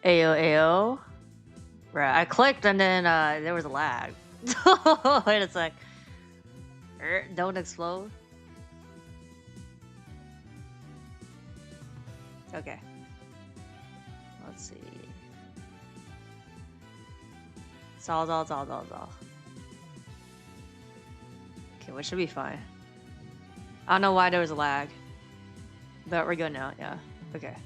Ayo, ayo. Right, I clicked and then there was a lag. Wait a sec. Don't explode. Okay. Let's see. Zal. Okay, what should be fine? I don't know why there was a lag. But we're good now, yeah. Okay.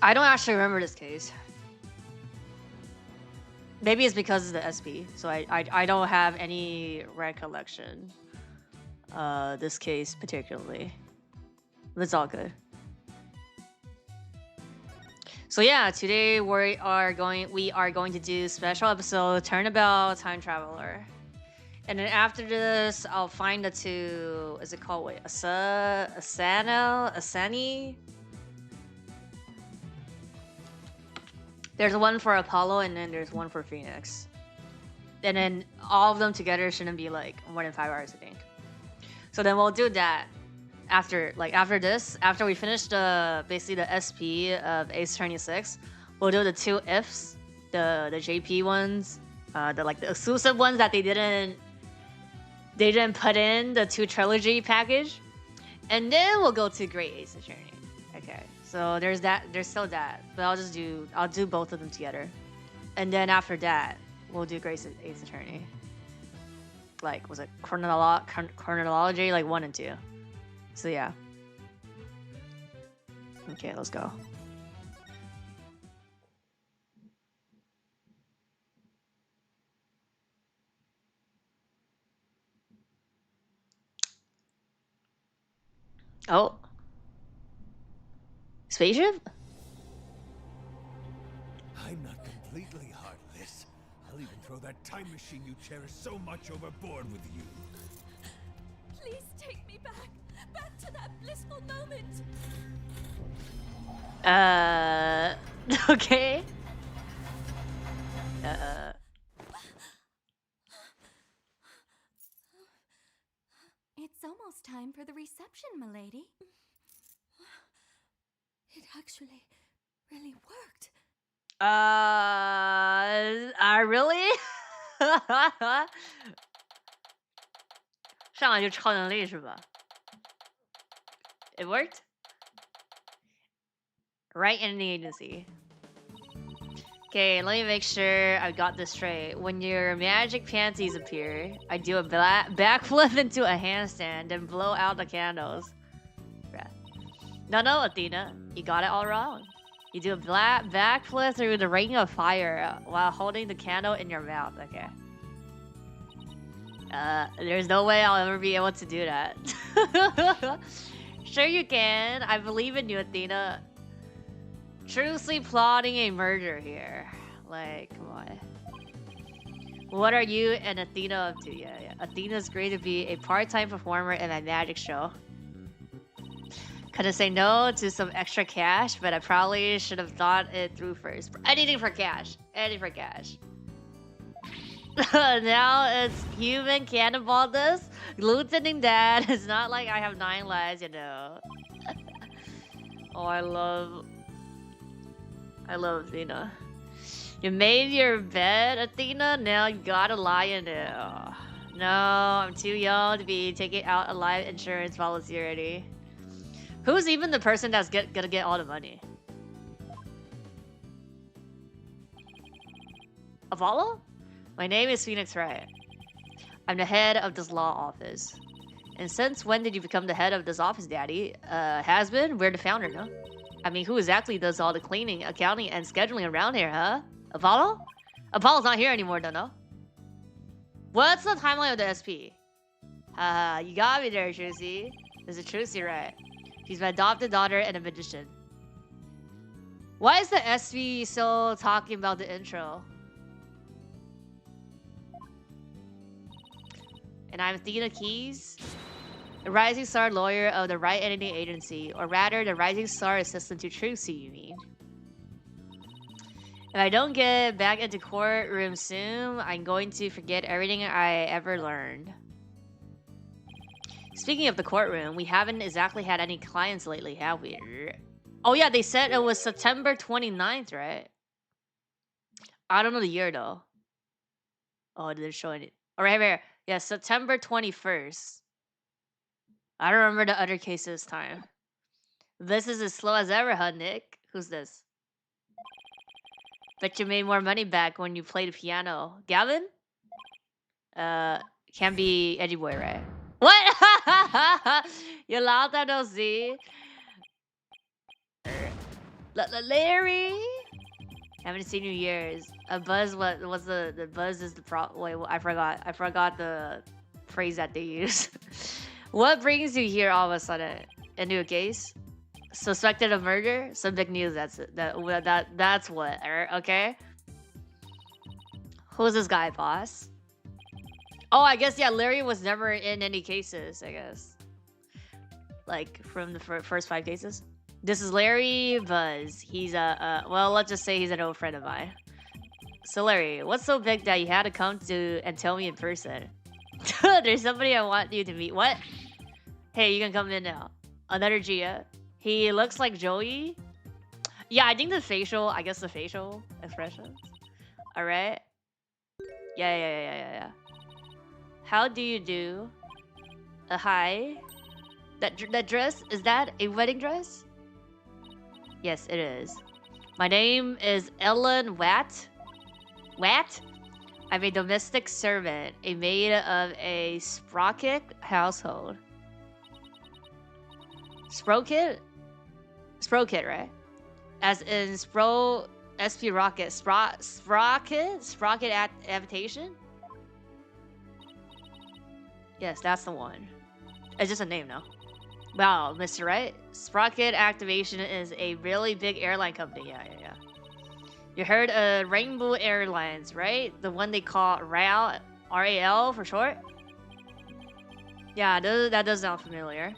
I don't actually remember this case. Maybe it's because of the SP, so I don't have any recollection. This case particularly. That's all good. So yeah, today we are going to do special episode Turnabout Time Traveler. And then after this, I'll find the two. Is it called Asani? There's one for Apollo, and then there's one for Phoenix. And then all of them together shouldn't be like more than 5 hours, I think. So then we'll do that after this. After we finish basically the SP of Ace Attorney 6, we'll do the two ifs, the JP ones, the exclusive ones that they didn't put in the 2 trilogy package, and then we'll go to Great Ace Attorney. Okay, so there's still that, but I'll do both of them together, and then after that we'll do Great Ace Attorney. Like, was it chronology like 1 and 2? So yeah. Okay, let's go. Oh. Spaceship? I'm not completely heartless. I'll even throw that time machine you cherish so much overboard with you. Please take me back to that blissful moment. Okay. It's almost time for the reception, milady. It actually really worked. Really? 上来就超能力是吧? It worked? Right in the agency. Okay, let me make sure I got this straight. When your magic panties appear, I do a backflip into a handstand and blow out the candles. No, Athena, you got it all wrong. You do a backflip through the ring of fire while holding the candle in your mouth. Okay. There's no way I'll ever be able to do that. Sure you can. I believe in you, Athena. Truly plotting a murder here. Like, come on. What are you and Athena up to? Yeah. Athena's great to be a part-time performer in my magic show. Couldn't say no to some extra cash, but I probably should have thought it through first. Anything for cash. Anything for cash. Now it's human cannonball this. Lieutenant Dad. It's not like I have 9 lives, you know. Oh, I love Athena. You made your bed, Athena? Now you gotta lie in it. No, I'm too young to be taking out a life insurance policy already. Who's even the person that's gonna get all the money? Apollo? My name is Phoenix Wright. I'm the head of this law office. And since when did you become the head of this office, Daddy? Has been? We're the founder, no? I mean, who exactly does all the cleaning, accounting, and scheduling around here, huh? Apollo? Apollo's not here anymore, though, no? What's the timeline of the SP? You got me there, Trucy. There's a Trucy, right? She's my adopted daughter and a magician. Why is the SP still talking about the intro? And I'm Athena Keys, the Rising Star lawyer of the Right Entity Agency, or rather, the Rising Star assistant to Trucy, you mean? If I don't get back into courtroom soon, I'm going to forget everything I ever learned. Speaking of the courtroom, we haven't exactly had any clients lately, have we? Oh yeah, they said it was September 29th, right? I don't know the year though. Oh, they're showing it. Oh, right here. Yeah, September 21st. I don't remember the other case this time. This is as slow as ever, huh, Nick? Who's this? Bet you made more money back when you played the piano. Gavin? Can't be Edgy Boy, right? What? You laughed at those, Z? Larry? Haven't seen you years. A buzz, what's the buzz is the wait, I forgot the phrase that they use. What brings you here all of a sudden? Into a case? Suspected of murder? Some big news, that's it. That's what, okay? Who's this guy, boss? Oh, I guess, yeah, Larry was never in any cases, I guess. Like, from the first 5 cases. This is Larry Buzz. He's well, let's just say he's an old friend of mine. So Larry, what's so big that you had to come to and tell me in person? There's somebody I want you to meet. What? Hey, you can come in now. Another Gia. He looks like Joey. Yeah, I think the facial expressions. Alright. Yeah. How do you do? Hi. That dress, is that a wedding dress? Yes, it is. My name is Ellen Watt. Watt? I'm a domestic servant, a maid of a Sprocket household. Sprocket? Sprocket, right? As in SP Rocket. Sprocket? Sprocket Adaptation? Yes, that's the one. It's just a name now. Wow, Mr. Wright. Sprocket Activation is a really big airline company. Yeah. You heard of Rainbow Airlines, right? The one they call RAL, R-A-L for short? Yeah, that does sound familiar.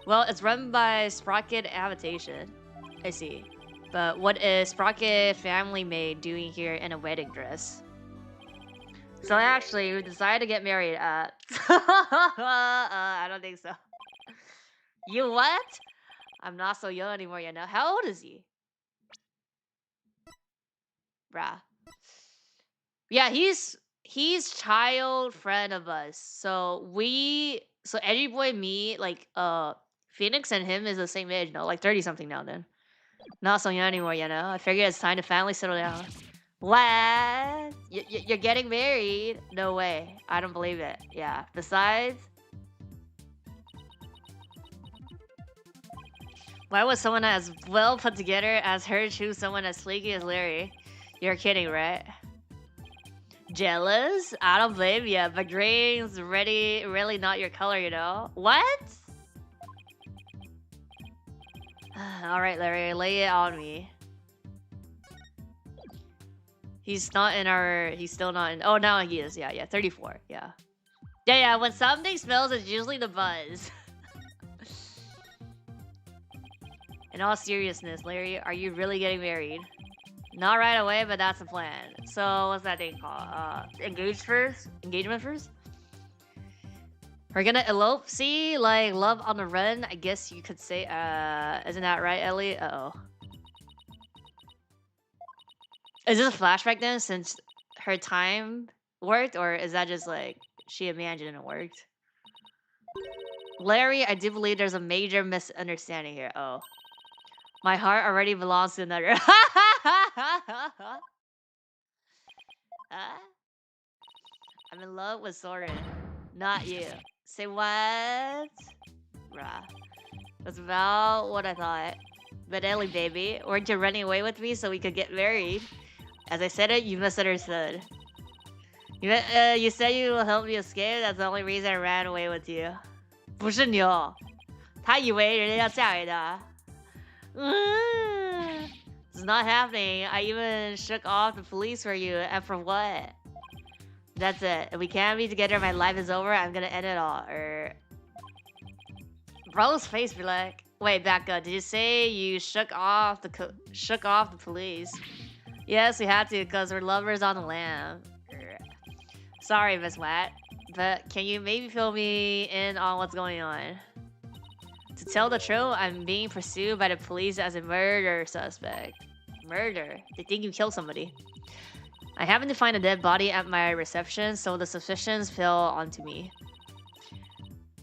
Well, it's run by Sprocket Habitation. I see. But what is Sprocket family maid doing here in a wedding dress? So actually, we decided to get married at... I don't think so. You what? I'm not so young anymore, you know. How old is he? Bruh. Yeah, he's child friend of us. So Eddie Boy, me, like Phoenix and him is the same age, no? Like 30 something now then. Not so young anymore, you know. I figure it's time to finally settle down. What? You're getting married? No way. I don't believe it. Yeah. Besides, why would someone as well put together as her choose someone as flaky as Larry? You're kidding, right? Jealous? I don't blame you, but green's really not your color, you know? What? Alright, Larry, lay it on me. He's still not in. Oh, now he is. Yeah, 34. Yeah. Yeah, when something smells, it's usually the buzz. In all seriousness, Larry, are you really getting married? Not right away, but that's the plan. So, what's that thing called? Engagement first? We're gonna elope? See? Like, love on the run, I guess you could say. Isn't that right, Ellie? Uh-oh. Is this a flashback then, since her time worked? Or is that just, like, she imagined it worked? Larry, I do believe there's a major misunderstanding here. Oh. My heart already belongs to another. I'm in love with Soren, not you. Say what? Bruh. That's about what I thought. But Ellie, baby, weren't you running away with me so we could get married? As I said it, you misunderstood. You said you will help me escape. That's the only reason I ran away with you. 不是你哦，他以为人家要嫁给他。It's not happening. I even shook off the police for you, and for what? That's it. If we can't be together, my life is over. I'm gonna end it all. Bro's face be like, wait, back up. Did you say you shook off the police? Yes, we had to, cause we're lovers on the lam. Sorry, Miss Watt, but can you maybe fill me in on what's going on? To tell the truth, I'm being pursued by the police as a murder suspect. Murder? They think you killed somebody. I happened to find a dead body at my reception, so the suspicions fell onto me.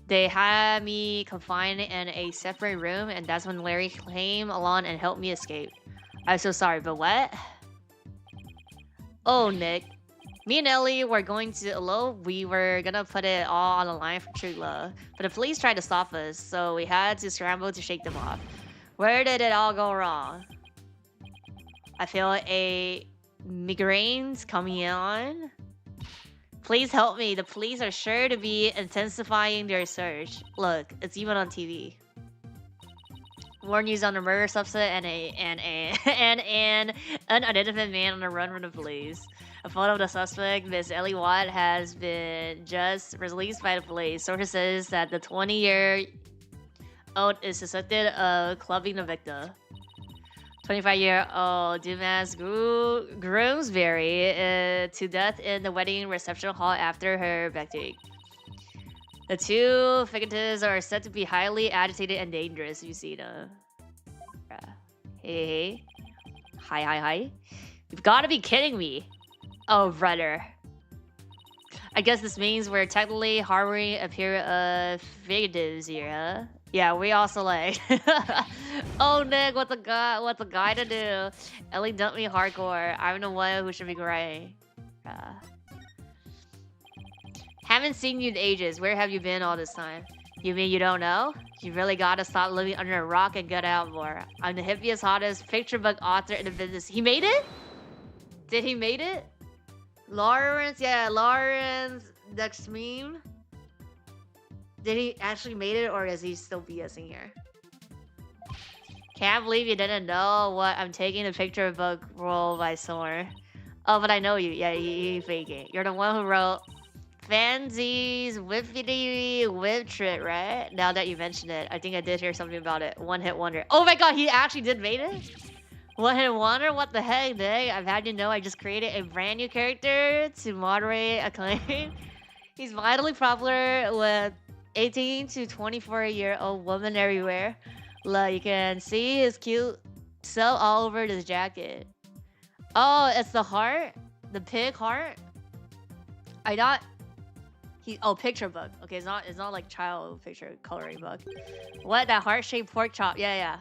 They had me confined in a separate room, and that's when Larry came along and helped me escape. I'm so sorry, but what? Oh, Nick. Me and Ellie were going to elope. We were gonna put it all on the line for true love. But the police tried to stop us, so we had to scramble to shake them off. Where did it all go wrong? I feel a migraine's coming on. Please help me. The police are sure to be intensifying their search. Look, it's even on TV. More news on the murder suspect and an unidentified man on the run from the police. A photo of the suspect, Miss Ellie Watt, has been just released by the police. Sources says that the 20-year-old is suspected of clubbing the victim. 25-year-old Dumas Groomsbury to death in the wedding reception hall after her backdate. The two fugitives are said to be highly agitated and dangerous. You see them. Hey. Hi. You've got to be kidding me. Oh, brother. I guess this means we're technically harboring a pair of fugitives here, huh? Yeah, we also like... Oh, Nick, what's a guy to do? Ellie dumped me hardcore. I'm the one who should be crying. Haven't seen you in ages. Where have you been all this time? You mean you don't know? You really gotta stop living under a rock and get out more. I'm the hippiest, hottest picture book author in the business. He made it? Did he made it? Lawrence, yeah, Lawrence, next meme. Did he actually made it, or is he still BSing here? Can't believe you didn't know what I'm taking a picture book role by Soren. Oh, but I know you. Yeah, you faking. You're the one who wrote Fansy's Whippity Whip Trip, right? Now that you mention it, I think I did hear something about it. One hit wonder. Oh my god, he actually did made it? One hit wonder? What the heck, Nick? I've had you know I just created a brand new character to moderate acclaim. He's vitally popular with 18 to 24-year-old women everywhere. Look, you can see his cute self all over this jacket. Oh, it's the heart? The pig heart? I thought picture book. Okay, it's not like child picture coloring book. What, that heart-shaped pork chop? Yeah.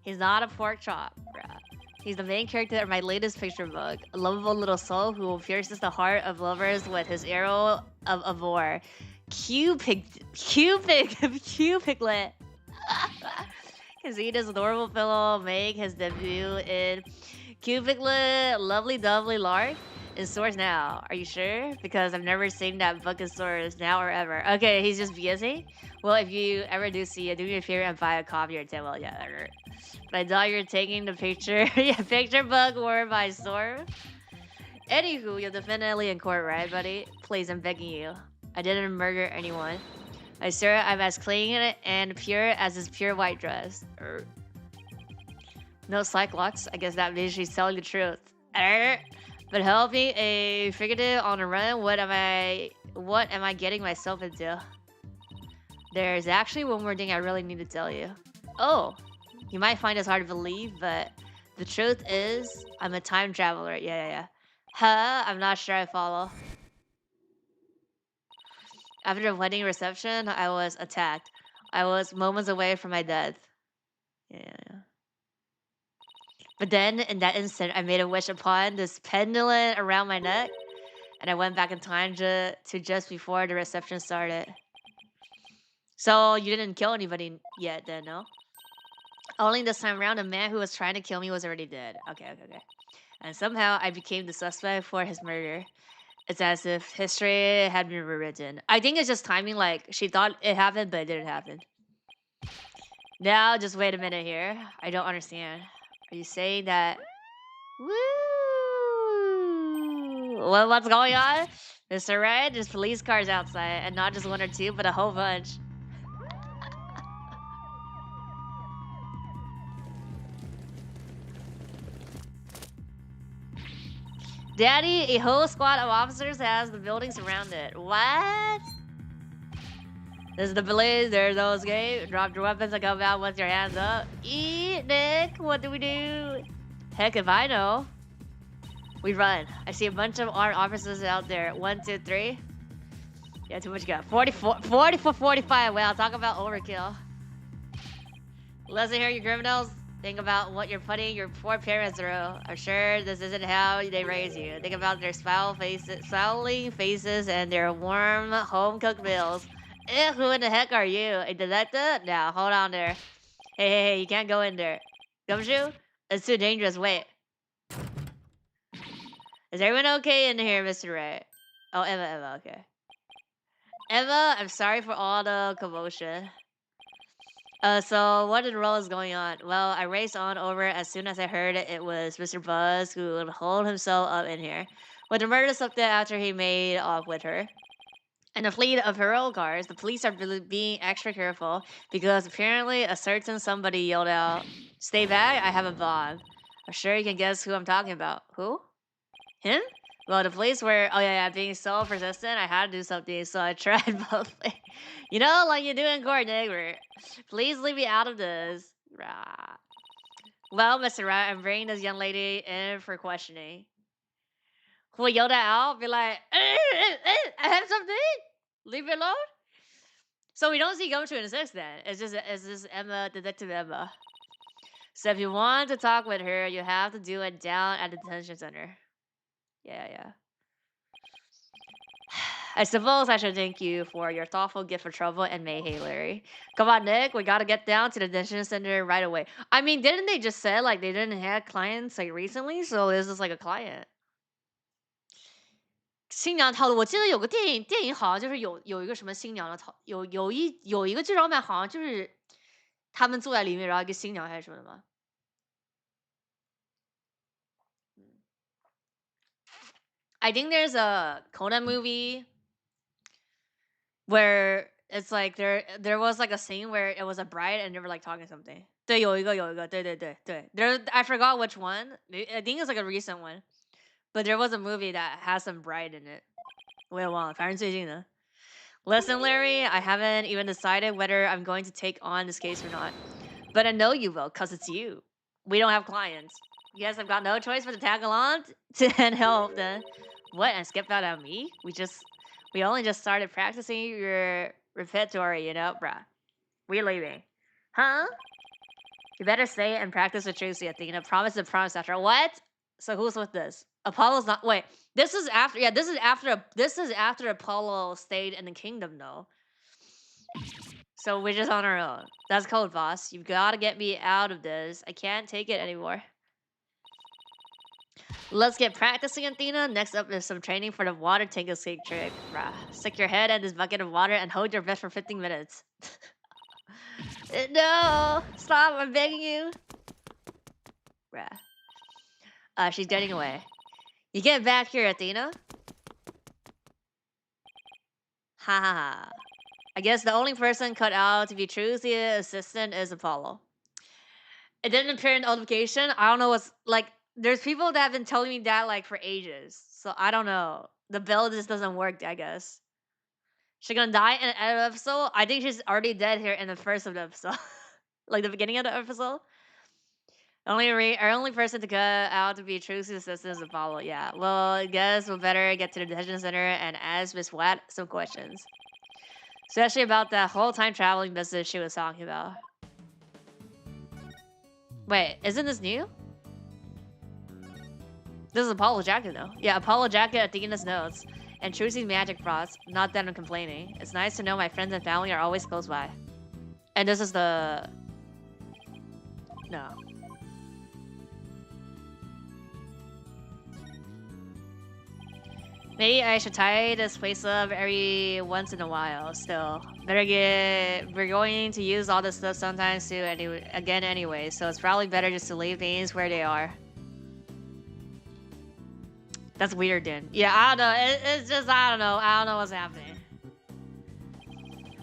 He's not a pork chop, bruh. He's the main character of my lit picture book. A lovable little soul who pierces the heart of lovers with his arrow of war. Cupidlet. Can see this adorable fellow make his debut in Cupidlet, lovely doubly lark. in stores now. Are you sure? Because I've never seen that book in stores now or ever. Okay, he's just busy. Well, if you ever do see it, do me a favor and buy a copy or 10. Well, yeah, alright. But I thought you were taking the picture. Yeah, picture book or by storm. Anywho, you're definitely in court, right, buddy? Please, I'm begging you. I didn't murder anyone. I swear I'm as clean and pure as this pure white dress. No cyclops. I guess that means she's telling the truth. But helping a fugitive on a run, what am I getting myself into? There's actually one more thing I really need to tell you. Oh, you might find this hard to believe, but the truth is, I'm a time traveler. Yeah. Huh? I'm not sure I follow. After the wedding reception, I was attacked. I was moments away from my death. Yeah. But then, in that instant, I made a wish upon this pendulum around my neck, and I went back in time to just before the reception started. So, you didn't kill anybody yet then, no? Only this time around, the man who was trying to kill me was already dead. Okay. And somehow, I became the suspect for his murder. It's as if history had been rewritten. I think it's just timing, like, she thought it happened, but it didn't happen. Now, just wait a minute here. I don't understand. Are you saying that... Woo! Well, what's going on? Mr. Red, there's police cars outside, and not just one or two, but a whole bunch. Daddy, a whole squad of officers has the building surrounded. What? This is the police, there's no escape. Drop your weapons and come out with your hands up. Eat, Nick, what do we do? Heck if I know. We run. I see a bunch of armed officers out there. 1, 2, 3. Yeah, too much got. 44, 45. Well, talk about overkill. Listen here, you criminals. Think about what you're putting your poor parents through. I'm sure this isn't how they raise you. Think about their smiling faces and their warm, home-cooked meals. Who in the heck are you? A detective? Now, hold on there. Hey, you can't go in there. Gumshoe? It's too dangerous. Wait. Is everyone okay in here, Mr. Ray? Oh, Emma, okay. Emma, I'm sorry for all the commotion. So what in the world is going on? Well, I raced on over as soon as I heard it was Mr. Buzz who would hold himself up in here. But the murder stopped after he made off with her. And a fleet of heroic cars, the police are being extra careful because apparently a certain somebody yelled out, "Stay back, I have a bomb." I'm sure you can guess who I'm talking about. Who? Him? Well, the police were, being so persistent, I had to do something, so I tried both. You know, like you do in court, neighbor. Please leave me out of this. Rah. Well, Mr. Rat, I'm bringing this young lady in for questioning. Who will yell that out? Be like, I have something? Leave me alone? So we don't see Gumshoe in 6 then. It's just Emma, Detective Emma. So if you want to talk with her, you have to do it down at the detention center. Yeah. I suppose I should thank you for your thoughtful gift of trouble and Mayhay, Larry. Come on, Nick. We gotta get down to the detention center right away. I mean, didn't they just say, like, they didn't have clients, like, recently? So this is like a client. 新娘套路，我记得有个电影好像就是有一个什么新娘的有一个剧场版好像就是他们坐在里面，然后一个新娘还是什么的吗？ I think there's a Conan movie where it's like there was like a scene where it was a bride and they were like talking something. 对，有一个，对。There, I forgot which one. I think it's like a recent one. But there was a movie that has some bride in it. 我也忘了，反正最近的。Listen, Larry, I haven't even decided whether I'm going to take on this case or not. But I know you will, cause it's you. We don't have clients. Yes, I've got no choice but to tag along and help then. What? And skip out on me? We only just started practicing your repertory, you know, bruh. We're leaving. Huh? You better stay and practice with Tracy, Athena. Promise to promise after. What? So who's with this? Apollo's not. Wait, this is after. Yeah, this is after Apollo stayed in the kingdom, though. So we're just on our own. That's code, boss. You've got to get me out of this. I can't take it anymore. Let's get practicing, Athena. Next up is some training for the water tank escape trick. Bruh. Stick your head in this bucket of water and hold your breath for 15 minutes. No! Stop, I'm begging you. Bruh. She's getting away. You get back here, Athena. Ha ha ha. I guess the only person cut out to be True's assistant is Apollo. It didn't appear in the notification. I don't know what's like. There's people that have been telling me that like for ages. So I don't know. The bell just doesn't work, I guess. She's gonna die in an episode? I think she's already dead here in the first of the episode. Like the beginning of the episode. Only person to cut out to be True's assistant is Apollo. Yeah. Well, I guess we'll better get to the detention center and ask Miss Watt some questions. Especially about that whole time traveling business she was talking about. Wait, isn't this new? This is Apollo jacket though. Yeah, Apollo jacket, Athena's notes, and Trucy's magic props. Not that I'm complaining. It's nice to know my friends and family are always close by. And this is the... No. Maybe I should tie this place up every once in a while. Still, better get. We're going to use all this stuff sometimes too. Anyway, so it's probably better just to leave things where they are. That's weird, then. Yeah, I don't know. It's just I don't know. I don't know what's happening.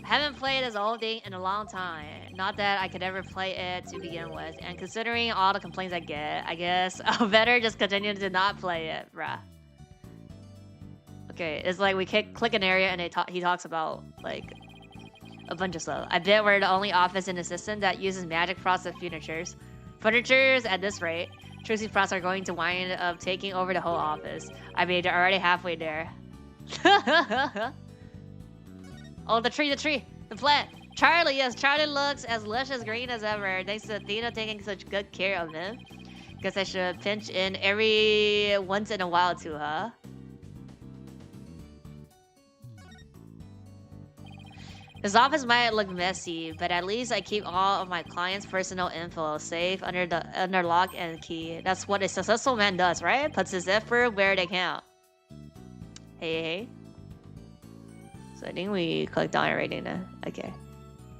I haven't played this old thing in a long time. Not that I could ever play it to begin with. And considering all the complaints I get, I guess I'll better just continue to not play it, bruh. Okay, it's like we click an area and he talks about like a bunch of stuff. I bet we're the only office and assistant that uses magic props of furnitures. Furnitures at this rate, Trucy's props are going to wind up taking over the whole office. I mean, they're already halfway there. Oh, the tree, the plant. Charlie, yes, Charlie looks as lush as green as ever. Thanks to Athena taking such good care of him. Guess I should pinch in every once in a while too, huh? His office might look messy, but at least I keep all of my clients' personal info safe under lock and key. That's what a successful man does, right? Puts his effort where they count. Hey. So I think we clicked on it right now. Okay.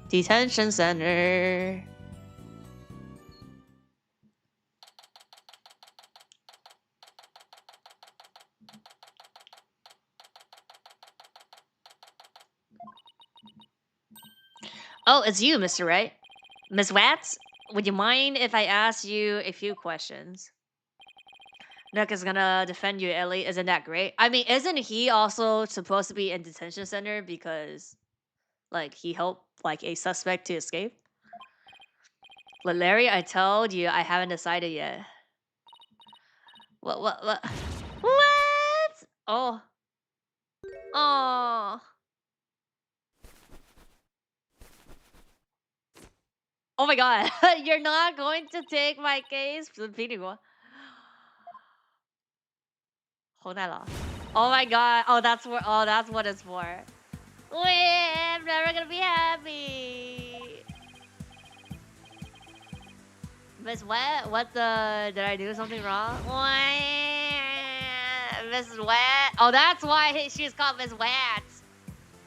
Detention center. Oh, it's you, Mr. Wright. Miss Watts, would you mind if I ask you a few questions? Nick is gonna defend you, Ellie. Isn't that great? I mean, isn't he also supposed to be in detention center because, like, he helped, like, a suspect to escape? But Larry, I told you I haven't decided yet. What? What? Oh. Oh. Oh my god, you're not going to take my case? Oh my god. Oh, that's what it's for. Wait, I'm never gonna be happy. Miss Wet? What the... Did I do something wrong? Miss Wet? Oh, that's why she's called Miss Wet.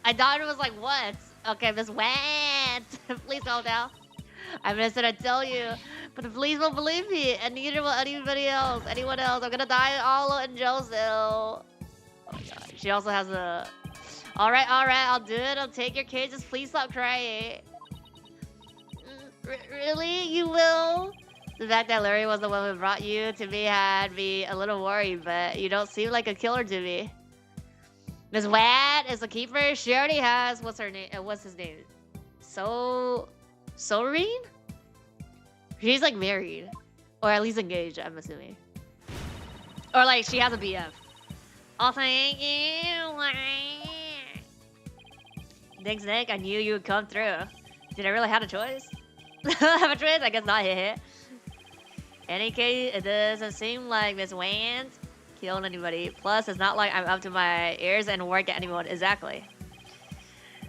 I thought it was like what? Okay, Miss Wet. Please calm down. I meant to tell you, but the police won't believe me, and neither will anyone else. I'm gonna die all in jail cell. Oh my god. She also has a... Alright, I'll do it. I'll take your case. Just please stop crying. Really? You will? The fact that Larry was the one who brought you to me had me a little worried, but you don't seem like a killer to me. Miss Watt is the keeper. She already has... What's her name? What's his name? Soreen? She's like married. Or at least engaged, I'm assuming. Or like she has a BF. Oh, thank you. Thanks, Nick. I knew you would come through. Did I really have a choice? Have a choice? I guess not. Any case, it doesn't seem like Miss Wayne killed anybody. Plus, it's not like I'm up to my ears and work at anyone. Exactly.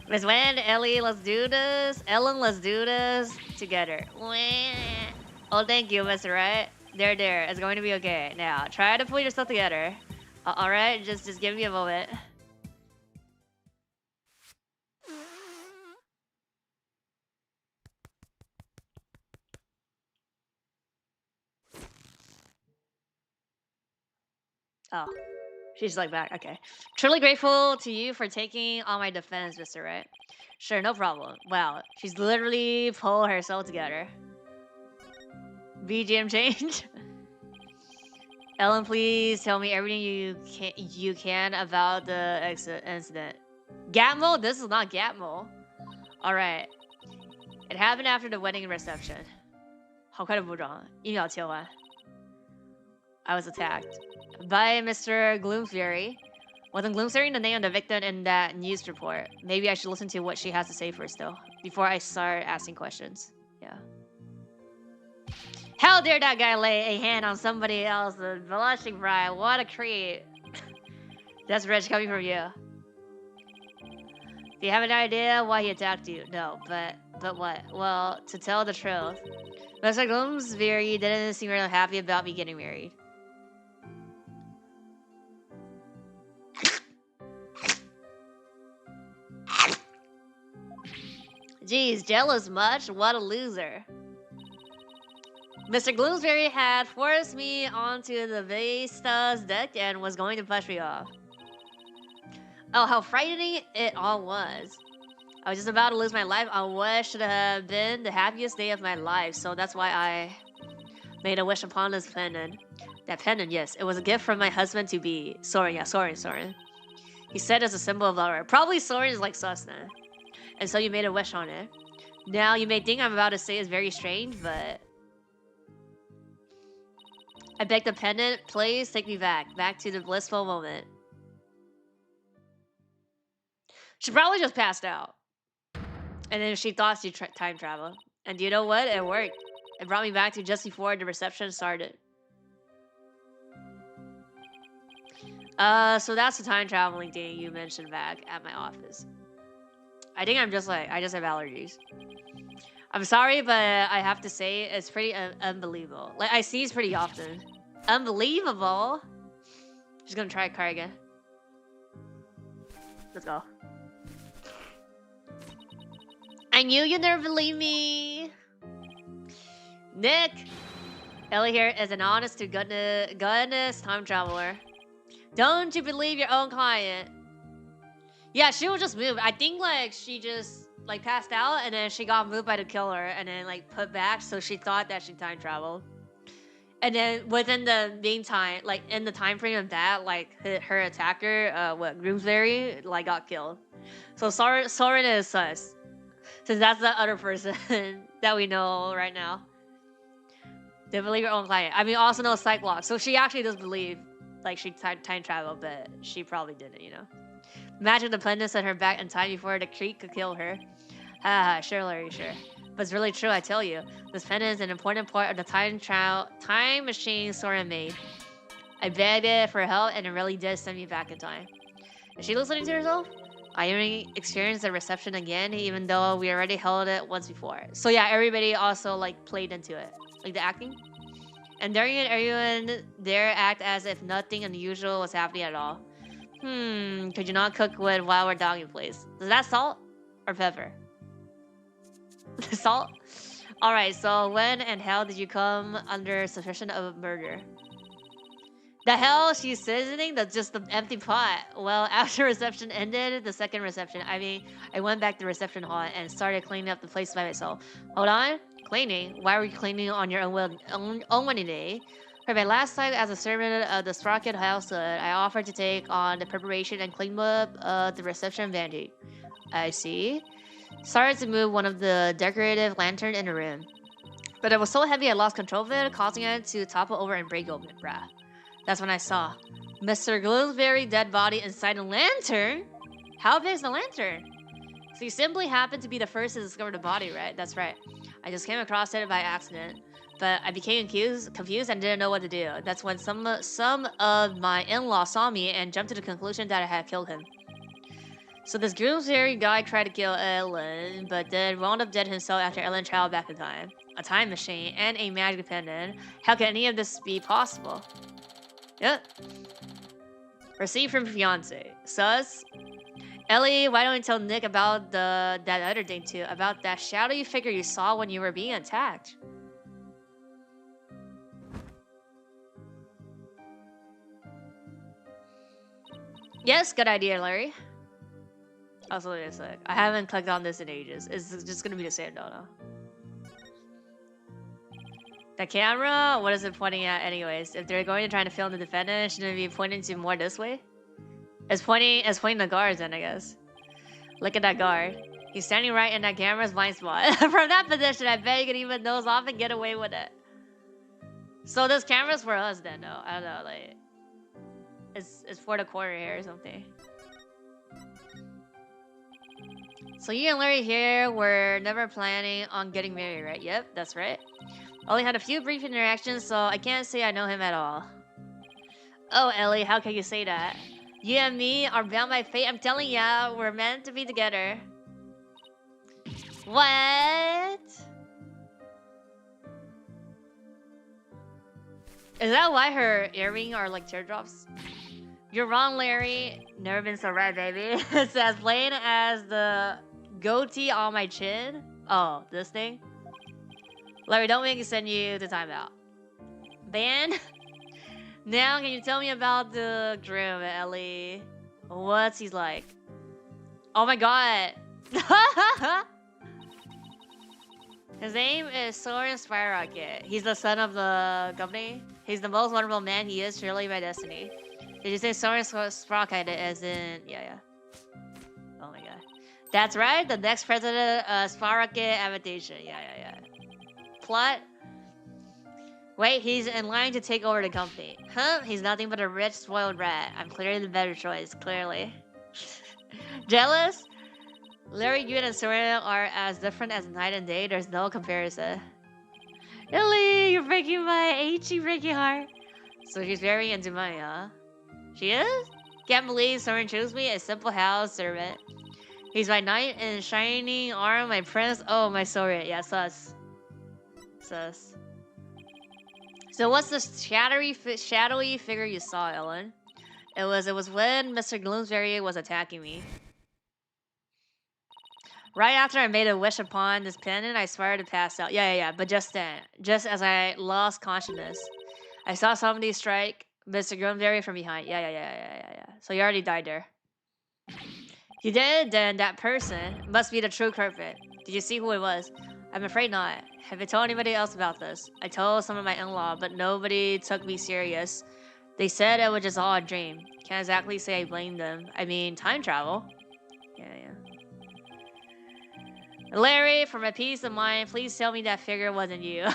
Miss Wen, Ellie, let's do this. Ellen, let's do this together. Oh, thank you, Mr. Wright. There. It's going to be okay. Now, try to pull yourself together. Alright, just give me a moment. Oh. She's like back. Okay. Truly grateful to you for taking on my defense, Mr. Right. Sure, no problem. Wow, she's literally pulled herself together. BGM change. Ellen, please tell me everything you can about the incident. Gatmo? This is not Gatmo. All right. It happened after the wedding reception. 好快的补妆，一秒切换。I was attacked by Mr. Gloomsbury. Wasn't Gloomsbury the name of the victim in that news report? Maybe I should listen to what she has to say first, though, before I start asking questions. Yeah. How dare that guy lay a hand on somebody else's blushing bride? What a creep. That's rich coming from you. Do you have an idea why he attacked you? No, but what? Well, to tell the truth, Mr. Gloomsbury didn't seem really happy about me getting married. Geez, jealous much? What a loser. Mr. Gloomsbury had forced me onto the Vista's deck and was going to push me off. Oh, how frightening it all was. I was just about to lose my life on what should have been the happiest day of my life, so that's why I made a wish upon this pendant. That pendant, yes, it was a gift from my husband-to-be. Soren. He said it's a symbol of love. Probably Soren is like sus then. And so you made a wish on it. Now, you may think I'm about to say is very strange, but I beg the pendant, please take me back to the blissful moment. She probably just passed out. And then she thought she time traveled. And do you know what? It worked. It brought me back to just before the reception started. So that's the time traveling thing you mentioned back at my office. I think I just have allergies. I'm sorry, but I have to say it's pretty unbelievable. Like, I sneeze pretty often. Unbelievable. Just gonna try a car again. Let's go. I knew you'd never believe me. Nick! Ellie here is an honest to goodness time traveler. Don't you believe your own client? Yeah, she was just moved. I think like she just like passed out and then she got moved by the killer and then like put back, so she thought that she time traveled. And then within the meantime, like in the time frame of that, like her attacker, Groomsbury, like got killed. So Soren is sus. Since that's the other person that we know right now. They believe her own client. I mean, also know Cyclops. So she actually does believe like she time traveled, but she probably didn't, you know. Imagine the pendant at her back in time before the creek could kill her. Sure, Larry, sure. But it's really true, I tell you. This pendant is an important part of the time machine Soren made. I begged it for help, and it really did send me back in time. Is she listening to herself? I only experienced the reception again, even though we already held it once before. So yeah, everybody also like played into it, like the acting. And during it, everyone there act as if nothing unusual was happening at all. Could you not cook wood while we're dogging place? Is that salt or pepper? Salt? Alright, so when and how did you come under suspicion of murder? The hell she's seasoning? That's just the empty pot. Well, after reception ended, the second reception, I went back to the reception hall and started cleaning up the place by myself. Hold on? Cleaning? Why were you cleaning on your own wedding day? For my last time as a servant of the Sprocket household, I offered to take on the preparation and clean up the reception vanity. I see. Started to move one of the decorative lanterns in the room. But it was so heavy I lost control of it, causing it to topple over and break open. Bruh. That's when I saw Mr. Gloomsbury's dead body inside a lantern? How big is the lantern? So you simply happened to be the first to discover the body, right? That's right. I just came across it by accident. But I became confused and didn't know what to do. That's when some of my in-laws saw me and jumped to the conclusion that I had killed him. So this Groomsbury guy tried to kill Ellen, but then wound up dead himself after Ellen traveled back in time. A time machine and a magic pendant. How can any of this be possible? Yep. Received from fiance. Sus. Ellie, why don't you tell Nick about that other thing too? About that shadowy figure you saw when you were being attacked. Yes, good idea, Larry. Also, wait a sec. I haven't clicked on this in ages. It's just gonna be the same dono. The camera? What is it pointing at anyways? If they're going to try to film the defendant, shouldn't it be pointing to more this way? It's pointing the guards then, I guess. Look at that guard. He's standing right in that camera's blind spot. From that position, I bet you can even nose off and get away with it. So this camera's for us then, though. I don't know, like... It's for the corner here or something. So you and Larry here were never planning on getting married, right? Yep, that's right. Only had a few brief interactions, so I can't say I know him at all. Oh, Ellie, how can you say that? You and me are bound by fate. I'm telling ya, we're meant to be together. What? Is that why her earrings are like teardrops? You're wrong, Larry. Never been so right, baby. It's as plain as the goatee on my chin. Oh, this thing? Larry, don't make me send you to timeout. Ban? Now, can you tell me about the groom, Ellie? What's he like? Oh my god! His name is Soren Skyrocket. He's the son of the company. He's the most wonderful man he is, surely by destiny. Did you say Soren Skyrocket as in... Yeah. Oh my god. That's right, the next president of Skyrocket Aviation. Yeah. Plot? Wait, he's in line to take over the company. Huh? He's nothing but a rich, spoiled rat. I'm clearly the better choice, clearly. Jealous? Larry, you and Soren are as different as night and day. There's no comparison. Ellie, you're breaking my achy, breaking heart. So she's very into money, huh? She is? Can't believe Soren chose me, a simple house servant. He's my knight in shining arm, my prince. Oh, my Soren. Yeah, sus. So what's the shadowy figure you saw, Ellen? It was when Mr. Gloomsbury was attacking me. Right after I made a wish upon this pendant, I swear to pass out. Yeah. But just then, just as I lost consciousness, I saw somebody strike Mr. Gloomsbury from behind. Yeah. So you already died there. You did? Then that person must be the true culprit. Did you see who it was? I'm afraid not. Have you told anybody else about this? I told some of my in-law, but nobody took me serious. They said it was just all a dream. Can't exactly say I blame them. I mean, time travel. Yeah. Larry, for my peace of mind, please tell me that figure wasn't you.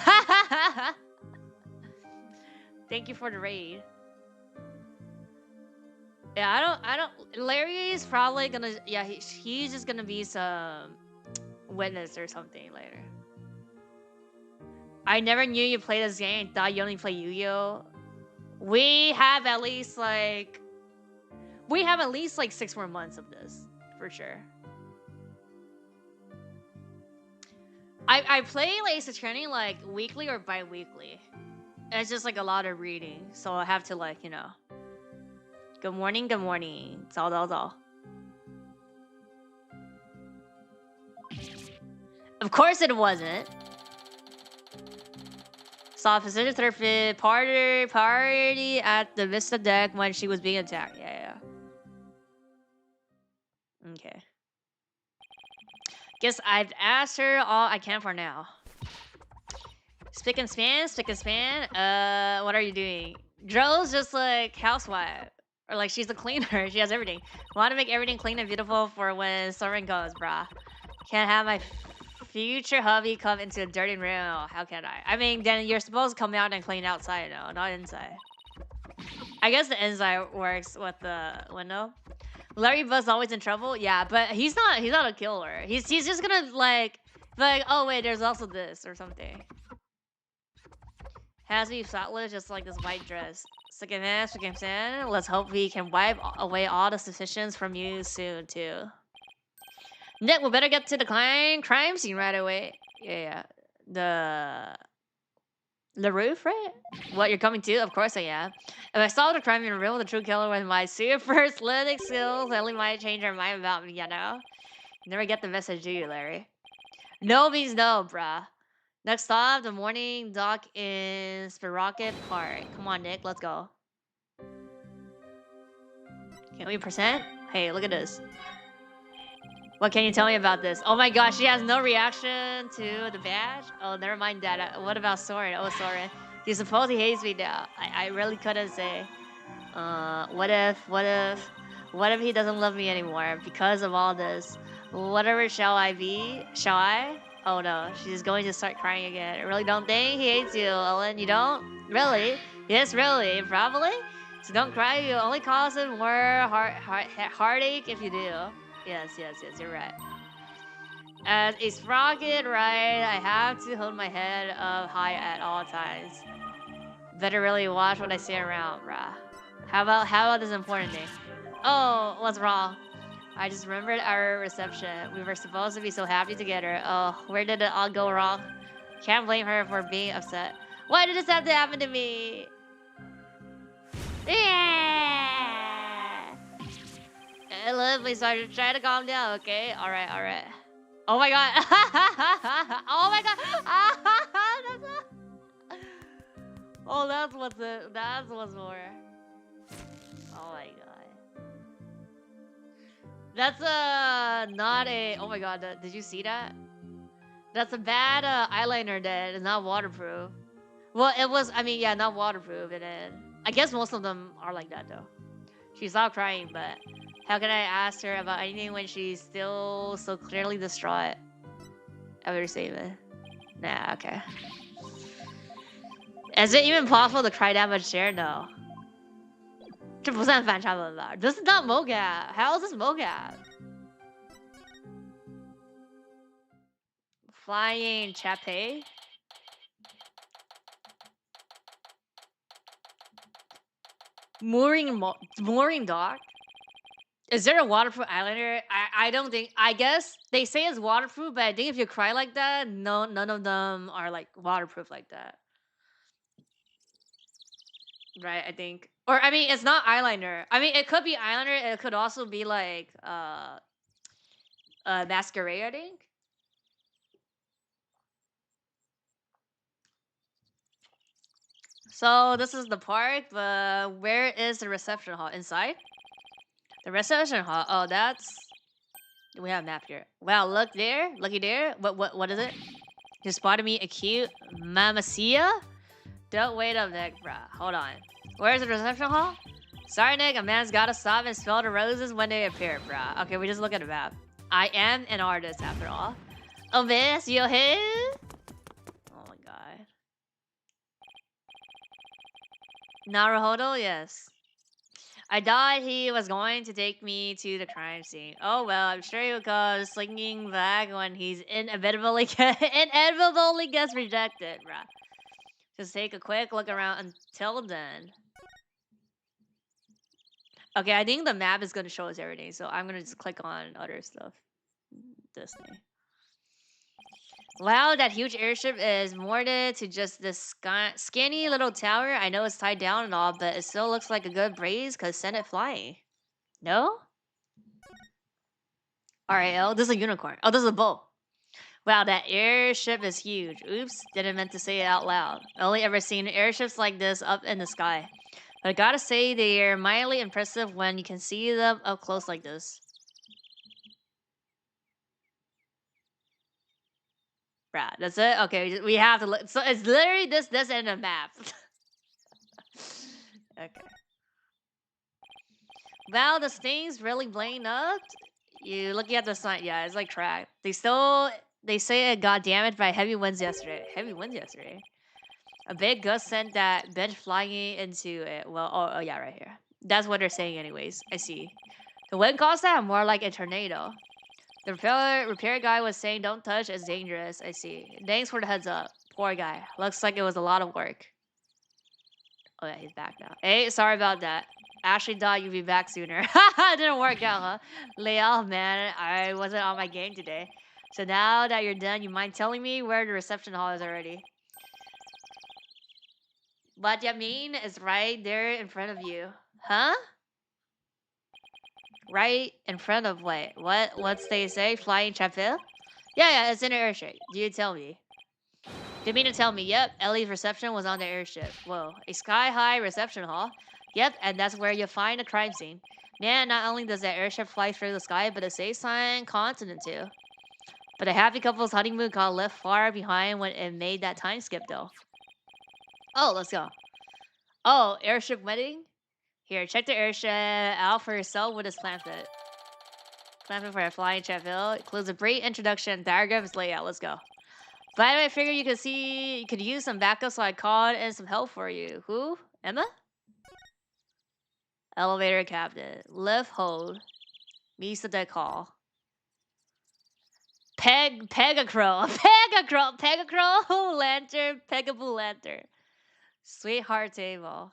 Thank you for the raid. Yeah, I don't. Larry's probably gonna. Yeah, he's just gonna be some witness or something later. I never knew you played this game. Thought you only play Yu-Gi-Oh. We have at least like 6 more months of this for sure. I play like Ace Attorney like weekly or bi-weekly. And it's just like a lot of reading, so I have to like, you know. Good morning. 早。Of course it wasn't. Saw Pacific Surface party at the Vista deck when she was being attacked. Yeah. Okay. Guess I've asked her all I can for now. Spick and span. What are you doing? Dro's just like housewife. Or like she's a cleaner. She has everything. Want to make everything clean and beautiful for when Soren goes, brah. Can't have my future hubby come into a dirty room. How can I? I mean, then you're supposed to come out and clean outside, though, not inside. I guess the inside works with the window. Larry Buzz always in trouble. Yeah, but he's not a killer. He's just gonna like, oh wait, there's also this or something. Has to be spotless, just like this white dress. Second man, let's hope we can wipe away all the suspicions from you soon too. Nick, we better get to the crime scene right away. Yeah. The roof, right? What, you're coming to? Of course I am. If I solve the crime and reveal the true killer with my super sleuthing skills, I only might change her mind about me, you know? You never get the message, do you, Larry? No means no, bruh. Next stop, the morning dock in Spirocket Park. Come on, Nick, let's go. Can we present? Hey, look at this. What can you tell me about this? Oh my gosh, she has no reaction to the badge? Oh, never mind that. What about Soren? Oh, Soren. Do you suppose he hates me now? I really couldn't say. What if he doesn't love me anymore because of all this? Whatever shall I be? Shall I? Oh no, she's going to start crying again. I really don't think he hates you, Ellen. You don't? Really? Yes, really. Probably? So don't cry. You only cause him more heartache if you do. Yes, you're right. As a sprocket, right, I have to hold my head up high at all times. Better really watch what I say around, bruh. How about this important thing? Oh, what's wrong? I just remembered our reception. We were supposed to be so happy together. Oh, where did it all go wrong? Can't blame her for being upset. Why did this have to happen to me? Yeah! Look, please try to calm down, okay? Alright. Oh my god. Oh my god. Oh, that's what's more. Oh my god. That's not a. Oh my god, did you see that? That's a bad eyeliner that is not waterproof. Well, it was, I mean, yeah, not waterproof. And then, I guess most of them are like that though. She stopped crying, but how can I ask her about anything when she's still so clearly distraught? I better save it. Nah, okay. Is it even possible to cry that much there? No. 这不算反差文吧? This is not mocap. How is this mocap? Flying chape. Mooring dock. Is there a waterproof eyeliner? I don't think. I guess they say it's waterproof, but I think if you cry like that, no, none of them are like waterproof like that. Right, I think. Or I mean, it's not eyeliner. I mean, it could be eyeliner. It could also be like masquerade, I think. So this is the park, but where is the reception hall? Inside? The reception hall. Oh, that's. We have a map here. Wow, look there. Looky there. What is it? You spotted me a cute mamacilla? Don't wait up, Nick, bruh. Hold on. Where's the reception hall? Sorry, Nick. A man's gotta stop and smell the roses when they appear, bruh. Okay, we just look at the map. I am an artist, after all. Oh, miss, you here? Oh my god. Naruhodo, yes. I thought he was going to take me to the crime scene. Oh well, I'm sure he'll come slinging back when he's inevitably gets rejected, bruh. Just take a quick look around until then. Okay, I think the map is going to show us everything, so I'm going to just click on other stuff. This thing. Wow, that huge airship is moored to just this skinny little tower. I know it's tied down and all, but it still looks like a good breeze because send it flying. No? Alright, oh, this is a unicorn. Oh, this is a bull. Wow, that airship is huge. Oops, didn't meant to say it out loud. Only ever seen airships like this up in the sky. But I gotta say, they're mildly impressive when you can see them up close like this. Bruh, that's it? Okay, we have to look. So it's literally this and a map. Okay. Wow, this thing's really blown up. You looking at the sign, yeah, it's like track. They say it got damaged by heavy winds yesterday. Heavy winds yesterday. A big gust sent that bench flying into it. Well, oh yeah, right here. That's what they're saying anyways. I see. The wind caused that? More like a tornado. The repair guy was saying don't touch, it's dangerous. I see. Thanks for the heads up. Poor guy. Looks like it was a lot of work. Oh yeah, he's back now. Hey, sorry about that. Actually thought you'd be back sooner. It didn't work out, huh? Leal, man, I wasn't on my game today. So now that you're done, you mind telling me where the reception hall is already? What you mean is right there in front of you. Huh? Right in front of what? What's they say? Flying chapel? Yeah, it's in the airship. You tell me. Didn't mean to tell me. Yep, Ellie's reception was on the airship. Whoa, a sky-high reception hall? Yep, and that's where you find the crime scene. Man, not only does that airship fly through the sky, but it saves time continent too. But a happy couple's honeymoon got left far behind when it made that time skip though. Oh, let's go. Oh, airship wedding? Here, check the airship out for yourself with this pamphlet. Pamphlet for a flying chapel. Includes a brief introduction, diagrams, layout. Let's go. By the way, I figured you could use some backup, so I called in some help for you. Who? Emma? Elevator captain. Lift hold. Misa de call. Pegacrow. Pegacrow lantern. Pegaboo lantern. Sweetheart table.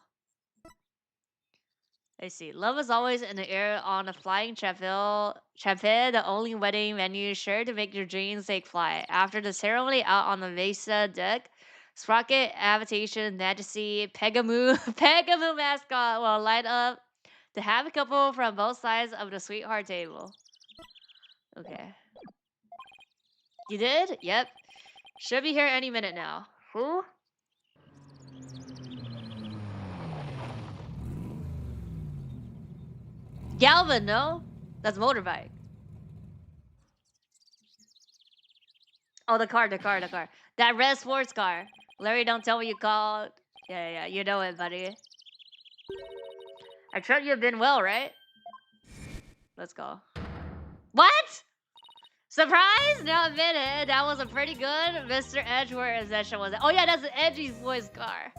Let's see. Love is always in the air on a flying chapel. Chapel, the only wedding venue sure to make your dreams take flight. After the ceremony out on the Mesa deck, Sprocket, Avitation, Majesty, Pegamoo, Pegamoo mascot will light up to have a couple from both sides of the sweetheart table. Okay. You did? Yep. Should be here any minute now. Who? Galvin, no? That's motorbike. Oh, the car. That red sports car. Larry, don't tell me you called. Yeah, you know it, buddy. I trust you've been well, right? Let's go. What? Surprise? Now admit it. That was a pretty good Mr. Edgeworth session, was it? Oh yeah, that's Edgy's boy's car.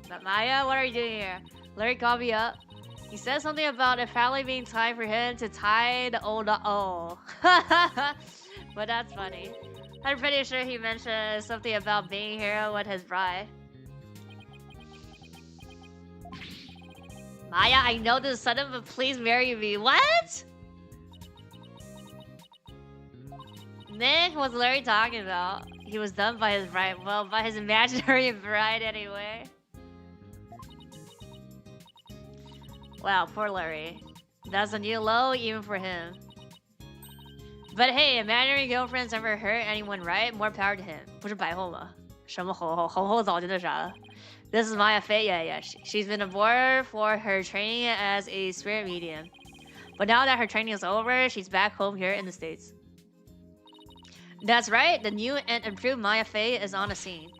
But Maya, what are you doing here? Larry called me up. He said something about it finally being time for him to tie the old but that's funny. I'm pretty sure he mentioned something about being here with his bride. Maya, I know this son of a please marry me. What? Nick, what's Larry talking about? He was done by his bride. Well, by his imaginary bride anyway. Wow, poor Larry. That's a new low even for him. But hey, imaginary girlfriends never hurt anyone, right? More power to him. 不是白后吗？什么红后？红后早就那啥了。This is Maya Fei. Yeah. She's been aboard for her training as a spirit medium. But now that her training is over, she's back home here in the States. That's right. The new and improved Maya Fei is on the scene.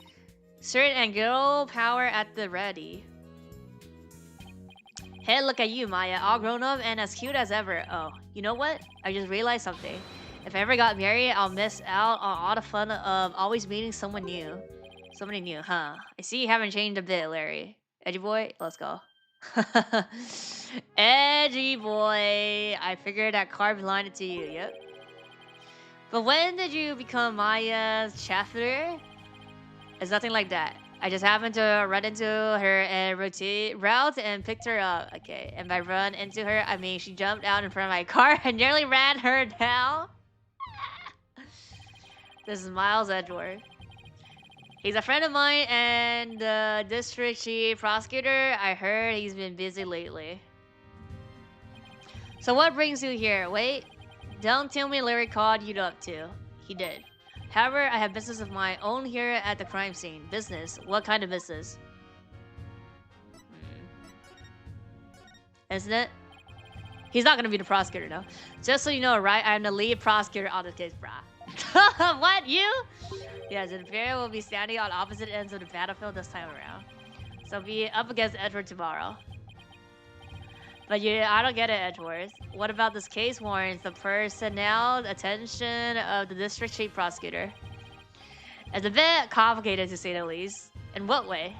Spirit and girl power at the ready. Hey, look at you, Maya, all grown up and as cute as ever. Oh, you know what? I just realized something. If I ever got married, I'll miss out on all the fun of always meeting someone new. Somebody new, huh? I see you haven't changed a bit, Larry. Edgy boy, let's go. Edgy boy. I figured that card belonged to you, yep. But when did you become Maya's chapter? It's nothing like that. I just happened to run into her in route and picked her up. Okay, and by run into her, I mean she jumped out in front of my car and nearly ran her down. This is Miles Edgeworth. He's a friend of mine and the district chief prosecutor. I heard he's been busy lately. So what brings you here? Wait, don't tell me Larry called you up too. He did. However, I have business of my own here at the crime scene. Business? What kind of business? Isn't it? He's not gonna be the prosecutor, no. Just so you know, right? I'm the lead prosecutor on this case, brah. What? You? Yes, the Imperial will be standing on opposite ends of the battlefield this time around. So be up against Edward tomorrow. But I don't get it, Edgeworth. What about this case warrants the personnel attention of the district chief prosecutor? It's a bit complicated to say the least. In what way?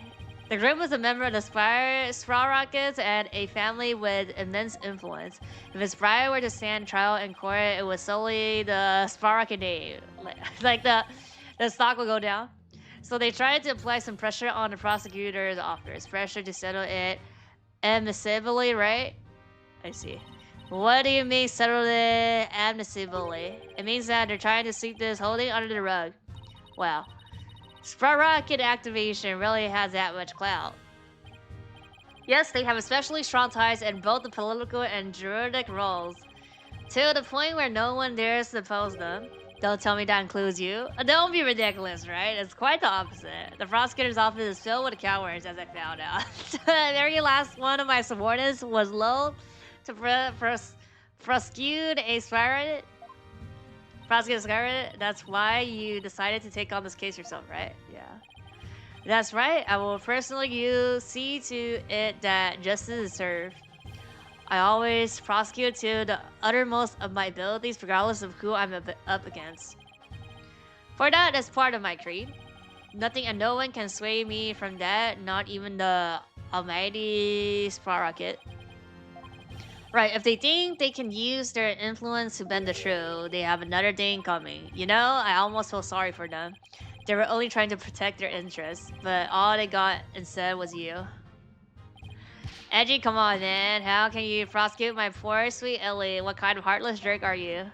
The group was a member of the Sprockets and a family with immense influence. If his bride were to stand trial in court, it was solely the Sprocket name. Like the stock will go down. So they tried to apply some pressure on the prosecutor's office. Pressure to settle it Admissibly, right? I see. What do you mean settled it admissibly? It means that they're trying to sweep this whole thing under the rug. Wow. Sprocket activation really has that much clout. Yes, they have especially strong ties in both the political and juridic roles, to the point where no one dares to oppose them. Don't tell me that includes you. Don't be ridiculous, right? It's quite the opposite. The prosecutor's office is filled with cowards, as I found out. The very last one of my subordinates was low to prosecute a spirit. Prosecute a spirit. That's why you decided to take on this case yourself, right? Yeah. That's right. I will personally see to it that justice is served. I always prosecute to the uttermost of my abilities, regardless of who I'm up against. For that, that's part of my creed. Nothing and no one can sway me from that, not even the almighty Sprocket. Right, if they think they can use their influence to bend the truth, they have another thing coming. You know, I almost feel sorry for them. They were only trying to protect their interests, but all they got instead was you. Edgy, come on, man. How can you prosecute my poor, sweet Ellie? What kind of heartless jerk are you?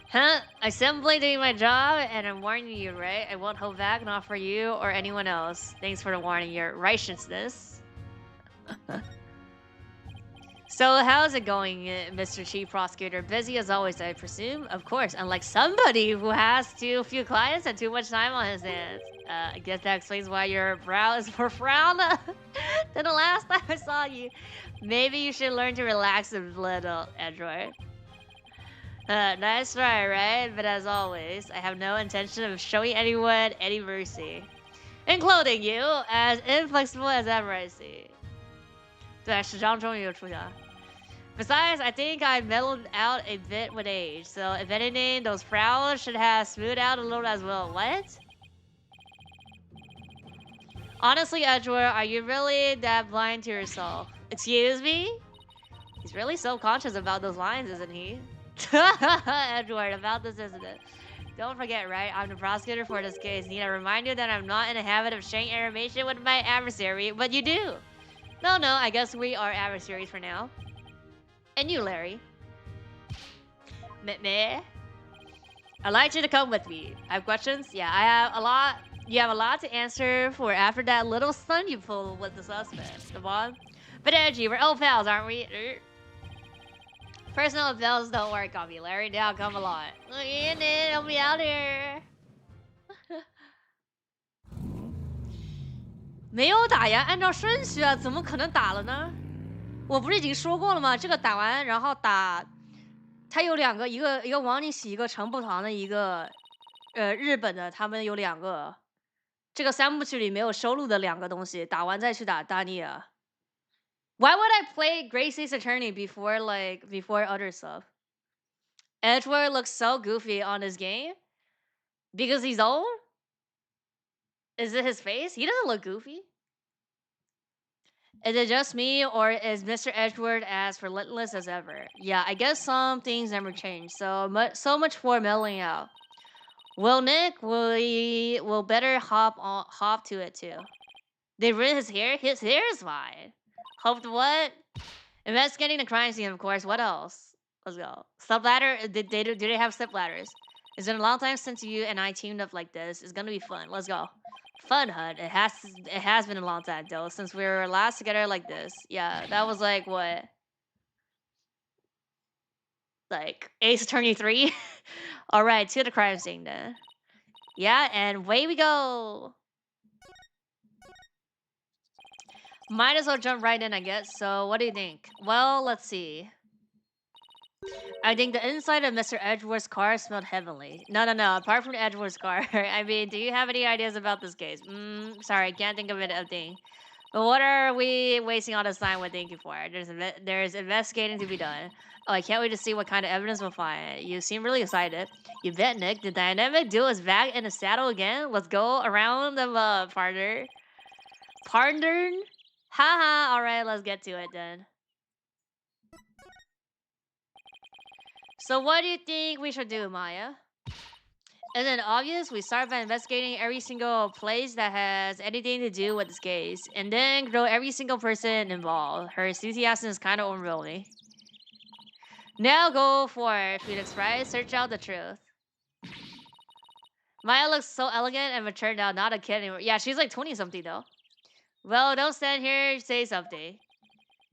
Huh? I'm simply doing my job, and I'm warning you, right? I won't hold back, not for you or anyone else. Thanks for the warning, your righteousness. So, how's it going, Mr. Chief Prosecutor? Busy as always, I presume? Of course, unlike somebody who has too few clients and too much time on his hands. I guess that explains why your brow is more frowned than the last time I saw you. Maybe you should learn to relax a little, Edward. Nice try, right? But as always, I have no intention of showing anyone any mercy. Including you, as inflexible as ever I see. 对，时装终于又出现了。Besides, I think I mellowed out a bit with age, so if anything, those frowns should have smoothed out a little as well. What? Honestly, Edward, are you really that blind to yourself? Excuse me? He's really self-conscious about those lines, isn't he? Edward, about this, isn't it? Don't forget, right? I'm the prosecutor for this case. Need I remind you that I'm not in the habit of sharing information with my adversary, but you do. No, I guess we are adversaries for now. And you, Larry. Meh. I'd like you to come with me. I have questions? Yeah, I have a lot. You have a lot to answer for after that little stunt you pulled with the suspect. Come on. But Edgy, we're old pals, aren't we? Personal bills don't work on me, Larry. Now come along. Look in it, help me out here. 没有打呀，按照顺序啊，怎么可能打了呢？我不是已经说过了吗？这个打完，然后打，它有两个，一个王宁喜，一个程步堂的一个，日本的，他们有两个，这个三部曲里没有收录的两个东西，打完再去打大逆啊。Why would I play Gracie's Attorney before other stuff? Edward looks so goofy on this game because he's old. Is it his face? He doesn't look goofy. Is it just me, or is Mr. Edward as relentless as ever? Yeah, I guess some things never change. So much for meddling out. Well, Nick, will better hop to it too. They ruined his hair. His hair is fine. Hoped what? Investigating the crime scene, of course. What else? Let's go. Step ladder. Do they have step ladders? It's been a long time since you and I teamed up like this. It's gonna be fun. Let's go. Fun Hut. It has been a long time though since we were last together like this. Yeah, that was like what? Like Ace Attorney 3? Alright, to the crime scene then. Yeah, and away we go. Might as well jump right in, I guess. So what do you think? Well, let's see. I think the inside of Mr. Edgeworth's car smelled heavenly. No. Apart from Edgeworth's car, I mean, do you have any ideas about this case? Sorry, I can't think of a thing. But what are we wasting all this time with thinking for? There's investigating to be done. Oh, I can't wait to see what kind of evidence we'll find. You seem really excited. You bet, Nick. The dynamic duo is back in the saddle again. Let's go around the partner. Partner? Haha. All right, let's get to it then. So what do you think we should do, Maya? And then obvious, we start by investigating every single place that has anything to do with this case, and then grow every single person involved. Her enthusiasm is kind of overwhelming. Now go for it, Phoenix Price. Search out the truth. Maya looks so elegant and mature now, not a kid anymore. Yeah, she's like 20-something though. Well, don't stand here, say something.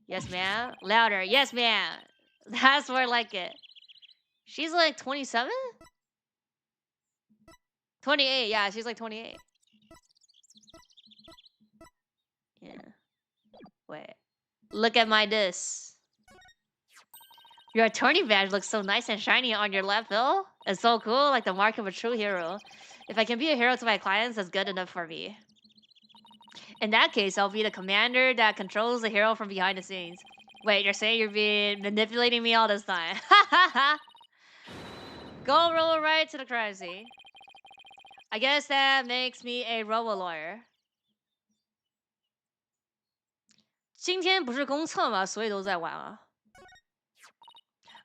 Yes, ma'am. Louder. Yes, ma'am. That's more like it. She's like 27? 28, yeah, she's like 28. Yeah. Wait. Look at my disc. Your attorney badge looks so nice and shiny on your left, Phil. It's so cool, like the mark of a true hero. If I can be a hero to my clients, that's good enough for me. In that case, I'll be the commander that controls the hero from behind the scenes. Wait, you're saying you're being manipulating me all this time? Go roll right to the crime scene. I guess that makes me a robo-lawyer. 今天不是公测吗？所以都在玩啊。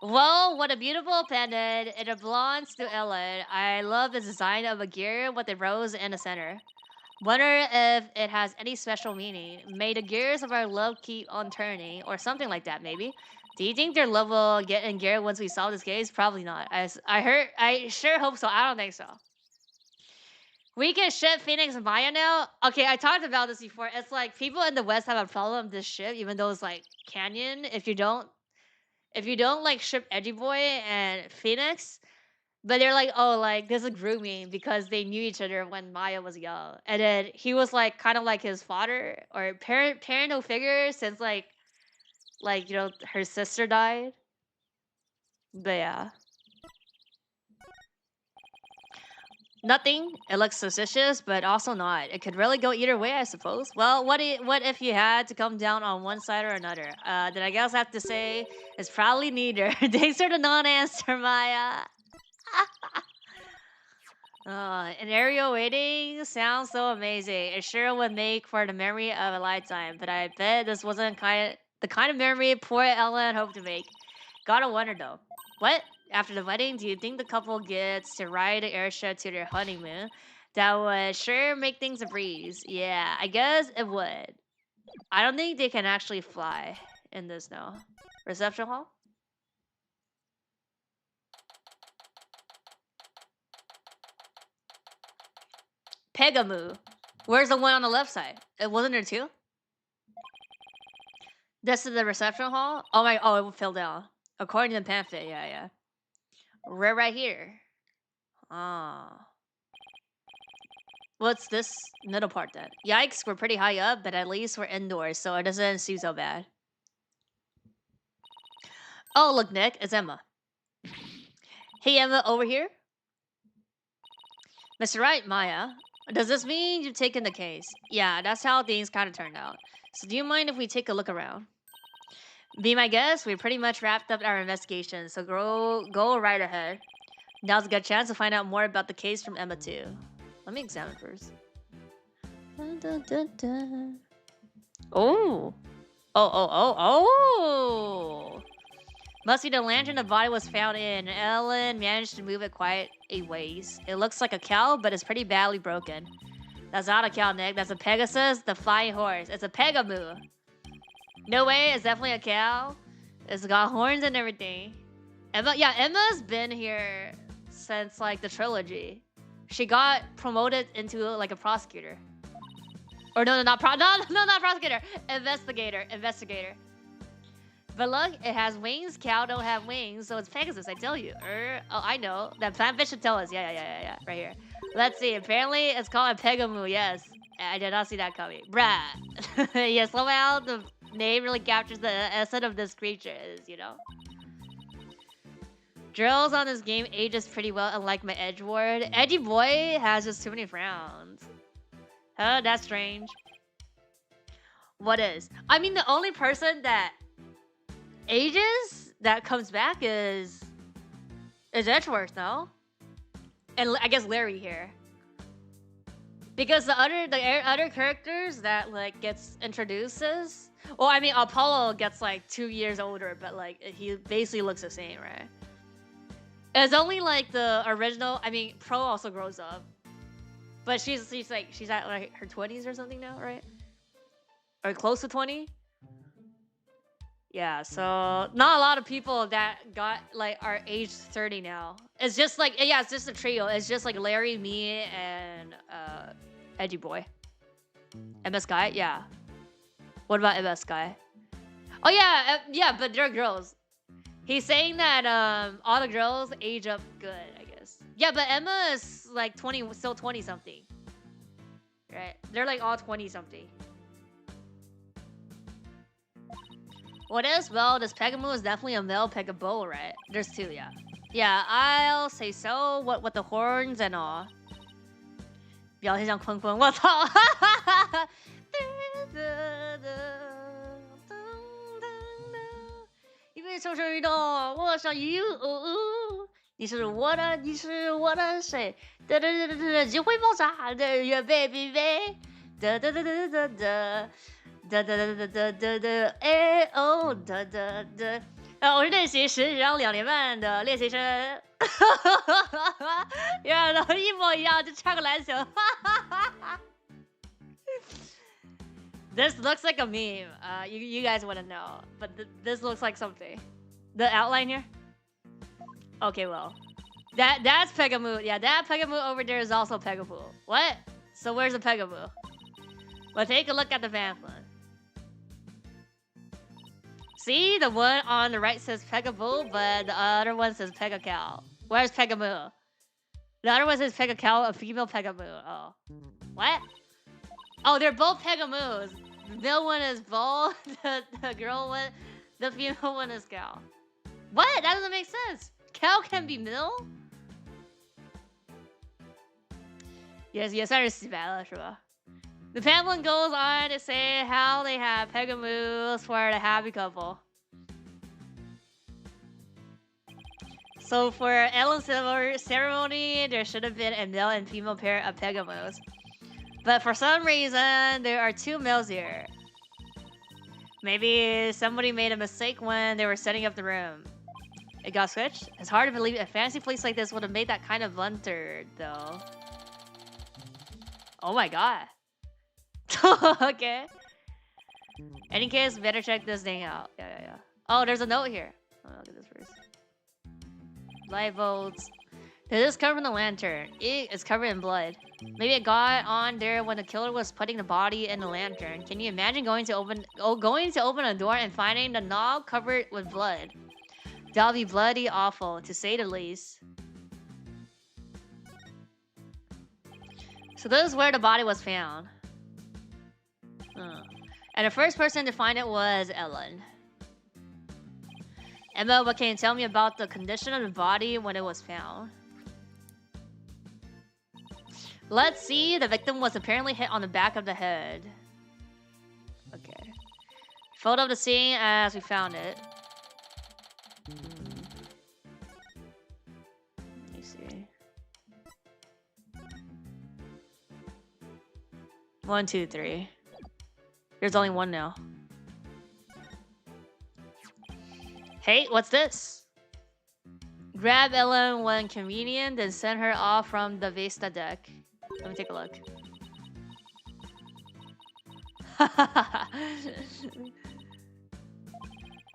Whoa, what a beautiful pendant. It belongs to Ellen. I love the design of a gear with a rose in the center. Wonder if it has any special meaning. May the gears of our love keep on turning, or something like that, maybe. Do you think their love will get in gear once we solve this case? Probably not. I sure hope so. I don't think so. We can ship Phoenix and Maya now? Okay, I talked about this before. It's like people in the West have a problem with this ship, even though it's like canon. If you don't like ship Edgy Boy and Phoenix, but they're like, oh, like this is grooming because they knew each other when Maya was young, and then he was like kind of like his father or parental figure since like you know her sister died. But yeah, nothing. It looks suspicious, but also not. It could really go either way, I suppose. Well, what if you had to come down on one side or another? Then I guess I have to say it's probably neither. Thanks for the non-answer, Maya. An aerial waiting sounds so amazing. It sure would make for the memory of a lifetime, but I bet this wasn't the kind of memory poor Ellen hoped to make. Gotta wonder though. What? After the wedding, do you think the couple gets to ride the airship to their honeymoon? That would sure make things a breeze. Yeah, I guess it would. I don't think they can actually fly in this now. Reception hall? Pegamu. Where's the one on the left side? It wasn't there too? This is the reception hall? Oh my, oh, it fell down. According to the pamphlet, yeah. We're right here. Ah. What's this middle part then? Yikes, we're pretty high up, but at least we're indoors, so it doesn't seem so bad. Oh, look, Nick, it's Emma. Hey, Emma, over here? Mr. Right, Maya. Does this mean you've taken the case? Yeah, that's how things kind of turned out. So do you mind if we take a look around? Be my guest, we pretty much wrapped up our investigation, so go right ahead. Now's a good chance to find out more about the case from Emma too. Let me examine first. Dun, dun, dun, dun. Oh! Oh! Must be the lantern the body was found in. Ellen managed to move it quite a ways. It looks like a cow, but it's pretty badly broken. That's not a cow, Nick. That's a Pegasus, the flying horse. It's a Pegamu. No way, it's definitely a cow. It's got horns and everything. Emma's been here since like the trilogy. She got promoted into like a prosecutor. Or no, not prosecutor. Investigator. But look, it has wings. Cow don't have wings, so it's Pegasus. I tell you. Oh, I know. That fanfic should tell us. Yeah. Right here. Let's see. Apparently, it's called a Pegamu. Yes, I did not see that coming. Bruh. Yeah, somehow the name really captures the essence of this creature. You know. Drills on this game ages pretty well, unlike my Edgeward. Edgy Boy has just too many frowns. Huh? That's strange. What is? I mean, the only person that ages that comes back is Edgeworth, no? And I guess Larry here, because the other characters that like gets introduced is, well, I mean Apollo gets like 2 years older, but like he basically looks the same, right? It's only like the original. I mean, Pro also grows up, but she's at like her 20s or something now, right? Or close to 20. Yeah, so not a lot of people that got like are age 30 now. It's just like it's just a trio. It's just like Larry, me, and Edgy Boy. MS Guy, yeah. What about MS Guy? Oh yeah, yeah, but they're girls. He's saying that all the girls age up good, I guess. Yeah, but Emma is like 20, still 20 something. Right? They're like all 20 something. What is? Well, this Pegamoo is definitely a male Pegabo, right? There's two, yeah. Yeah, I'll say so. What with the horns and all. 表现像坤坤，我操！因为冲绳运动，我想 you， 你是我的，你是我的谁？哒哒哒哒哒，就会爆炸的越背比背，哒哒哒哒哒哒。哒哒哒哒哒哒哒，哎哦哒哒哒！我是练习时长2年半的练习生，然后一模一样，就穿个篮球。This looks like a meme. You guys wouldn't know, but this looks like something. The outline here. Okay, well, that's Pegamoo. Yeah, that Pegamoo over there is also Pegamoo. What? So where's the Pegamoo? Well, take a look at the pamphlet. See, the one on the right says Pegaboo, but the other one says Pegacow. Where's Pegamoo? The other one says Pegacow, a female Pegamoo. Oh. What? Oh, they're both Pegamoos. The male one is Bull, the girl one, the female one is Cow. What? That doesn't make sense. Cow can be male? Yes, yes, I understand that, sure. The pamphlet goes on to say how they have Pegamoos for the happy couple. So for Ellen's ceremony, there should have been a male and female pair of Pegamoos. But for some reason, there are 2 males here. Maybe somebody made a mistake when they were setting up the room. It got switched? It's hard to believe a fancy place like this would have made that kind of blunder, though. Oh my god. Okay. Any case, better check this thing out. Yeah. Oh, there's a note here. Oh, look at this first. Light bolts. This is covered in the lantern. It is covered in blood. Maybe it got on there when the killer was putting the body in the lantern. Can you imagine going to open a door and finding the knob covered with blood? That'll be bloody awful, to say the least. So this is where the body was found. And the first person to find it was Ellen. Emma, what can you tell me about the condition of the body when it was found? Let's see. The victim was apparently hit on the back of the head. Okay. Photo of the scene as we found it. Let me see. 1, 2, 3. There's only one now. Hey, what's this? Grab Ellen when convenient, then send her off from the Vista deck. Let me take a look.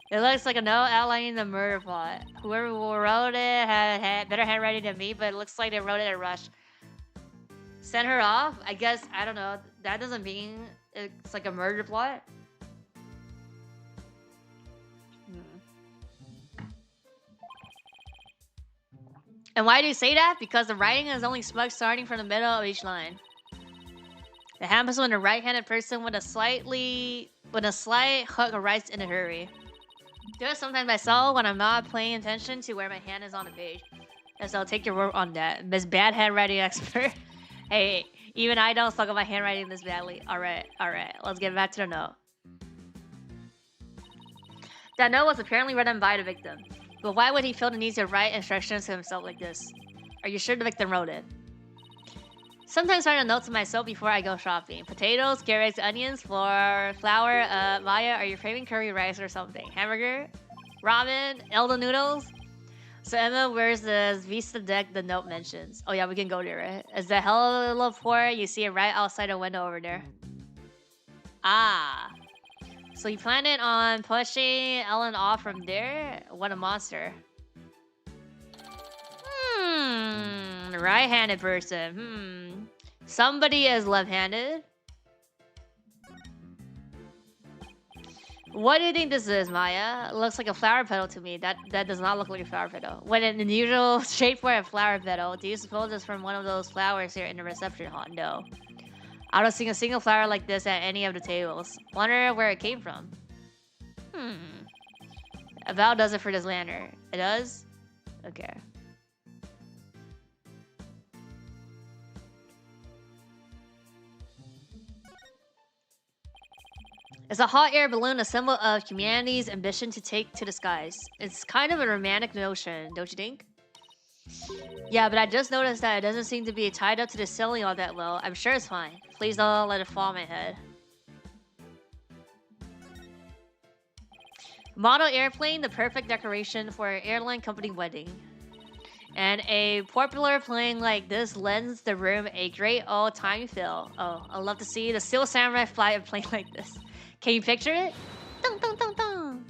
It looks like a note outlining the murder plot. Whoever wrote it had better handwriting than me, but it looks like they wrote it in a rush. Send her off? I guess, I don't know. That doesn't mean it's like a murder plot. And why do you say that? Because the writing is only smudged starting from the middle of each line. It happens when a right-handed person with a slight hook writes in a hurry. Do it sometimes myself when I'm not paying attention to where my hand is on the page. Yes, I'll take your word on that, Miss Bad Handwriting Expert. Hey, even I don't suck at my handwriting this badly. Alright, let's get back to the note. That note was apparently written by the victim. But why would he feel the need to write instructions to himself like this? Are you sure the victim wrote it? Sometimes write a note to myself before I go shopping. Potatoes, carrots, onions, flour, Maya, are you craving curry rice or something? Hamburger? Ramen? Eldo noodles? So Emma, where's the Vista deck the note mentions? Oh yeah, we can go there, right? Is the heliport? You see it right outside the window over there. Ah. So you planned it on pushing Ellen off from there? What a monster. Right-handed person. Somebody is left-handed. What do you think this is, Maya? It looks like a flower petal to me. That does not look like a flower petal. When an unusual shape for a flower petal, do you suppose it's from one of those flowers here in the reception hall? No. I don't see a single flower like this at any of the tables. Wonder where it came from. About does it for this lantern. It does? Okay. It's a hot air balloon, a symbol of humanity's ambition to take to the skies. It's kind of a romantic notion, don't you think? Yeah, but I just noticed that it doesn't seem to be tied up to the ceiling all that well. I'm sure it's fine. Please don't let it fall on my head. Model airplane, the perfect decoration for an airline company wedding. And a popular plane like this lends the room a great old-time feel. Oh, I'd love to see the Steel Samurai fly a plane like this. Can you picture it? Dun, dun, dun, dun.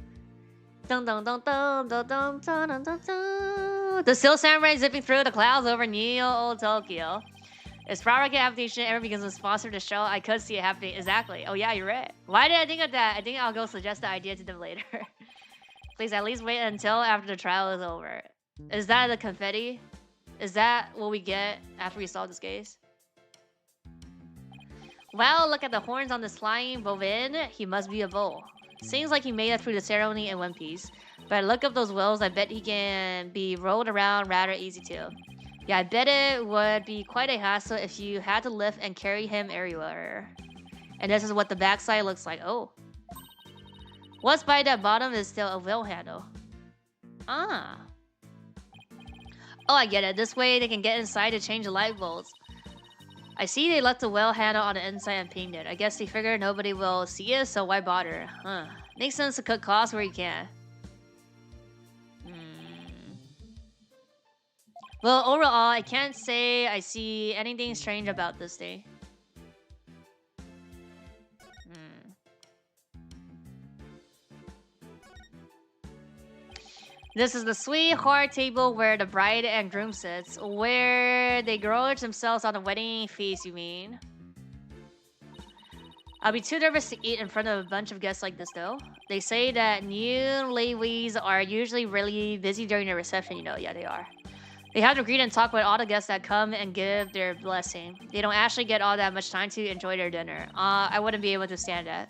Dun, dun, dun, dun, dun, dun, dun, dun, dun, dun. The Steel Samurai zipping through the clouds over Neo Tokyo. Its product adaptation ever begins to sponsor the show, I could see it happening. Exactly. Oh yeah, you're right. Why did I think of that? I think I'll go suggest the idea to them later. Please at least wait until after the trial is over. Is that the confetti? Is that what we get after we solve this case? Wow, look at the horns on this flying bovine. He must be a bull. Seems like he made it through the ceremony in one piece. But look up those wheels, I bet he can be rolled around rather easy too. Yeah, I bet it would be quite a hassle if you had to lift and carry him everywhere. And this is what the backside looks like. Oh. What's by that bottom is still a wheel handle. Ah. Oh, I get it. This way they can get inside to change the light bulbs. I see they left the wheel handle on the inside and pinned it. I guess they figured nobody will see it, so why bother? Huh. Makes sense to cut costs where you can. Well, overall, I can't say I see anything strange about this day. This is the sweetheart table where the bride and groom sits, where they gorge themselves on the wedding feast, you mean? I'll be too nervous to eat in front of a bunch of guests like this, though. They say that new ladies are usually really busy during the reception, you know. Yeah, they are. They have to greet and talk with all the guests that come and give their blessing. They don't actually get all that much time to enjoy their dinner. I wouldn't be able to stand that.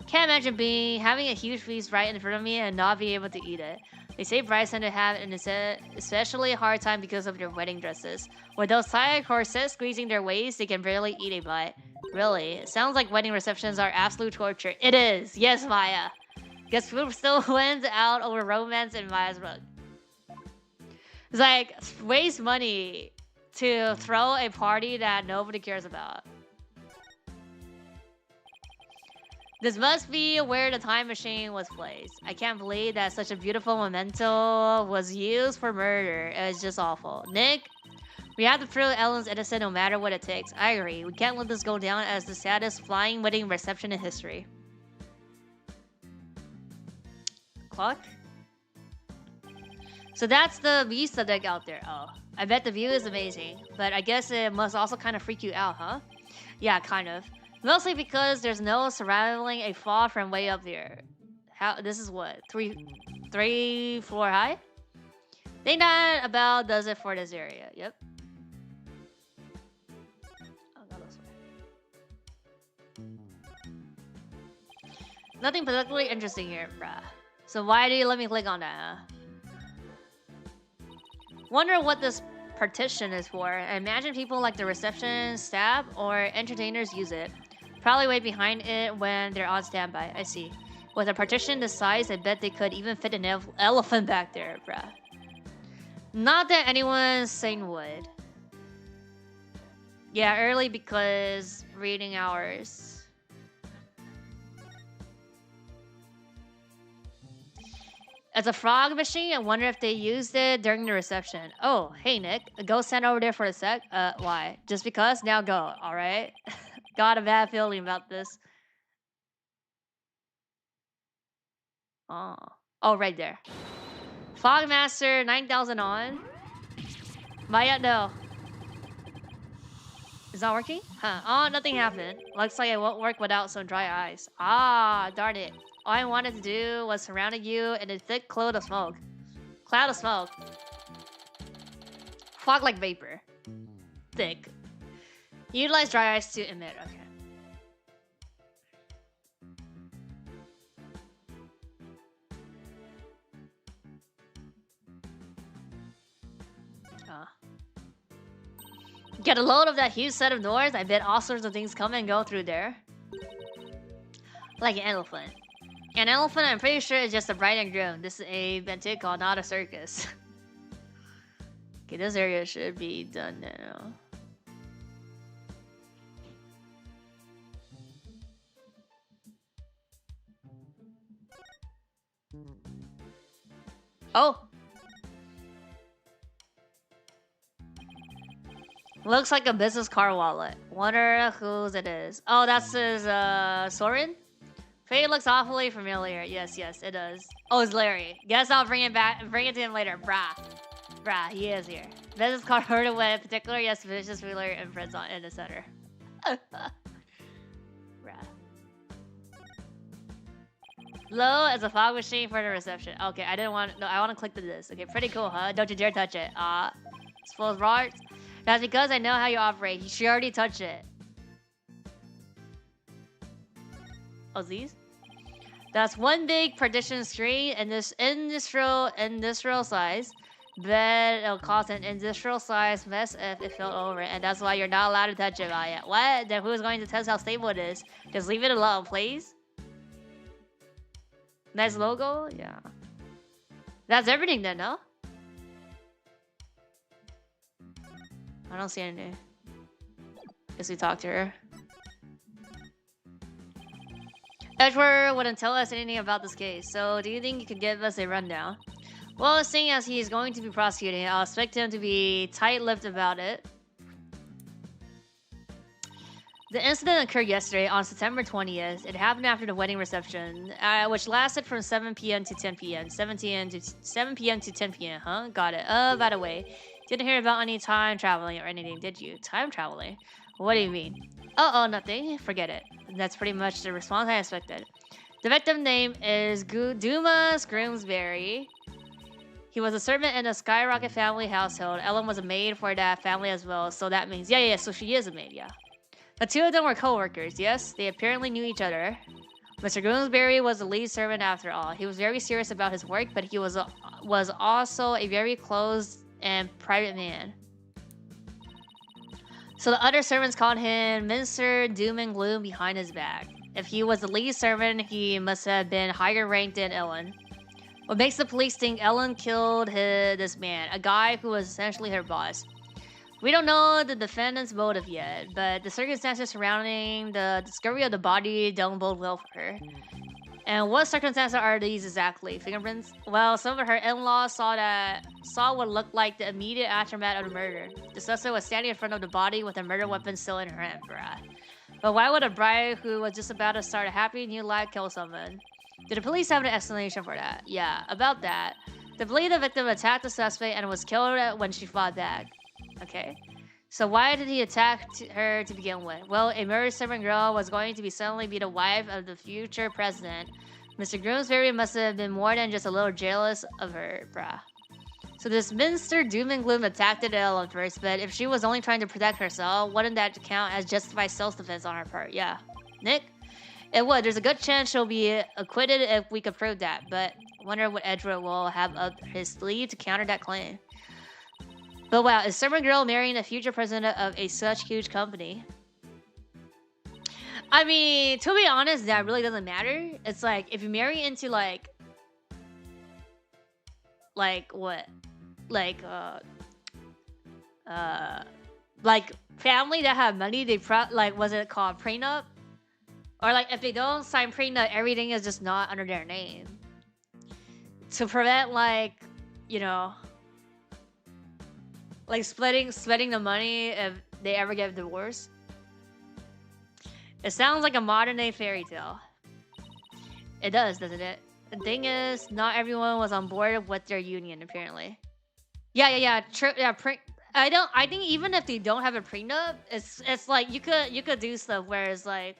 Can't imagine having a huge feast right in front of me and not being able to eat it. They say brides tend to have an especially hard time because of their wedding dresses. With those tight corsets squeezing their waist, they can barely eat a bite. Really? It sounds like wedding receptions are absolute torture. It is! Yes, Maya! Guess food still wins out over romance in Maya's book. It's like, waste money to throw a party that nobody cares about. This must be where the time machine was placed. I can't believe that such a beautiful memento was used for murder. It was just awful. Nick, we have to prove Ellen's innocent no matter what it takes. I agree. We can't let this go down as the saddest flying wedding reception in history. Clock? So that's the Vista deck out there. Oh, I bet the view is amazing. But I guess it must also kind of freak you out, huh? Yeah, kind of. Mostly because there's no surrounding a fall from way up there. This is what? Three floor high? Think that about does it for this area. Yep. I'll go this way. Nothing particularly interesting here, bruh. So why do you let me click on that, huh? Wonder what this partition is for. I imagine people like the reception staff or entertainers use it. Probably wait behind it when they're on standby. I see. With a partition this size, I bet they could even fit an elephant back there, bruh. Not that anyone's saying would. Yeah, early because reading hours. It's a frog machine. I wonder if they used it during the reception. Oh, hey Nick, go stand over there for a sec. Why? Just because? Now go. All right. Got a bad feeling about this. Oh, right there. Fogmaster 9000 on. Maya, no. Is that working? Huh. Oh, nothing happened. Looks like it won't work without some dry ice. Ah, darn it. All I wanted to do was surround you in a thick cloud of smoke. Cloud of smoke. Fog like vapor. Thick. Utilize dry ice to emit. Okay. Get a load of that huge set of doors. I bet all sorts of things come and go through there. Like an elephant. An elephant, I'm pretty sure, is just a bride and groom. This is a benticle, not a circus. Okay, this area should be done now. Oh! Looks like a business card wallet. Wonder whose it is. Oh, that's his, Soren? Fate looks awfully familiar. Yes, yes, it does. Oh, it's Larry. Guess I'll bring it back. Bring it to him later. Brah, he is here. Business card heard of with particular, yes, vicious ruler imprints on in the center. Brah. Low as a fog machine for the reception. Okay, I didn't want. No, I want to click to this. Okay, pretty cool, huh? Don't you dare touch it. It's full of rods. That's because I know how you operate. She already touched it. Oh, these? That's one big partition screen and this industrial size. Bet it'll cause an industrial size mess if it fell over, and that's why you're not allowed to touch it by it. What? Then who's going to test how stable it is? Just leave it alone, please. Nice logo? Yeah. That's everything then, no? I don't see anything. Guess we talked to her. Edward wouldn't tell us anything about this case, so do you think you could give us a rundown? Well, seeing as he's going to be prosecuting, I'll expect him to be tight-lipped about it. The incident occurred yesterday on September 20th. It happened after the wedding reception, which lasted from 7 p.m. to 10 p.m. 7 p.m. to 10 p.m., huh? Got it. By the way, didn't hear about any time traveling or anything, did you? Time traveling? What do you mean? Oh, nothing. Forget it. That's pretty much the response I expected. The victim name is Dumas Grimsbury. He was a servant in a Skyrocket family household. Ellen was a maid for that family as well, so that means... Yeah, so she is a maid, yeah. The two of them were co-workers, yes? They apparently knew each other. Mr. Grimsbury was the lead servant after all. He was very serious about his work, but he was also a very close and private man. So the other servants called him Mr. Doom and Gloom behind his back. If he was the lead servant, he must have been higher ranked than Ellen. What makes the police think Ellen killed this man, a guy who was essentially her boss? We don't know the defendant's motive yet, but the circumstances surrounding the discovery of the body don't bode well for her. And what circumstances are these exactly? Fingerprints? Well, some of her in-laws saw what looked like the immediate aftermath of the murder. The suspect was standing in front of the body with a murder weapon still in her hand, bruh. But why would a bride who was just about to start a happy new life kill someone? Did the police have an explanation for that? Yeah, about that. They believe the victim attacked the suspect and was killed when she fought back. Okay. So why did he attack her to begin with? Well, a murdered servant girl was going to suddenly be the wife of the future president. Mr. Grimsbury must have been more than just a little jealous of her, bruh. So this Mr. Doom and Gloom attacked Ellen first, but if she was only trying to protect herself, wouldn't that count as justified self-defense on her part? Yeah. Nick? It would. There's a good chance she'll be acquitted if we could prove that, but I wonder what Edward will have up his sleeve to counter that claim. But wow, is servant girl marrying a future president of such huge company? I mean, to be honest, that really doesn't matter. It's like, if you marry into like what? Like family that have money, they like, was it called prenup? Or like, if they don't sign prenup, everything is just not under their name. to prevent like, you know, like splitting the money if they ever get divorced. It sounds like a modern day fairy tale. It does, doesn't it? The thing is, not everyone was on board with their union, apparently. Yeah. True. Yeah. I think even if they don't have a prenup, it's like you could do stuff where it's like,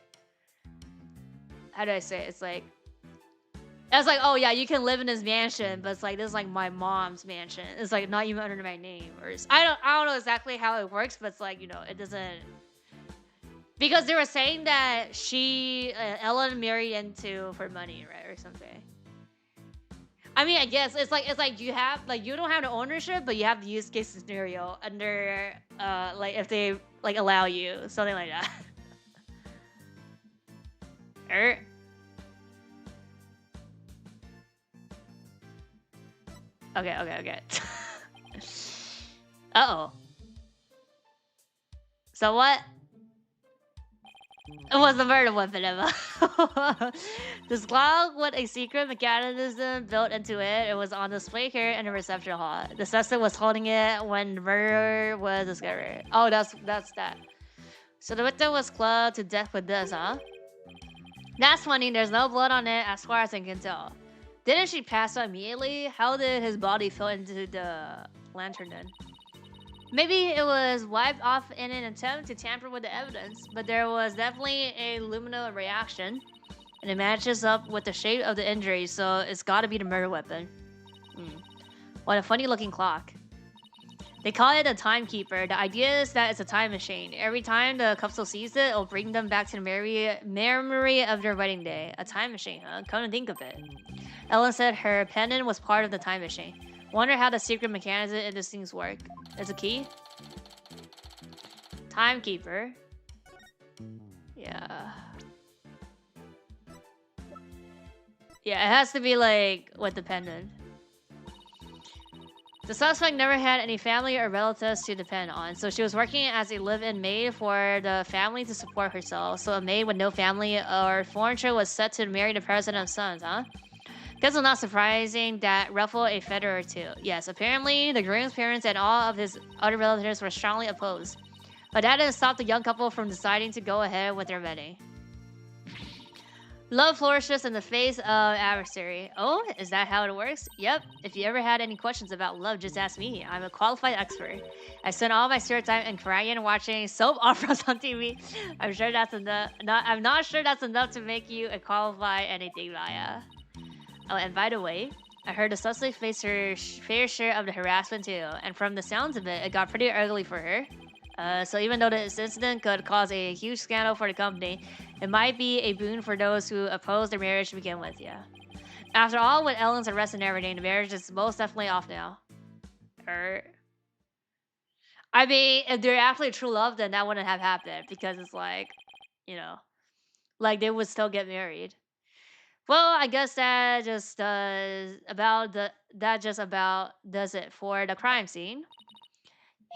how do I say it? It's like, oh yeah, you can live in this mansion, but it's like this is like my mom's mansion. It's like not even under my name, or I don't know exactly how it works, but it's like, you know, it doesn't, because they were saying that Ellen married into for money, right, or something. I mean, I guess it's like you have like you don't have the ownership, but you have the use case scenario under like if they like allow you something like that. Okay. Uh-oh. So what? It was a murder weapon, Emma. This clock with a secret mechanism built into it. It was on display here in the reception hall. The suspect was holding it when the murder was discovered. Oh, that's that. So the victim was clubbed to death with this, huh? That's funny. There's no blood on it as far as I can tell. Didn't she pass out immediately? How did his body fall into the lantern then? Maybe it was wiped off in an attempt to tamper with the evidence, but there was definitely a luminal reaction, and it matches up with the shape of the injury, so it's gotta be the murder weapon. What a funny looking clock. They call it a timekeeper. The idea is that it's a time machine. Every time the couple sees it, it'll bring them back to the memory of their wedding day. A time machine, huh? Come to think of it. Ellen said her pendant was part of the time machine. Wonder how the secret mechanism in these things work. There's a key? Timekeeper. Yeah. Yeah, it has to be like with the pendant. The suspect never had any family or relatives to depend on, so she was working as a live-in maid for the family to support herself. So a maid with no family or furniture was set to marry the president's sons, huh? Guess it's not surprising that ruffled a feather or two. Yes, apparently the groom's parents and all of his other relatives were strongly opposed. But that didn't stop the young couple from deciding to go ahead with their wedding. Love flourishes in the face of adversary. Oh, is that how it works? Yep. If you ever had any questions about love, just ask me. I'm a qualified expert. I spend all my spare time in crying watching soap operas on TV. I'm sure that's enough. I'm not sure that's enough to make you a qualified anything, Maya. Oh, and by the way, I heard the suspect faced her fair share of the harassment too, and from the sounds of it, it got pretty ugly for her. So even though this incident could cause a huge scandal for the company, it might be a boon for those who oppose their marriage to begin with, yeah. After all, with Ellen's arrest and everything, the marriage is most definitely off now. I mean, if they're actually true love, then that wouldn't have happened, because it's like, you know, like they would still get married. Well, I guess that just does it for the crime scene.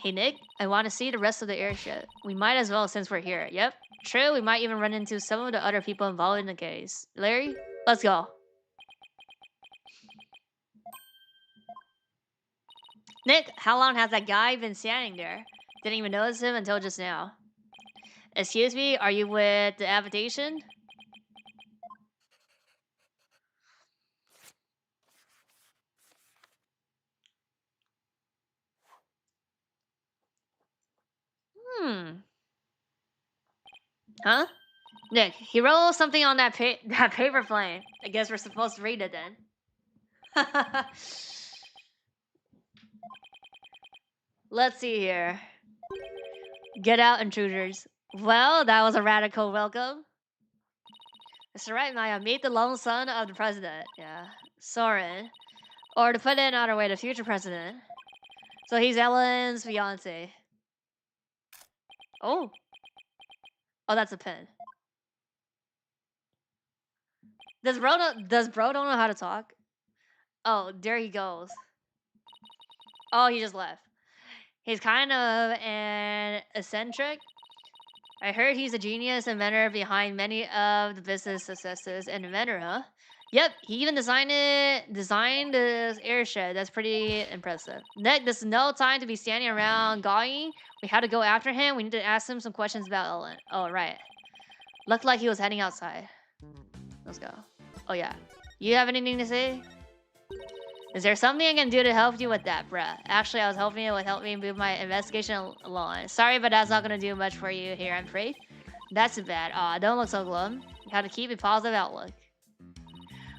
Hey Nick, I want to see the rest of the airship. We might as well since we're here. Yep, true. We might even run into some of the other people involved in the case. Larry, let's go. Nick, how long has that guy been standing there? Didn't even notice him until just now. Excuse me, are you with the invitation? Huh? Nick, he wrote something on that paper plane. I guess we're supposed to read it then. Let's see here. Get out, intruders. Well, that was a radical welcome. That's right, Maya. Meet the lone son of the president. Yeah. Soren. Or to put it another way, the future president. So he's Ellen's fiance. Oh. Oh, that's a pin. Does bro don't know how to talk? Oh, there he goes. Oh, he just left. He's kind of an eccentric. I heard he's a genius inventor behind many of the business successes. An inventor, huh? Yep, he even designed this airshed. That's pretty impressive. Nick, this is no time to be standing around gawing. We have to go after him. We need to ask him some questions about Ellen. Oh, right. Looked like he was heading outside. Let's go. Oh, yeah. You have anything to say? Is there something I can do to help you with that, bruh? Actually, I was hoping it would help me move my investigation along. Sorry, but that's not gonna do much for you here, I'm afraid. That's too bad. Aw, don't look so glum. You have to keep a positive outlook.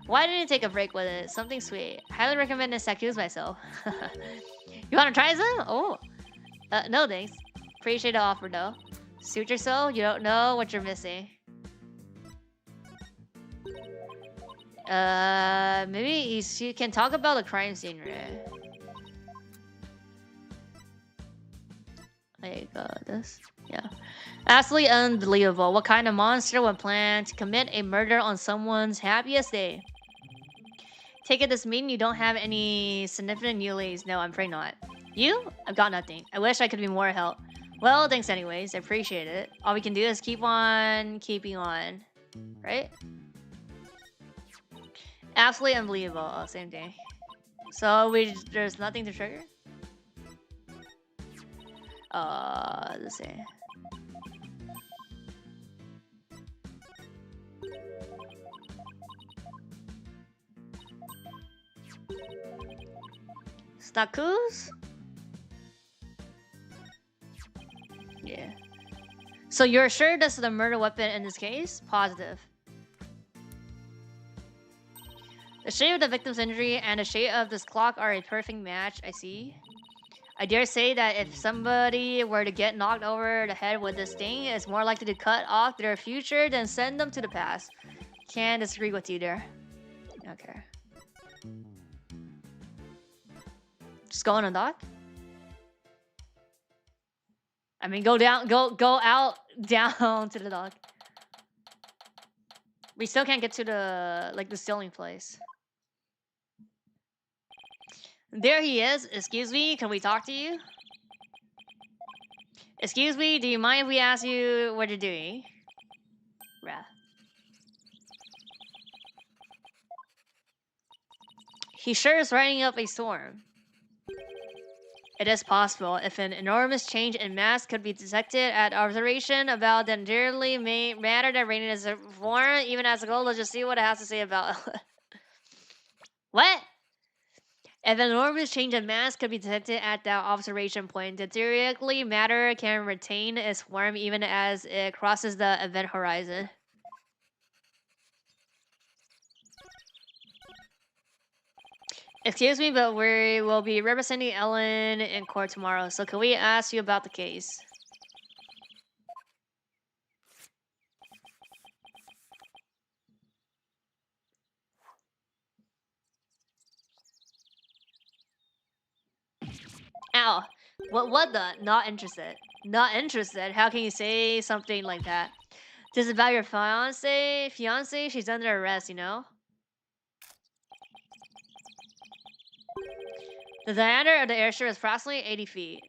Why didn't you take a break with it? Something sweet. Highly recommend this tattoos myself. You wanna try some? Oh. No thanks. Appreciate the offer though. Suit yourself, you don't know what you're missing. Maybe you can talk about the crime scene, right? There you go, this. Yeah. Absolutely unbelievable. What kind of monster would plan to commit a murder on someone's happiest day? Take it this mean you don't have any significant new leads. No, I'm afraid not. You? I've got nothing. I wish I could be more help. Well, thanks anyways. I appreciate it. All we can do is keep on keeping on. Right? Absolutely unbelievable. Oh, same thing. So there's nothing to trigger? Let's see. Snakus? Yeah. So you're sure this is the murder weapon in this case? Positive. The shape of the victim's injury and the shape of this clock are a perfect match, I see. I dare say that if somebody were to get knocked over the head with this thing, it's more likely to cut off their future than send them to the past. Can't disagree with you there. Okay. Just go on a dock? I mean, go down, go out, down to the dock. We still can't get to the, like, the stealing place. There he is. Excuse me, can we talk to you? Excuse me, do you mind if we ask you what you're doing? Bruh. He sure is riding up a storm. It is possible. If an enormous change in mass could be detected at observation about the entirely matter that raining is formed, even as a goal, let's just see what it has to say about What? If an enormous change in mass could be detected at that observation point, the theoretically matter can retain its form even as it crosses the event horizon. Excuse me, but we will be representing Ellen in court tomorrow, so can we ask you about the case? Ow. What the? Not interested. Not interested? How can you say something like that? This is about your fiance? Fiance? She's under arrest, you know? The diameter of the airship is approximately 80 feet.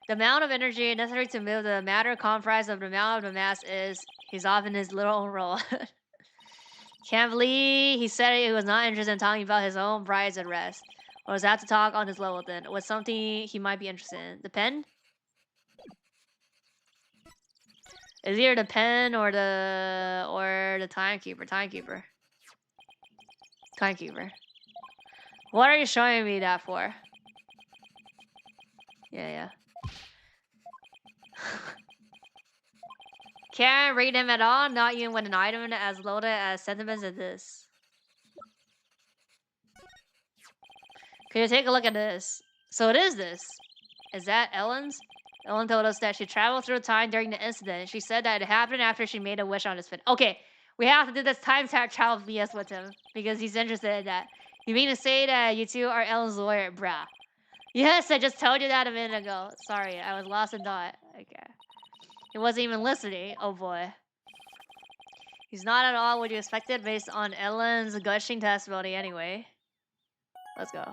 The amount of energy necessary to move the matter comprised of the amount of the mass is... He's off in his little role. Can't believe he said he was not interested in talking about his own bride's arrest. Or was that to talk on his level then? Was something he might be interested in? The pen? Is either the pen or the timekeeper. Timekeeper. Timekeeper. What are you showing me that for? Yeah. Can't read him at all, not even with an item as loaded as sentiments as this. Can you take a look at this? So it is this. Is that Ellen's? Ellen told us that she traveled through time during the incident. She said that it happened after she made a wish on his fin. Okay, we have to do this time travel BS with him because he's interested in that. You mean to say that you two are Ellen's lawyer, brah? Yes, I just told you that a minute ago. Sorry, I was lost in thought. Okay. He wasn't even listening. Oh boy. He's not at all what you expected based on Ellen's gushing testimony anyway. Let's go.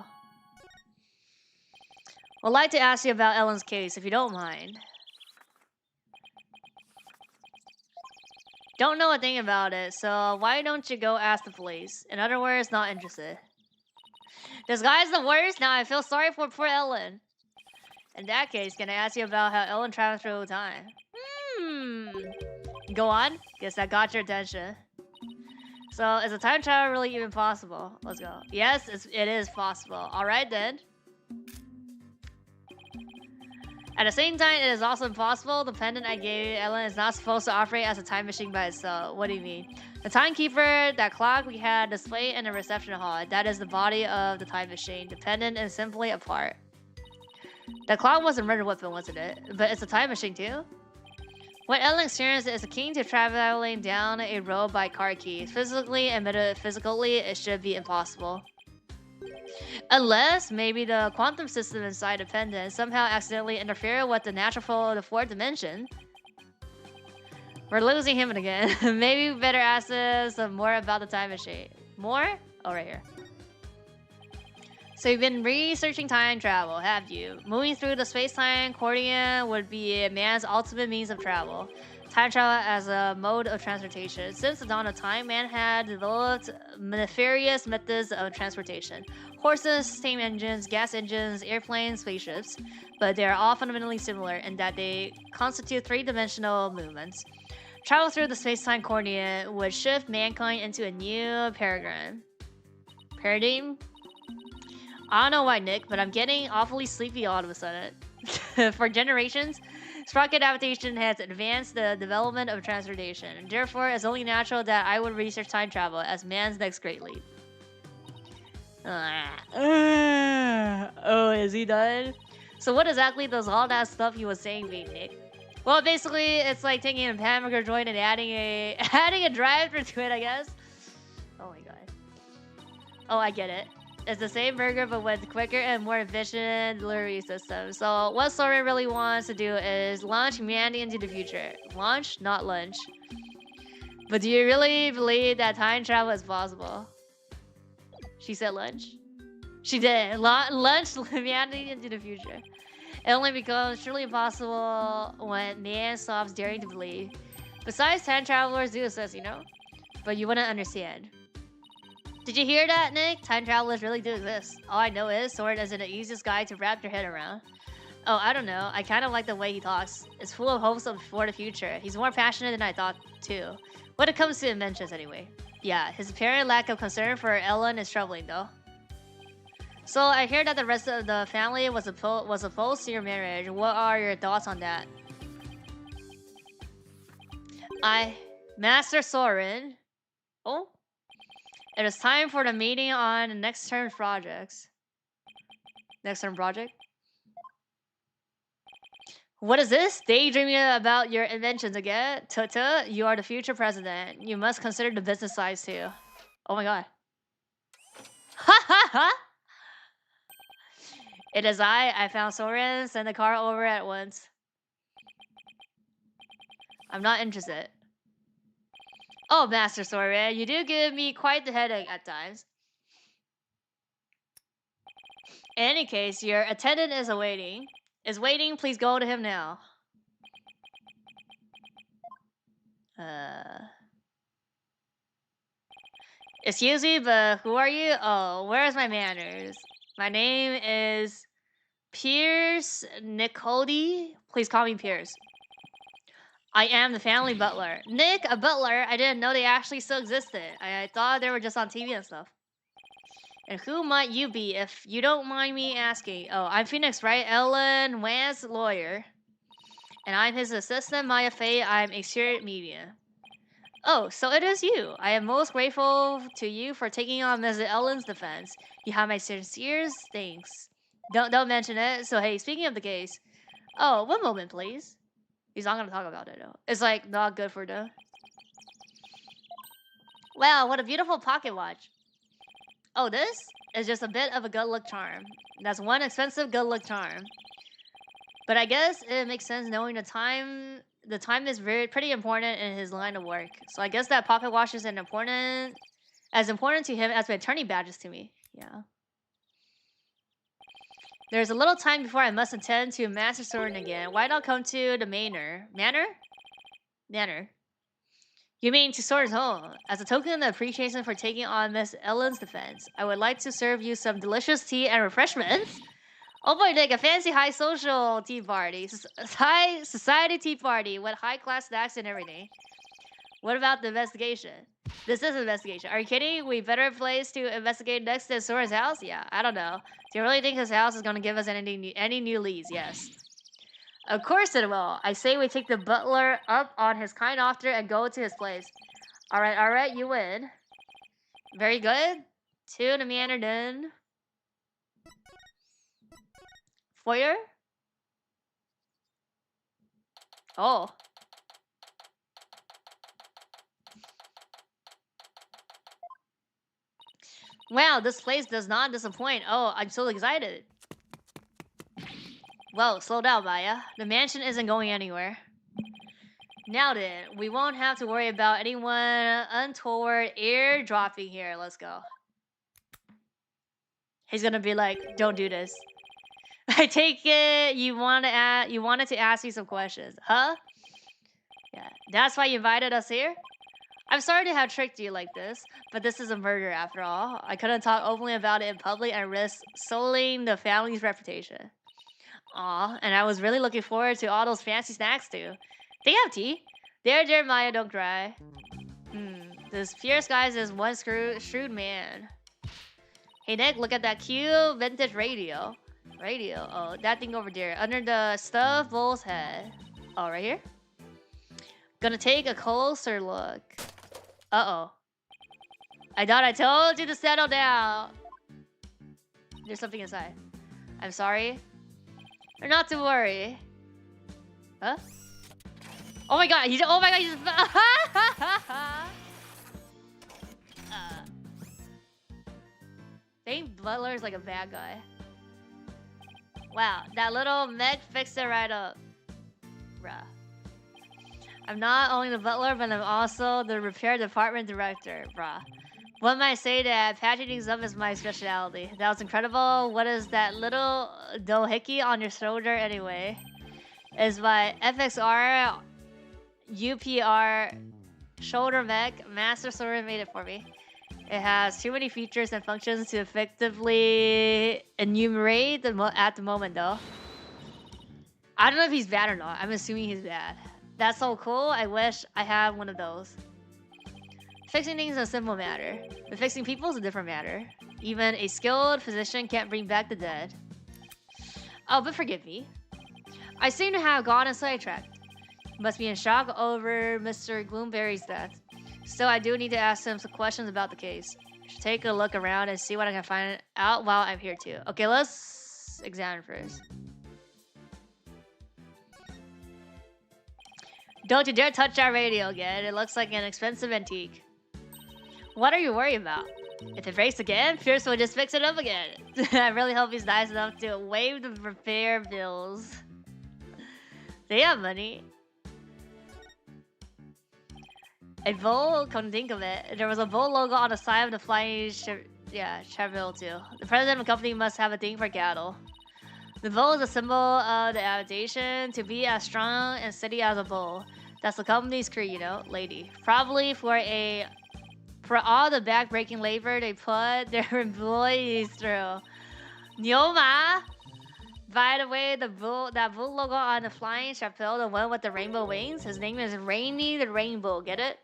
I'd like to ask you about Ellen's case, if you don't mind. Don't know a thing about it, so why don't you go ask the police? In other words, not interested. This guy's the worst. Now I feel sorry for poor Ellen. In that case, can I ask you about how Ellen traveled through time? Go on. Guess that got your attention. So, is a time travel really even possible? Let's go. Yes, it is possible. Alright then. At the same time, it is also impossible. The pendant I gave Ellen is not supposed to operate as a time machine by itself. What do you mean? The timekeeper, that clock we had displayed in the reception hall, that is the body of the time machine. The pendant is simply a part. The clock was a murder weapon, wasn't it? But it's a time machine too? What Ellen experienced is akin to traveling down a road by car keys. Physically and metaphysically, it should be impossible. Unless maybe the quantum system inside the pendant somehow accidentally interfered with the natural flow of the fourth dimension. We're losing him again. Maybe we better ask us some more about the time machine. More? Oh, right here. So you've been researching time travel, have you? Moving through the space-time accordion would be a man's ultimate means of travel. Time travel as a mode of transportation. Since the dawn of time, man had developed nefarious methods of transportation. Horses, steam engines, gas engines, airplanes, spaceships. But they are all fundamentally similar in that they constitute three-dimensional movements. Travel through the space-time accordion would shift mankind into a new paradigm. Paradigm? I don't know why, Nick, but I'm getting awfully sleepy all of a sudden. For generations, sprocket adaptation has advanced the development of transportation. Therefore, it's only natural that I would research time travel as man's next great leap. Oh, is he done? So what exactly does all that stuff he was saying mean, Nick? Well, basically, it's like taking a hamburger joint and adding a drive-thru to it, I guess. Oh my god. Oh, I get it. It's the same burger, but with quicker and more efficient delivery system. So what Sora really wants to do is launch humanity into the future. Launch, not lunch. But do you really believe that time travel is possible? She said lunch. She did. Launch humanity into the future. It only becomes truly possible when man stops daring to believe. Besides, time travelers do exist, you know? But you wouldn't understand. Did you hear that, Nick? Time travelers really do exist. All I know is Sword isn't the easiest guy to wrap your head around. Oh, I don't know. I kind of like the way he talks. It's full of hopes for the future. He's more passionate than I thought, too. When it comes to inventions, anyway. Yeah, his apparent lack of concern for Ellen is troubling, though. So, I hear that the rest of the family was opposed to your marriage. What are your thoughts on that? Master Soren. Oh? It is time for the meeting on the next term projects. Next term project? What is this? Daydreaming about your inventions again? Tuta, you are the future president. You must consider the business sides too. Oh my god. Ha ha ha! It is I found Soren. Send the car over at once. I'm not interested. Oh, Master Soren, you do give me quite the headache at times. In any case, your attendant is waiting. Please go to him now. Excuse me, but who are you? Oh, where's my manners? My name is Pierce Nicody. Please call me Pierce. I am the family butler. Nick, a butler? I didn't know they actually still existed. I thought they were just on TV and stuff. And who might you be, if you don't mind me asking? Oh, I'm Phoenix, right? Ellen Wan's lawyer. And I'm his assistant, Maya Faye. I'm exterior media. Oh, so it is you. I am most grateful to you for taking on Mrs. Ellen's defense. You have my sincerest thanks. Don't mention it. So hey, speaking of the case. Oh, one moment, please. He's not gonna talk about it though. It's like not good for the. Wow, what a beautiful pocket watch. Oh, this is just a bit of a good luck charm. That's one expensive good luck charm. But I guess it makes sense knowing the time. The time is pretty important in his line of work. So I guess that pocket watch is as important to him as my attorney badge is to me. Yeah. There's a little time before I must attend to Master Soren again. Why not come to the manor? Manor? Manor. You mean to Sora's home? As a token of appreciation for taking on Miss Ellen's defense, I would like to serve you some delicious tea and refreshments. Oh boy, Nick, a fancy high social tea party. High society tea party with high class snacks and everything. What about the investigation? This is an investigation. Are you kidding? We better place to investigate next to Sora's house? Yeah, I don't know. Do you really think his house is going to give us any new leads? Yes. Of course it will. I say we take the butler up on his kind offer and go to his place. Alright, you win. Very good. To the manor then. Foyer? Oh. Wow, this place does not disappoint. Oh, I'm so excited. Well, slow down, Maya. The mansion isn't going anywhere. Now then, we won't have to worry about anyone untoward airdropping here. Let's go. He's gonna be like, don't do this. I take it you wanted to ask me some questions, huh? Yeah, that's why you invited us here? I'm sorry to have tricked you like this, but this is a murder after all. I couldn't talk openly about it in public and risk sullying the family's reputation. Aw, and I was really looking forward to all those fancy snacks too. They have tea. There, Jeremiah, don't cry. This fierce guy is one shrewd man. Hey Nick, look at that cute vintage radio. Oh, that thing over there, under the stuffed bull's head. Oh, right here? Gonna take a closer look. Uh-oh. I thought I told you to settle down. There's something inside. I'm sorry. Or not to worry. Huh? Oh my god, he's Dang, Butler's like a bad guy. Wow, that little mech fixed it right up. Bruh. I'm not only the butler, but I'm also the repair department director, bruh. One might say that patching things up is my specialty. That was incredible. What is that little doohickey on your shoulder anyway? It's my FXR UPR shoulder mech. Master Sword made it for me. It has too many features and functions to effectively enumerate at the moment though. I don't know if he's bad or not. I'm assuming he's bad. That's so cool. I wish I had one of those. Fixing things is a simple matter, but fixing people is a different matter. Even a skilled physician can't bring back the dead. Oh, but forgive me. I seem to have gotten sidetracked. Must be in shock over Mr. Gloomberry's death. Still, I do need to ask him some questions about the case. Should take a look around and see what I can find out while I'm here too. Okay, let's examine first. Don't you dare touch that radio again. It looks like an expensive antique. What are you worried about? If it breaks again, Pierce will just fix it up again. I really hope he's nice enough to waive the repair bills. They have money. A bull, come think of it. There was a bull logo on the side of the flying Cheville too. The president of the company must have a thing for cattle. The bull is a symbol of the adaptation to be as strong and steady as a bull. That's the company's creed, you know, lady. Probably for all the back-breaking labor they put their employees through. Nyoma! By the way, that bull logo on the flying chapelle, the one with the rainbow wings, his name is Rainy the Rainbow, get it?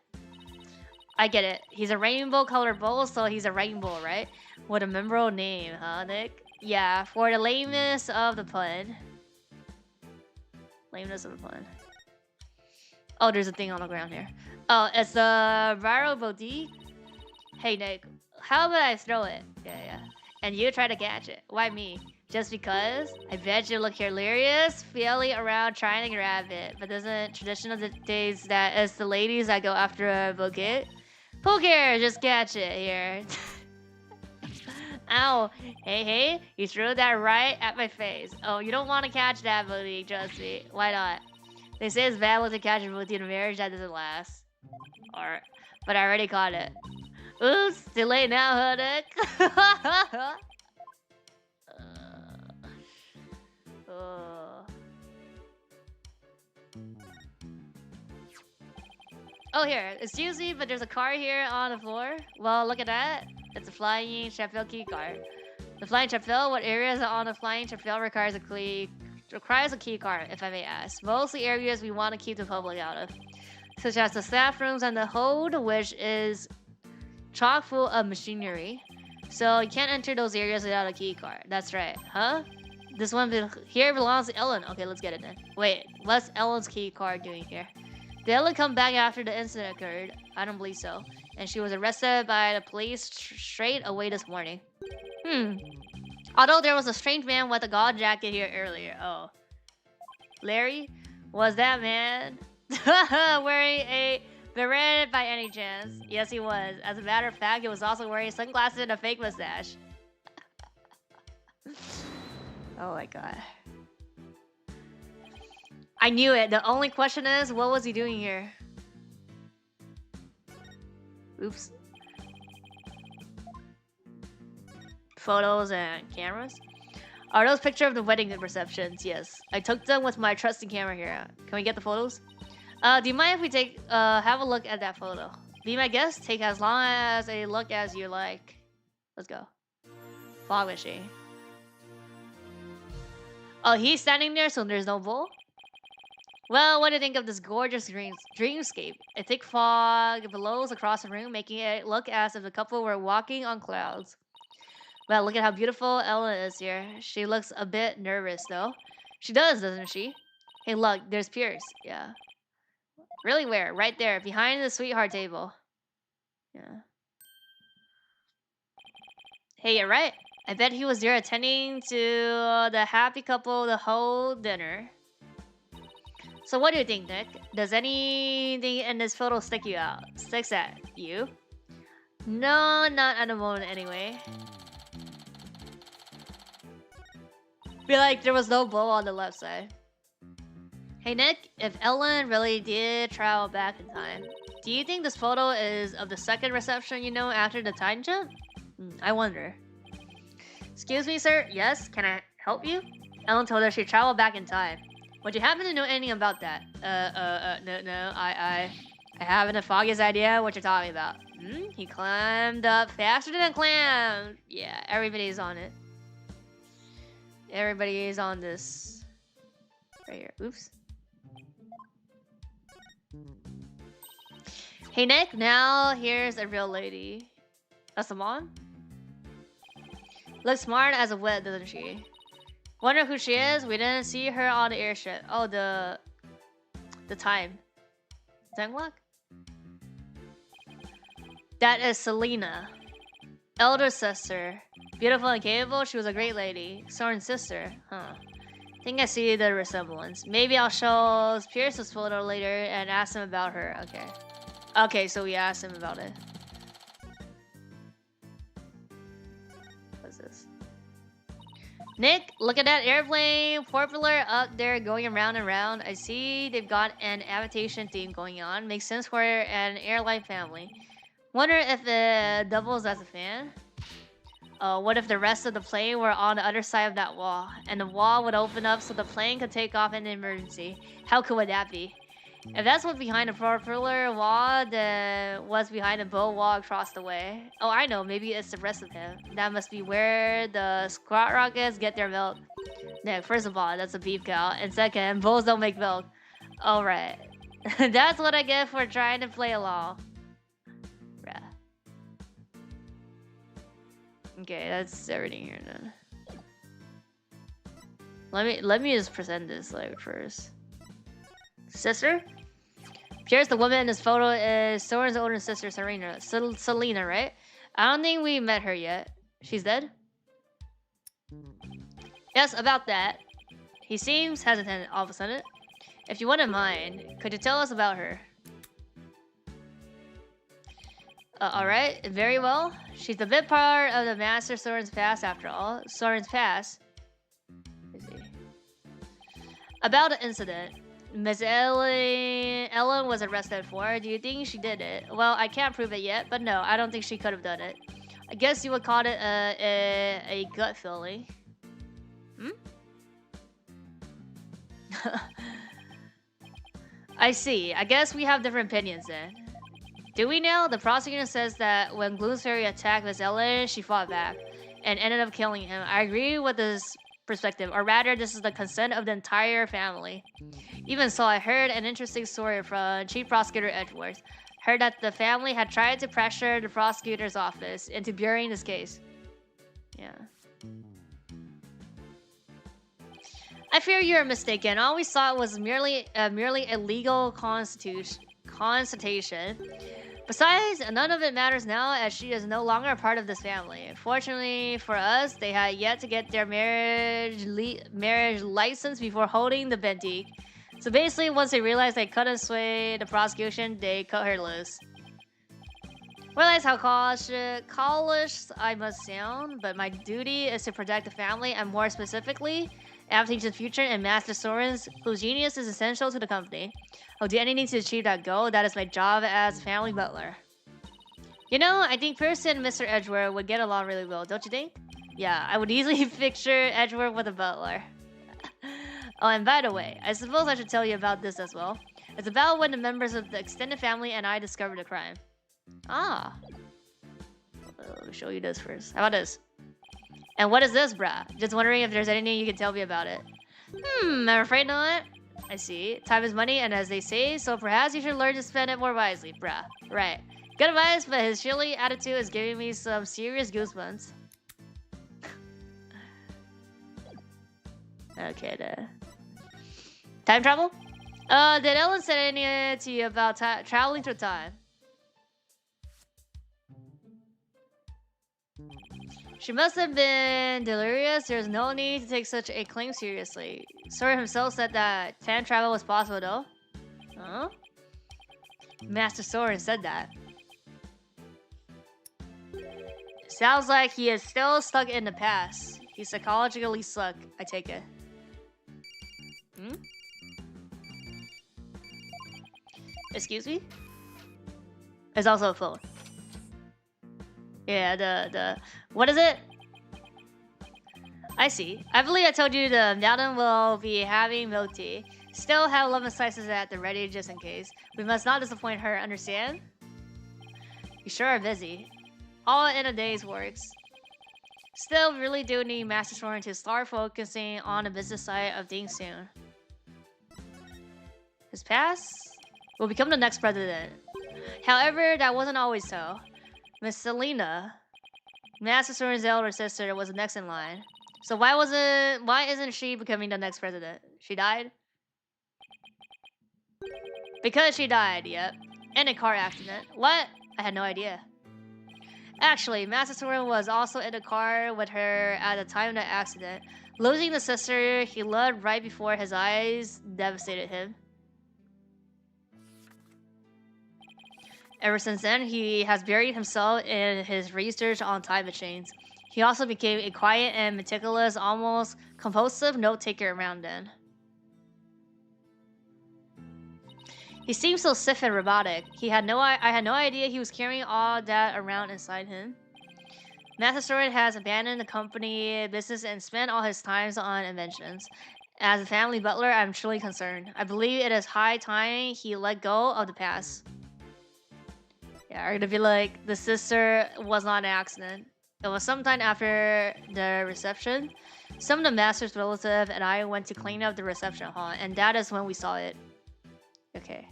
I get it. He's a rainbow-colored bull, so he's a rainbow, right? What a memorable name, huh, Nick? Yeah, for the lameness of the pun. Lameness of the pun. Oh, there's a thing on the ground here. Oh, it's the Varo Boutique. Hey, Nick, how about I throw it? Yeah. And you try to catch it. Why me? Just because? I bet you look hilarious feeling around trying to grab it. But isn't tradition of the days that it's the ladies that go after a bouquet? Who cares? Just catch it here. Ow. Hey, you threw that right at my face. Oh, you don't want to catch that boutique, trust me. Why not? They say it's bad to catch a boutique in a marriage that doesn't last. But I already caught it. Oops, too late now, huh, Nick? Oh, here. Excuse me, but there's a card here on the floor. Well, look at that. It's a flying Sheffield key card. The flying Sheffield, what areas on the flying Sheffield requires a key card, if I may ask. Mostly areas we want to keep the public out of, such as the staff rooms and the hold, which is chock full of machinery. So you can't enter those areas without a key card. That's right. Huh? This one here belongs to Ellen. Okay, let's get it then. Wait, what's Ellen's key card doing here? Did Ellen come back after the incident occurred? I don't believe so. And she was arrested by the police straight away this morning. Although there was a strange man with a gold jacket here earlier. Oh. Larry? Was that man wearing a beret by any chance? Yes, he was. As a matter of fact, he was also wearing sunglasses and a fake mustache. Oh my god. I knew it. The only question is, what was he doing here? Oops. Photos and cameras? Are those pictures of the wedding receptions? Yes. I took them with my trusty camera here. Can we get the photos? Do you mind if we have a look at that photo? Be my guest. Take as long as a look as you like. Let's go. Fog machine. Oh, he's standing there, so there's no bowl? Well, what do you think of this gorgeous dreamscape? A thick fog blows across the room, making it look as if the couple were walking on clouds. Well, look at how beautiful Ella is here. She looks a bit nervous, though. She does, doesn't she? Hey, look, there's Pierce. Yeah. Really where? Right there, behind the sweetheart table. Yeah. Hey, you're right. I bet he was there attending to the happy couple the whole dinner. So what do you think, Nick? Does anything in this photo sticks at you? No, not at the moment anyway. Feel like there was no bow on the left side. Hey Nick, if Ellen really did travel back in time, do you think this photo is of the second reception, you know, after the time jump? I wonder. Excuse me, sir? Yes, can I help you? Ellen told her she traveled back in time. Would you happen to know anything about that? No, I haven't the foggiest idea what you're talking about. He climbed up faster than a clam. Yeah, everybody's on it. Everybody is on this. Right here. Oops. Hey Nick, now here's a real lady. That's a mom? Looks smart as a wit, doesn't she? Wonder who she is? We didn't see her on the airship. Oh, the time. Time clock? That is Selena. Elder sister. Beautiful and capable, she was a great lady. Soren's sister. Huh. Think I see the resemblance. Maybe I'll show Pierce's photo later and ask him about her. Okay. Okay, so we asked him about it. What's this? Nick, look at that airplane propeller up there going around and around. I see they've got an aviation theme going on. Makes sense for an airline family. Wonder if it doubles as a fan? What if the rest of the plane were on the other side of that wall, and the wall would open up so the plane could take off in an emergency? How cool would that be? If that's what's behind the propeller wall, then what's behind the bow wall across the way? Oh, I know. Maybe it's the rest of him. That must be where the squat rockets get their milk. Nick, first of all, that's a beef cow. And second, bulls don't make milk. Alright. That's what I get for trying to play along. Bruh. Okay, that's everything here then. Let me just present this like first. Sister? Pierce, the woman in this photo, is Soren's older sister, Selena, right? I don't think we met her yet. She's dead? Yes, about that. He seems hesitant all of a sudden. If you wouldn't mind, could you tell us about her? Alright, very well. She's a bit part of the Master Soren's past after all. Soren's past? Let's see. About the incident Miss Ellen was arrested for. Do you think she did it? Well, I can't prove it yet, but no, I don't think she could have done it. I guess you would call it a gut feeling. I see. I guess we have different opinions then. Do we now? The prosecutor says that when Gloom's Fairy attacked Miss Ellen, she fought back and ended up killing him. I agree with this perspective, or rather, this is the consent of the entire family. Even so, I heard an interesting story from Chief Prosecutor Edgeworth. Heard that the family had tried to pressure the prosecutor's office into burying this case. Yeah. I fear you are mistaken. I always thought it was merely a legal consultation. Besides, none of it matters now as she is no longer a part of this family. Fortunately for us, they had yet to get their marriage license before holding the bentique. So basically, once they realized they couldn't sway the prosecution, they cut her loose. Realize how cautious I must sound, but my duty is to protect the family, and more specifically, Abstract's future and Master Soren's, whose genius is essential to the company. I'll do anything to achieve that goal. That is my job as family butler. You know, I think Pearson and Mr. Edgeworth would get along really well, don't you think? Yeah, I would easily picture Edgeworth with a butler. Oh, and by the way, I suppose I should tell you about this as well. It's about when the members of the extended family and I discovered the crime. Ah. Let me show you this first. How about this? And what is this, brah? Just wondering if there's anything you can tell me about it. I'm afraid not. I see. Time is money, and as they say, so perhaps you should learn to spend it more wisely, brah. Right. Good advice, but his chilly attitude is giving me some serious goosebumps. Okay, then. Time travel? Did Ellen say anything to you about traveling through time? She must have been delirious. There's no need to take such a claim seriously. Sora himself said that time travel was possible, though. Huh? Master Sora said that. Sounds like he is still stuck in the past. He's psychologically stuck, I take it. Hmm? Excuse me? There's also a phone. Yeah, what is it? I see. I believe I told you the mountain will be having milk tea. Still have lemon slices at the ready just in case. We must not disappoint her, understand? You sure are busy. All in a day's works. Still, we really do need Master Soren to start focusing on the business side of things soon. His past will become the next president. However, that wasn't always so. Miss Selena, Master Soren's elder sister, was the next in line. So why isn't she becoming the next president? She died? Because she died, yep. In a car accident. What? I had no idea. Actually, Master Soren was also in a car with her at the time of the accident. Losing the sister he loved right before his eyes devastated him. Ever since then, he has buried himself in his research on time machines. He also became a quiet and meticulous, almost compulsive note-taker around then. He seemed so stiff and robotic. I had no idea he was carrying all that around inside him. Master Soren has abandoned the company business and spent all his time on inventions. As a family butler, I'm truly concerned. I believe it is high time he let go of the past. Yeah, I'm gonna be like, the sister was not an accident. It was sometime after the reception. Some of the master's relative and I went to clean up the reception hall, and that is when we saw it. Okay.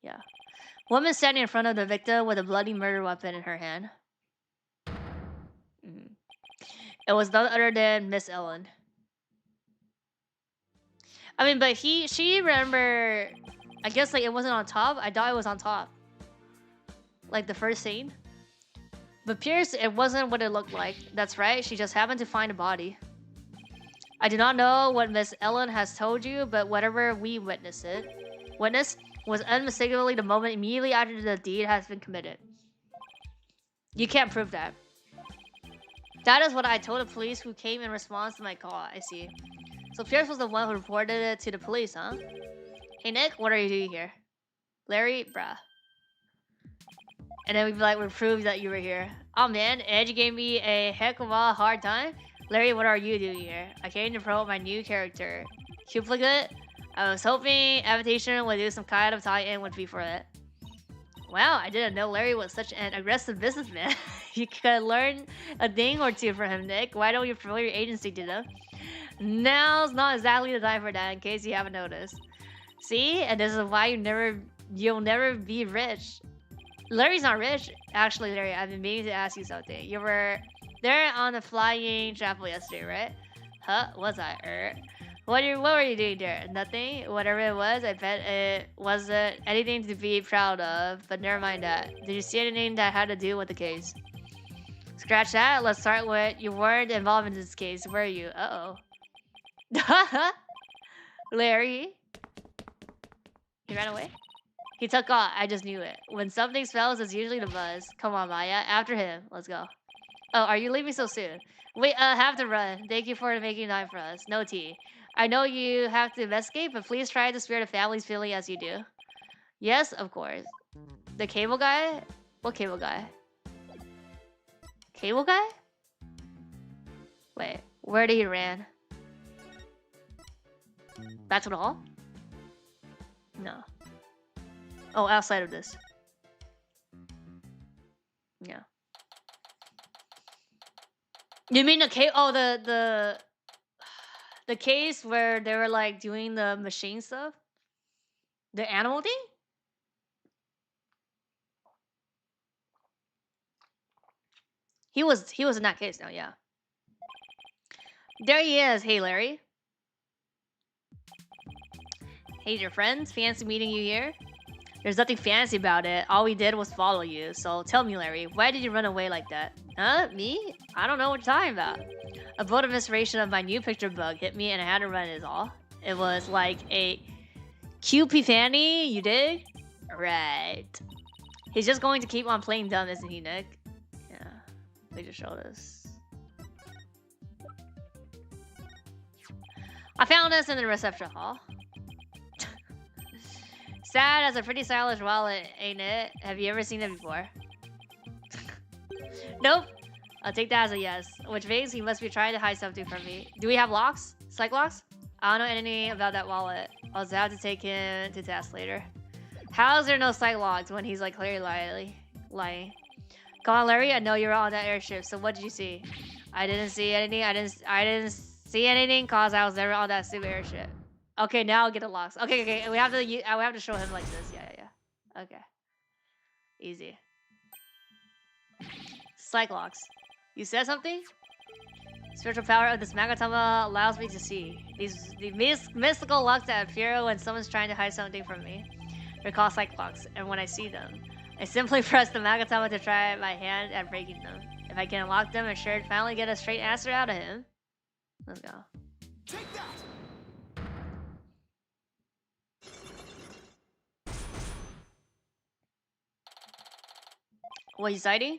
Yeah. Woman standing in front of the victim with a bloody murder weapon in her hand. It was none other than Miss Ellen. I mean, but she remember, I guess like it wasn't on top. I thought it was on top. Like the first scene. But Pierce, it wasn't what it looked like. That's right, she just happened to find a body. I do not know what Miss Ellen has told you, but whatever we witnessed was unmistakably the moment immediately after the deed has been committed. You can't prove that. That is what I told the police who came in response to my call, I see. So Pierce was the one who reported it to the police, huh? Hey Nick, what are you doing here? Larry, bruh. And then we'd be like, we proved that you were here. Oh man, Edge gave me a heck of a hard time. Larry, what are you doing here? I came to promote my new character. Cuplicate? I was hoping Avitation would do some kind of tie-in with me for it. Wow, I didn't know Larry was such an aggressive businessman. You could learn a thing or two from him, Nick. Why don't you promote your agency to them? Now's not exactly the time for that, in case you haven't noticed. See? And this is why you'll never be rich. Larry's not rich. Actually, Larry, I've been meaning to ask you something. You were there on the flying chapel yesterday, right? Huh? Was I? What were you doing there? Nothing? Whatever it was, I bet it wasn't anything to be proud of, but never mind that. Did you see anything that had to do with the case? Scratch that. Let's start with you weren't involved in this case, were you? Uh-oh. Larry? He ran away? He took off. I just knew it. When something smells, it's usually the buzz. Come on, Maya. After him. Let's go. Oh, are you leaving so soon? Wait, have to run. Thank you for making time for us. No tea. I know you have to investigate, but please try to spare the family's feeling as you do. Yes, of course. The cable guy? What cable guy? Cable guy? Wait, where did he ran? Back to the hall? No. Oh, outside of this. Yeah. You mean the case? Oh, the case where they were like doing the machine stuff? The animal thing? He was in that case now, yeah. There he is. Hey, Larry. Hey, your friends. Fancy meeting you here. There's nothing fancy about it. All we did was follow you. So tell me, Larry, why did you run away like that? Huh? Me? I don't know what you're talking about. A bolt of inspiration of my new picture bug hit me and I had to run is all. It was like a QP fanny, you dig? Right. He's just going to keep on playing dumb, isn't he, Nick? Yeah. They just showed us. I found this in the reception hall. Sad as a pretty stylish wallet, ain't it? Have you ever seen it before? Nope. I'll take that as a yes. Which means he must be trying to hide something from me. Do we have locks? Psych locks? I don't know anything about that wallet. I'll just have to take him to task later. How is there no psych locks when he's like clearly lying? Come on, Larry. I know you were on that airship. So what did you see? I didn't see anything. I didn't see anything cause I was never on that super airship. Okay, now I'll get the locks. Okay. We have to show him like this. Yeah. Okay. Easy. Psych locks. You said something? Spiritual power of this Magatama allows me to see. The mystical locks that appear when someone's trying to hide something from me. They're called psych locks, and when I see them, I simply press the Magatama to try my hand at breaking them. If I can unlock them, I'm sure to finally get a straight answer out of him. Let's go. Take that! What are you hiding?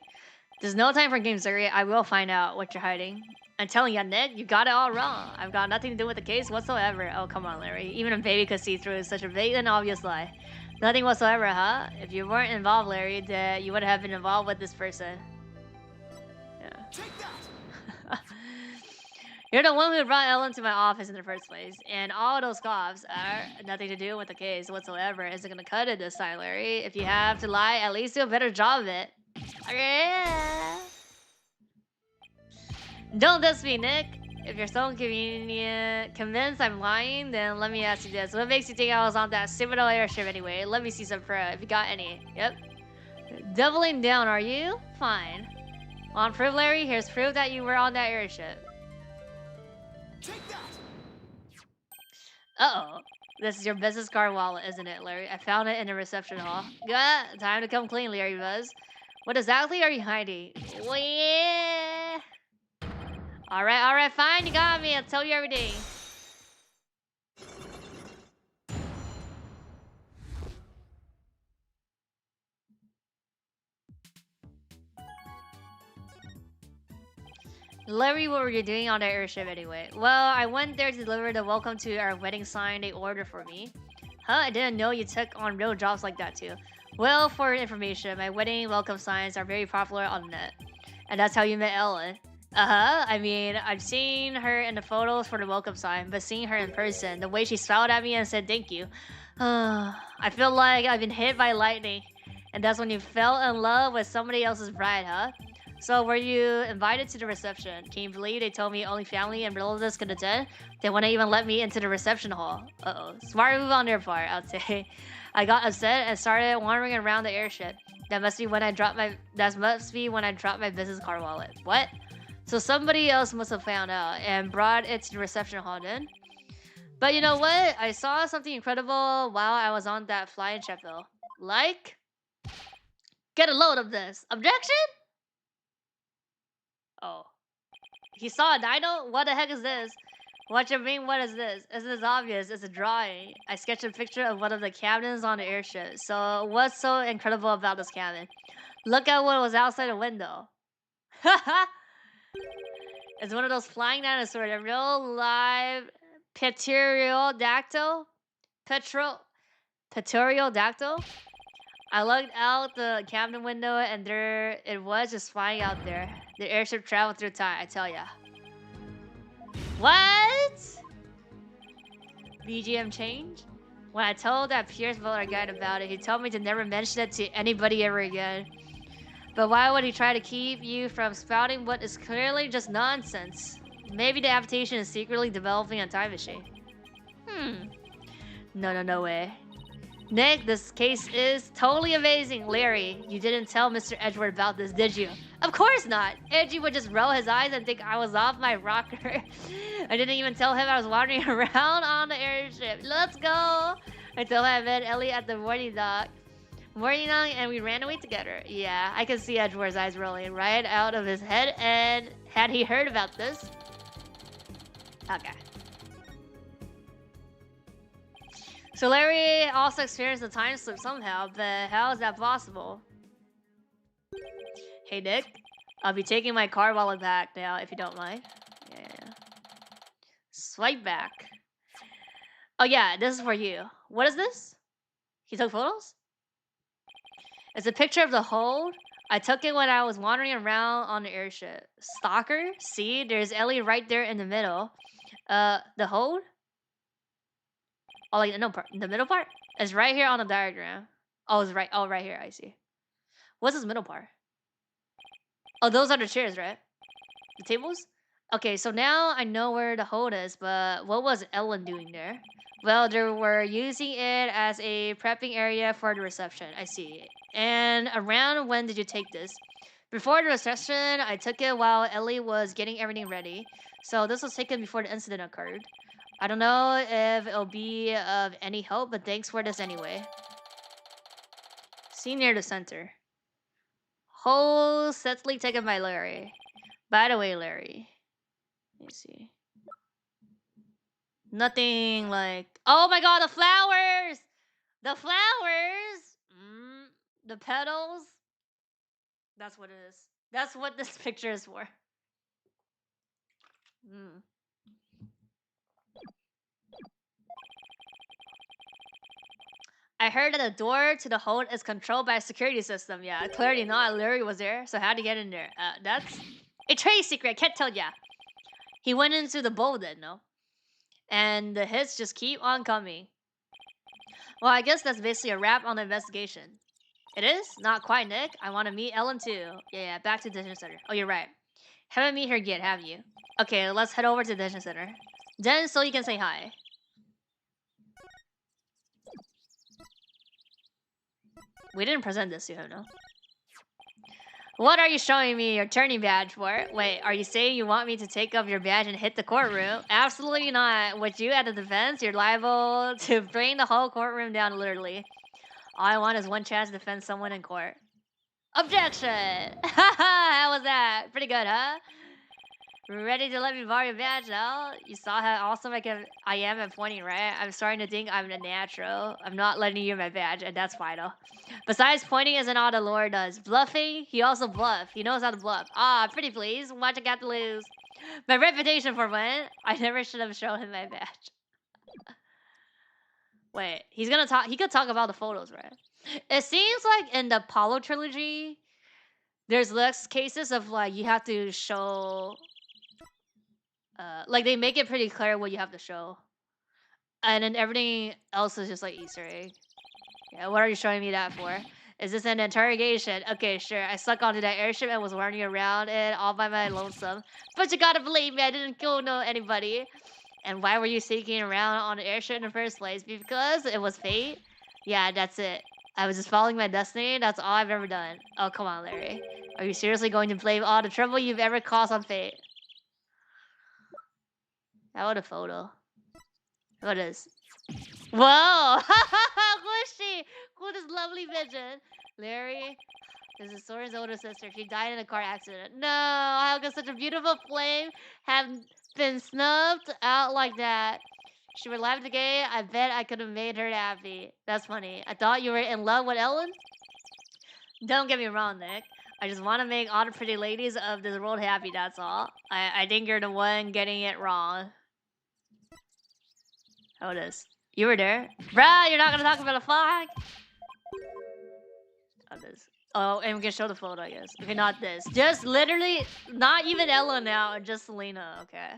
There's no time for games, Larry. I will find out what you're hiding. I'm telling you, Nick, you got it all wrong. I've got nothing to do with the case whatsoever. Oh, come on, Larry. Even a baby could see through such a big and obvious lie. Nothing whatsoever, huh? If you weren't involved, Larry, then you would have been involved with this person. Yeah. Take that! You're the one who brought Ellen to my office in the first place, and all those coughs are nothing to do with the case whatsoever. Isn't gonna cut it this time, Larry. If you have to lie, at least do a better job of it. Yeah. Don't diss me, Nick. If you're so convinced I'm lying, then let me ask you this. What makes you think I was on that stupid old airship anyway? Let me see some proof, if you got any. Yep. Doubling down, are you? Fine. Want proof, Larry? Here's proof that you were on that airship. Take that! Uh-oh. This is your business card wallet, isn't it, Larry? I found it in the reception hall. Yeah, time to come clean, Larry Buzz. What exactly are you hiding? Well, yeah. Alright, fine, you got me. I'll tell you everything. Larry, what were you doing on the airship anyway? Well, I went there to deliver the welcome to our wedding sign they ordered for me. Huh? I didn't know you took on real jobs like that too. Well, for information, my wedding welcome signs are very popular on the net. And that's how you met Ellen. I mean, I've seen her in the photos for the welcome sign, but seeing her in person, the way she smiled at me and said thank you, I feel like I've been hit by lightning. And that's when you fell in love with somebody else's bride, huh? So were you invited to the reception? Can you believe they told me only family and relatives could attend? They wouldn't even let me into the reception hall. Uh-oh. Smart move on their part, I'd say. I got upset and started wandering around the airship. That must be when I dropped my business card wallet. What? So somebody else must have found out and brought it to the reception hall then. But you know what? I saw something incredible while I was on that flying Sheffield. Like? Get a load of this. Objection? Oh. He saw a dino? What the heck is this? What you mean, what is this? Isn't this obvious? It's a drawing. I sketched a picture of one of the cabins on the airship. So what's so incredible about this cabin? Look at what was outside the window. Haha! It's one of those flying dinosaurs, a real live pterodactyl? Pterodactyl? I looked out the cabin window and there it was just flying out there. The airship traveled through time, I tell ya. What? BGM change? When I told that Pierce Butler guy about it, he told me to never mention it to anybody ever again. But why would he try to keep you from spouting what is clearly just nonsense? Maybe the adaptation is secretly developing a time machine. No way. Nick, this case is totally amazing. Larry, you didn't tell Mr. Edgeworth about this, did you? Of course not. Edgy would just roll his eyes and think I was off my rocker. I didn't even tell him I was wandering around on the airship. Let's go. I told him I met Ellie at the morning dock. And we ran away together. Yeah, I can see Edgeworth's eyes rolling right out of his head. And had he heard about this? Okay. So Larry also experienced a time slip somehow, but how is that possible? Hey Nick, I'll be taking my card wallet back now if you don't mind. Yeah. Swipe back. Oh yeah, this is for you. What is this? He took photos? It's a picture of the hold. I took it when I was wandering around on the airship. Stalker? See, there's Ellie right there in the middle. The hold? Oh, like no part. The middle part? It's right here on the diagram. Oh, it's right. Oh, right here. I see. What's this middle part? Oh, those are the chairs, right? The tables? Okay, so now I know where the hold is, but what was Ellen doing there? Well, they were using it as a prepping area for the reception. I see. And around when did you take this? Before the reception, I took it while Ellie was getting everything ready. So this was taken before the incident occurred. I don't know if it'll be of any help, but thanks for this anyway. See near the center. Whole setly taken by Larry. By the way, Larry. Let me see. Nothing like... Oh my god, the flowers! The flowers! The petals? That's what it is. That's what this picture is for. I heard that the door to the hold is controlled by a security system. Yeah, clearly not. Larry was there, so how'd he get in there? That's a trade secret. I can't tell ya. He went into the bowl then, no? And the hits just keep on coming. Well, I guess that's basically a wrap on the investigation. It is? Not quite, Nick. I want to meet Ellen too. Yeah, back to the detention center. Oh, you're right. Haven't met her yet, have you? Okay, let's head over to the detention center. Then so you can say hi. We didn't present this to him, no? What are you showing me your turning badge for? Wait, are you saying you want me to take up your badge and hit the courtroom? Absolutely not. With you at the defense, you're liable to bring the whole courtroom down, literally. All I want is one chance to defend someone in court. Objection! How was that? Pretty good, huh? Ready to let me borrow your badge now? You saw how awesome I am at pointing, right? I'm starting to think I'm a natural. I'm not letting you my badge, and that's vital. Besides, pointing isn't all the lore does. Bluffing, he also bluff. He knows how to bluff. Ah, pretty please. What you got to lose? My reputation for when? I never should have shown him my badge. Wait, he's gonna talk. He could talk about the photos, right? It seems like in the Apollo trilogy, There's less cases of like you have to show like they make it pretty clear what you have to show. And then everything else is just like Easter egg. Yeah, what are you showing me that for? Is this an interrogation? Okay, sure. I stuck onto that airship and was running around it all by my lonesome. But you gotta believe me, I didn't kill anybody. And why were you sneaking around on the airship in the first place? Because it was fate? Yeah, that's it. I was just following my destiny. That's all I've ever done. Oh, come on, Larry. Are you seriously going to blame all the trouble you've ever caused on fate? How about a photo? What is? Whoa! Who is she? Who is this lovely vision? Larry? This is Soren's older sister. She died in a car accident. No! How could such a beautiful flame have been snubbed out like that? She were alive today. I bet I could have made her happy. That's funny. I thought you were in love with Ellen? Don't get me wrong, Nick. I just want to make all the pretty ladies of this world happy, that's all. I think you're the one getting it wrong. How it is? You were there? Bruh, you're not gonna talk about a flag? How it is? Oh, and we can show the photo, I guess. Okay, not this. Just literally, not even Ella now, just Selena, okay.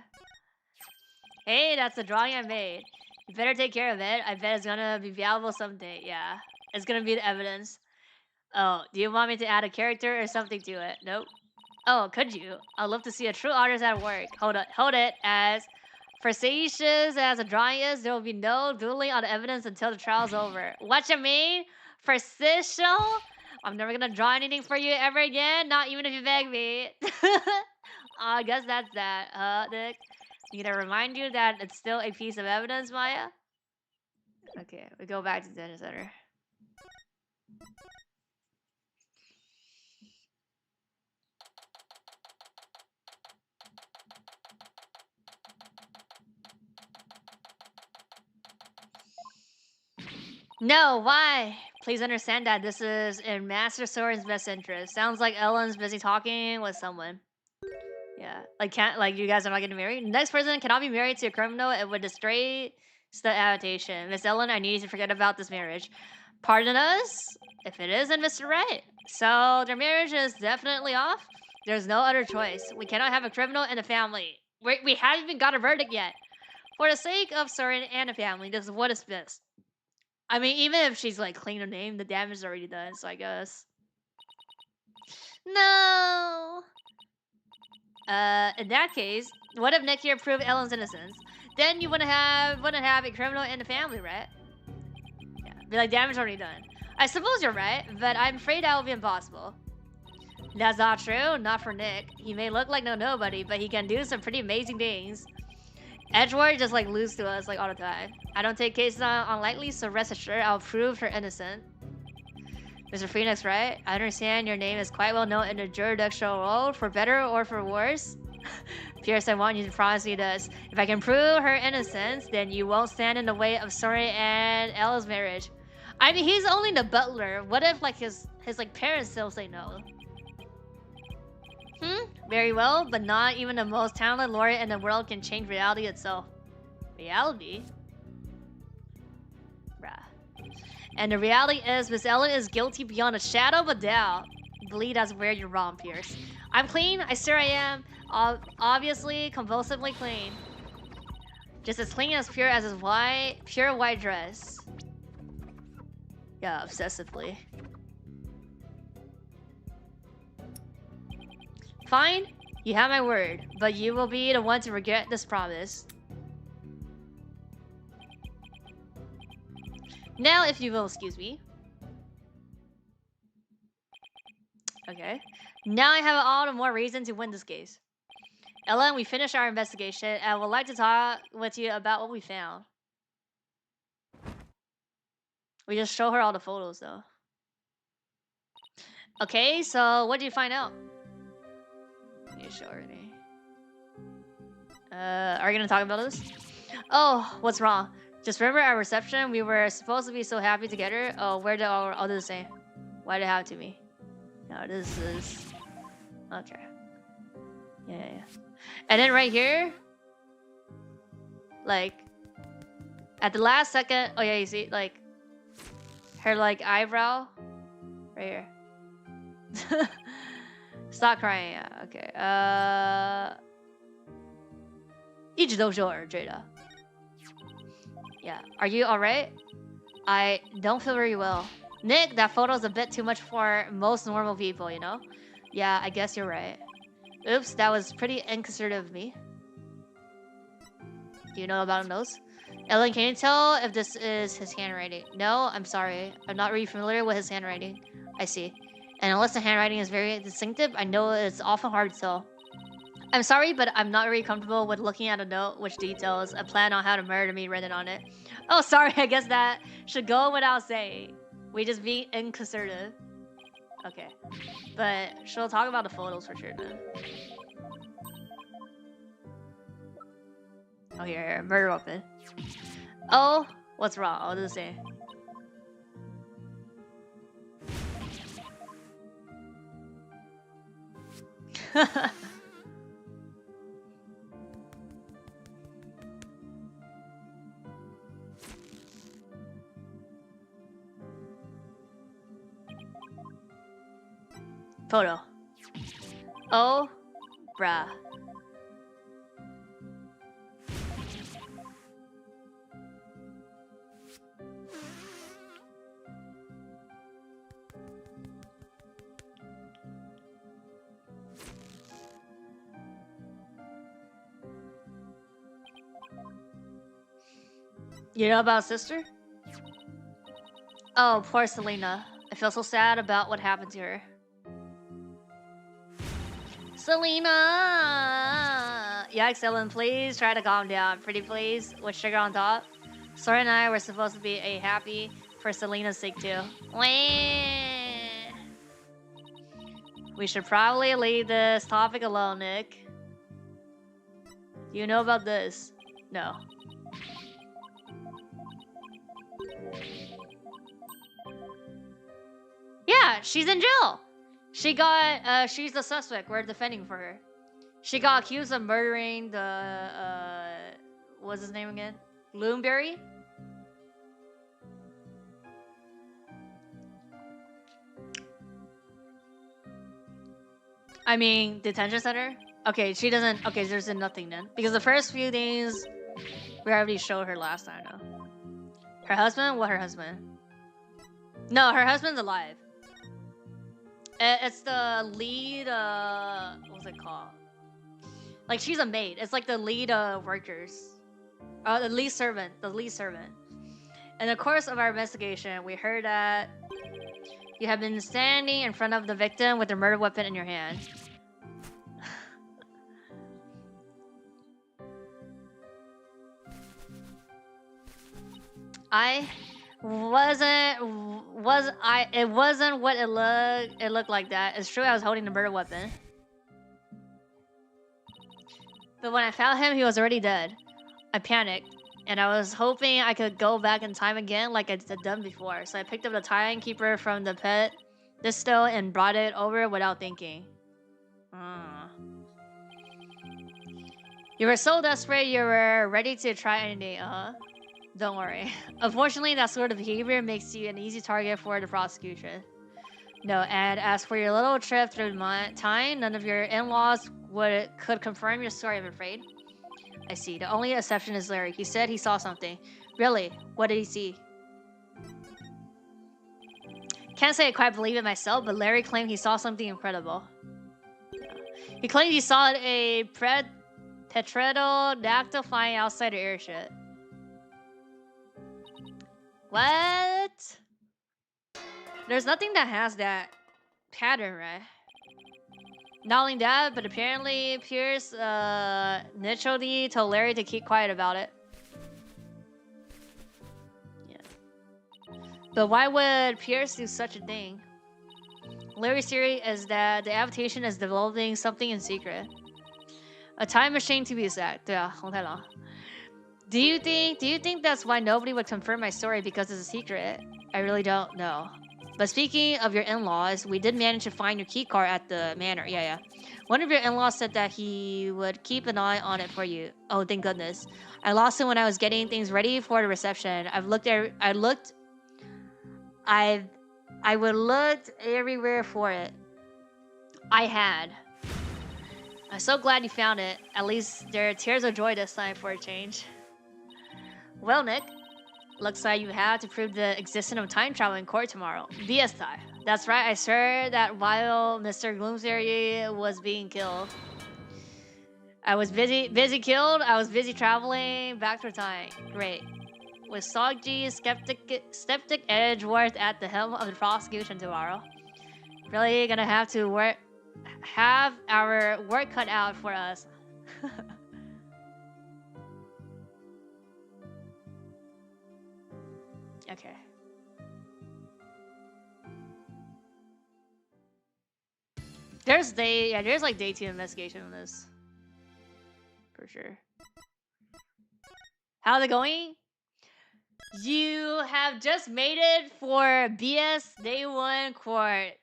Hey, that's the drawing I made. You better take care of it. I bet it's gonna be valuable someday. Yeah, it's gonna be the evidence. Oh, do you want me to add a character or something to it? Nope. Oh, could you? I'd love to see a true artist at work. Hold it. As facetious as a drawing is, there will be no dueling on the evidence until the trial's over. What you mean? Facetious? I'm never gonna draw anything for you ever again, not even if you beg me. I guess that's that, Nick. I'm gonna remind you that it's still a piece of evidence, Maya. Okay, we go back to the dinner center. No, why? Please understand that this is in Master Soren's best interest. Sounds like Ellen's busy talking with someone. Yeah, like you guys are not getting married. The next person cannot be married to a criminal. It would destroy the adaptation. Miss Ellen, I need you to forget about this marriage. Pardon us, if it isn't Mr. Right. So their marriage is definitely off. There's no other choice. We cannot have a criminal in the family. We haven't even got a verdict yet. For the sake of Soren and the family, this is what is best. I mean, even if she's like clean her name, the damage is already done. So I guess. No. In that case, what if Nick here proved Ellen's innocence? Then you wouldn't have a criminal in the family, right? Yeah, be like damage already done. I suppose you're right, but I'm afraid that will be impossible. That's not true. Not for Nick. He may look like nobody, but he can do some pretty amazing things. Edgeworth just like lose to us like all the time. I don't take cases on lightly, so rest assured I'll prove her innocent. Mr. Phoenix, right? I understand your name is quite well known in the jurisdictional world, for better or for worse. Pierce, I want you to promise me this. If I can prove her innocence, then you won't stand in the way of Soren and Ella's marriage. I mean, he's only the butler. What if like his like parents still say no? Very well, but not even the most talented lawyer in the world can change reality itself. Reality? Bruh. And the reality is, Miss Ellen is guilty beyond a shadow of a doubt. I believe that's where you're wrong, Pierce. I'm clean, I swear I am. Obviously, convulsively clean. Just as clean as pure as his pure white dress. Yeah, obsessively. Fine, you have my word, but you will be the one to regret this promise. Now, if you will excuse me. Okay. Now I have all the more reason to win this case. Ellen, we finished our investigation, and I would like to talk with you about what we found. We just show her all the photos, though. Okay, so what did you find out? You show her any. Are you gonna talk about this? Oh, what's wrong? Just remember our reception? We were supposed to be so happy together. Oh, where did our others say? Why did it happen to me? No, this is... Okay. Yeah. And then right here... Like... At the last second... Oh yeah, you see? Like... Her like eyebrow... Right here. Stop crying. Yeah, okay. 一直都是有人追的. Yeah. Are you alright? I don't feel very well. Nick, that photo's a bit too much for most normal people, you know? Yeah, I guess you're right. Oops, that was pretty inconsiderate of me. Do you know about those? Ellen, can you tell if this is his handwriting? No, I'm sorry. I'm not really familiar with his handwriting. I see. And unless the handwriting is very distinctive, I know it's often hard to tell. I'm sorry, but I'm not really comfortable with looking at a note which details a plan on how to murder me written on it. Oh, sorry, I guess that should go without saying. We just be inconsiderate. Okay. But she'll talk about the photos for sure, then. Oh, here, murder weapon. Oh, what's wrong? I'll just say. Photo. Oh, bruh. You know about sister? Oh, poor Selena. I feel so sad about what happened to her. Selena! Yikes, Ellen, please try to calm down. Pretty please, with sugar on top. Sora and I were supposed to be happy for Selena's sake too. Wah. We should probably leave this topic alone, Nick. Do you know about this? No. Yeah, she's in jail. She got, she's the suspect. We're defending for her. She got accused of murdering the, what's his name again? Loonberry? I mean, detention center? Okay, she doesn't, okay, there's nothing then. Because the first few days, we already showed her last time, though. Her husband? What, her husband? No, her husband's alive. It's the lead, what's it called? Like, she's a maid. It's like the lead, workers. The lead servant. The lead servant. In the course of our investigation, we heard that you have been standing in front of the victim with a murder weapon in your hand. It wasn't what it looked like that. It's true I was holding the murder weapon. But when I found him, he was already dead. I panicked, and I was hoping I could go back in time again like I'd done before. So I picked up the timekeeper from the pet disto and brought it over without thinking. You were so desperate you were ready to try anything, Don't worry. Unfortunately, that sort of behavior makes you an easy target for the prosecution. No, and as for your little trip through time, none of your in-laws could confirm your story, I'm afraid. I see. The only exception is Larry. He said he saw something. Really? What did he see? Can't say I quite believe it myself, but Larry claimed he saw something incredible. He claimed he saw a pterodactyl flying outside the airship. What? There's nothing that has that pattern, right? Not only that, but apparently Pierce naturally told Larry to keep quiet about it. Yeah. But why would Pierce do such a thing? Larry's theory is that the adaptation is developing something in secret. A time machine to be exact. Yeah, Do you think that's why nobody would confirm my story because it's a secret? I really don't know. But speaking of your in-laws, we did manage to find your keycard at the manor. Yeah. One of your in-laws said that he would keep an eye on it for you. Oh, thank goodness. I lost it when I was getting things ready for the reception. I looked everywhere for it. I had. I'm so glad you found it. At least there are tears of joy this time for a change. Well, Nick, looks like you have to prove the existence of time travel in court tomorrow. BS time. That's right, I swear that while Mr. Gloomsbury was being killed, I was busy killed, I was busy traveling back through time. Great. With Soggy, Skeptic Edgeworth at the helm of the prosecution tomorrow. Really gonna have our work cut out for us. Okay. There's like day 2 investigation on this. For sure. How's it going? You have just made it for BS Day 1 court.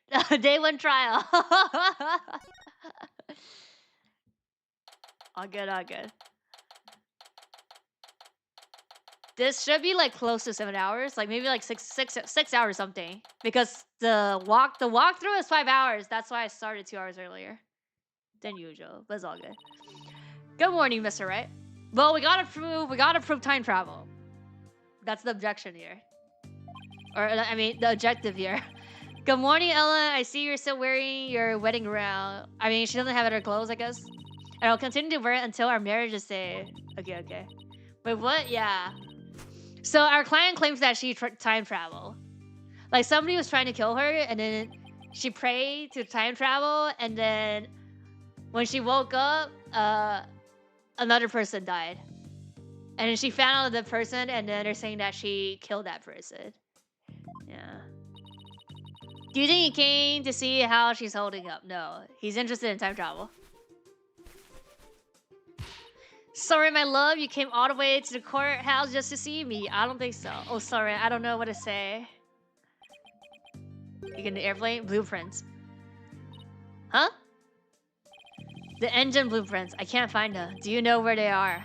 Day 1 trial. All good, all good. This should be like close to 7 hours, like maybe like six hours something. Because the walkthrough is 5 hours. That's why I started 2 hours earlier than usual. But it's all good. Good morning, Mr. Wright. Well, we gotta prove time travel. That's the objection here. Or I mean the objective here. Good morning, Ellen. I see you're still wearing your wedding gown. I mean, she doesn't have other clothes, I guess. And I'll continue to wear it until our marriage is saved. Okay, okay. Wait, what? Yeah. So our client claims that she time traveled. Like somebody was trying to kill her, and then she prayed to time travel, and then when she woke up, another person died. And then she found out the person, and then they're saying that she killed that person. Yeah. Do you think he came to see how she's holding up? No. He's interested in time travel. Sorry, my love. You came all the way to the courthouse just to see me. I don't think so. Oh, sorry. I don't know what to say. You get the airplane? Blueprints. Huh? The engine blueprints. I can't find them. Do you know where they are?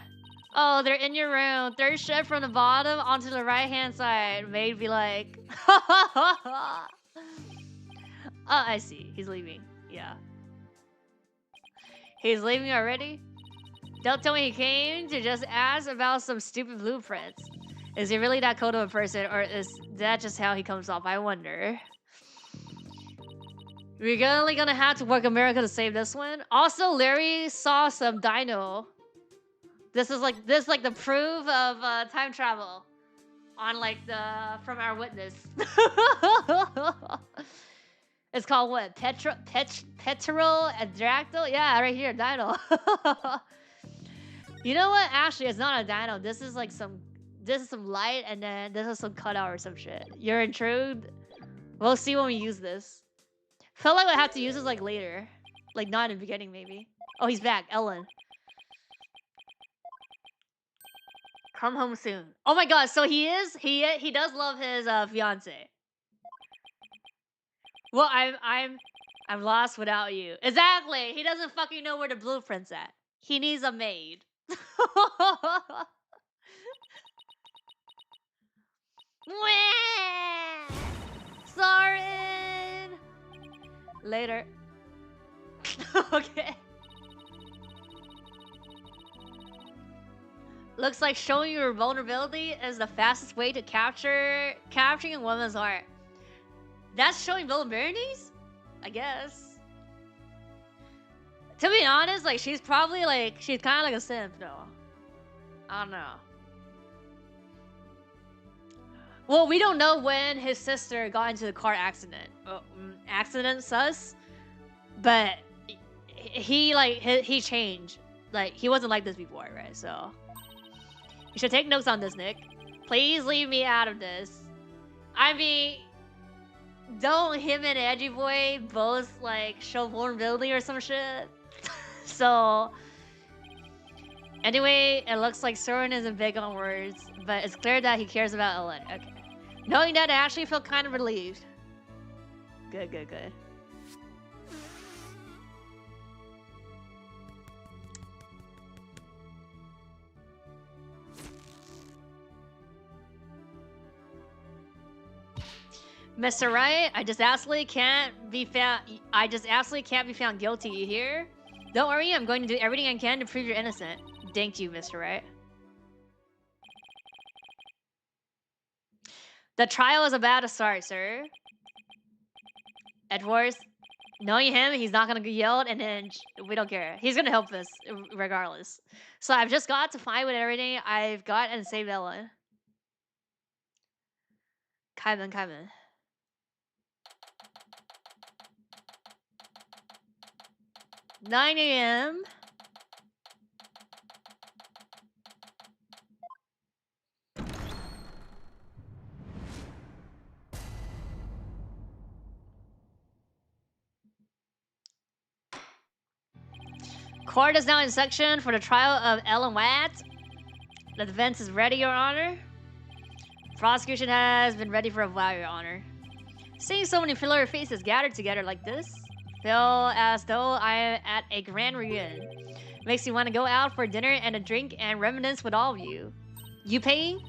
Oh, they're in your room. Third shift from the bottom onto the right-hand side. Maid be like... Oh, I see. He's leaving. Yeah. He's leaving already? Don't tell me he came to just ask about some stupid blueprints. Is he really that cold of a person, or is that just how he comes off? I wonder. We're only gonna have to work a miracle to save this one. Also, Larry saw some dino. This is like the proof of time travel on like the from our witness. It's called what? Petrol Adractyl? Yeah, right here, dino. You know what? Actually, it's not a dino. This is like some light, and then this is some cutout or some shit. You're intrigued? We'll see when we use this. Felt like I have to use this like later. Like not in the beginning, maybe. Oh, he's back. Ellen. Come home soon. Oh my god, so he does love his fiance. Well, I'm lost without you. Exactly. He doesn't fucking know where the blueprint's at. He needs a maid. Sorry. Later. Okay. Looks like showing your vulnerability is the fastest way to capturing a woman's heart. That's showing vulnerabilities? I guess. To be honest, like she's probably like she's kind of like a simp though. I don't know. Well, we don't know when his sister got into the car accident. Accident sus, but he changed. Like he wasn't like this before, right? So you should take notes on this, Nick. Please leave me out of this. I mean, don't him and Edgy Boy both like show vulnerability or some shit? So anyway, it looks like Soren isn't big on words, but it's clear that he cares about Ellen. Okay. Knowing that, I actually feel kind of relieved. Good, good, good. Mr. Right, I just absolutely can't be found. Guilty. You hear? Don't worry, I'm going to do everything I can to prove you're innocent. Thank you, Mr. Right. The trial is about to start, sir. Edwards, knowing him, he's not gonna get yelled, and then we don't care. He's gonna help us regardless. So I've just got to fight with everything I've got and save Ellen. Kaiman. 9 a.m. Court is now in section for the trial of Ellen Watt. The defense is ready, Your Honor. Prosecution has been ready for a while, Your Honor. Seeing so many familiar faces gathered together like this, feel as though I am at a grand reunion. Makes me want to go out for dinner and a drink and reminisce with all of you. You paying?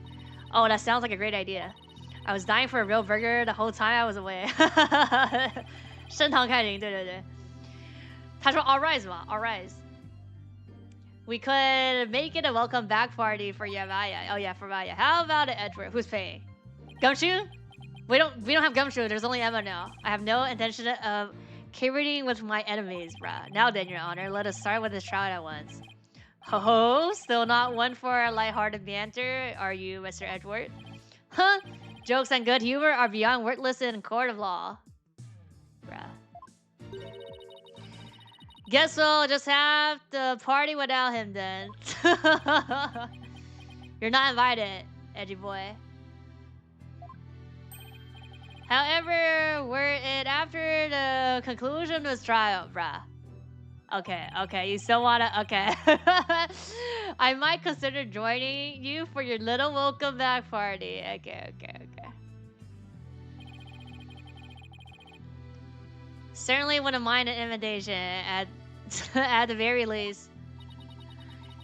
Oh, that sounds like a great idea. I was dying for a real burger the whole time I was away. 盛堂开庭，对对对。他说 all rise 嘛 ，all rise. We could make it a welcome back party for Yamaya. Oh yeah, for Maya. How about it, Edward? Who's paying? Gumshoe? We don't have Gumshoe. There's only Emma now. I have no intention of carrying with my enemies, bruh. Now then, Your Honor, let us start with this trial at once. Ho ho! Still not one for a lighthearted banter, are you, Mr. Edward? Huh? Jokes and good humor are beyond worthless in court of law. Bruh. Guess we'll just have to party without him then. You're not invited, edgy boy. However, were it after the conclusion of this trial, bruh. Okay, you still wanna, okay. I might consider joining you for your little welcome back party. Okay. Certainly wouldn't mind an invitation at at the very least.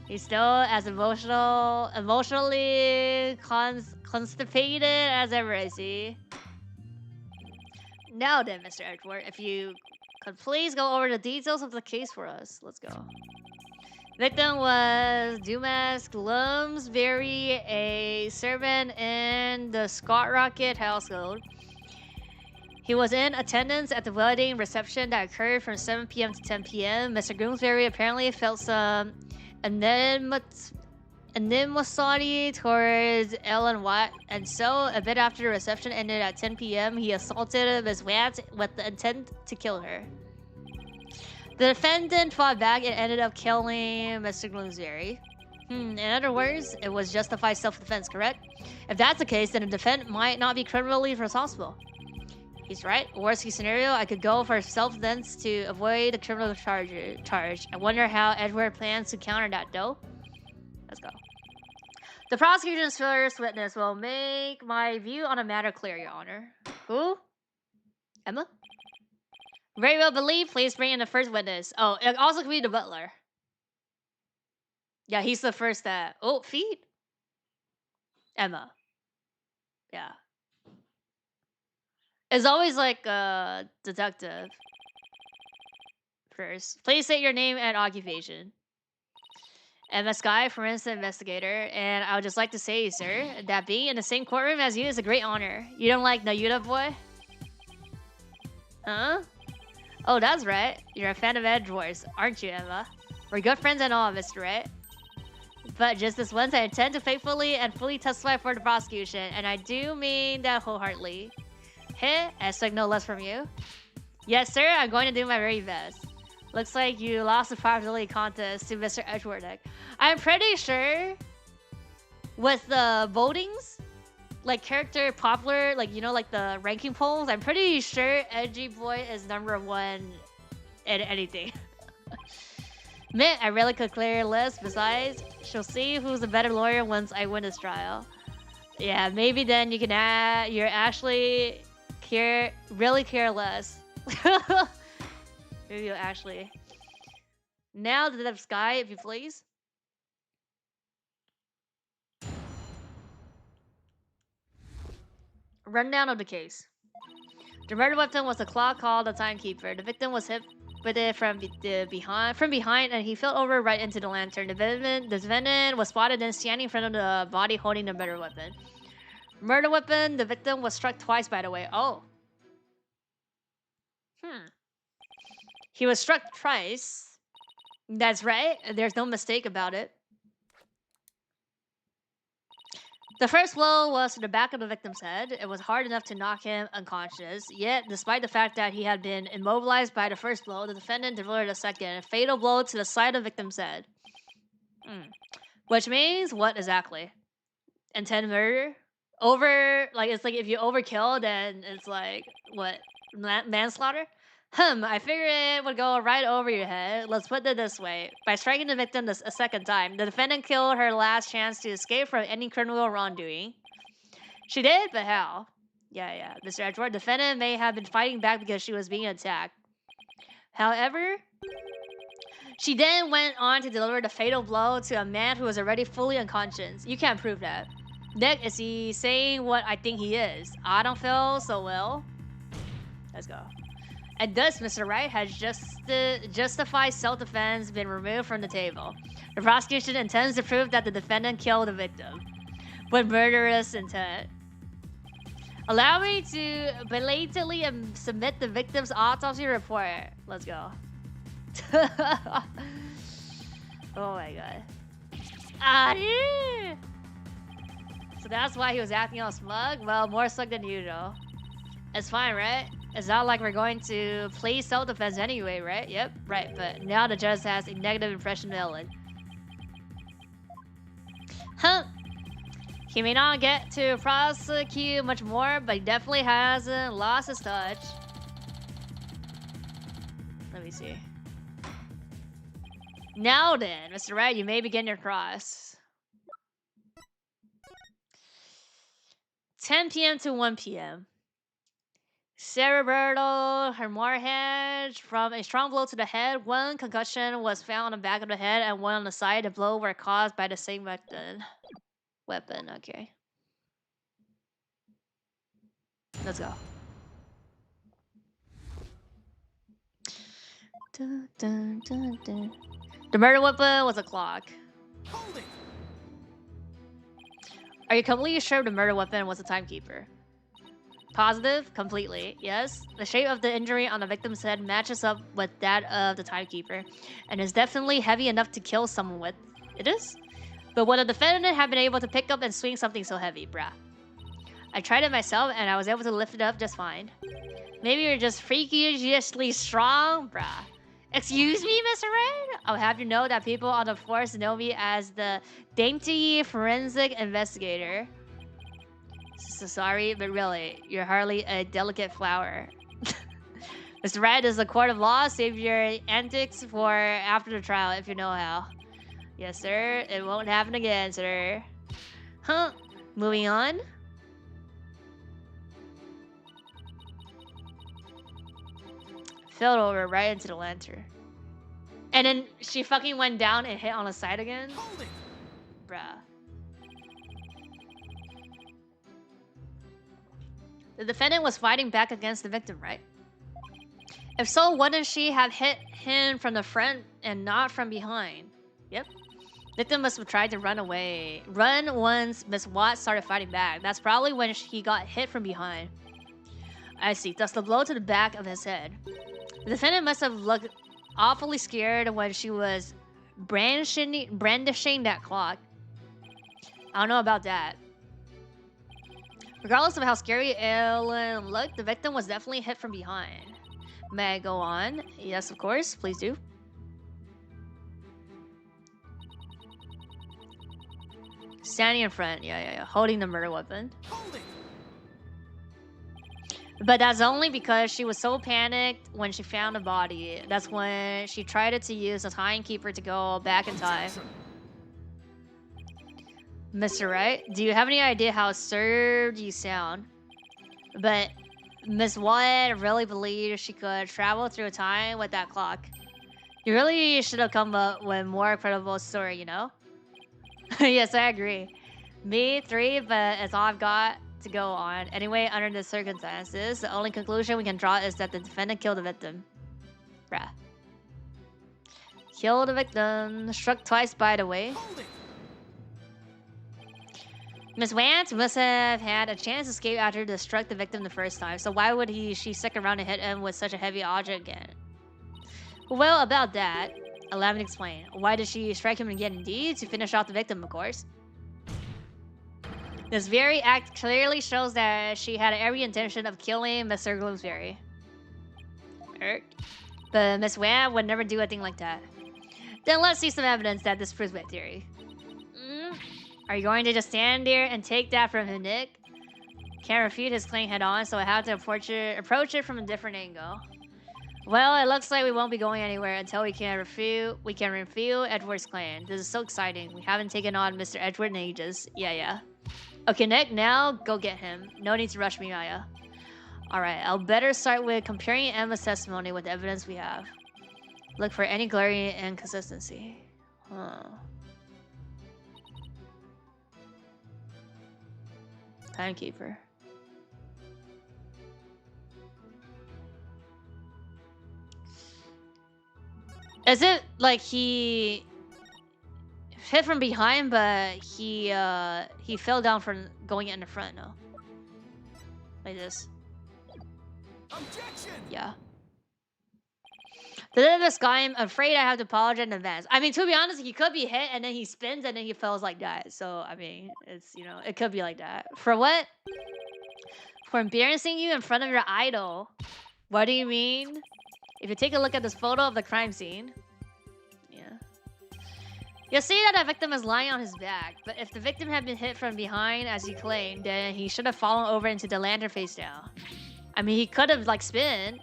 He's still as emotionally constipated as ever, I see. Now then, Mr. Edward, if you could please go over the details of the case for us. Let's go. Victim was Dumas Glumsbury, a servant in the Scott Rocket household. He was in attendance at the wedding reception that occurred from 7 p.m. to 10 p.m. Mr. Gloomsbury apparently felt some animosity towards Ellen Watt, and so a bit after the reception ended at 10 p.m., he assaulted Ms. Watt with the intent to kill her. The defendant fought back and ended up killing Mr. Gloomsbury. In other words, it was justified self-defense, correct? If that's the case, then the defendant might not be criminally responsible. He's right. Worst case scenario, I could go for self-defense to avoid the criminal charge. I wonder how Edward plans to counter that, though. Let's go. The prosecution's first witness will make my view on a matter clear, Your Honor. Who? Emma? Very well believed. Please bring in the first witness. Oh, it also could be the butler. Yeah, he's the first that... Oh, feet? Emma. Yeah. It's always like a detective. First. Please state your name and occupation. Emma Sky, forensic investigator. And I would just like to say, sir, that being in the same courtroom as you is a great honor. You don't like Nayuta, boy? Huh? Oh, that's right. You're a fan of Edwards, aren't you, Emma? We're good friends and all, Mr. Right? But just this once, I intend to faithfully and fully testify for the prosecution, and I do mean that wholeheartedly. Heh, I expect no less from you. Yes, sir, I'm going to do my very best. Looks like you lost the probability contest to Mr. Edgeworth. I'm pretty sure with the votings, like character popular, like, you know, like the ranking polls, I'm pretty sure Edgy Boy is #1 in anything. Admit, I really could clear a list. Besides, she'll see who's a better lawyer once I win this trial. Yeah, maybe then you can you're actually really care less. Maybe you'll actually. Now the sky, if you please. Rundown of the case. The murder weapon was a claw called the Timekeeper. The victim was hit with it from behind, and he fell over right into the lantern. The defendant was spotted then standing in front of the body holding the murder weapon. Murder weapon. The victim was struck twice, by the way. Oh. He was struck twice. That's right. There's no mistake about it. The first blow was to the back of the victim's head. It was hard enough to knock him unconscious. Yet, despite the fact that he had been immobilized by the first blow, the defendant delivered a second, fatal blow to the side of the victim's head. Which means what exactly? Intent murder? It's like if you overkill, then it's like, what? Manslaughter? I figured it would go right over your head. Let's put it this way. By striking the victim a second time, the defendant killed her last chance to escape from any criminal wrongdoing. She did, but how? Yeah. Mr. Edgeworth, the defendant may have been fighting back because she was being attacked. However, she then went on to deliver the fatal blow to a man who was already fully unconscious. You can't prove that. Nick, is he saying what I think he is? I don't feel so well. Let's go. And thus, Mr. Wright has justified self-defense been removed from the table. The prosecution intends to prove that the defendant killed the victim with murderous intent. Allow me to belatedly submit the victim's autopsy report. Let's go. Oh my god. Yeah. So that's why he was acting all smug? Well, more smug than usual. It's fine, right? It's not like we're going to play self-defense anyway, right? Yep, right. But now the judge has a negative impression of Ellen. He may not get to prosecute much more, but he definitely hasn't lost his touch. Let me see. Now then, Mr. Wright, you may begin your cross. 10 p.m. to 1 p.m. Cerebral hemorrhage from a strong blow to the head. One concussion was found on the back of the head and one on the side. The blow were caused by the same weapon. Okay. Let's go. Dun, dun, dun, dun. The murder weapon was a clock. Hold it! Are you completely sure the murder weapon was a timekeeper? Positive? Completely. Yes. The shape of the injury on the victim's head matches up with that of the timekeeper, and is definitely heavy enough to kill someone with. It is? But would the defendant have been able to pick up and swing something so heavy, bruh? I tried it myself, and I was able to lift it up just fine. Maybe you're just freakishly strong, bruh. Excuse me, Mr. Red? I'll have you know that people on the force know me as the dainty forensic investigator. So sorry, but really, you're hardly a delicate flower. Mr. Red is a court of law. Save your antics for after the trial if you know how. Yes, sir. It won't happen again, sir. Moving on. Fell over right into the lantern. And then she fucking went down and hit on the side again? Bruh. The defendant was fighting back against the victim, right? If so, wouldn't she have hit him from the front and not from behind? Yep. Victim must have tried to run away. Run once Miss Watts started fighting back. That's probably when he got hit from behind. I see. Thus the blow to the back of his head. The defendant must have looked awfully scared when she was brandishing that clock. I don't know about that. Regardless of how scary Ellen looked, the victim was definitely hit from behind. May I go on? Yes, of course. Please do. Standing in front. Yeah. Holding the murder weapon. But that's only because she was so panicked when she found the body. That's when she tried to use the timekeeper to go back in time. Mr. Wright, do you have any idea how absurd you sound? But Miss Watt really believed she could travel through time with that clock. You really should have come up with a more credible story, you know? Yes, I agree. Me, 3, but it's all I've got to go on. Anyway, under the circumstances, the only conclusion we can draw is that the defendant killed the victim. Bruh. Killed the victim. Struck twice, by the way. Miss Wance must have had a chance to escape after they struck the victim the first time. So why would she stick around and hit him with such a heavy object again? Well, about that, allow me to explain. Why did she strike him again? Indeed, to finish off the victim, of course. This very act clearly shows that she had every intention of killing Mr. Gloomsbury. But Miss Wang would never do a thing like that. Then let's see some evidence that disproves my theory. Are you going to just stand there and take that from him, Nick? Can't refute his claim head on, so I have to approach it from a different angle. Well, it looks like we won't be going anywhere until we can refute Edward's claim. This is so exciting. We haven't taken on Mr. Edward in ages. Yeah. Okay, Nick, now go get him. No need to rush me, Maya. Alright, I'll better start with comparing Emma's testimony with the evidence we have. Look for any glaring inconsistency. Timekeeper. Is it like he hit from behind, but he fell down from going in the front? No, like this. Objection! Yeah. This guy, I'm afraid I have to apologize in advance. I mean, to be honest, he could be hit and then he spins and then he falls like that. So, I mean, it's, you know, it could be like that. For what? For embarrassing you in front of your idol. What do you mean? If you take a look at this photo of the crime scene. Yeah. You'll see that the victim is lying on his back. But if the victim had been hit from behind, as he claimed, then he should have fallen over into the lantern face down. I mean, he could have, like, spin.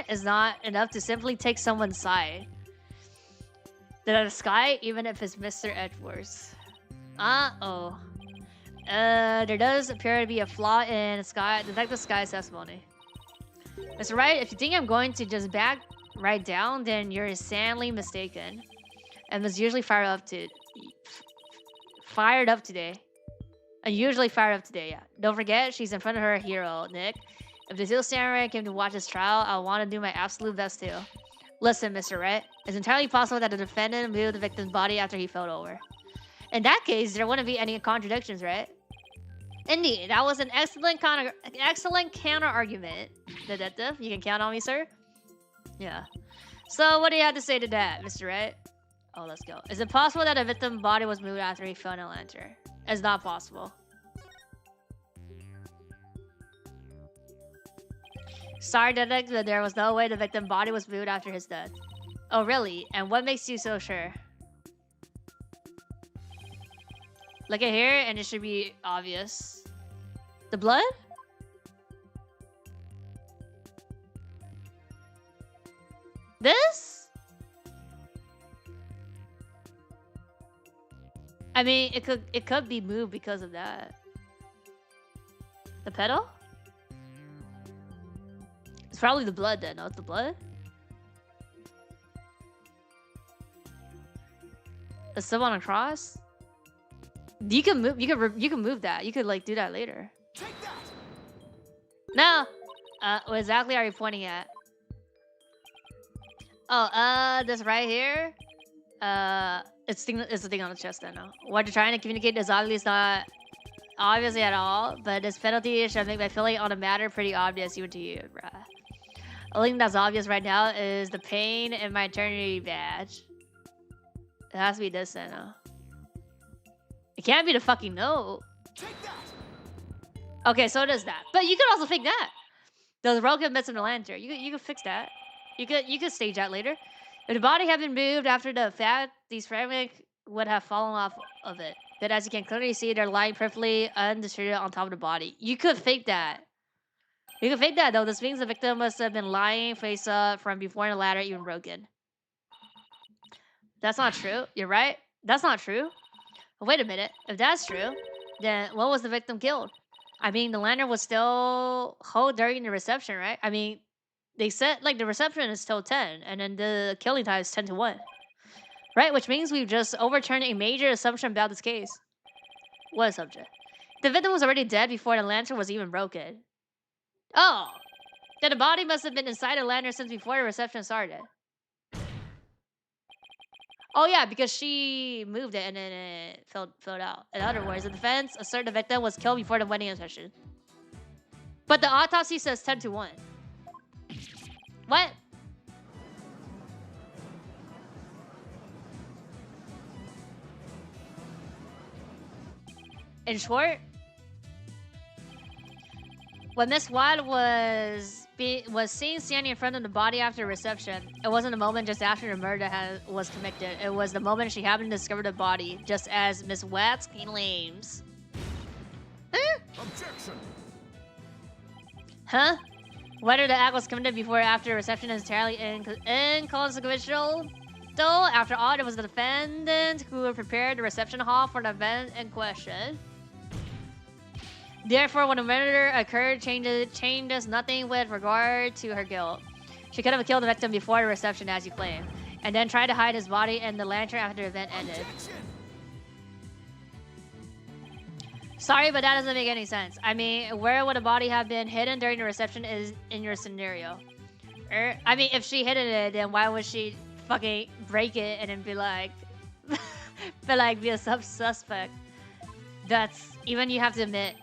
Is not enough to simply take someone's side. The sky, even if it's Mr. Edwards. There does appear to be a flaw in Detective Sky's testimony. Mr. Wright, if you think I'm going to just back right down, then you're sadly mistaken. And was usually fired up today. Unusually fired up today, yeah. Don't forget, she's in front of her hero, Nick. If the Steel Samurai came to watch this trial, I want to do my absolute best too. Listen, Mr. Wright, it's entirely possible that the defendant moved the victim's body after he fell over. In that case, there wouldn't be any contradictions, right? Indeed, that was an excellent counter argument, Detective. You can count on me, sir. Yeah. So, what do you have to say to that, Mr. Wright? Oh, let's go. Is it possible that the victim's body was moved after he fell in a lantern? It's not possible. Sorry, Detective, but there was no way the victim's body was moved after his death. Oh, really? And what makes you so sure? Look at here, and it should be obvious. The blood? This? I mean, it could be moved because of that. The pedal? It's probably the blood then. No, it's the blood. Is someone on a cross? You can move. You can move that. You could like do that later. Take that. No. What exactly are you pointing at? Oh, this right here. It's the thing on the chest. I know. What you're trying to communicate is obviously not obviously at all, but this penalty should make my feeling on the matter pretty obvious even to you, bruh. The only thing that's obvious right now is the pain in my eternity badge. It has to be this then, no? It can't be the fucking note. Take that. Okay, so it is that. But you could also fix that. Those broken bits of the lantern. You could fix that. You could stage that later. If the body had been moved after the fact, these fragments would have fallen off of it. But as you can clearly see, they're lying perfectly undistributed on top of the body. You could fake that. You could fake that though. This means the victim must have been lying face up from before the ladder even broken. That's not true. You're right. That's not true. But wait a minute. If that's true, then when was the victim killed? I mean, the lantern was still whole during the reception, right? I mean, they said like the reception is till 10, and then the killing time is 10 to 1. Right? Which means we've just overturned a major assumption about this case. What assumption? The victim was already dead before the lantern was even broken. Oh! Then the body must have been inside the lantern since before the reception started. Oh yeah, because she moved it and then it filled out. In other words, the defense asserted the victim was killed before the wedding session. But the autopsy says 10-1. What? In short, when Miss Watt was seen standing in front of the body after reception, it wasn't a moment just after the murder was committed. It was the moment she happened to discover the body, just as Miss Watt claims. Objection! Huh? Whether the act was committed before or after reception is entirely inconsequential. Though, after all, it was the defendant who prepared the reception hall for the event in question. Therefore, when the murder occurred, changes nothing with regard to her guilt. She could have killed the victim before the reception, as you claim, and then tried to hide his body in the lantern after the event ended. Objection! Sorry, but that doesn't make any sense. I mean, where would a body have been hidden during the reception is in your scenario? I mean, if she hidden it, then why would she fucking break it and then be like, be a suspect? That's, even you have to admit,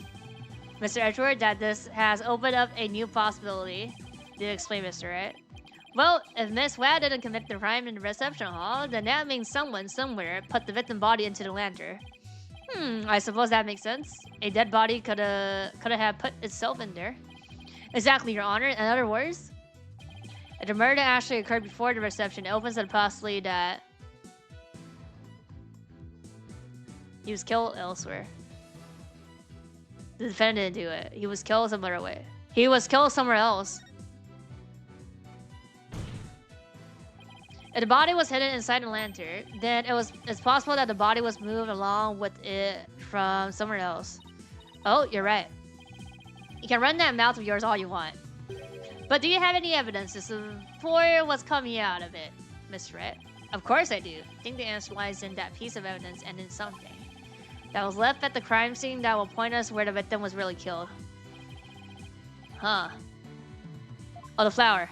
Mr. Edgeworth, that this has opened up a new possibility. Did you explain, Mr. Right? Well, if Miss Watt didn't commit the crime in the reception hall, then that means someone somewhere put the victim body into the lantern. I suppose that makes sense. A dead body could have put itself in there. Exactly, Your Honor. In other words, if the murder actually occurred before the reception, it opens to the possibility that he was killed elsewhere. The defendant didn't do it. He was killed some other way. He was killed somewhere else. If the body was hidden inside the lantern, then it's possible that the body was moved along with it from somewhere else. Oh, you're right. You can run that mouth of yours all you want. But do you have any evidence to support what's coming out of it, Miss Red? Of course I do. I think the answer lies in that piece of evidence and in something that was left at the crime scene that will point us where the victim was really killed. Huh. Oh, the flower.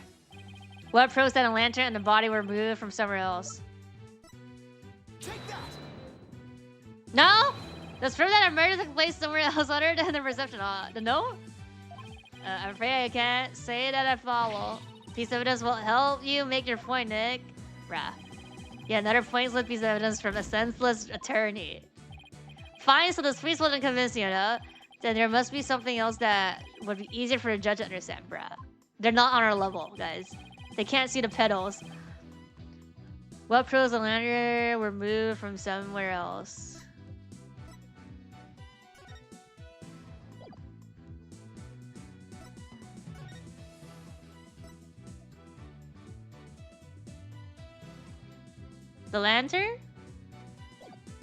What proves that a lantern and the body were moved from somewhere else? Take that! No? Does prove that a murder took place somewhere else other than the reception hall. The no? I'm afraid I can't say that I follow. Piece of evidence will help you make your point, Nick. Bruh. Yeah, another pointless piece of evidence from a senseless attorney. Fine, so this piece wasn't convincing enough. Then there must be something else that would be easier for the judge to understand, bruh. They're not on our level, guys. They can't see the pedals. What proves the lantern were moved from somewhere else? The lantern?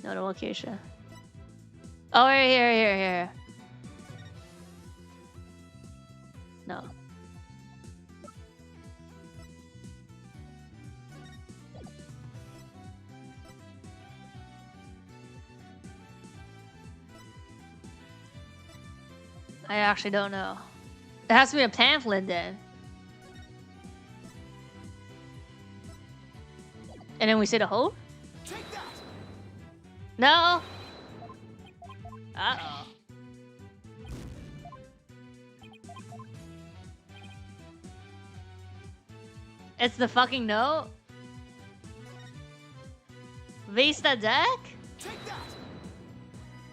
No, the location. Oh, right here. No. I actually don't know. It has to be a pamphlet then. And then we say the whole? Take that! No! Uh-oh. It's the fucking note? Vista deck? Take that!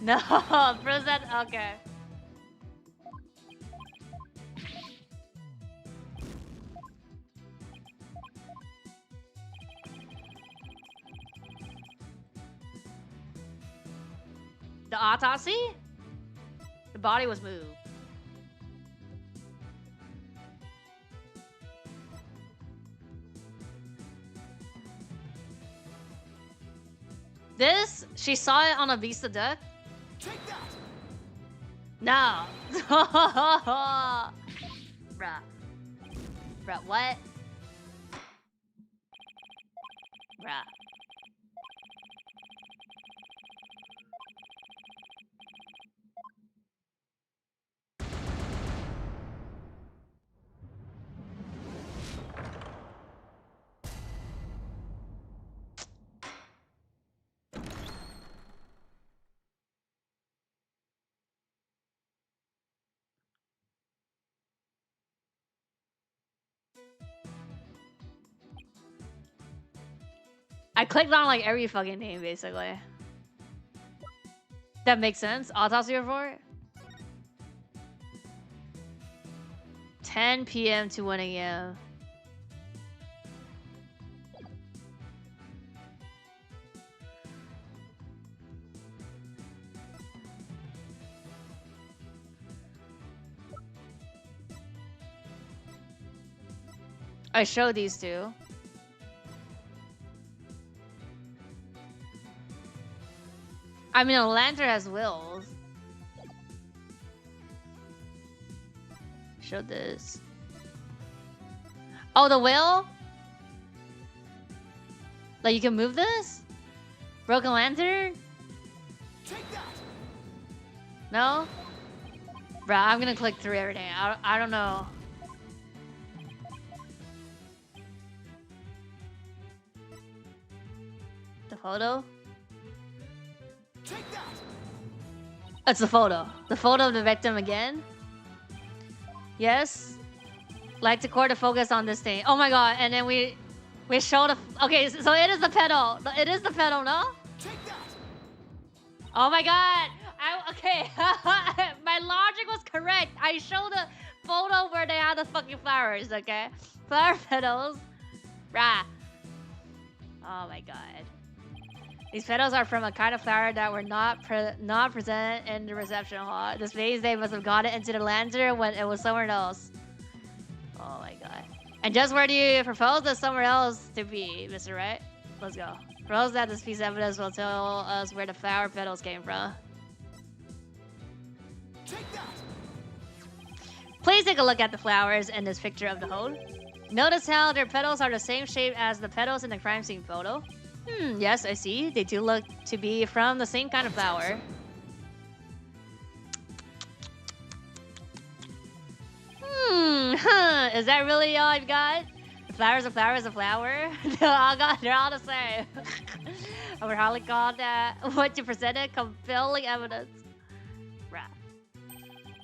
No, present, okay. The autopsy? The body was moved. This? She saw it on a Vista deck? Take that! No. Bruh. Bruh, what? Bruh. I clicked on like every fucking name basically. That makes sense. Autopsy report. 10 p.m. to 1 a.m. I showed these two. I mean, a lantern has wheels. Show this. Oh, the wheel? Like you can move this? Broken lantern? Take that. No? Bruh, I'm gonna click through everything. I don't know. The photo? Take that. It's the photo. The photo of the victim again? Yes? Like to core to focus on this thing. Oh my god, and then we show the... Okay, so it is the pedal. It is the pedal, no? Take that. Oh my god! Okay, my logic was correct. I showed the photo where they had the fucking flowers, okay? Flower petals. Rah. Oh my god. These petals are from a kind of flower that were not present in the reception hall. This means they must have got it into the lantern when it was somewhere else. Oh my god. And just where do you propose that somewhere else to be, Mr. Right? Let's go. Propose that this piece of evidence will tell us where the flower petals came from. Take that. Please take a look at the flowers in this picture of the hole. Notice how their petals are the same shape as the petals in the crime scene photo. Yes, I see. They do look to be from the same kind of flower. Is that really all I've got? The flower is a flower is a flower? No, they're all the same. I would hardly call that what you presented compelling evidence. Right.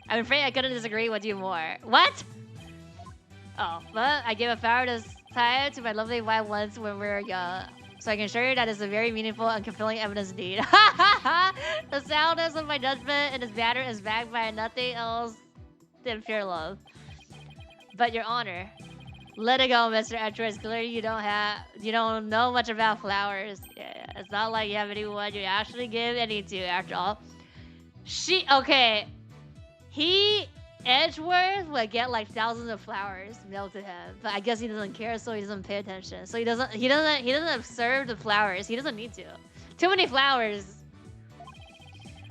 I'm afraid I couldn't disagree with you more. What? Oh, but I gave a flower this time to my lovely wife once when we were young. So I can assure you that it's a very meaningful and compelling evidence indeed. The soundness of my judgment in this matter is backed by nothing else than pure love. But Your Honor, let it go, Mr. Edwards. Clearly you don't know much about flowers. Yeah, it's not like you have anyone you actually give any to, after all. Edgeworth would get like thousands of flowers mailed to him, but I guess he doesn't care, so he doesn't pay attention. So he doesn't observe the flowers. He doesn't need to. Too many flowers.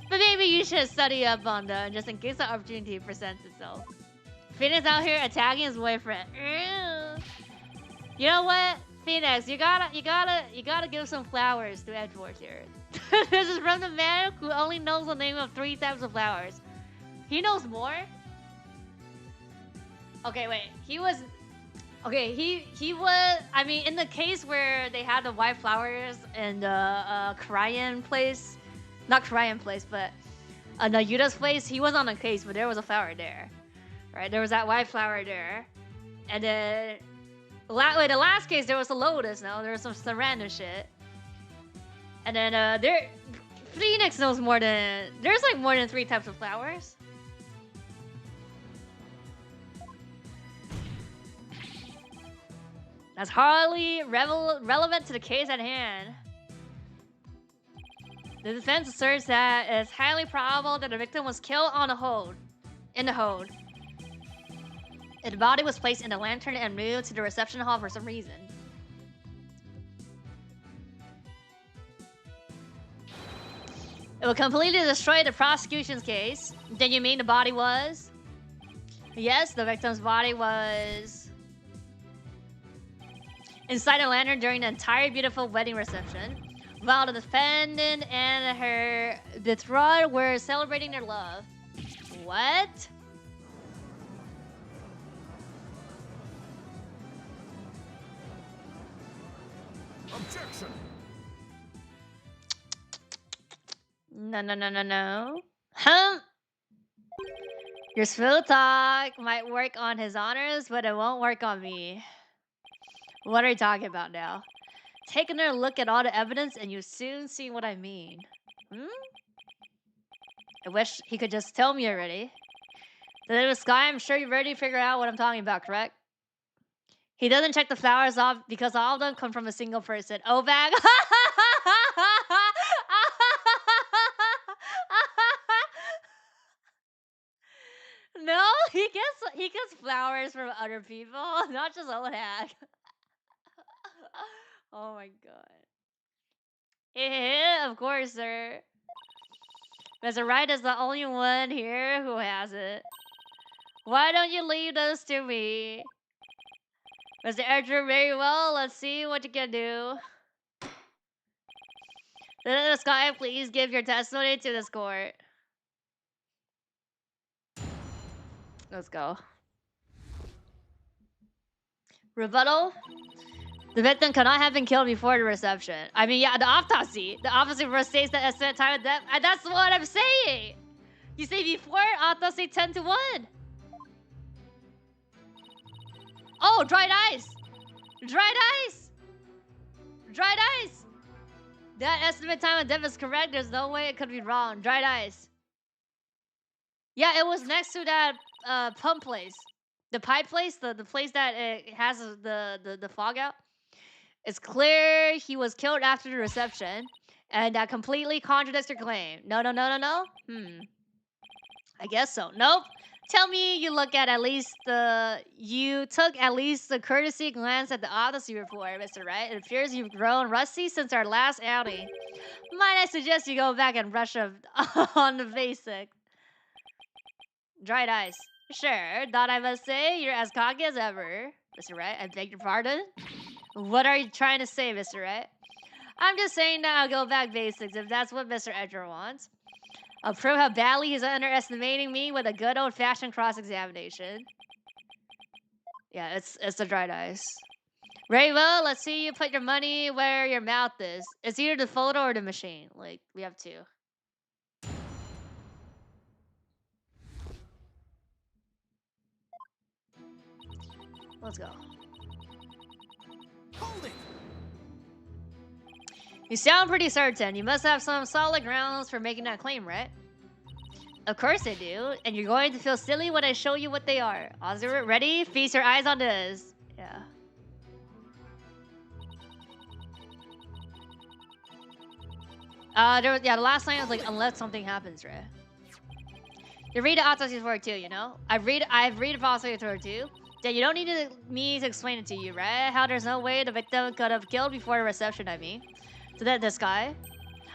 But maybe you should study up on them just in case the opportunity presents itself. Phoenix out here attacking his boyfriend. You know what, Phoenix? You gotta give some flowers to Edgeworth here. This is from the man who only knows the name of 3 types of flowers. He knows more. Okay, wait. He was. I mean, in the case where they had the white flowers in the Korean place, not Korean place, but Nayuta's place, he was on the case, but there was a flower there, right? There was that white flower there, and then the last case there was a lotus. No, there was some random shit, and then Phoenix knows more than there's like more than 3 types of flowers. That's hardly relevant to the case at hand. The defense asserts that it's highly probable that the victim was killed in the hold. The body was placed in a lantern and moved to the reception hall for some reason. It will completely destroy the prosecution's case. Then you mean the body was? Yes, the victim's body was inside a lantern during the entire beautiful wedding reception, while the defendant and her betrothed were celebrating their love. What? Objection. No. Huh? Your smooth talk might work on his honors, but it won't work on me. What are you talking about now? take another look at all the evidence and you'll soon see what I mean. Hmm? I wish he could just tell me already. The little Sky, I'm sure you've already figured out what I'm talking about, correct? He doesn't check the flowers off because all of them come from a single person. Oh, bag. No, he gets flowers from other people, not just old hag. Oh my god. Yeah, of course, sir. Mr. Wright is the only one here who has it. Why don't you leave this to me? Mr. Edger, very well. Let's see what you can do. The Sky, please give your testimony to this court. Let's go. Rebuttal. The victim cannot have been killed before the reception. I mean, yeah, the autopsy. The autopsy first states the estimate time of death. And that's what I'm saying. You say before autopsy 10 to 1. Oh, dried ice. Dried ice. Dried ice. That estimate time of death is correct. There's no way it could be wrong. Dried ice. Yeah, it was next to that pump place. The pipe place, the place that has the fog out. It's clear he was killed after the reception, and that completely contradicts your claim. No. I guess so. Nope. Tell me you took at least the courtesy glance at the autopsy report, Mr. Wright. It appears you've grown rusty since our last outing. Might I suggest you go back and brush up on the basics? Dried ice. Sure, thought I must say you're as cocky as ever. Mr. Wright, I beg your pardon? What are you trying to say, Mr. Wright? I'm just saying that I'll go back basics if that's what Mr. Edger wants. I'll prove how badly he's underestimating me with a good old-fashioned cross-examination. Yeah, it's the dried ice. Very well, let's see you put your money where your mouth is. It's either the photo or the machine. Like, we have two. Let's go. Hold it! You sound pretty certain. You must have some solid grounds for making that claim, right? Of course I do. And you're going to feel silly when I show you what they are. Ozzy, ready? Feast your eyes on this. Yeah. The last line was like, unless something happens, right? You read the autopsy report too, you know? I've read the autopsy report too. Yeah, you don't need me to explain it to you, right? How there's no way the victim could have killed before the reception, I mean. So that this guy?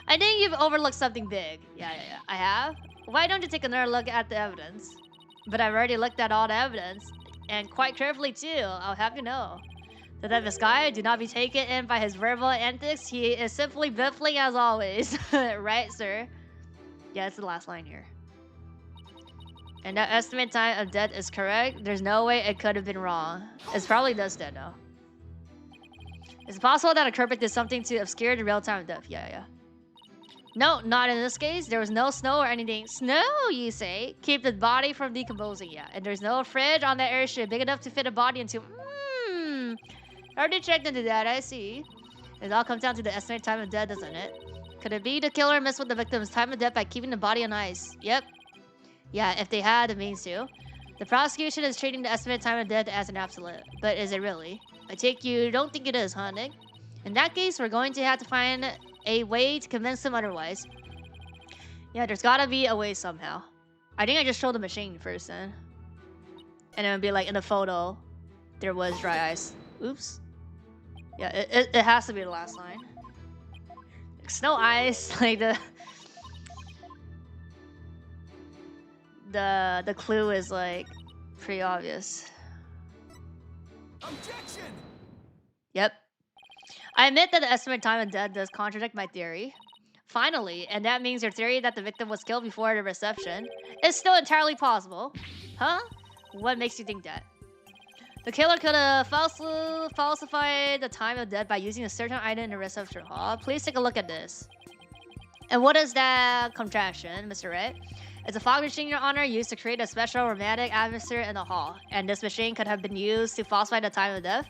I think you've overlooked something big. Yeah. I have? Why don't you take another look at the evidence? But I've already looked at all the evidence. And quite carefully too, I'll have you know. That this guy, do not be taken in by his verbal antics. He is simply biffling as always. Right, sir? Yeah, it's the last line here. And that estimate time of death is correct. There's no way it could have been wrong. It's probably this dead though. It's possible that a culprit did something to obscure the real time of death. Yeah. No, not in this case. There was no snow or anything. Snow, you say? Keep the body from decomposing, yeah. And there's no fridge on that airship big enough to fit a body into. Already checked into that, I see. It all comes down to the estimated time of death, doesn't it? Could it be the killer messed with the victim's time of death by keeping the body on ice? Yep. Yeah, if they had the means to. The prosecution is treating the estimated time of death as an absolute. But is it really? I take you don't think it is, huh, Nick? In that case, we're going to have to find a way to convince them otherwise. Yeah, there's gotta be a way somehow. I think I just showed the machine first then. And it would be like in the photo, there was dry ice. Oops. Yeah, it has to be the last line. Like, snow ice, like the clue is like pretty obvious. Objection! Yep. I admit that the estimated time of death does contradict my theory. Finally, and that means your theory that the victim was killed before the reception is still entirely possible. Huh? What makes you think that? The killer could have falsified the time of death by using a certain item in the reception hall. Please take a look at this. And what is that contraption, Mr. Ray? It's a fog machine, Your Honor, used to create a special romantic atmosphere in the hall. And this machine could have been used to falsify the time of death.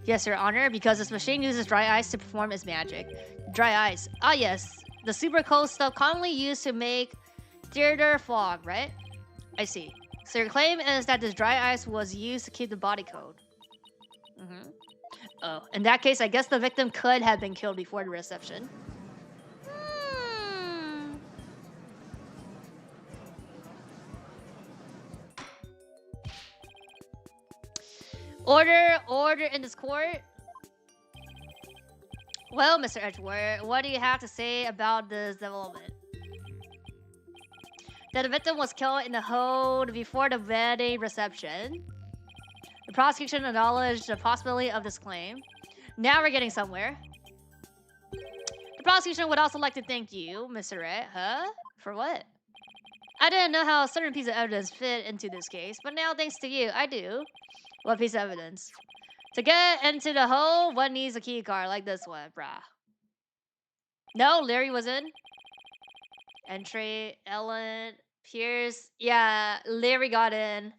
Yes, Your Honor, because this machine uses dry ice to perform its magic. Dry ice. Ah, yes. The super cold stuff commonly used to make theater fog, right? I see. So your claim is that this dry ice was used to keep the body cold. Mm-hmm. Oh, in that case, I guess the victim could have been killed before the reception. Order in this court. Well, Mr. Edgeworth, what do you have to say about this development? That the victim was killed in the hold before the wedding reception. The prosecution acknowledged the possibility of this claim. Now we're getting somewhere. The prosecution would also like to thank you, Mr. Red. Huh? For what? I didn't know how a certain piece of evidence fit into this case, but now thanks to you, I do. What piece of evidence? To get into the hole, one needs a key card like this one, brah. No, Larry was in. Entry, Ellen, Pierce. Yeah, Larry got in.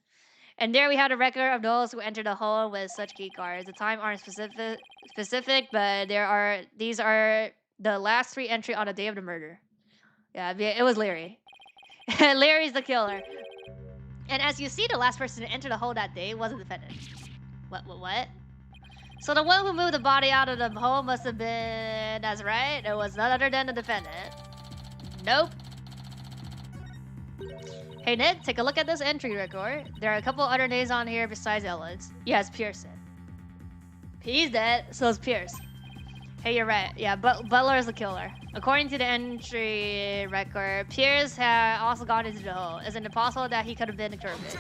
And there we had a record of those who entered the hole with such key cards. The time aren't specific, but these are the last 3 entry on the day of the murder. Yeah, it was Larry. Larry's the killer. And as you see, the last person to enter the hole that day was a defendant. What? So the one who moved the body out of the hole must have been... That's right, it was none other than the defendant. Nope. Hey Nick, take a look at this entry record. There are a couple other names on here besides Ellen's. Yes, Pearson. He's dead, so is Pierce. Hey, you're right. Yeah, Butler is the killer. According to the entry record, Pierce had also gone into the hole. Isn't it possible that he could have been the culprit?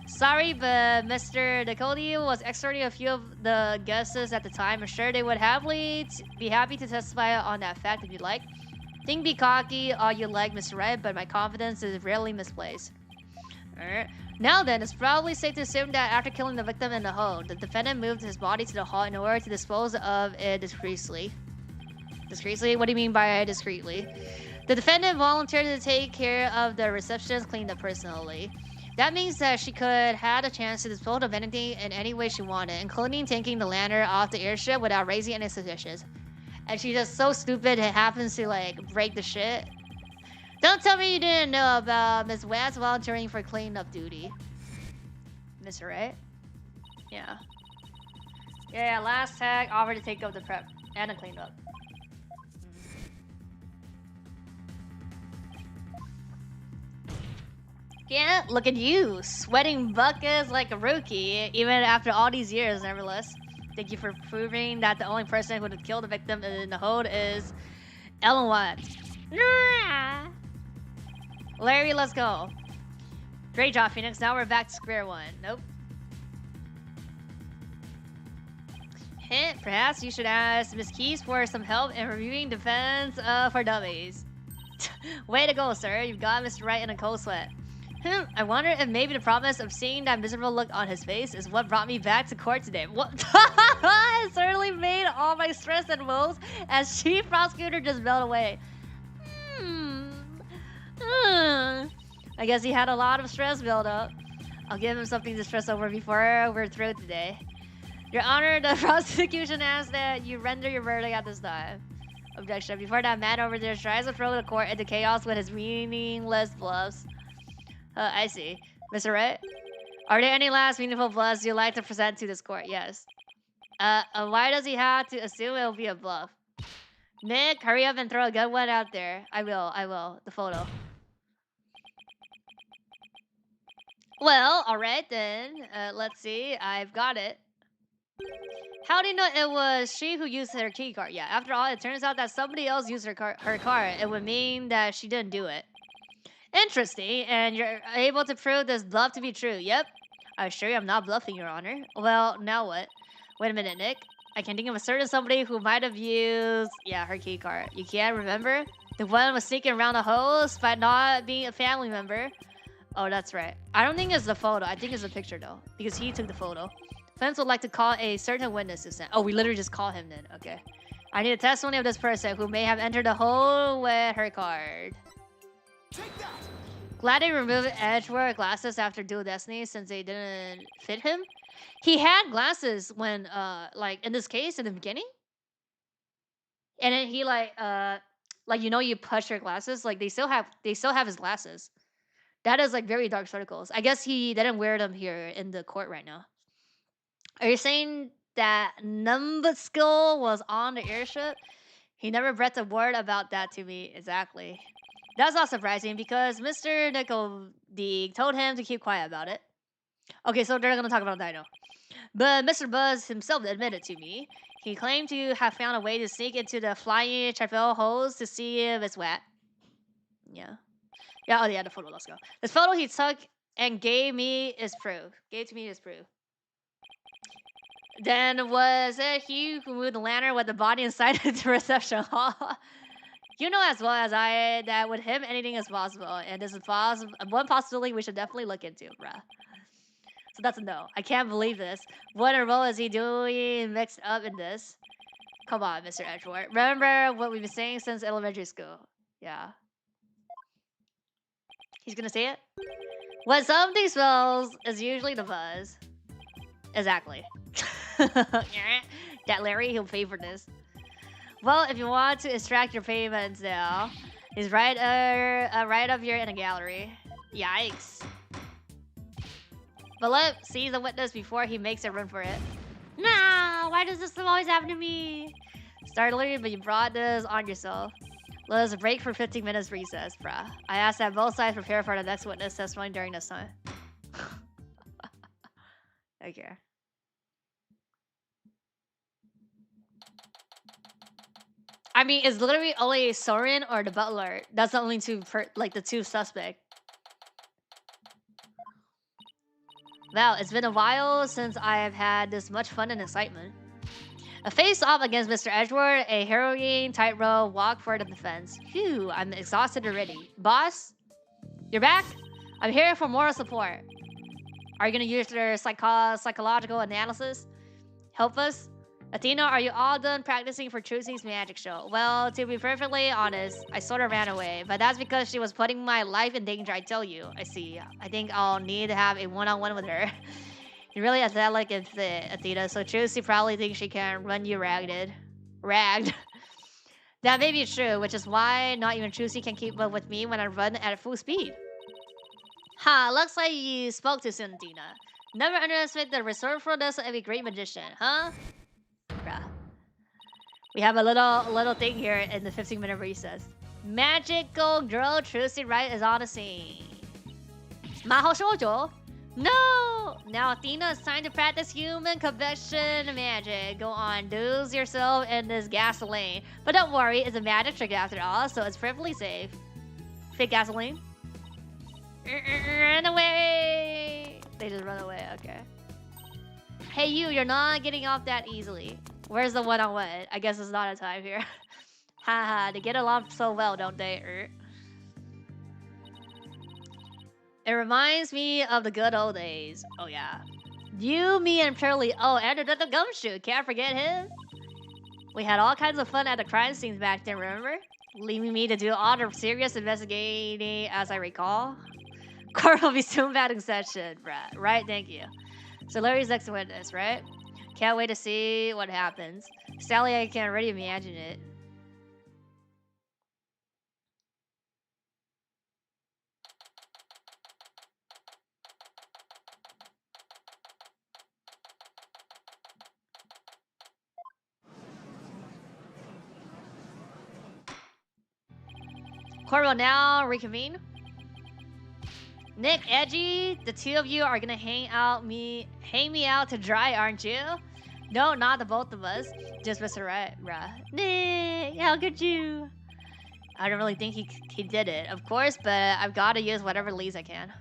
Sorry, but Mr. Dakoti was extorting a few of the guesses at the time. I'm sure they would be happy to testify on that fact if you'd like. Think be cocky all you like, Mr. Wright, but my confidence is rarely misplaced. Alright. Now then, it's probably safe to assume that after killing the victim in the hole, the defendant moved his body to the hall in order to dispose of it discreetly. Discreetly? What do you mean by discreetly? The defendant volunteered to take care of the receptionist cleaned up personally. That means that she could have a chance to dispose of anything in any way she wanted, including taking the lantern off the airship without raising any suspicions. And she's just so stupid it happens to like break the shit. Don't tell me you didn't know about Miss Watts volunteering for cleanup duty. Mr. Right? Yeah. Yeah, last tag offered to take up the prep and the cleanup. Yeah, look at you, sweating buckets like a rookie, even after all these years, nevertheless. Thank you for proving that the only person who would have killed the victim in the hold is Ellen Watts. Larry, let's go. Great job, Phoenix. Now we're back to square one. Nope. Hint, perhaps you should ask Miss Keys for some help in reviewing defense for dummies. Way to go, sir. You've got Mr. Right in a cold sweat. I wonder if maybe the promise of seeing that miserable look on his face is what brought me back to court today. What? It certainly made all my stress and woes as chief prosecutor just melt away. I guess he had a lot of stress build up. I'll give him something to stress over before we're through today. Your Honor, the prosecution asks that you render your verdict at this time. Objection. Before that man over there tries to throw the court into chaos with his meaningless bluffs. I see. Mr. Wright? Are there any last meaningful bluffs you'd like to present to this court? Yes. Why does he have to assume it'll be a bluff? Nick, hurry up and throw a good one out there. I will. The photo. Well, alright then. Let's see. I've got it. How do you know it was she who used her key card? Yeah, after all, it turns out that somebody else used her card. It would mean that she didn't do it. Interesting, and you're able to prove this bluff to be true. Yep. I assure you I'm not bluffing, Your Honor. Well, now what? Wait a minute, Nick. I can think of a certain somebody who might have used... Yeah, her key card. You can't remember? The one was sneaking around the host by not being a family member. Oh, that's right. I don't think it's the photo. I think it's the picture, though. Because he took the photo. Defense would like to call a certain witness to stand. Oh, we literally just call him then. Okay. I need a testimony of this person who may have entered the hole with her card. Take that! Glad they removed Edgeworth glasses after Dual Destiny since they didn't fit him. He had glasses when, like in this case in the beginning, and then he like you know, you push your glasses, like they still have his glasses. That is like very dark circles. I guess he didn't wear them here in the court right now. Are you saying that Numbuskill was on the airship? He never breathed a word about that to me. Exactly. That's not surprising because Mr. Nickel D told him to keep quiet about it. Okay, so they're gonna talk about Dino. But Mr. Buzz himself admitted to me. He claimed to have found a way to sneak into the flying trapel holes to see if it's wet. Yeah. Yeah, oh yeah, the photo, let's go. This photo he took and gave me is proof. Gave to me is proof. Then was it he who moved the lantern with the body inside the reception hall? You know as well as I that with him anything is possible, and this is one possibility we should definitely look into, bruh. So that's a no. I can't believe this. What a role is he doing mixed up in this? Come on, Mr. Edgeworth. Remember what we've been saying since elementary school. Yeah. He's gonna say it? When something smells, it's usually the buzz. Exactly. That Larry, he'll pay for this. Well, if you want to extract your payments now, he's right up here in a gallery. Yikes. But let's see the witness before he makes a run for it. Nah, why does this always happen to me? Startling, but you brought this on yourself. Let us break for 15 minutes recess, bruh. I asked that both sides prepare for the next witness testimony during this time. Okay. I mean, it's literally only Soren or the butler. That's the only the two suspects. Well, it's been a while since I have had this much fun and excitement. A face-off against Mr. Edgeworth, a harrowing tightrope walk for the defense. Phew, I'm exhausted already. Boss? You're back? I'm here for moral support. Are you gonna use their psychological analysis? Help us? Athena, are you all done practicing for Trucy's magic show? Well, to be perfectly honest, I sort of ran away, but that's because she was putting my life in danger, I tell you. I see. I think I'll need to have a one-on-one with her. You're really athletic and fit, Athena, so Trucy probably thinks she can run you ragged. That may be true, which is why not even Trucy can keep up with me when I run at full speed. Ha, looks like you spoke too soon, Athena. Never underestimate the resourcefulness of a great magician, huh? Bruh. We have a little thing here in the 15-minute recess. Magical girl Trucy Wright is on the scene. Maho Shoujo? No! Now Athena, it's time to practice human convection magic. Go on, douse yourself in this gasoline. But don't worry, it's a magic trick after all, so it's perfectly safe. Fake gasoline? Run away! They just run away, okay. Hey you, you're not getting off that easily. Where's the one-on-one? I guess it's not a time here. Haha, they get along so well, don't they? It reminds me of the good old days. Oh yeah. You, me, and Pearly. Oh, and the Gumshoe. Can't forget him. We had all kinds of fun at the crime scenes back then, remember? Leaving me to do all the serious investigating as I recall. Court will be soon back in session, right? Thank you. So Larry's next witness, right? Can't wait to see what happens. Sally, I can already imagine it. Court will now reconvene. Nick, Edgy, the two of you are gonna hang me out to dry, aren't you? No, not the both of us. Just Mr. Right, bruh. Nick, how could you? I don't really think he did it, of course, but I've got to use whatever leads I can.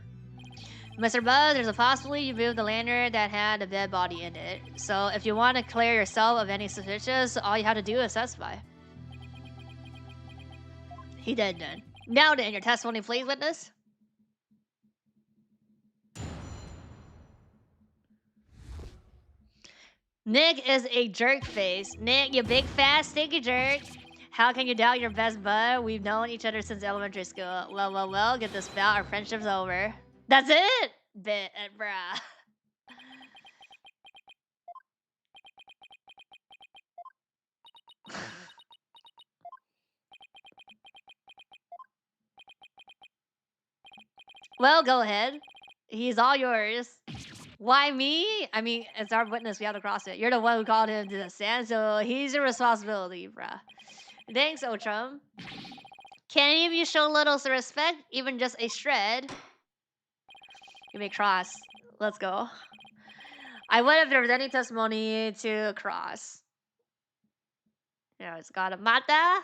Mr. Buzz, there's a possibility you moved the lantern that had a dead body in it. So if you want to clear yourself of any suspicions, all you have to do is testify. He did then. Now then, your testimony, please, witness. Nick is a jerk face. Nick, you big fat stinky jerk. How can you doubt your best bud? We've known each other since elementary school. Well, get this bout, our friendship's over. That's it? Bit, bruh. Well, go ahead. He's all yours. Why me? I mean, it's our witness. We have to cross it. You're the one who called him to the stand, so he's your responsibility, bruh. Thanks, Otrum. Can any of you show a little respect? Even just a shred? You may cross. Let's go. I would if there was any testimony to cross. Yeah, it's got a mata.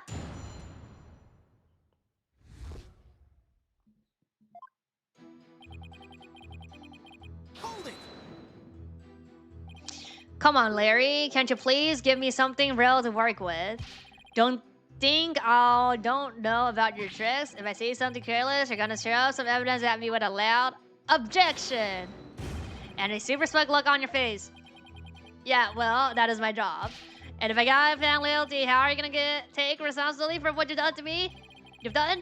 Hold it! Come on, Larry. Can't you please give me something real to work with? Don't think I don't know about your tricks. If I say something careless, you're gonna throw some evidence at me with a loud objection. And a super smug look on your face. Yeah, well, that is my job. And if I got fan loyalty, how are you gonna take responsibility for what you've done to me? You've done?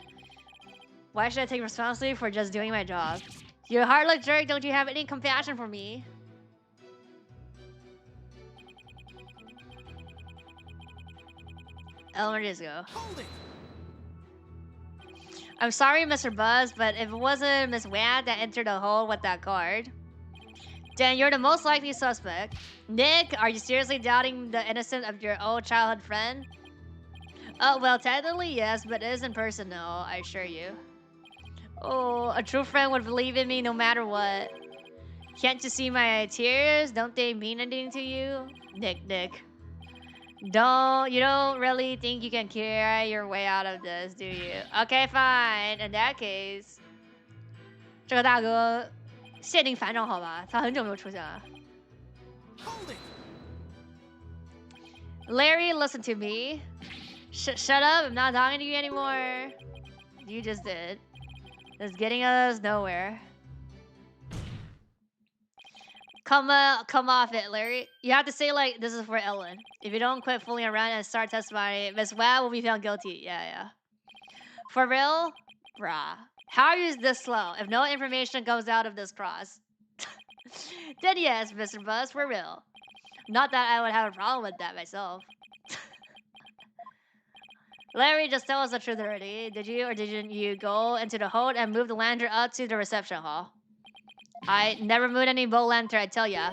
Why should I take responsibility for just doing my job? You're a hard-luck jerk. Don't you have any compassion for me? Elementary ago. Hold it! I'm sorry, Mr. Buzz, but if it wasn't Miss Wad that entered the hole with that card, then you're the most likely suspect. Nick, are you seriously doubting the innocence of your old childhood friend? Oh, well, technically yes, but it isn't personal, I assure you. Oh, a true friend would believe in me no matter what. Can't you see my tears? Don't they mean anything to you? Nick. You don't really think you can carry your way out of this, do you? Okay, fine. In that case, 这个大哥限定繁荣好吧？他很久没有出现了。 Hold it! Larry, listen to me. Shut up. I'm not talking to you anymore. You just did. It's getting us nowhere. Come off it, Larry. You have to say like this is for Ellen. If you don't quit fooling around and start testifying, Miss Wow will be found guilty. Yeah. For real? Bruh. How are you this slow? If no information comes out of this cross. Then yes, Mr. Buzz, for real. Not that I would have a problem with that myself. Larry, just tell us the truth already. Did you or didn't you go into the hold and move the lantern up to the reception hall? I never moved any bow lantern, I tell ya.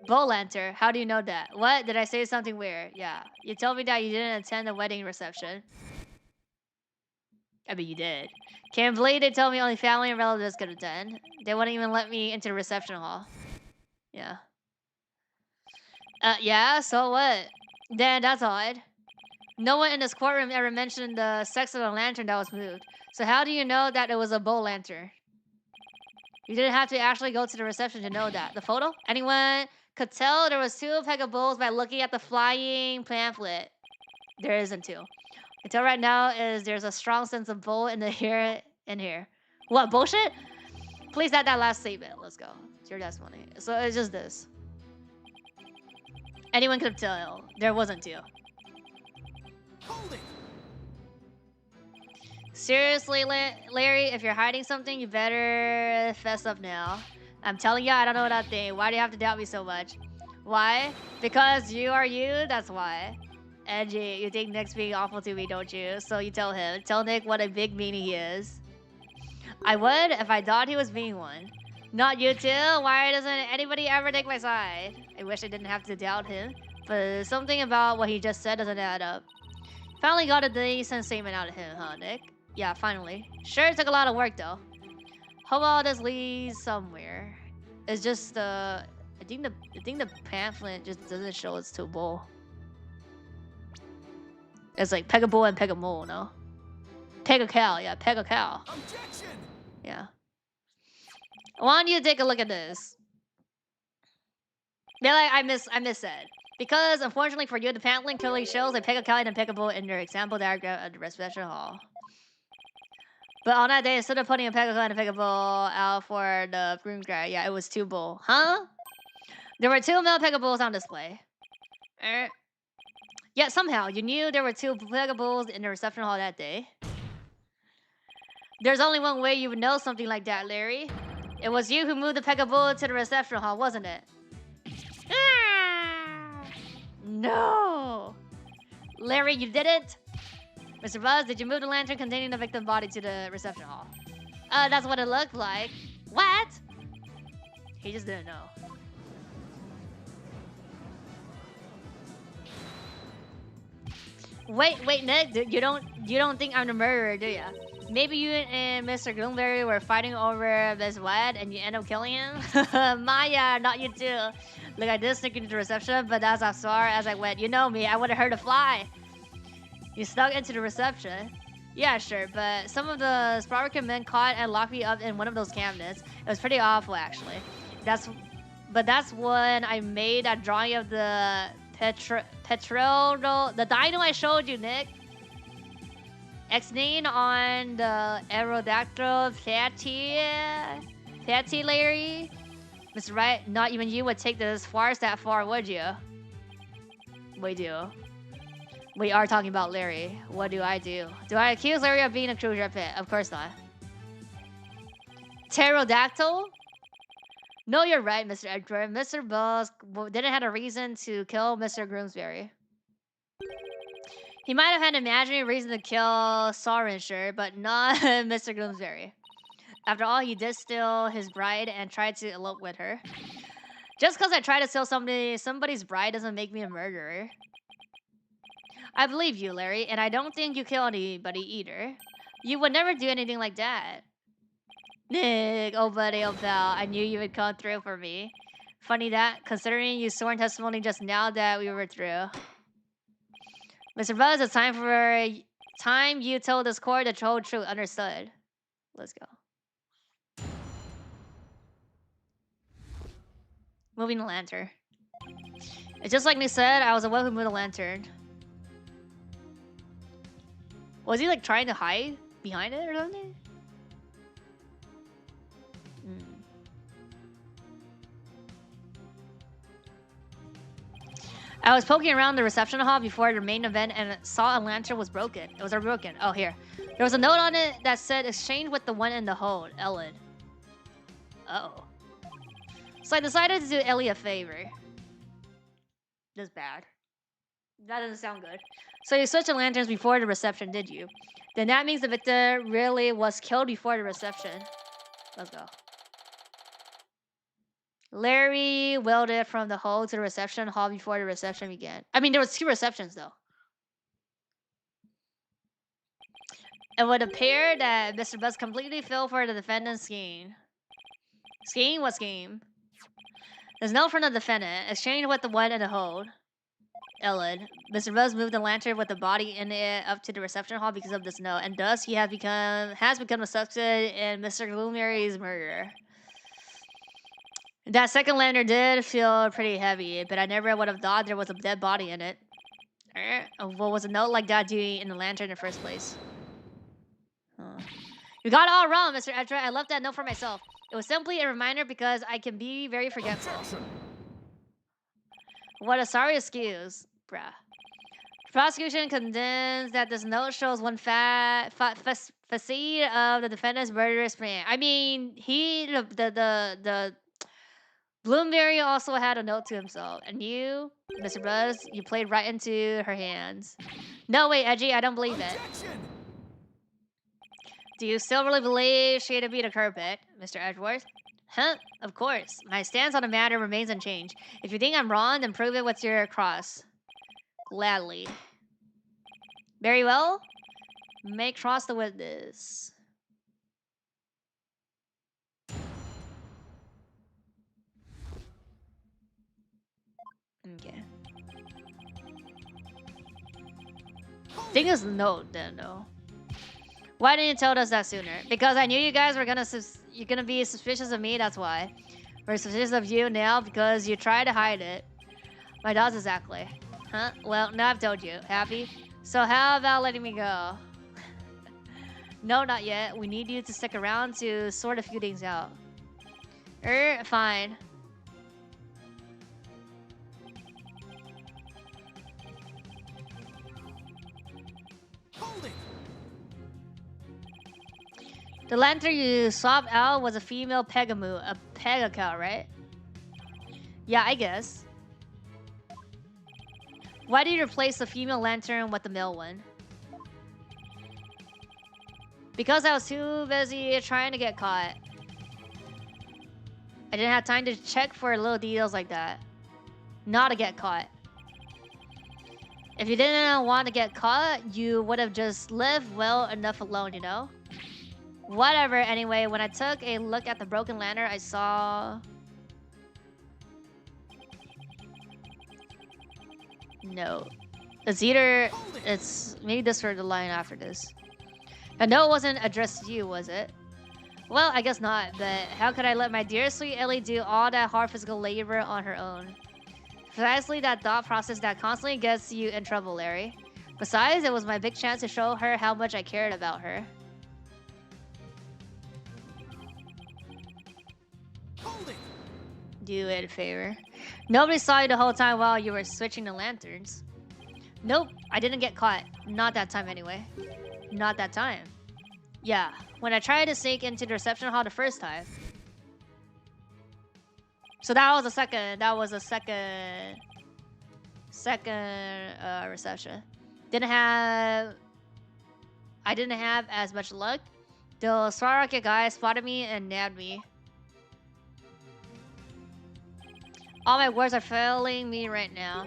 Bow lantern? How do you know that? What? Did I say something weird? Yeah. You told me that you didn't attend the wedding reception. I mean, you did. Can't believe they told me only family and relatives could attend. They wouldn't even let me into the reception hall. Yeah. Yeah, so what? Then that's odd. No one in this courtroom ever mentioned the sex of the lantern that was moved. So how do you know that it was a bow lantern? You didn't have to actually go to the reception to know that. The photo? Anyone could tell there was 2 peg of bowls by looking at the flying pamphlet. There isn't 2. Until right now is there's a strong sense of bull in the here and here. What, bullshit? Please add that last statement. Let's go. It's your testimony. So it's just this. Anyone could tell there wasn't 2. Hold it! Seriously, Larry, if you're hiding something, you better fess up now. I'm telling you, I don't know that thing. Why do you have to doubt me so much? Why? Because you are you? That's why. Edgy, you think Nick's being awful to me, don't you? So you tell him. Tell Nick what a big meanie he is. I would if I thought he was being one. Not you too? Why doesn't anybody ever take my side? I wish I didn't have to doubt him. But something about what he just said doesn't add up. Finally got a decent statement out of him, huh, Nick? Yeah, finally. Sure, it took a lot of work, though. Hope all this leads somewhere. It's just, I think the pamphlet just doesn't show it's 2 bull. It's like peg a bull and peg a mole, no? Peg a cow, yeah, peg a cow. Objection! Yeah. I want you to take a look at this. They're like, I missaid. Because, unfortunately for you, the pamphlet clearly shows a peg a cow and a peg a bull in your example diagram at the reception hall. But on that day, instead of putting a peg a cow and a peg a bull out for the broom guy, yeah, it was 2 bull. Huh? There were 2 male peg a bulls on display. Yeah, Yet somehow you knew there were 2 Pegables in the reception hall that day. There's only one way you would know something like that, Larry. It was you who moved the Pegaboo to the reception hall, wasn't it? No! Larry, you did it? Mr. Buzz, did you move the lantern containing the victim body to the reception hall? That's what it looked like. What? He just didn't know. Wait, Nick, you don't think I'm the murderer, do ya? Maybe you and Mr. Gloomberry were fighting over Miss Wed and you end up killing him? Maya, not you too. Look, I did sneak into the reception, but that's as far as I went. You know me, I would have heard a fly. You snuck into the reception? Yeah, sure, but some of the Sparker men caught and locked me up in one of those cabinets. It was pretty awful, actually. That's when I made that drawing of the the dino I showed you, Nick. X-name on the Aerodactyl Patty Larry. Mr. Right, not even you would take this farce that far, would you? We do. We are talking about Larry. What do I do? Do I accuse Larry of being a cruiser pit? Of course not. Pterodactyl? No, you're right, Mr. Edward. Mr. Buzz didn't have a reason to kill Mr. Groomsbury. He might have had an imaginary reason to kill Soren, sure, but not Mr. Groomsbury. After all, he did steal his bride and tried to elope with her. Just because I try to steal somebody's bride doesn't make me a murderer. I believe you, Larry, and I don't think you kill anybody either. You would never do anything like that. Nick, oh buddy, oh pal, I knew you would come through for me. Funny that, considering you sworn testimony just now that we were through. Mr. Buzz, it's time you told this court the whole truth. Understood. Let's go. Moving the lantern. It's just like Nick said, I was the one who moved the lantern. Was he like trying to hide behind it or something? I was poking around the reception hall before the main event and saw a lantern was broken. It was broken. Oh, here. There was a note on it that said, exchange with the one in the hold, Ellen. Uh-oh. So I decided to do Ellie a favor. That's bad. That doesn't sound good. So you switched the lanterns before the reception, did you? Then that means the victim really was killed before the reception. Let's go. Larry wheeled it from the hall to the reception hall before the reception began. I mean, there was 2 receptions, though. It would appear that Mr. Buzz completely fell for the defendant's scheme. Scheme? What scheme? There's no from the defendant. Exchange with the one in the hold. Ellen. Mr. Buzz moved the lantern with the body in it up to the reception hall because of this note, and thus he has become a suspect in Mr. Gloomberry's murder. That second lantern did feel pretty heavy, but I never would have thought there was a dead body in it. What was a note like that doing in the lantern in the first place? You got it all wrong, Mr. Edra. I left that note for myself. It was simply a reminder because I can be very forgetful. What a sorry excuse, bruh. Prosecution contends that this note shows one facet of the defendant's murderous plan. I mean, the Bloomberry also had a note to himself, and you, Mr. Buzz, you played right into her hands. No, wait, Edgy, I don't believe it. Do you still really believe she had to be the carpet, Mr. Edgeworth? Huh? Of course. My stance on the matter remains unchanged. If you think I'm wrong, then prove it with your cross. Gladly. Very well. May cross the witness. Okay. Thing is, no, then no. Why didn't you tell us that sooner? Because I knew you guys were gonna be suspicious of me. That's why. We're suspicious of you now because you tried to hide it. My doubts exactly. Huh? Well, now I've told you. Happy? So how about letting me go? No, not yet. We need you to stick around to sort a few things out. Fine. Hold it! The lantern you swapped out was a female Pegamu, a Pega cow, right? Yeah, I guess. Why did you replace the female lantern with the male one? Because I was too busy trying to get caught. I didn't have time to check for little details like that. Not to get caught. If you didn't want to get caught, you would have just lived well enough alone, you know? Whatever, anyway, when I took a look at the broken lantern, I saw... No. It's either... It's... Maybe this or the line after this. I know it wasn't addressed to you, was it? Well, I guess not, but how could I let my dear sweet Ellie do all that hard physical labor on her own? Precisely that thought process that constantly gets you in trouble, Larry. Besides, it was my big chance to show her how much I cared about her. Hold it! Do it a favor. Nobody saw you the whole time while you were switching the lanterns. Nope, I didn't get caught. Not that time anyway. Not that time. Yeah, when I tried to sneak into the reception hall the first time. So that was the second. That was the second reception. I didn't have as much luck. The Swarocket guy spotted me and nabbed me. All my words are failing me right now.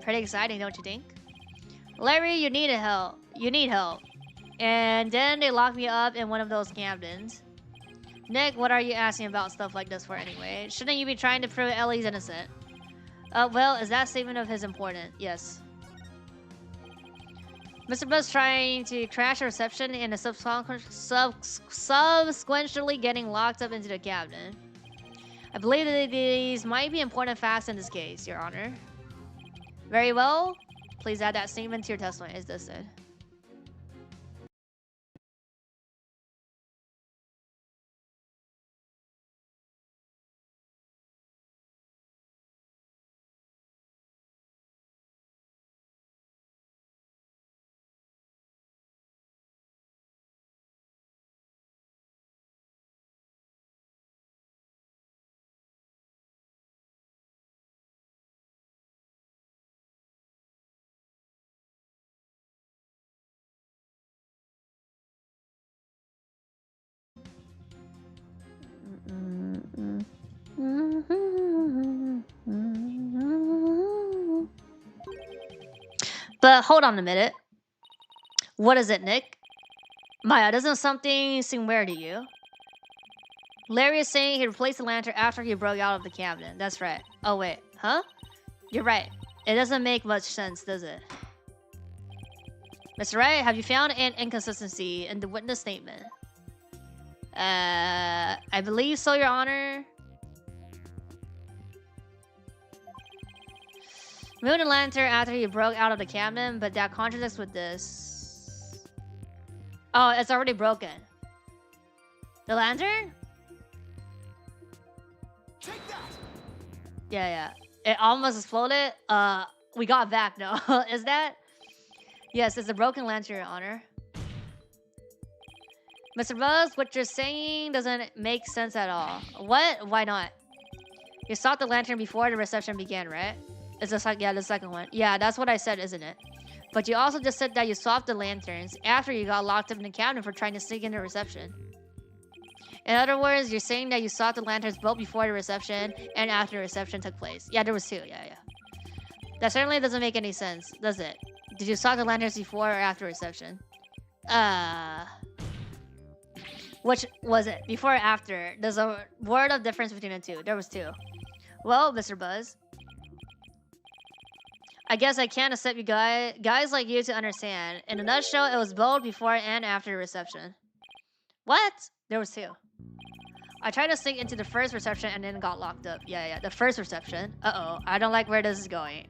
Pretty exciting, don't you think? Larry, you need help. You need help. And then they locked me up in one of those cabins. Nick, what are you asking about stuff like this for anyway? Shouldn't you be trying to prove Ellie's innocent? Well, is that statement of his important? Yes. Mr. Buzz trying to crash a reception and subsequently getting locked up into the cabinet. I believe that these might be important facts in this case, Your Honor. Very well. Please add that statement to your testimony, as this said. But hold on a minute. What is it, Nick? Maya, doesn't something seem weird to you? Larry is saying he replaced the lantern after he broke out of the cabinet. That's right. Oh, wait. Huh? You're right. It doesn't make much sense, does it? Mr. Wright, have you found an inconsistency in the witness statement? I believe so, Your Honor. Moved the lantern after he broke out of the cabinet, but that contradicts with this. Oh, it's already broken. The lantern? Take that! Yeah. It almost exploded. We got back, no. Is that? Yes, it's a broken lantern, Your Honor. Mr. Buzz, what you're saying doesn't make sense at all. What? Why not? You sought the lantern before the reception began, right? It's the second one. Yeah, that's what I said, isn't it? But you also just said that you swapped the lanterns after you got locked up in the cabinet for trying to sneak into reception. In other words, you're saying that you swapped the lanterns both before the reception and after the reception took place. Yeah, there was two. Yeah. That certainly doesn't make any sense, does it? Did you swap the lanterns before or after reception? Which was it? Before or after? There's a word of difference between the two. There was two. Well, Mr. Buzz, I guess I can't accept you guys like you to understand. In a nutshell, it was both before and after the reception. What? There was two. I tried to sneak into the first reception and then got locked up. Yeah, the first reception. Uh-oh, I don't like where this is going.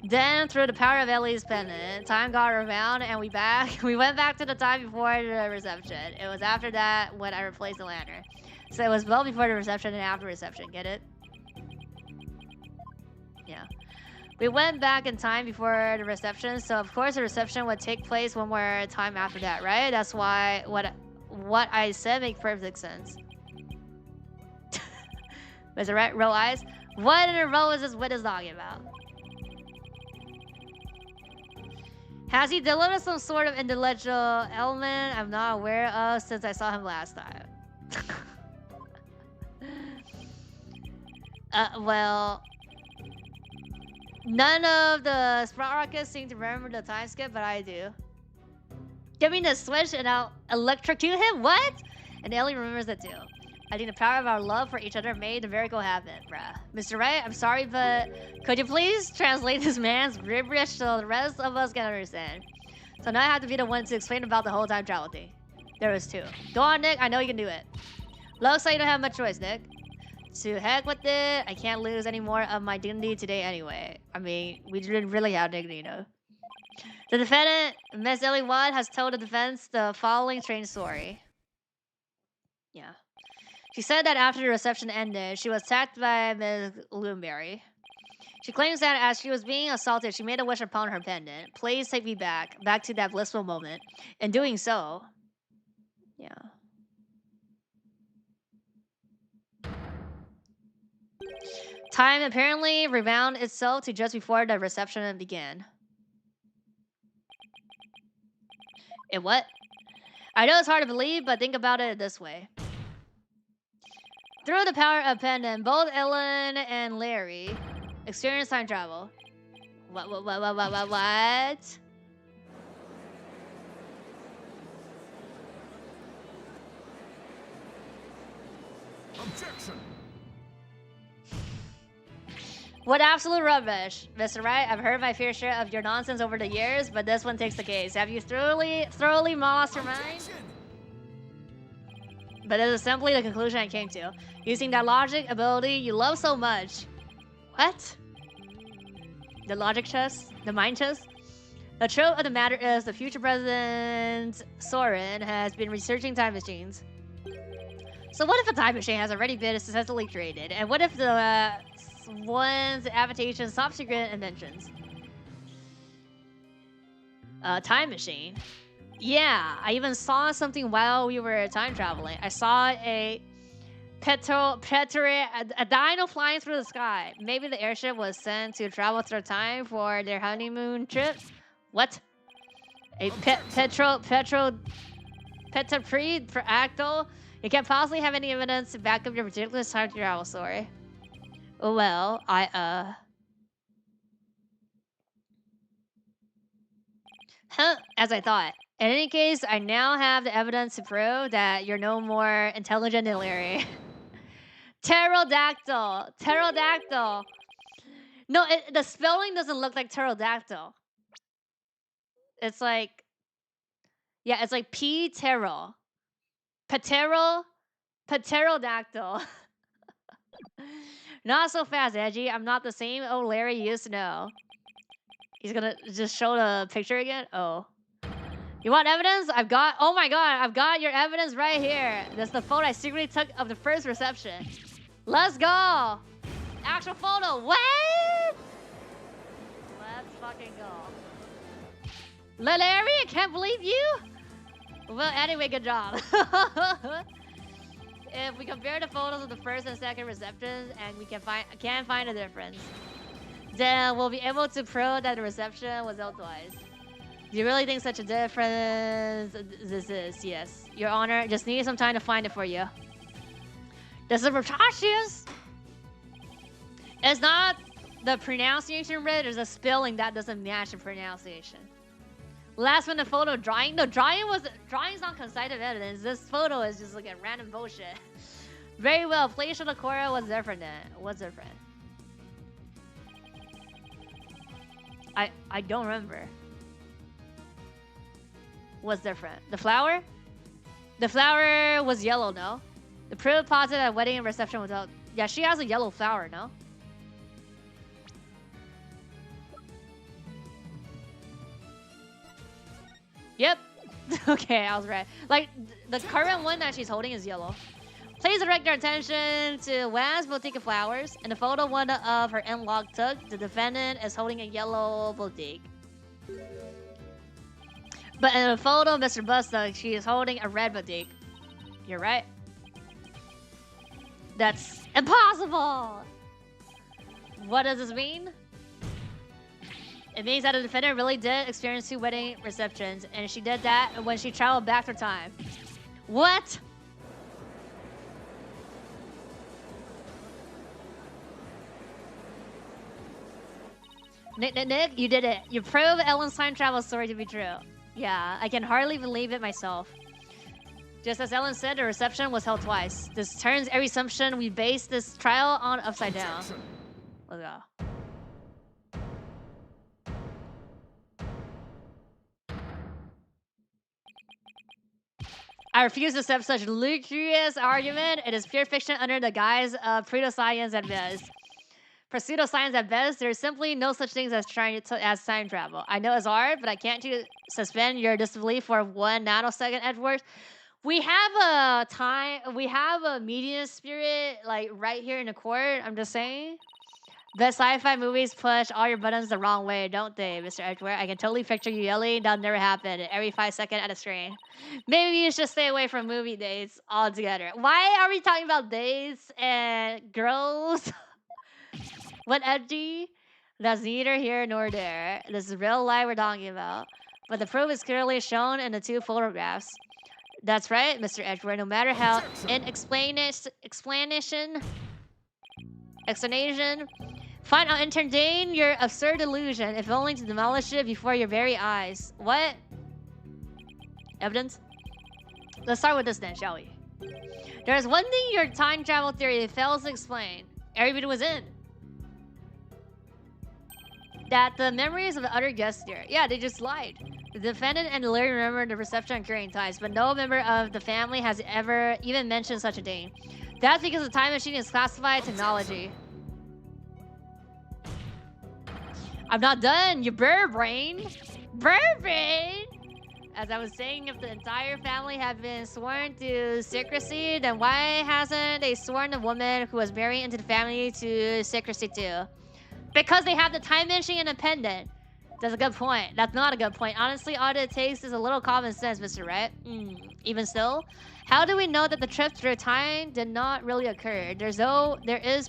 Then, through the power of Ellie's pendant, time got around and we went back to the time before the reception. It was after that when I replaced the lantern. So it was well before the reception and after reception, get it? Yeah. We went back in time before the reception, so of course the reception would take place one more time after that, right? That's why what I said makes perfect sense. Mr. Right, roll eyes. What in a row is this witness talking about? Has he delivered some sort of intellectual element I'm not aware of since I saw him last time? Well, none of the Sprout Rockets seem to remember the time skip, but I do. Give me the switch and I'll electrocute him? What? And Ellie remembers it too. I think the power of our love for each other made the miracle happen, bruh. Mr. Wright, I'm sorry, but could you please translate this man's gibberish so the rest of us can understand? So now I have to be the one to explain about the whole time travel thing. There was two. Go on, Nick. I know you can do it. Looks like you don't have much choice, Nick. To heck with it. I can't lose any more of my dignity today anyway. I mean, we didn't really have dignity, you know. The defendant, Miss Ellie Watt, has told the defense the following strange story. Yeah. She said that after the reception ended, she was attacked by Ms. Loomberry. She claims that as she was being assaulted, she made a wish upon her pendant. Please take me back to that blissful moment. In doing so, yeah. Time apparently rewound itself to just before the reception began. And what? I know it's hard to believe, but think about it this way. Through the power of pendant, both Ellen and Larry experienced time travel. What? Objection! What absolute rubbish, Mr. Wright. I've heard my fair share of your nonsense over the years, but this one takes the case. Have you thoroughly lost your mind? But this is simply the conclusion I came to. Using that logic ability you love so much. What? The logic chess? The mind chess? The truth of the matter is the future president, Soren, has been researching time machines. So what if a time machine has already been successfully created? And what if the one's adaptations top secret inventions? Time machine. Yeah, I even saw something while we were time traveling. I saw a dino flying through the sky. Maybe the airship was sent to travel through time for their honeymoon trip. What? A petrapre for Acto? You can't possibly have any evidence to back up your ridiculous time travel story. Well, as I thought. In any case, I now have the evidence to prove that you're no more intelligent than Larry. Pterodactyl. Pterodactyl. No, the spelling doesn't look like pterodactyl. It's like... Yeah, it's like P-tero. Pterodactyl. Not so fast, Edgy. I'm not the same old Larry you used to know. He's gonna just show the picture again? Oh. You want evidence? Oh my god, I've got your evidence right here. That's the photo I secretly took of the first reception. Let's go. Actual photo. What? Let's fucking go. Larry, I can't believe you. Well, anyway, good job. If we compare the photos of the first and second receptions and we can't find a difference, then we'll be able to prove that the reception was held twice. Do you really think such a difference this is? Yes. Your Honor, just need some time to find it for you. This is preposterous. It's not the pronunciation right, there's a spelling that doesn't match the pronunciation. Last minute photo drawing. No, drawing's not consecutive evidence. This photo is just like a random bullshit. Very well. Facial decor was different then. What's different? I don't remember. What's different? The flower? The flower was yellow, no? The proof positive at wedding and reception was out. Yeah, she has a yellow flower, no? Yep. Okay, I was right. Like, the current one that she's holding is yellow. Please direct your attention to Wan's boutique of flowers. In the photo one of her in-log took, the defendant is holding a yellow boutique. But in the photo of Mr. Bustock, she is holding a red boutique. You're right. That's impossible! What does this mean? It means that the defendant really did experience 2 wedding receptions, and she did that when she traveled back through time. What? Nick, you did it. You prove Ellen's time travel story to be true. Yeah, I can hardly believe it myself. Just as Ellen said, the reception was held twice. This turns every assumption we base this trial on upside down. Let's go. I refuse to accept such ludicrous argument. It is pure fiction under the guise of pseudoscience at best. For pseudoscience at best, there is simply no such thing as as time travel. I know it's hard, but I can't suspend your disbelief for 1 nanosecond, Edward. We have a medium spirit like right here in the court. I'm just saying. Best sci-fi movies push all your buttons the wrong way, don't they, Mr. Edward? I can totally picture you yelling. That'll never happen. Every 5 seconds at a screen. Maybe you should stay away from movie dates altogether. Why are we talking about dates and girls? What edgy? That's neither here nor there. This is real life we're talking about. But the proof is clearly shown in the 2 photographs. That's right, Mr. Edward. No matter how explanation, find out entertain your absurd illusion, if only to demolish it before your very eyes. What? Evidence? Let's start with this then, shall we? There's one thing your time travel theory fails to explain. Everybody was in. That the memories of the other guests there. Yeah, they just lied. The defendant and Larry remember the reception occurring twice, but no member of the family has ever even mentioned such a thing. That's because the time machine is classified technology. I'm not done, you bird brain. Bird brain! As I was saying, if the entire family had been sworn to secrecy, then why hasn't they sworn the woman who was married into the family to secrecy too? Because they have the time machine independent. That's a good point. That's not a good point. Honestly, all it takes is a little common sense, Mr. Right? Even still, how do we know that the trip through time did not really occur? There is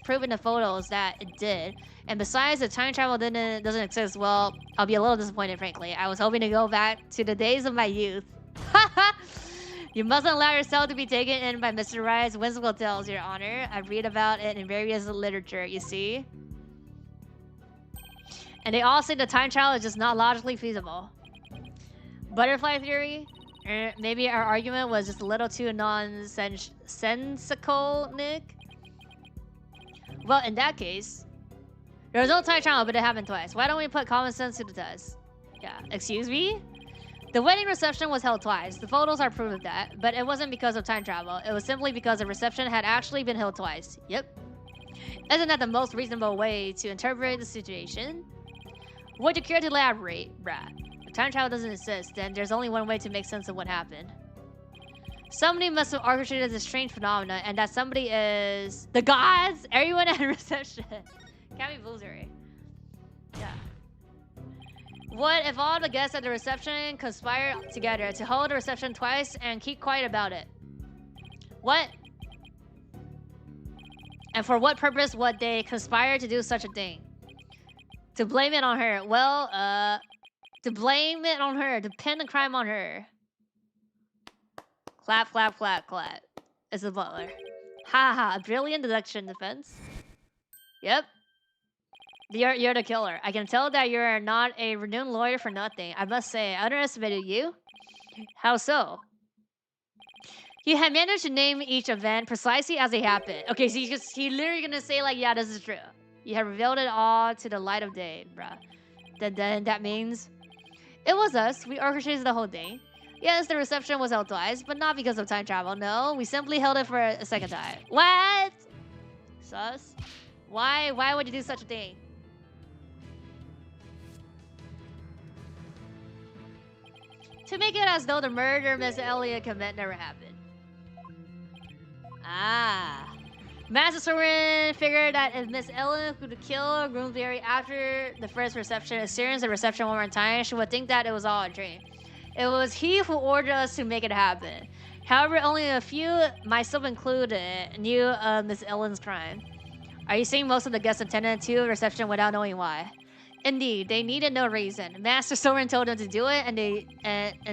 proof in the photos that it did. And besides, the time travel doesn't exist. Well, I'll be a little disappointed, frankly. I was hoping to go back to the days of my youth. You mustn't allow yourself to be taken in by Mr. Wright's whimsical tales, Your Honor. I read about it in various literature, you see. And they all say the time travel is just not logically feasible. Butterfly theory? Maybe our argument was just a little too nonsensical, Nick? Well, in that case, there was no time travel, but it happened twice. Why don't we put common sense to the test? Yeah, excuse me? The wedding reception was held twice. The photos are proof of that, but it wasn't because of time travel. It was simply because the reception had actually been held twice. Yep. Isn't that the most reasonable way to interpret the situation? Would you care to elaborate, Brad? If time travel doesn't exist, then there's only one way to make sense of what happened. Somebody must have orchestrated this strange phenomenon, and that somebody is... the gods! Everyone at reception. Can't be Blueberry. Yeah. What if all the guests at the reception conspire together to hold the reception twice and keep quiet about it? What? And for what purpose would they conspire to do such a thing? To blame it on her. Well, to blame it on her. To pin the crime on her. Clap, clap, clap, clap. It's the butler. Ha ha, a brilliant deduction defense. Yep. You're the killer. I can tell that you're not a renowned lawyer for nothing. I must say, I underestimated you. How so? You had managed to name each event precisely as they happened. Okay, so he literally gonna say like, yeah, this is true. You have revealed it all to the light of day, bruh. Then that means... It was us. We orchestrated the whole thing. Yes, the reception was held twice, but not because of time travel, no. We simply held it for a second time. What? Sus? Why would you do such a thing? To make it as though the murder Miss Elliot committed never happened. Ah. Master Soren figured that if Miss Ellen could kill Groomberry after the first reception, experience the reception one more time, she would think that it was all a dream. It was he who ordered us to make it happen. However, only a few, myself included, knew of Miss Ellen's crime. Are you saying most of the guests attended to the reception without knowing why? Indeed, they needed no reason. Master Soren told them to do it, and they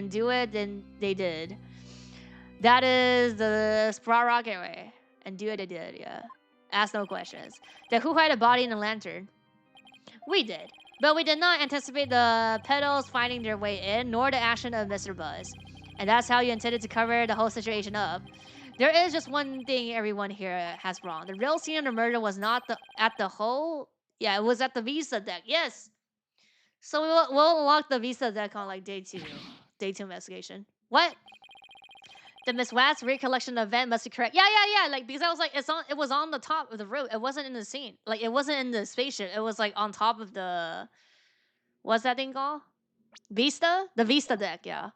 do it, then they did. That is the Rocket way. And do it, they did, yeah. Ask no questions. Then who hid a body in the lantern? We did. But we did not anticipate the pedals finding their way in, nor the action of Mr. Buzz. And that's how you intended to cover the whole situation up. There is just one thing everyone here has wrong. The real scene of the murder was not at the hole. Yeah, it was at the Visa deck. Yes. So we'll unlock the Visa deck on like day 2. Day 2 investigation. What? The Miss Watt's recollection event must be correct. Yeah. Like, because I was like, it was on the top of the roof. It wasn't in the scene. Like, it wasn't in the spaceship. It was like on top of the, what's that thing called? Vista? The Vista deck, yeah.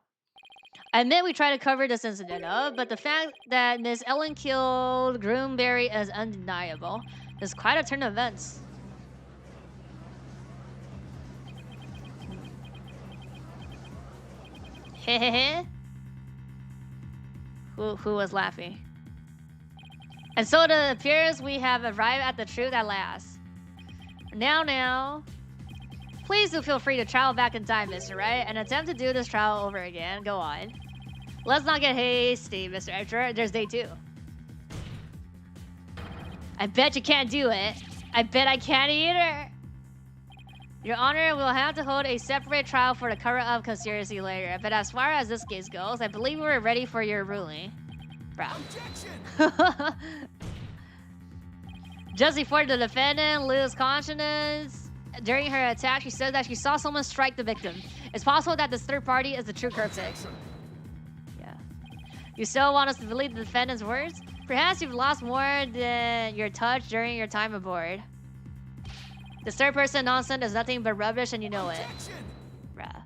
I admit we tried to cover this incident up, but the fact that Miss Ellen killed Groomberry is undeniable. It's quite a turn of events. Hehehe. Who was laughing? And so it appears we have arrived at the truth at last. Now. Please do feel free to travel back in time, Mr. Wright, and attempt to do this trial over again. Go on. Let's not get hasty, Mr. Archer. There's day 2. I bet you can't do it. I bet I can't either. Your Honor, we'll have to hold a separate trial for the cover-up conspiracy later. But as far as this case goes, I believe we're ready for your ruling. Bro. Just before the defendant loses consciousness during her attack, she said that she saw someone strike the victim. It's possible that this third party is the true culprit. Yeah. You still want us to believe the defendant's words? Perhaps you've lost more than your touch during your time aboard. This third person nonsense is nothing but rubbish and you know it. Bruh.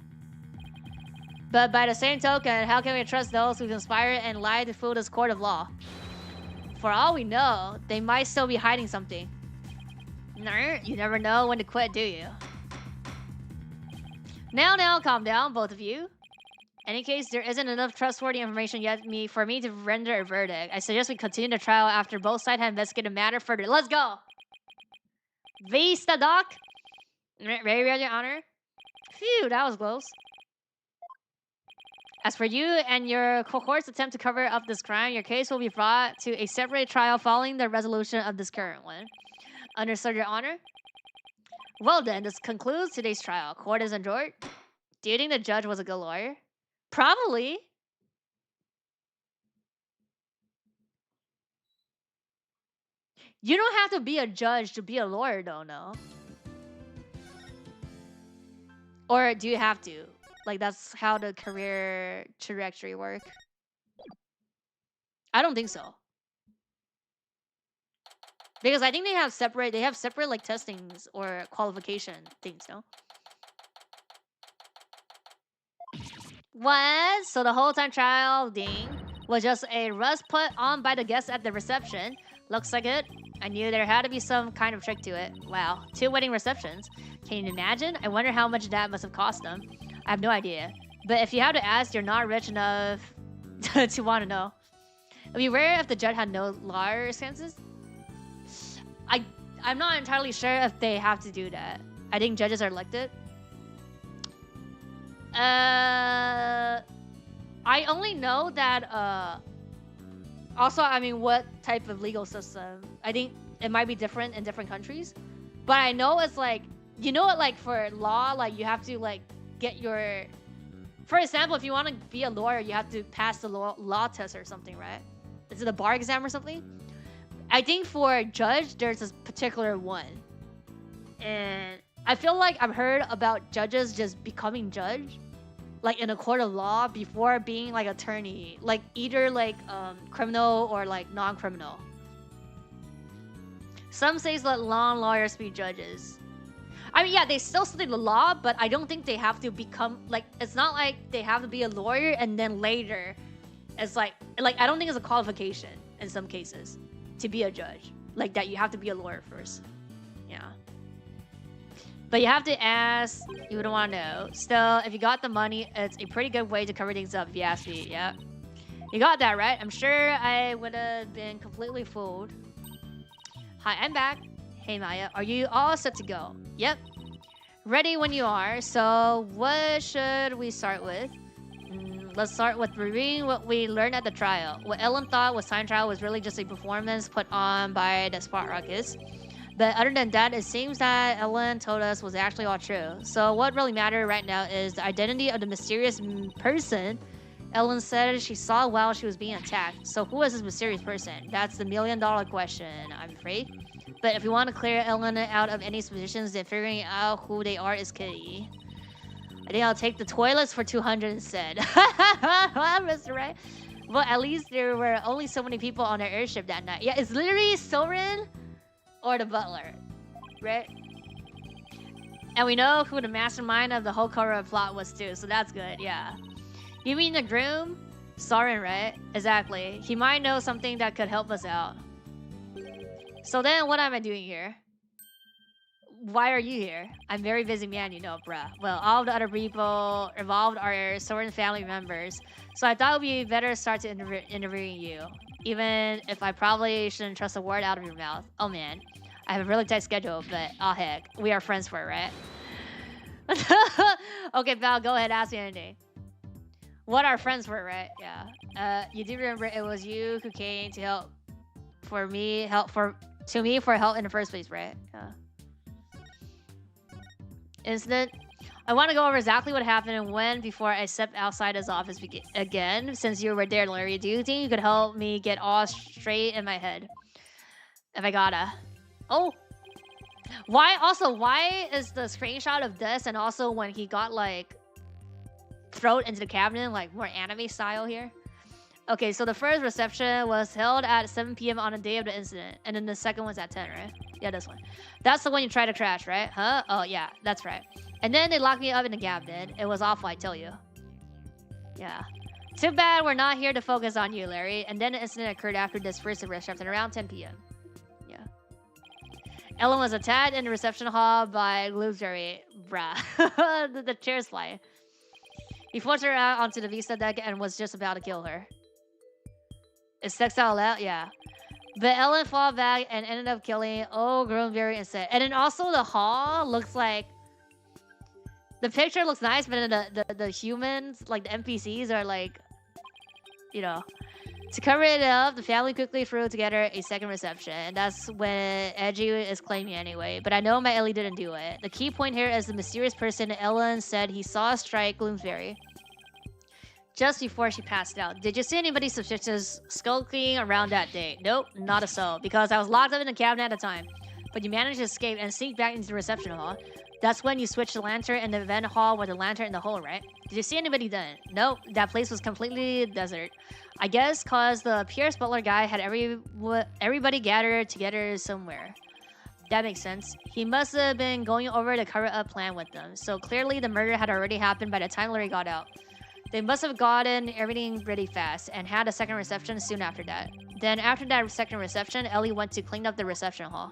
But by the same token, how can we trust those who conspire and lie to fool this court of law? For all we know, they might still be hiding something. Nah, you never know when to quit, do you? Now, calm down, both of you. Any case, there isn't enough trustworthy information yet for me to render a verdict. I suggest we continue the trial after both sides have investigated the matter further. Let's go! Vista, Doc! Very ready, Your Honor. Phew, that was close. As for you and your cohort's attempt to cover up this crime, your case will be brought to a separate trial following the resolution of this current one. Understood, Your Honor? Well then, this concludes today's trial. Court is adjourned. Do you think the judge was a good lawyer? Probably. You don't have to be a judge to be a lawyer, though, no? Or do you have to? Like, that's how the career trajectory work? I don't think so. Because I think they have separate like testings or qualification things, no? What? So the whole time trial ding was just a rust put on by the guests at the reception. Looks like it. I knew there had to be some kind of trick to it. Wow, 2 wedding receptions. Can you imagine? I wonder how much that must have cost them. I have no idea. But if you have to ask, you're not rich enough to want to know. I'd be rare if the judge had no lawyer senses. I'm not entirely sure if they have to do that. I think judges are elected. I only know that also, I mean, what type of legal system? I think it might be different in different countries. But I know it's like, you know what, like for law, like you have to like get your... For example, if you want to be a lawyer, you have to pass the law test or something, right? Is it a bar exam or something? I think for a judge, there's this particular one. And I feel like I've heard about judges just becoming judge. Like in a court of law before being like attorney. Like either like criminal or like non-criminal. Some say let lawyers be judges. I mean, yeah, they still study the law, but I don't think they have to become like, it's not like they have to be a lawyer and then later it's like I don't think it's a qualification. in some cases to be a judge. Like that, you have to be a lawyer first. Yeah. But you have to ask, you don't want to know. Still, if you got the money, it's a pretty good way to cover things up, if you ask me. Yeah. You got that, right? I'm sure I would have been completely fooled. Hi, I'm back. Hey, Maya. Are you all set to go? Yep. Ready when you are. So, what should we start with? Let's start with reviewing what we learned at the trial. What Ellen thought was time trial was really just a performance put on by the Spot Rockets. But other than that, it seems that Ellen told us was actually all true. So what really matters right now is the identity of the mysterious person Ellen said she saw while she was being attacked. So who is this mysterious person? That's the million-dollar question, I'm afraid. But if you want to clear Ellen out of any suspicions, then figuring out who they are is key. I think I'll take the toilets for 200 instead. Mr. Right? Well, at least there were only so many people on the airship that night. Yeah, it's literally Soren or the butler, right? And we know who the mastermind of the whole cover plot was too, so that's good, yeah. You mean the groom? Soren, right? Exactly. He might know something that could help us out. So then, what am I doing here? Why are you here? I'm a very busy man, you know, bruh. Well, all the other people involved are Soren family members, so I thought it would be better start to interviewing you. Even if I probably shouldn't trust a word out of your mouth. Oh man, I have a really tight schedule, but oh heck, we are friends for it, right? Okay, pal, go ahead, ask me anything. What are friends for, right? Yeah. You do remember it was you who came to help me for help in the first place, right? Yeah. Incident. I want to go over exactly what happened and when before I step outside his office again. Since you were there, Larry, do you think you could help me get all straight in my head? If I gotta. Oh. Why? Also, why is the screenshot of this and also when he got like thrown into the cabinet like more anime style here? Okay, so the first reception was held at 7 p.m. on the day of the incident, and then the second one's at 10, right? Yeah, this one. That's the one you tried to crash, right? Huh? Oh, yeah, that's right. And then they locked me up in the cabinet. It was awful, I tell you. Yeah. Too bad we're not here to focus on you, Larry. And then the incident occurred after this first reception around 10 p.m. Yeah. Ellen was attacked in the reception hall by Bloomsbury. Bruh. the chair's flying. He forced her out onto the Vista deck and was just about to kill her. Is sex out loud? Yeah. But Ellen fought back and ended up killing Bloomsbury instead. And then also the hall looks like... The picture looks nice, but then the humans, like the NPCs are like... You know. To cover it up, the family quickly threw together a second reception. That's when Edgy is claiming anyway. But I know my Ellie didn't do it. The key point here is the mysterious person Ellen said he saw strike Bloomsbury just before she passed out. Did you see anybody suspicious skulking around that day? Nope, not a soul, because I was locked up in the cabinet at the time. But you managed to escape and sneak back into the reception hall. That's when you switched the lantern in the event hall with the lantern in the hole, right? Did you see anybody then? Nope, that place was completely desert. I guess cause the Pierce Butler guy had everybody gathered together somewhere. That makes sense. He must have been going over the cover-up plan with them. So clearly the murder had already happened by the time Larry got out. They must have gotten everything really fast and had a second reception soon after that. Then after that second reception, Ellie went to clean up the reception hall.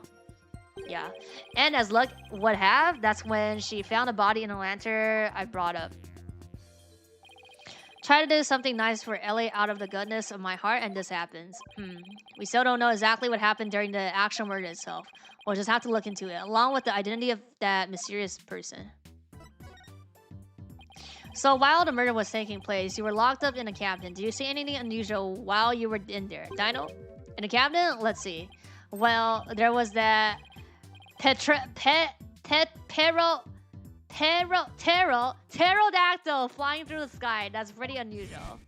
Yeah. And as luck would have, that's when she found a body in a lantern I brought up. Try to do something nice for Ellie out of the goodness of my heart, and this happens. We still don't know exactly what happened during the actual murder itself. We'll just have to look into it, along with the identity of that mysterious person. So while the murder was taking place, you were locked up in a cabinet. Did you see anything unusual while you were in there? Dino? In a cabinet? Let's see. Well, there was that pterodactyl flying through the sky. That's pretty unusual.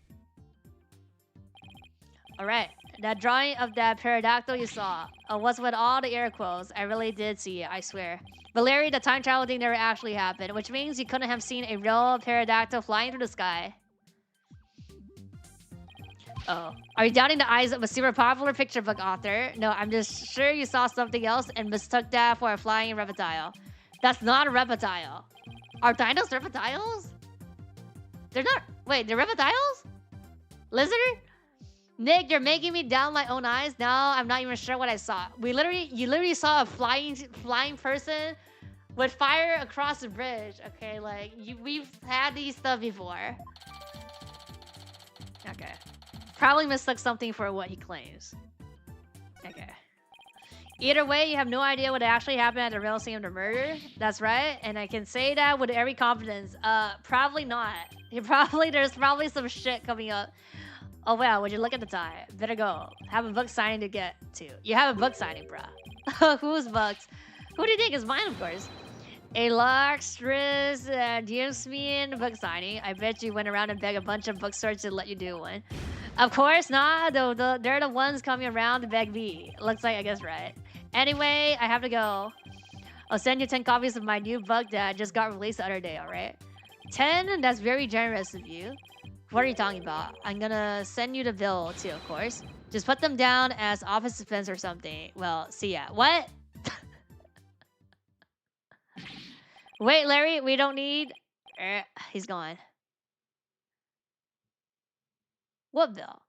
Alright, that drawing of that pterodactyl you saw was with all the air quotes. I really did see it, I swear. But Larry, the time travel thing never actually happened, which means you couldn't have seen a real pterodactyl flying through the sky. Oh. Are you doubting the eyes of a super popular picture book author? No, I'm just sure you saw something else and mistook that for a flying reptile. That's not a reptile. Are dinos reptiles? They're not. Wait, they're reptiles? Lizard? Nick, you're making me down my own eyes. Now I'm not even sure what I saw. You literally saw a flying person with fire across the bridge. Okay, like we've had these stuff before. Okay, probably mistook something for what he claims. Okay. Either way, you have no idea what actually happened at the real scene of the murder. That's right, and I can say that with every confidence. Probably not. There's probably some shit coming up. Oh wow, would you look at the time? Better go. Have a book signing to get to. You have a book signing, bruh. Whose books? Who do you think is mine, of course? A luxurious Diosmian book signing. I bet you went around and begged a bunch of bookstores to let you do one. Of course not. They're the ones coming around to beg me. Looks like I guess right. Anyway, I have to go. I'll send you 10 copies of my new book that just got released the other day, alright? 10? That's very generous of you. What are you talking about? I'm gonna send you the bill too, of course. Just put them down as office expense or something. Well, see ya. What? Wait, Larry, we don't need... he's gone. What bill?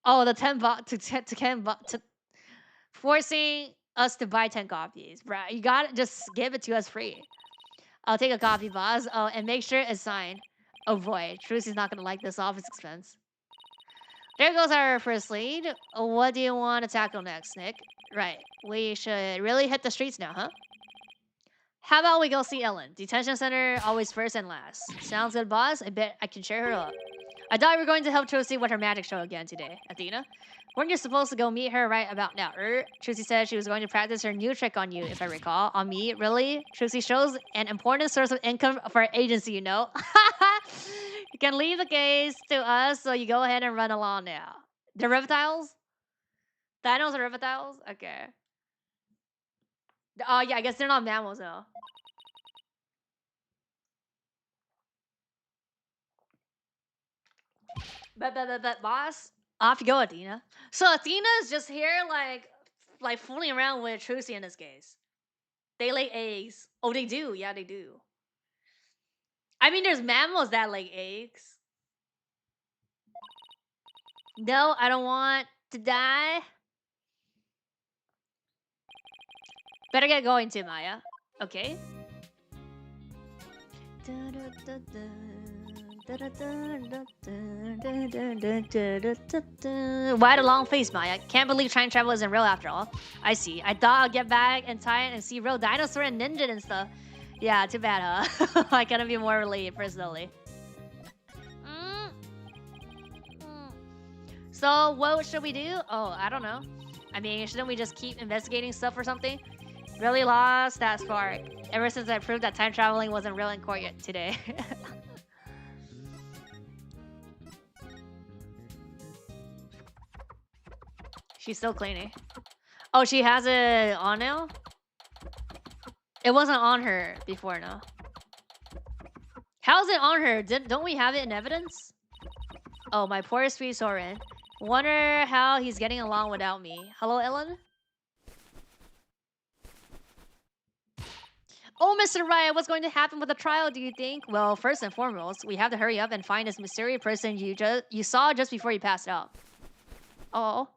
Oh, the 10 to forcing us to buy 10 copies. Bruh, you gotta just give it to us free. I'll take a copy, boss. Oh, and make sure it's signed. Oh boy, Trucy's not gonna like this office expense. There goes our first lead. What do you want to tackle next, Nick? Right, we should really hit the streets now, huh? How about we go see Ellen? Detention center, always first and last. Sounds good, boss. I bet I can cheer her up. I thought we were going to help Trucy with her magic show again today. Athena? Weren't you supposed to go meet her right about now? Trucy said she was going to practice her new trick on you, if I recall. On me? Really? Trucy shows an important source of income for our agency, you know? You can leave the case to us, so you go ahead and run along now. The reptiles? Dinos are reptiles? Okay. Oh, yeah, I guess they're not mammals, though. But, boss, off you go, Athena. So Athena is just here, like fooling around with Trucy in this case. They lay eggs. Oh, they do. Yeah, they do. I mean, there's mammals that lay eggs. No, I don't want to die. Better get going, Tim Maya. Okay. Why the long face, Maya? Can't believe time travel isn't real after all. I see. I thought I'd get back in time and see real dinosaur and ninja and stuff. Yeah, too bad, huh? I gotta be more relieved, personally. So, what should we do? Oh, I don't know. I mean, shouldn't we just keep investigating stuff or something? Really lost that spark. Ever since I proved that time traveling wasn't real in court yet today. She's still cleaning. Oh, she has it on now? It wasn't on her before, no. How's it on her? Don't we have it in evidence? Oh, my poor sweet Soren. Wonder how he's getting along without me. Hello, Ellen? Oh, Mr. Riot, what's going to happen with the trial, do you think? Well, first and foremost, we have to hurry up and find this mysterious person you saw just before you passed out. Oh.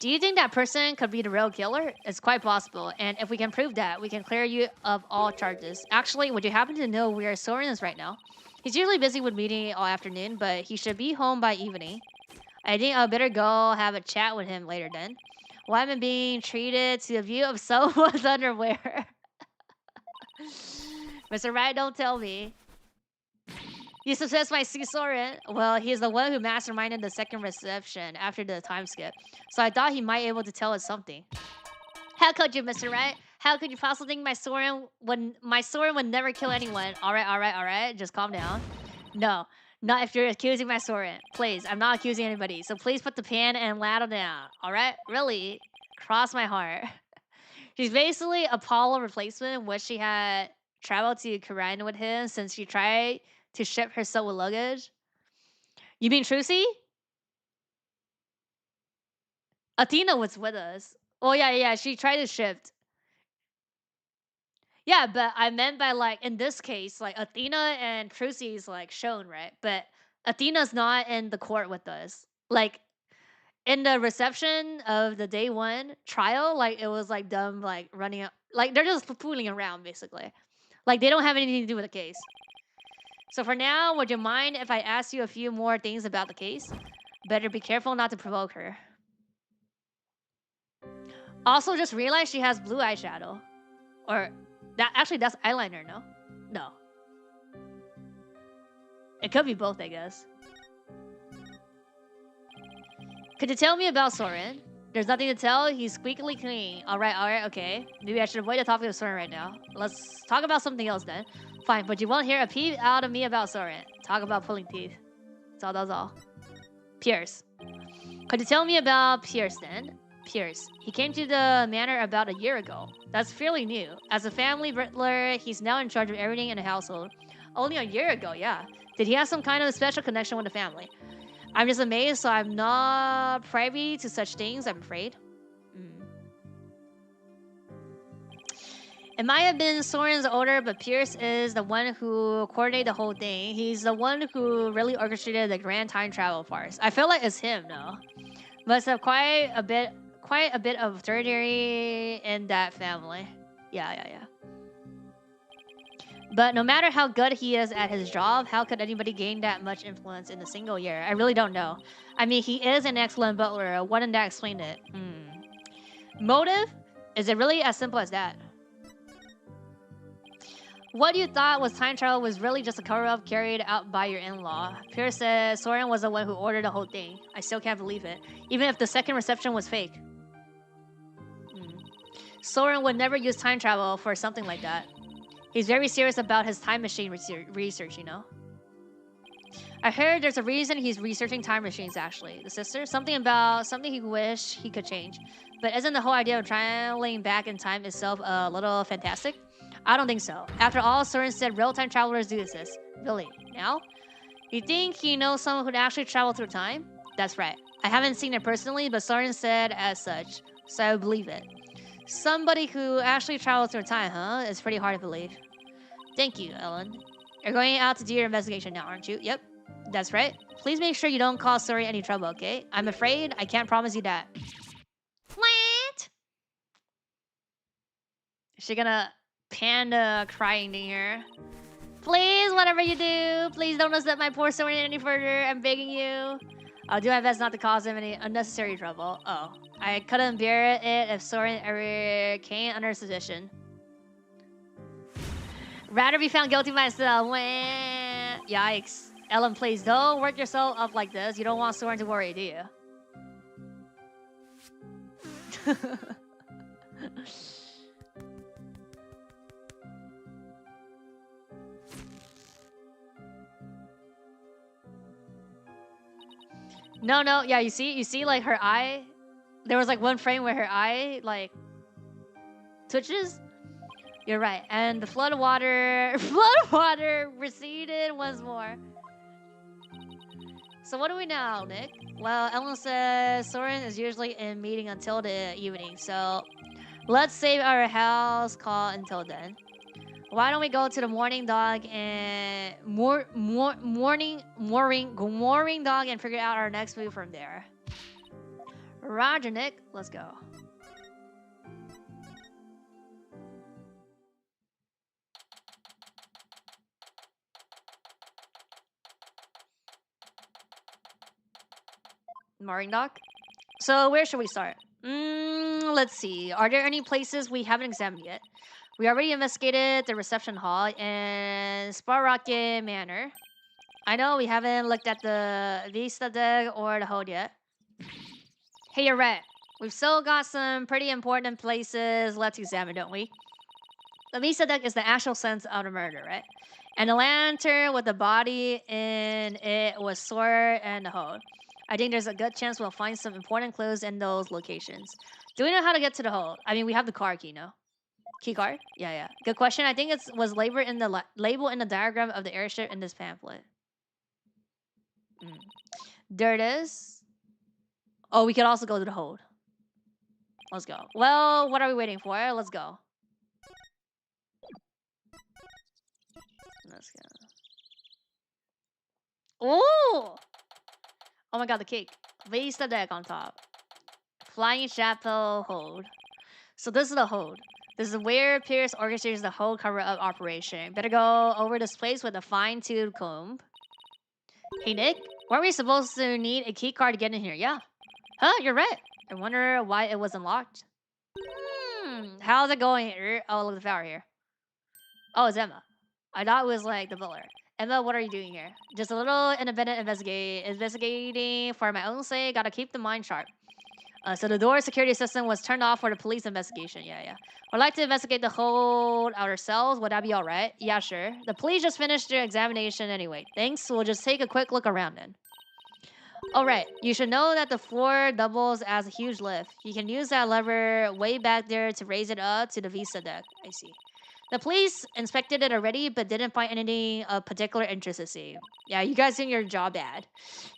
Do you think that person could be the real killer? It's quite possible, and if we can prove that, we can clear you of all charges. Actually, would you happen to know where Soren is right now? He's usually busy with meeting all afternoon, but he should be home by evening. I think I'll better go have a chat with him later then. Why am I being treated to the view of someone's underwear? Mr. Wright, don't tell me. You suggest my see Soren? Well, he's the one who masterminded the second reception after the time skip. So I thought he might be able to tell us something. How could you, Mr. Wright? How could you possibly think my Soren would never kill anyone? Alright. Just calm down. No, not if you're accusing my Soren. Please, I'm not accusing anybody. So please put the pen and ladle down. Alright? Really? Cross my heart. She's basically Apollo replacement, which she had traveled to Korea with him since she tried to ship herself with luggage. You mean Trucy? Athena was with us. Oh yeah, she tried to ship. Yeah, but I meant by like in this case, like Athena and Trucy is like shown, right? But Athena's not in the court with us. Like in the reception of the day one trial, like it was like them like running up, like they're just fooling around basically. Like they don't have anything to do with the case. So for now, would you mind if I ask you a few more things about the case? Better be careful not to provoke her. Also, just realized she has blue eyeshadow. Or that actually that's eyeliner, no? No. It could be both, I guess. Could you tell me about Soren? There's nothing to tell. He's squeakily clean. Alright, okay. Maybe I should avoid the topic of Soren right now. Let's talk about something else then. Fine, but you won't hear a peep out of me about Soren. Talk about pulling teeth. That's all. Pierce. Could you tell me about Pierce then? Pierce. He came to the manor about a year ago. That's fairly new. As a family butler, he's now in charge of everything in the household. Only a year ago, yeah. Did he have some kind of special connection with the family? I'm just amazed, so I'm not privy to such things, I'm afraid. It might have been Soren's order, but Pierce is the one who coordinated the whole thing. He's the one who really orchestrated the grand time travel farce. I feel like it's him, though. Must have quite a bit of authority in that family. Yeah. But no matter how good he is at his job, how could anybody gain that much influence in a single year? I really don't know. I mean, he is an excellent butler. Wouldn't that explain it? Motive? Is it really as simple as that? What you thought was time travel was really just a cover-up carried out by your in-law. Pierce said Soren was the one who ordered the whole thing. I still can't believe it. Even if the second reception was fake. Soren would never use time travel for something like that. He's very serious about his time machine research, you know? I heard there's a reason he's researching time machines, actually. The sister? Something about something he wished he could change. But isn't the whole idea of traveling back in time itself a little fantastic? I don't think so. After all, Soren said real-time travelers do this. Really? Now? You think he knows someone who'd actually travel through time? That's right. I haven't seen it personally, but Soren said as such. So I believe it. Somebody who actually travels through time, huh? It's pretty hard to believe. Thank you, Ellen. You're going out to do your investigation now, aren't you? Yep. That's right. Please make sure you don't cause Soren any trouble, okay? I'm afraid I can't promise you that. What? Is she gonna panda crying to her? Please, whatever you do, please don't upset my poor Soren any further. I'm begging you. I'll do my best not to cause him any unnecessary trouble. Oh, I couldn't bear it if Soren ever came under suspicion. Rather be found guilty myself. Wah. Yikes. Ellen, please don't work yourself up like this. You don't want Soren to worry, do you? No. Yeah, you see, like her eye. There was like one frame where her eye like twitches. You're right, and the flood water receded once more. So what do we know, Nick? Well, Ellen says Soren is usually in meeting until the evening, so let's save our house call until then. Why don't we go to the morning dog and morning dog and figure out our next move from there. Roger, Nick. Let's go. Mooring dock. So where should we start? Let's see. Are there any places we haven't examined yet? We already investigated the reception hall and Sparrocket Manor. I know we haven't looked at the Vista deck or the hold yet. Hey, you're right. We've still got some pretty important places left to examine, don't we? The Vista deck is the actual sense of the murder, right? And the lantern with the body in it was Sword and the hold. I think there's a good chance we'll find some important clues in those locations. Do we know how to get to the hold? I mean, we have the car key, no? Key card? Yeah. Good question. I think it was labeled in the diagram of the airship in this pamphlet. There it is. Oh, we could also go to the hold. Let's go. Well, what are we waiting for? Let's go. let's go. Ooh! Oh my god, the cake. Vista deck on top. Flying Chapel hold. So this is the hold. This is where Pierce orchestrates the whole cover-up operation. Better go over this place with a fine-tuned comb. Hey Nick, weren't we supposed to need a key card to get in here? Yeah. Huh, you're right. I wonder why it wasn't locked. How's it going here? Oh, look at the flower here. Oh, it's Emma. I thought it was like the butler. Emma, what are you doing here? Just a little independent investigating for my own sake. Gotta keep the mind sharp. So the door security system was turned off for the police investigation. Yeah. We'd like to investigate the hold ourselves. Would that be all right? Yeah, sure. The police just finished their examination anyway. Thanks. We'll just take a quick look around then. All right. You should know that the floor doubles as a huge lift. You can use that lever way back there to raise it up to the Vista deck. I see. The police inspected it already, but didn't find anything of particular interest to see. Yeah, you guys doing your job bad.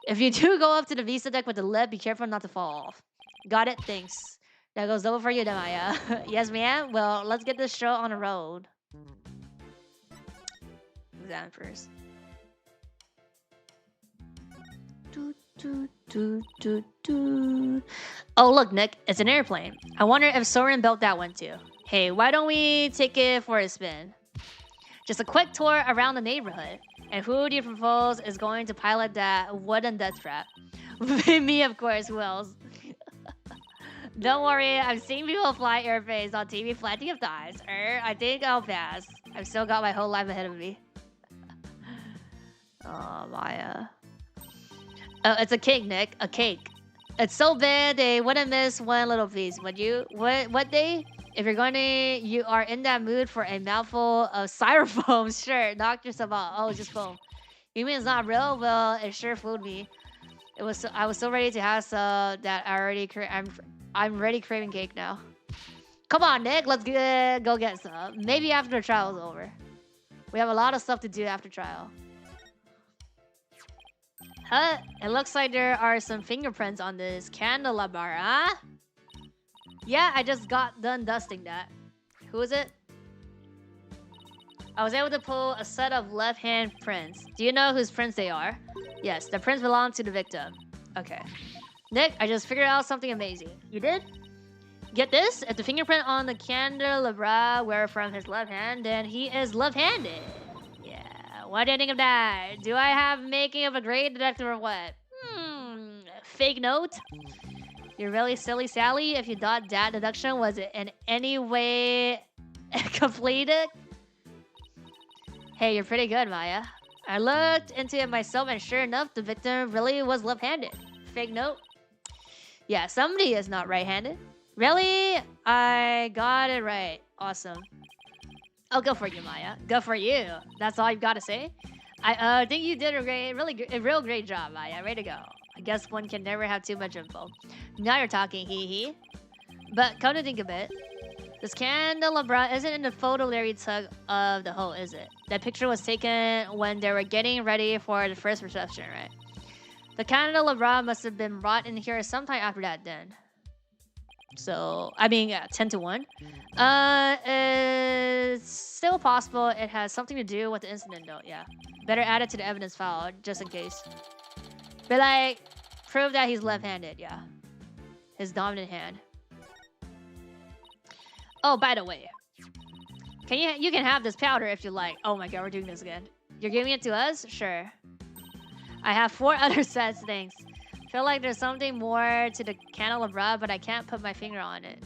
If you do go up to the Vista deck with the lift, be careful not to fall off. Got it? Thanks. That goes double for you, Demaya. Yes, ma'am? Well, let's get this show on the road. Exam first. Oh, look, Nick. It's an airplane. I wonder if Soren built that one too. Hey, why don't we take it for a spin? Just a quick tour around the neighborhood. And who do you propose is going to pilot that wooden death trap? Me, of course. Who else? Don't worry, I've seen people fly airplanes on TV plenty of times. I think I'll pass. I've still got my whole life ahead of me. Oh, Maya. Oh, it's a cake, Nick. A cake. It's so big they wouldn't miss one little piece, would you? What day? If you are in that mood for a mouthful of styrofoam, sure, knock yourself out. Oh, just foam. You mean it's not real? Well, it sure fooled me. I was so ready to have some that I'm ready craving cake now. Come on, Nick, let's go get some. Maybe after the trial's over. We have a lot of stuff to do after trial. Huh? It looks like there are some fingerprints on this candelabra, huh? Yeah, I just got done dusting that. Who is it? I was able to pull a set of left-hand prints. Do you know whose prints they are? Yes, the prints belong to the victim. Okay. Nick, I just figured out something amazing. You did? Get this? If the fingerprint on the candelabra were from his left hand, then he is left-handed. Yeah, what do you think of that? Do I have making of a great detective or what? Fake note? You're really silly, Sally, if you thought that deduction was in any way completed. Hey, you're pretty good, Maya. I looked into it myself, and sure enough, the victim really was left-handed. Fake note? Yeah, somebody is not right-handed. Really? I got it right. Awesome. Oh, good for you, Maya. Good for you. That's all you've got to say? I think you did a real great job, Maya. Way to go. I guess one can never have too much info. Now you're talking, hee. But come to think of it, this candelabra isn't in the photo Larry took of the whole, is it? That picture was taken when they were getting ready for the first reception, right? The candelabra must have been brought in here sometime after that then. So, I mean, yeah, 10 to 1. It's still possible it has something to do with the incident though, yeah. Better add it to the evidence file, just in case. But like, prove that he's left-handed, yeah. His dominant hand. Oh, by the way. You can have this powder if you like. Oh my god, we're doing this again. You're giving it to us? Sure. I have 4 other sets, thanks. Feel like there's something more to the candelabra, but I can't put my finger on it.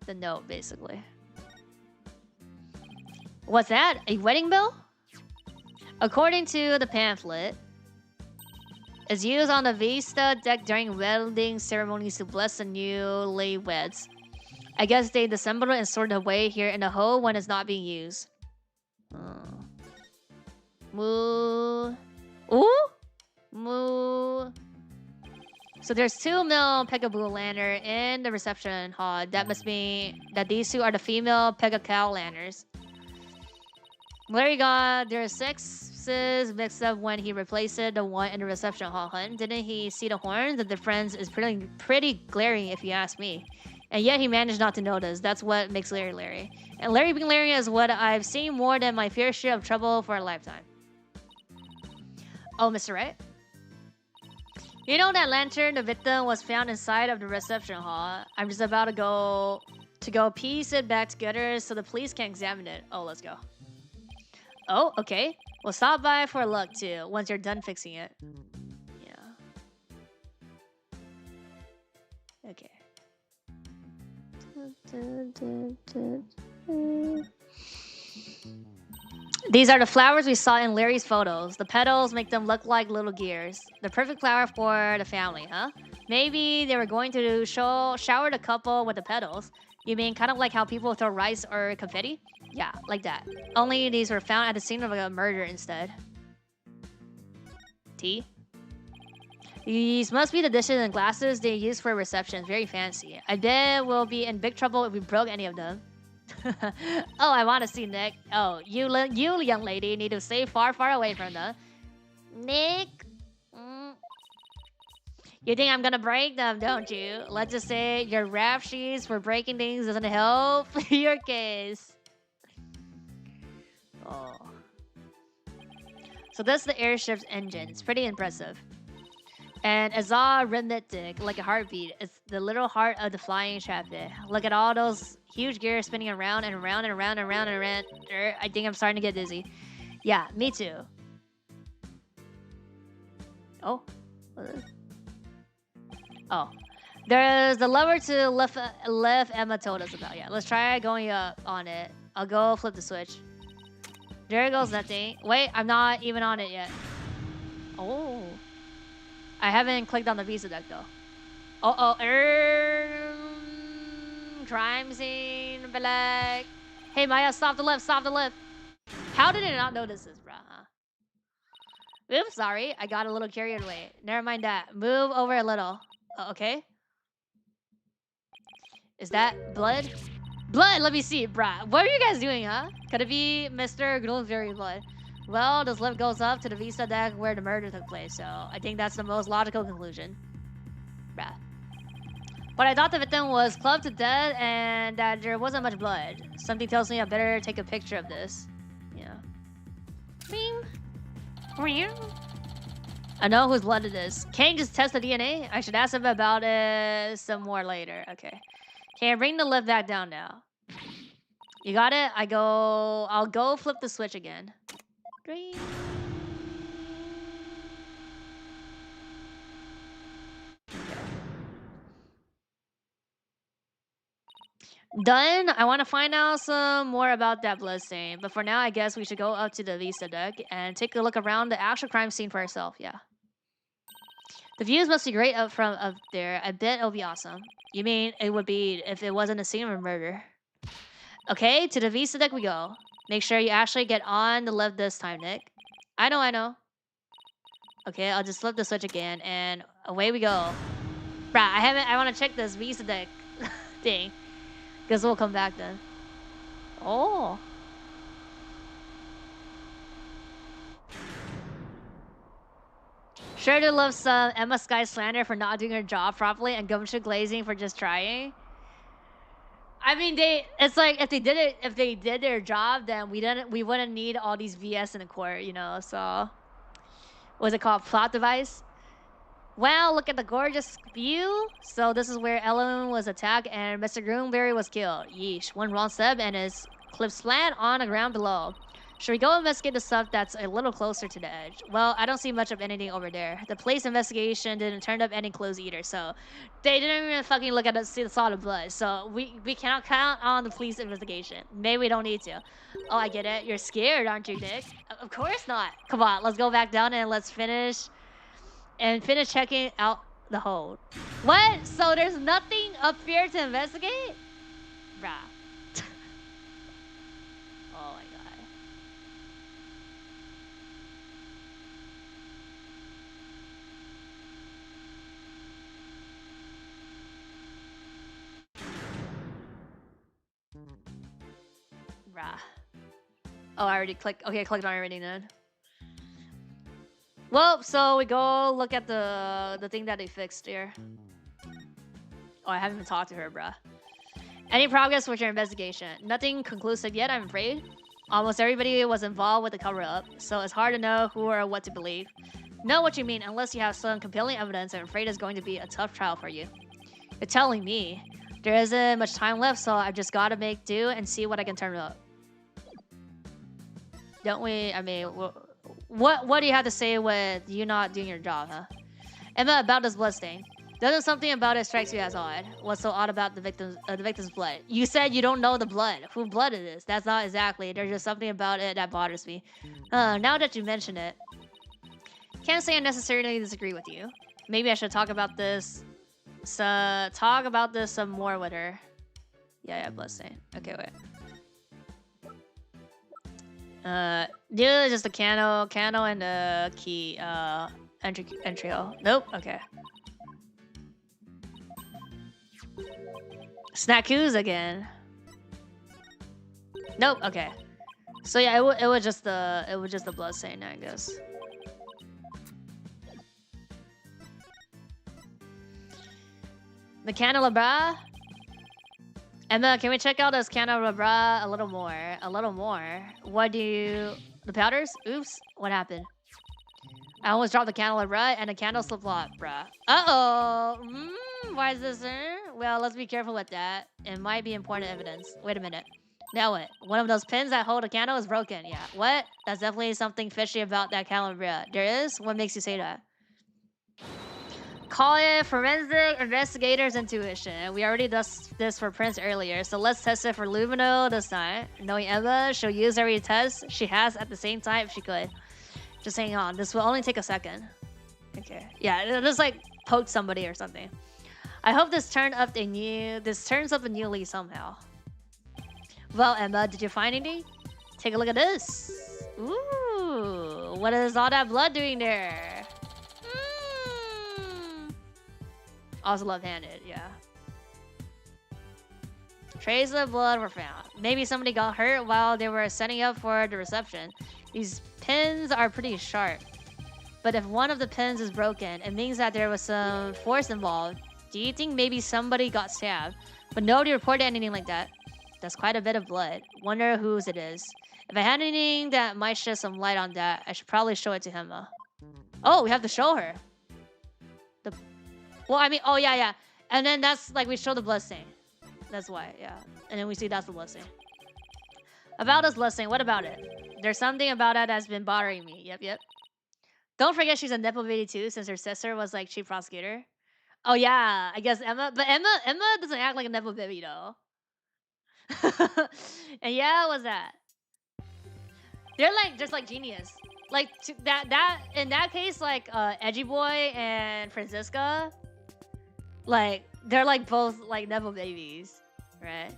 The note, basically. What's that? A wedding bell? According to the pamphlet, it's used on the Vista deck during wedding ceremonies to bless the newlyweds. I guess they disassembled it and stored it away here in the hole when it's not being used. Moo. Ooh? Moo. So there's 2 male peekaboo lantern in the reception hall. That must mean that these 2 are the female peekaboo lanterns. Larry got their sexes mixed up when he replaced the one in the reception hall. Didn't he see the horn? The difference is pretty glaring if you ask me. And yet he managed not to notice. That's what makes Larry Larry. And Larry being Larry is what I've seen more than my fair share of trouble for a lifetime. Oh, Mr. Right? You know that lantern, the victim, was found inside of the reception hall. I'm just about to go piece it back together so the police can examine it. Oh, let's go. Oh, okay. We'll stop by for a look too once you're done fixing it. Yeah. Okay. These are the flowers we saw in Larry's photos. The petals make them look like little gears. The perfect flower for the family, huh? Maybe they were going to shower the couple with the petals. You mean kind of like how people throw rice or confetti? Yeah, like that. Only these were found at the scene of a murder instead. Tea? These must be the dishes and glasses they use for receptions. Very fancy. I bet we'll be in big trouble if we broke any of them. Oh, I want to see Nick. Oh, you young lady need to stay far, far away from them. Nick? You think I'm gonna break them, don't you? Let's just say your rap sheets for breaking things doesn't help your case. Oh. So that's the airship's engine. It's pretty impressive. And Azar rhythmic, like a heartbeat. It's the little heart of the flying traffic. Look at all those huge gears spinning around and around and around and around and around. I think I'm starting to get dizzy. Yeah, me too. Oh. Oh. There's the lever to left Emma told us about. Yeah, let's try going up on it. I'll go flip the switch. There goes nothing. Wait, I'm not even on it yet. Oh. I haven't clicked on the visa deck though. Crime scene, black. Hey Maya, stop the lift, stop the lift. How did it not notice this, bruh? Huh? Oops, sorry. I got a little carried away. Never mind that. Move over a little. Okay. Is that blood? Blood, let me see, bruh. What are you guys doing, huh? Could it be Mr. Gloomberry blood? Well, this lift goes up to the visa deck where the murder took place, so I think that's the most logical conclusion. Bruh. But I thought the victim was clubbed to death and that there wasn't much blood. Something tells me I better take a picture of this. Yeah. I know whose blood it is. Can't you just test the DNA? I should ask him about it some more later. Okay. Can I bring the lift back down now? You got it? I'll go flip the switch again. Green. Done. I want to find out some more about that bloodstain, but for now, I guess we should go up to the visa deck and take a look around the actual crime scene for ourselves. Yeah. The views must be great up there. I bet it'll be awesome. You mean it would be if it wasn't a scene of a murder? Okay, to the visa deck we go. Make sure you actually get on the left this time, Nick. I know. Okay, I'll just flip the switch again, and away we go. Bruh, I want to check this visa deck thing. Guess we'll come back then. Oh. Sure do love some Emma Sky slander for not doing her job properly and gumshoe glazing for just trying. I mean, it's like if they did their job, then we wouldn't need all these VS in the court, you know. So, what's it called? Plot device. Wow, look at the gorgeous view. So this is where Ellen was attacked and Mr. Groomberry was killed. Yeesh, one wrong step and is clipped flat on the ground below. Should we go investigate the stuff that's a little closer to the edge? Well, I don't see much of anything over there. The police investigation didn't turn up any clues either, so they didn't even fucking look at the saw the blood. So we cannot count on the police investigation. Maybe we don't need to. Oh, I get it. You're scared, aren't you, Nick? Of course not. Come on, let's go back down and let's finish checking out the hold. What? So there's nothing up here to investigate? Bruh. Oh my god. Bruh. Oh, I already clicked. Okay, I clicked on everything then. Well, so we go look at the thing that they fixed here. Oh, I haven't even talked to her, bruh. Any progress with your investigation? Nothing conclusive yet, I'm afraid. Almost everybody was involved with the cover-up, so it's hard to know who or what to believe. Know what you mean, unless you have some compelling evidence, I'm afraid it's going to be a tough trial for you. You're telling me. There isn't much time left, so I've just got to make do and see what I can turn up. Don't we? I mean, what do you have to say with you not doing your job, huh? Emma, about this bloodstain. Doesn't something about it strikes you as odd? What's so odd about the victim's blood? You said you don't know the blood. Who blood it is? That's not exactly. There's just something about it that bothers me. Now that you mention it, can't say I necessarily disagree with you. Maybe I should talk about this. Talk about this some more with her. Yeah, bloodstain. Okay, wait. Yeah, just the cano and the key. Entry hole. Nope. Okay. Snackoos again. Nope. Okay. So yeah, it was just the bloodstain, I guess. The candelabra. Emma, can we check out this candelabra a little more? A little more. What do you... The powders? Oops. What happened? I almost dropped the candelabra and the candle slipped off, bruh. Uh-oh. Why is this? Well, let's be careful with that. It might be important evidence. Wait a minute. Now what? One of those pins that hold a candle is broken. Yeah. What? That's definitely something fishy about that candelabra. There is? What makes you say that? Call it forensic investigator's intuition. We already did this for Prince earlier, so let's test it for Lumino this time. Knowing Emma, she'll use every test she has at the same time if she could. Just hang on. This will only take a second. Okay. Yeah, just like poke somebody or something. I hope this turns up a new leaf somehow. Well, Emma, did you find anything? Take a look at this. Ooh, what is all that blood doing there? Also left-handed, yeah. Traces of blood were found. Maybe somebody got hurt while they were setting up for the reception. These pins are pretty sharp. But if one of the pins is broken, it means that there was some force involved. Do you think maybe somebody got stabbed? But nobody reported anything like that. That's quite a bit of blood. Wonder whose it is. If I had anything that might shed some light on that, I should probably show it to Emma. Oh, we have to show her. Well, I mean, oh yeah. And then that's like we show the bloodstain. That's why, yeah. And then we see that's the bloodstain. About this bloodstain, what about it? There's something about it that's been bothering me. Yep. Don't forget she's a Nepo baby too, since her sister was like chief prosecutor. Oh yeah, I guess Emma. But Emma doesn't act like a Nepo baby though. And yeah, what's that? They're like just like genius. Like that in that case, like Edgy Boy and Francisca. Like, they're like both like Nepo babies, right?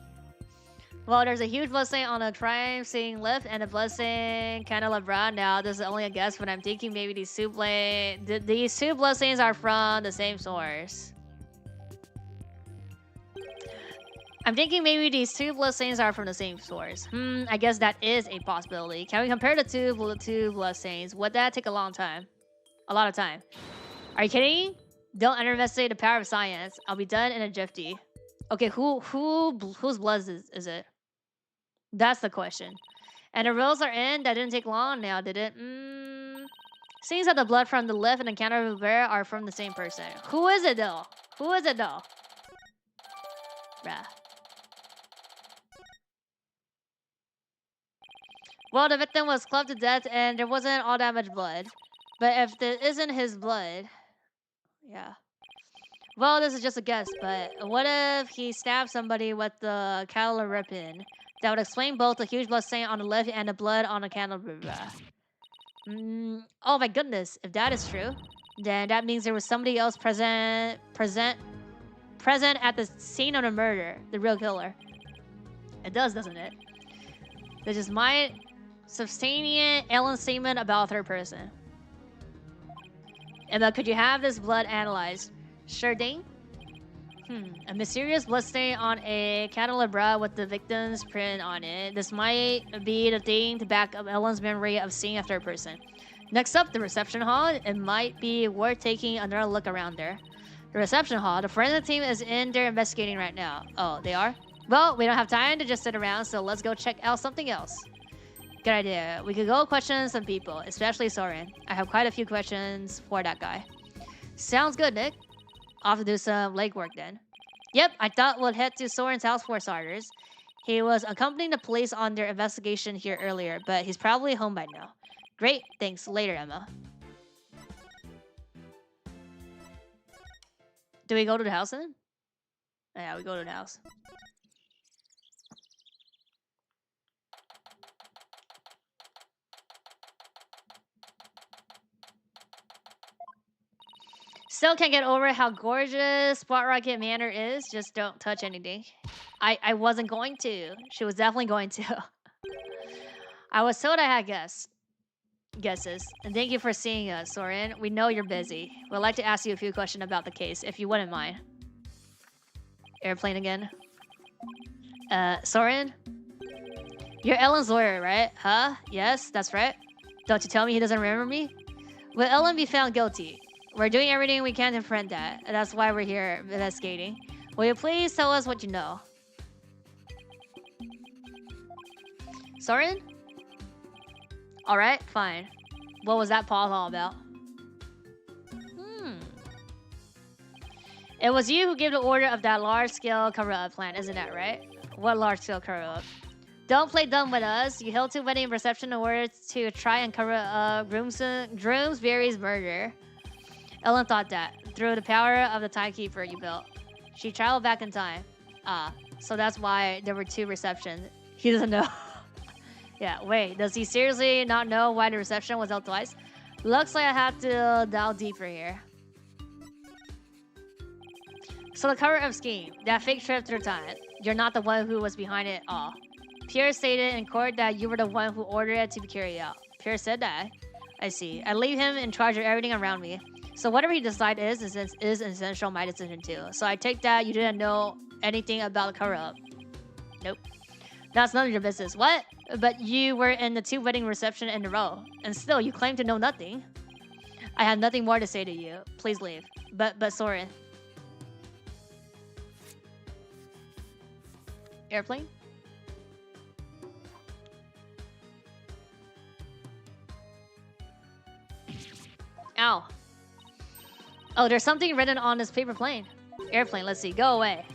Well, there's a huge bloodstain on the crime scene left and a bloodstain candelabra. Now, this is only a guess, but I'm thinking maybe these two bloodstains are from the same source. I guess that is a possibility. Can we compare the two bloodstains? Would that take a long time? A lot of time. Are you kidding? Don't underestimate the power of science. I'll be done in a jiffy. Okay, whose blood is it? That's the question. And the rolls are in. That didn't take long now, did it? Seems that the blood from the left and the counter of the bear are from the same person. Who is it though? Bruh. Well, the victim was clubbed to death and there wasn't all that much blood. But if this isn't his blood... Yeah. Well, this is just a guess, but what if he stabbed somebody with the candle pin? That would explain both the huge blood stain on the left and the blood on the candle. Oh my goodness! If that is true, then that means there was somebody else present at the scene of the murder, the real killer. It does, doesn't it? This is my substantiate alien statement about a third person. Emma, could you have this blood analyzed? Sure thing. A mysterious bloodstain on a candelabra with the victim's print on it. This might be the thing to back up Ellen's memory of seeing a third person. Next up, the reception hall. It might be worth taking another look around there. The reception hall. The forensic team is in there investigating right now. Oh, they are? Well, we don't have time to just sit around, so let's go check out something else. Good idea. We could go question some people, especially Soren. I have quite a few questions for that guy. Sounds good, Nick. Off to do some legwork then. Yep, I thought we'd head to Soren's house for starters. He was accompanying the police on their investigation here earlier, but he's probably home by now. Great, thanks. Later, Emma. Do we go to the house then? Yeah, we go to the house. Still can't get over how gorgeous Spot Rocket Manor is. Just don't touch anything. I wasn't going to. She was definitely going to. I was told I had guesses. And thank you for seeing us, Soren. We know you're busy. We'd like to ask you a few questions about the case, if you wouldn't mind. Airplane again. Soren? You're Ellen's lawyer, right? Huh? Yes, that's right. Don't you tell me he doesn't remember me? Will Ellen be found guilty? We're doing everything we can to prevent that. That's why we're here investigating. Will you please tell us what you know? Soren? Alright, fine. What was that pause all about? It was you who gave the order of that large-scale cover-up plan, isn't that right? What large-scale cover-up? Don't play dumb with us. You held 2 wedding reception in order to try and cover up Groomsbury's murder. Ellen thought that, through the power of the timekeeper you built. She traveled back in time. Ah, so that's why there were 2 receptions. He doesn't know. Yeah, wait, does he seriously not know why the reception was held twice? Looks like I have to delve deeper here. So the cover-up scheme, that fake trip through time, you're not the one who was behind it all. Pierre stated in court that you were the one who ordered it to be carried out. Pierre said that? I see. I leave him in charge of everything around me. So whatever he decides is essential my decision too. So I take that you didn't know anything about the cover-up. Nope. That's none of your business. What? But you were in the 2 wedding reception in a row. And still, you claim to know nothing. I have nothing more to say to you. Please leave. But Soren. Airplane? Ow. Oh, there's something written on this paper plane. Airplane, let's see. Go away.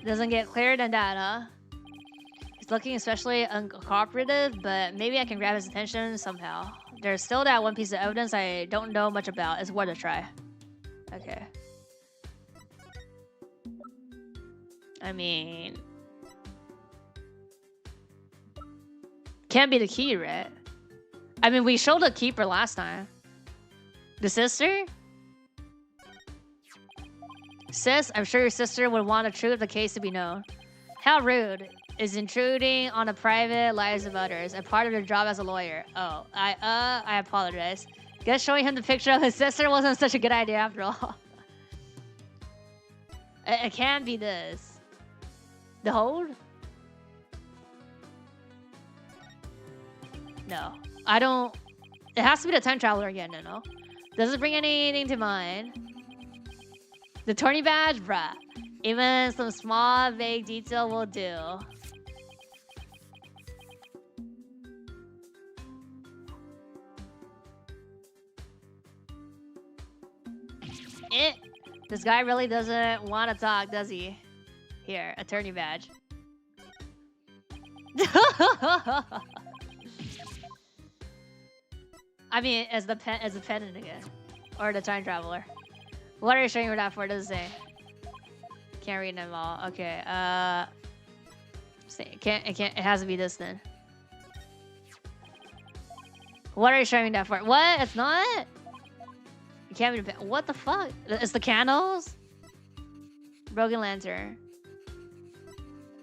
Doesn't get clearer than that, huh? He's looking especially uncooperative, but maybe I can grab his attention somehow. There's still that one piece of evidence I don't know much about. It's worth a try. Okay. I mean... Can't be the key, right? I mean, we showed the keeper last time. The sister? Sis, I'm sure your sister would want the truth of the case to be known. How rude. Is intruding on the private lives of others and part of their job as a lawyer. Oh, I apologize. Guess showing him the picture of his sister wasn't such a good idea after all. It can't be this. The hold? No. I don't... It has to be the time traveler again, no? Does it bring anything to mind? The tourney badge? Bruh. Even some small, vague detail will do. This guy really doesn't want to talk, does he? Here, attorney badge. I mean, as the pendant again, or the time traveler. What are you showing me that for? Does it say? Can't read them all. Okay. It has to be this then. What are you showing me that for? What? It's not. It can't be. What the fuck? It's the candles. Broken lantern.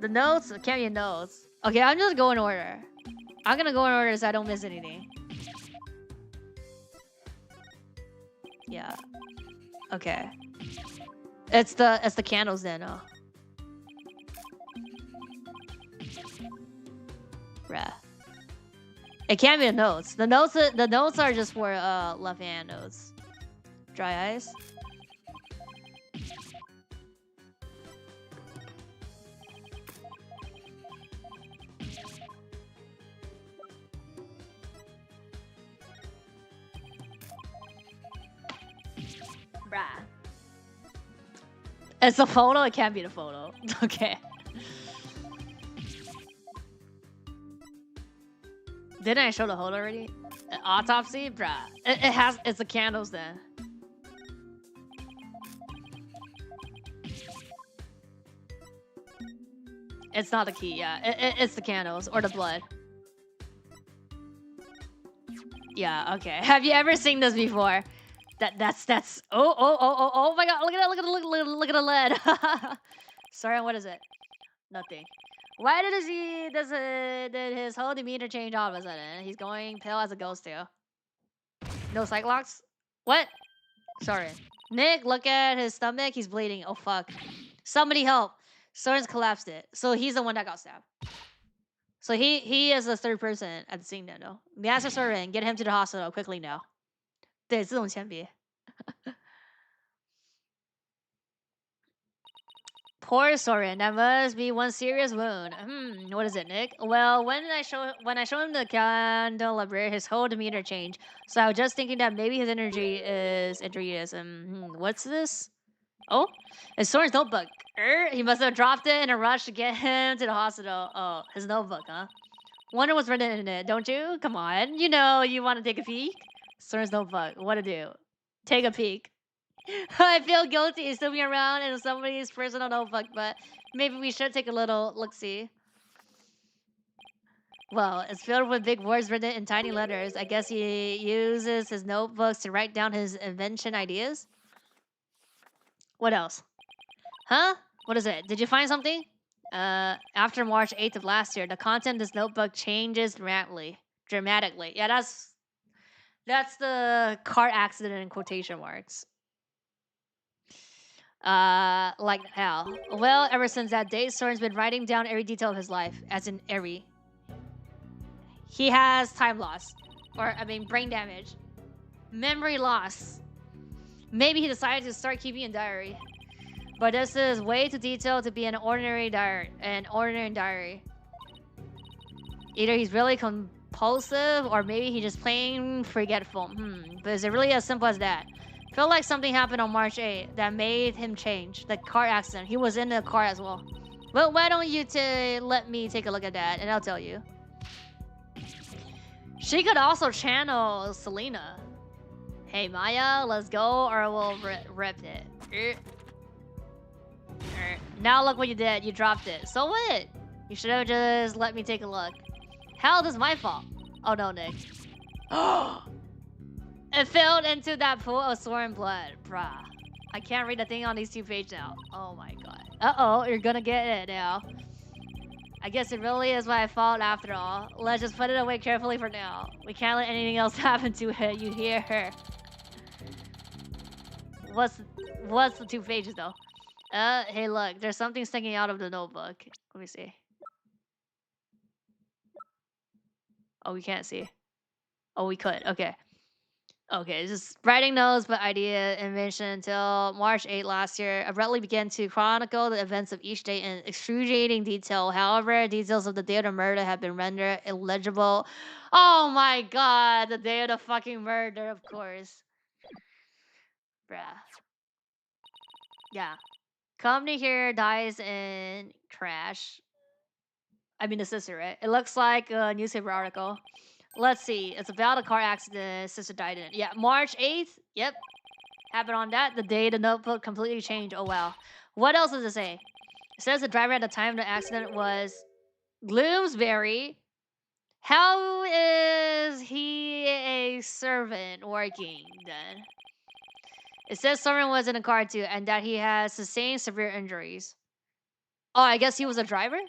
The notes. It can't be notes. Okay, I'm just going in order. I'm gonna go in order so I don't miss anything. Yeah. Okay. It's the candles then, oh. Bruh. It can't be the notes. The notes are just for left hand notes. Dry eyes. Bruh. It's a photo? It can't be the photo. Okay. Didn't I show the photo already? An autopsy? Bruh. It's the candles then. It's not the key, yeah. It's the candles or the blood. Yeah, okay. Have you ever seen this before? That's oh my god, look at the lead. Sorry, what is it? Nothing. Why did his whole demeanor change all of a sudden? He's going pale as a ghost too. No cyclops? What? Sorry. Nick, look at his stomach, he's bleeding. Oh fuck. Somebody help. Soren's collapsed it. So he's the one that got stabbed. So he is the third person at the scene now, no? Master Soren, get him to the hospital quickly now. 对，这种铅笔。Poor Soren, that must be one serious wound. What is it, Nick? Well, when I show him the candelabra, his whole demeanor changed. So I was just thinking that maybe his injury is. What's this? Oh, it's Soren's notebook. He must have dropped it in a rush to get him to the hospital. Oh, his notebook, huh? Wonder what's written in it, don't you? Come on, you know you want to take a peek. Soren's notebook. What to do? Take a peek. I feel guilty snooping around in somebody's personal notebook, but maybe we should take a little look-see. Well, it's filled with big words written in tiny letters. I guess he uses his notebooks to write down his invention ideas. What else? Huh? What is it? Did you find something? After March 8th of last year, the content of this notebook changes dramatically. Yeah, that's the car accident in quotation marks. Like hell. Well, ever since that day, Soren's been writing down every detail of his life, as in every. He has time loss, or brain damage, memory loss. Maybe he decided to start keeping a diary, but this is way too detailed to be an ordinary diary. Either he's really compulsive, or maybe he's just plain forgetful. But is it really as simple as that? Felt like something happened on March 8th that made him change. The car accident. He was in the car as well. Well, why don't you let me take a look at that, and I'll tell you. She could also channel Selena. Hey, Maya, let's go, or we'll rip it. Now look what you did. You dropped it. So what? You should have just let me take a look. Hell, this is my fault. Oh, no, Nick. It fell into that pool of Soren blood. Bruh. I can't read a thing on these 2 pages now. Oh my god. Uh-oh, you're gonna get it now. I guess it really is my fault after all. Let's just put it away carefully for now. We can't let anything else happen to it. You hear her. What's the 2 pages though? Hey look, there's something sticking out of the notebook. Let me see. Oh, we can't see. Oh, we could. Okay. Okay, just writing notes, but idea invention until March 8 last year. Abruptly began to chronicle the events of each day in excruciating detail. However, details of the day of the murder have been rendered illegible. Oh my god, the day of the fucking murder, of course. Bruh. Yeah. Company here dies in crash. I mean the sister, right? It looks like a newspaper article. Let's see. It's about a car accident. Sister died in it. Yeah, March 8th. Yep. Happened on that. The day the notebook completely changed. Oh, wow. What else does it say? It says the driver at the time of the accident was Bloomsbury. How is he a servant working then? It says someone was in a car too, and that he has sustained severe injuries. Oh, I guess he was a driver?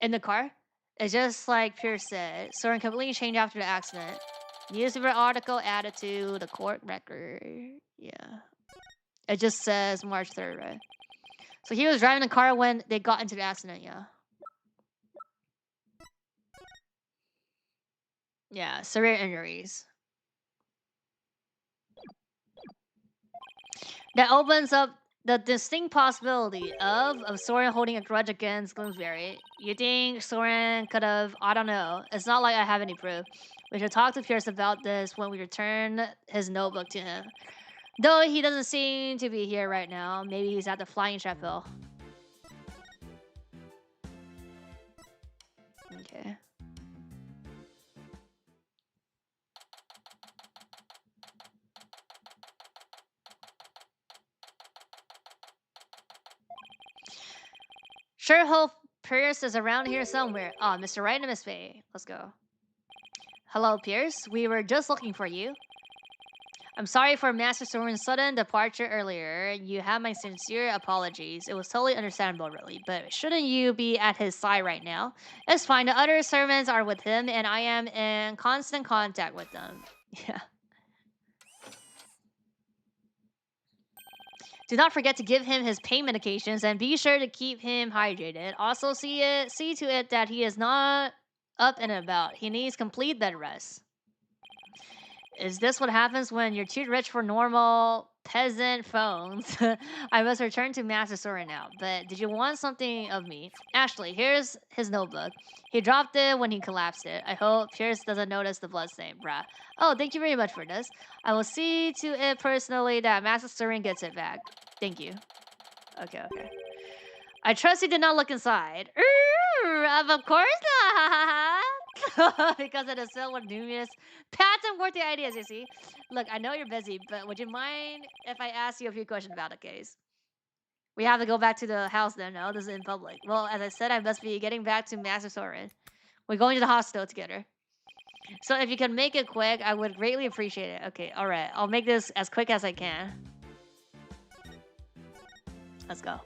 In the car? It's just like Pierce said. Soren completely changed after the accident. Newspaper article added to the court record. Yeah. It just says March 3rd, right? So he was driving the car when they got into the accident, yeah. Yeah, severe injuries. That opens up the distinct possibility of Soren holding a grudge against Bloomsbury. You think Soren could have... I don't know. It's not like I have any proof. We should talk to Pierce about this when we return his notebook to him. Though he doesn't seem to be here right now. Maybe he's at the flying chapel. Okay. Sure hope Pierce is around here somewhere. Oh, Mr. Right and Miss Faye. Let's go. Hello, Pierce. We were just looking for you. I'm sorry for Master Soren's sudden departure earlier. You have my sincere apologies. It was totally understandable, really. But shouldn't you be at his side right now? It's fine. The other servants are with him, and I am in constant contact with them. Yeah. Do not forget to give him his pain medications and be sure to keep him hydrated. Also, see to it that he is not up and about. He needs complete bed rest. Is this what happens when you're too rich for normal peasant phones? I must return to Master Soren now. But did you want something of me? Ashley, here's his notebook. He dropped it when he collapsed it. I hope Pierce doesn't notice the bloodstain, bruh. Oh, thank you very much for this. I will see to it personally that Master Soren gets it back. Thank you. Okay. I trust he did not look inside. Of course not. Because it is filled with numerous patent-worthy ideas, you see. Look, I know you're busy, but would you mind if I ask you a few questions about the case? We have to go back to the house then, no? This is in public. Well, as I said, I must be getting back to Master Soren. We're going to the hospital together. So if you can make it quick, I would greatly appreciate it. Okay, alright. I'll make this as quick as I can. Let's go.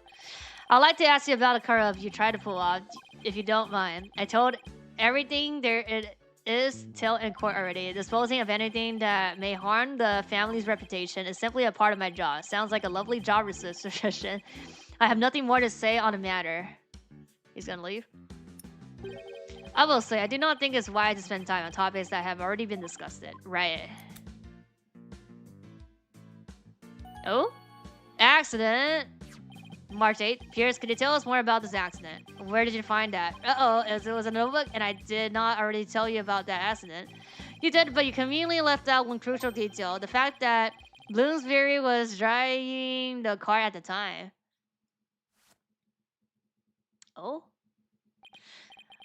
I'd like to ask you about a cover-up you tried to pull off, if you don't mind. I told everything there it is till in court already. Disposing of anything that may harm the family's reputation is simply a part of my job. Sounds like a lovely job suggestion. I have nothing more to say on the matter. He's gonna leave. I will say, I do not think it's wise to spend time on topics that have already been discussed. Right. Oh? Accident? March 8th. Pierce, could you tell us more about this accident? Where did you find that? Uh-oh, it was a notebook, and I did not already tell you about that accident. You did, but you conveniently left out one crucial detail. The fact that Bloomsbury was driving the car at the time. Oh?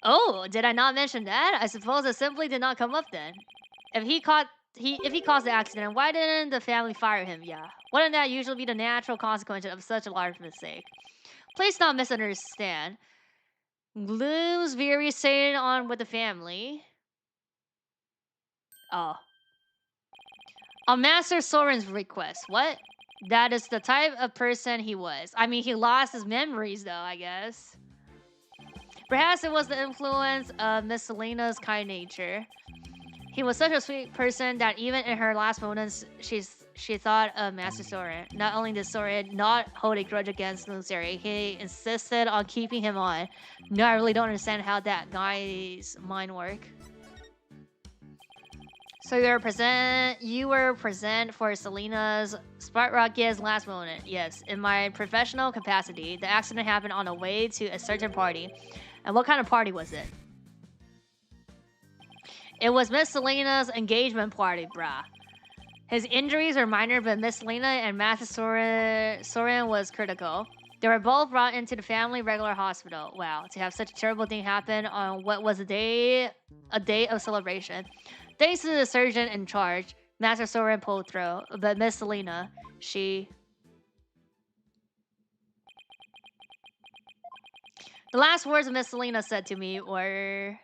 Oh, did I not mention that? I suppose it simply did not come up then. If he caused the accident, why didn't the family fire him? Yeah. Wouldn't that usually be the natural consequence of such a large mistake? Please not misunderstand. Bloomsbury staying on with the family. Oh. On Master Soren's request. What? That is the type of person he was. I mean, he lost his memories though, I guess. Perhaps it was the influence of Miss Selena's kind nature. He was such a sweet person that even in her last moments, she thought of Master Soren. Not only did Soren not hold a grudge against Bloomsbury, he insisted on keeping him on. No, I really don't understand how that guy's mind works. So you were present for Selena's Spark Rocket's last moment. Yes, in my professional capacity, the accident happened on the way to a certain party. And what kind of party was it? It was Miss Selena's engagement party, brah. His injuries were minor, but Miss Selena and Master Soren was critical. They were both brought into the family regular hospital. Wow, to have such a terrible thing happen on what was a day of celebration. Thanks to the surgeon in charge, Master Soren pulled through, but Miss Selena, she... The last words Miss Selena said to me were...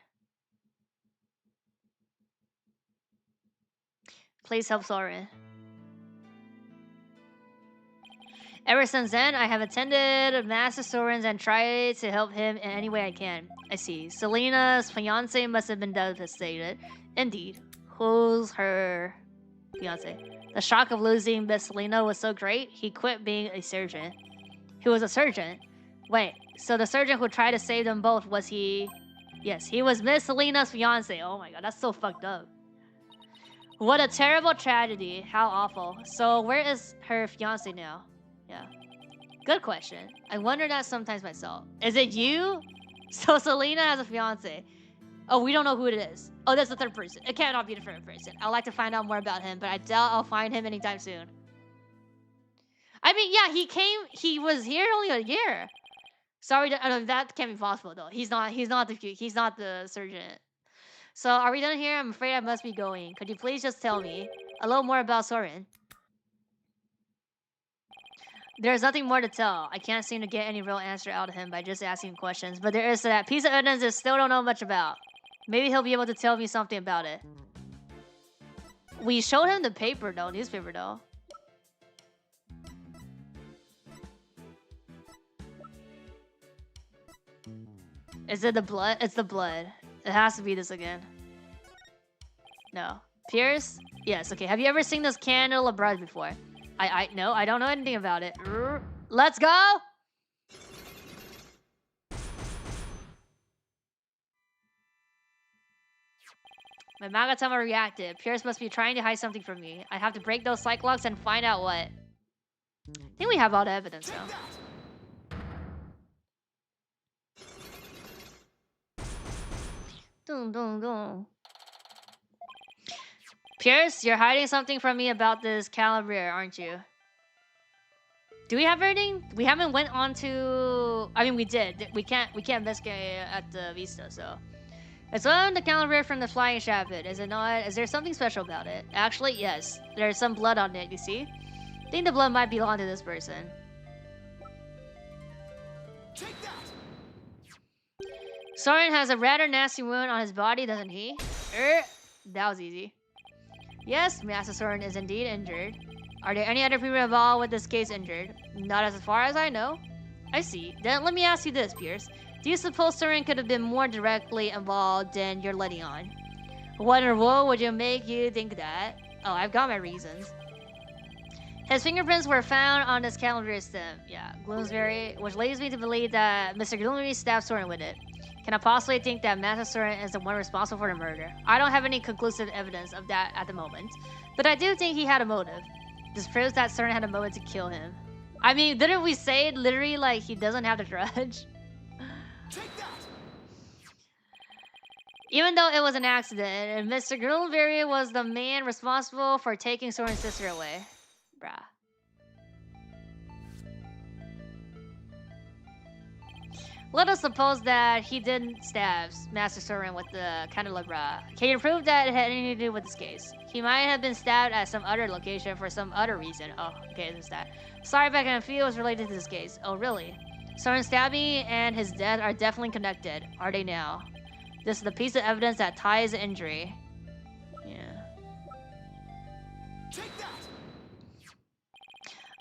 Please help Soren. Ever since then, I have attended Master Soren's and tried to help him in any way I can. I see. Selena's fiancé must have been devastated. Indeed. Who's her fiancé? The shock of losing Miss Selena was so great, he quit being a surgeon. He was a surgeon? Wait, so the surgeon who tried to save them both, was he... Yes, he was Miss Selena's fiancé. Oh my god, that's so fucked up. What a terrible tragedy. How awful. So where is her fiancé now? Yeah. Good question. I wonder that sometimes myself. Is it you? So Selena has a fiancé. Oh, we don't know who it is. Oh, that's the third person. It cannot be the third person. I'd like to find out more about him, but I doubt I'll find him anytime soon. I mean, yeah, he was here only a year. Sorry, that can't be possible though. He's not the surgeon. So are we done here? I'm afraid I must be going. Could you please just tell me a little more about Soren? There's nothing more to tell. I can't seem to get any real answer out of him by just asking questions, but there is that piece of evidence I still don't know much about. Maybe he'll be able to tell me something about it. We showed him the paper though, newspaper though. Is it the blood? It's the blood. It has to be this again. No. Pierce? Yes, okay. Have you ever seen this candle of blood before? No, I don't know anything about it. Let's go! My Magatama reacted. Pierce must be trying to hide something from me. I have to break those cyclocks and find out what. I think we have all the evidence now. Dun, dun, dun. Pierce, you're hiding something from me about this caliber, aren't you? Do we have everything? We haven't went on to... I mean, we did. We can't investigate at the Vista, so... It's on the caliber from the flying shaft, is it not? Is there something special about it? Actually, yes. There's some blood on it, you see? I think the blood might belong to this person. Take that! Soren has a rather nasty wound on his body, doesn't he? That was easy. Yes, Master Soren is indeed injured. Are there any other people involved with this case injured? Not as far as I know. I see. Then let me ask you this, Pierce. Do you suppose Soren could have been more directly involved than you're letting on? What in the world would you make you think that? Oh, I've got my reasons. His fingerprints were found on this calendar stem. Yeah, Gloomsbury, which leads me to believe that Mr. Gloomsbury stabbed Soren with it. Can I possibly think that Master Soren is the one responsible for the murder? I don't have any conclusive evidence of that at the moment, but I do think he had a motive. This proves that Soren had a motive to kill him. I mean, didn't we say literally like he doesn't have the grudge? Even though it was an accident, and Mr. Gloomsbury was the man responsible for taking Soren's sister away. Bruh. Let us suppose that he didn't stab Master Soren with the candelabra. Can you prove that it had anything to do with this case? He might have been stabbed at some other location for some other reason. Oh, okay, there's that. Sorry, back in the field was related to this case. Oh, really? Soren's stabbing and his death are definitely connected. Are they now? This is the piece of evidence that ties the injury. Yeah. Take that!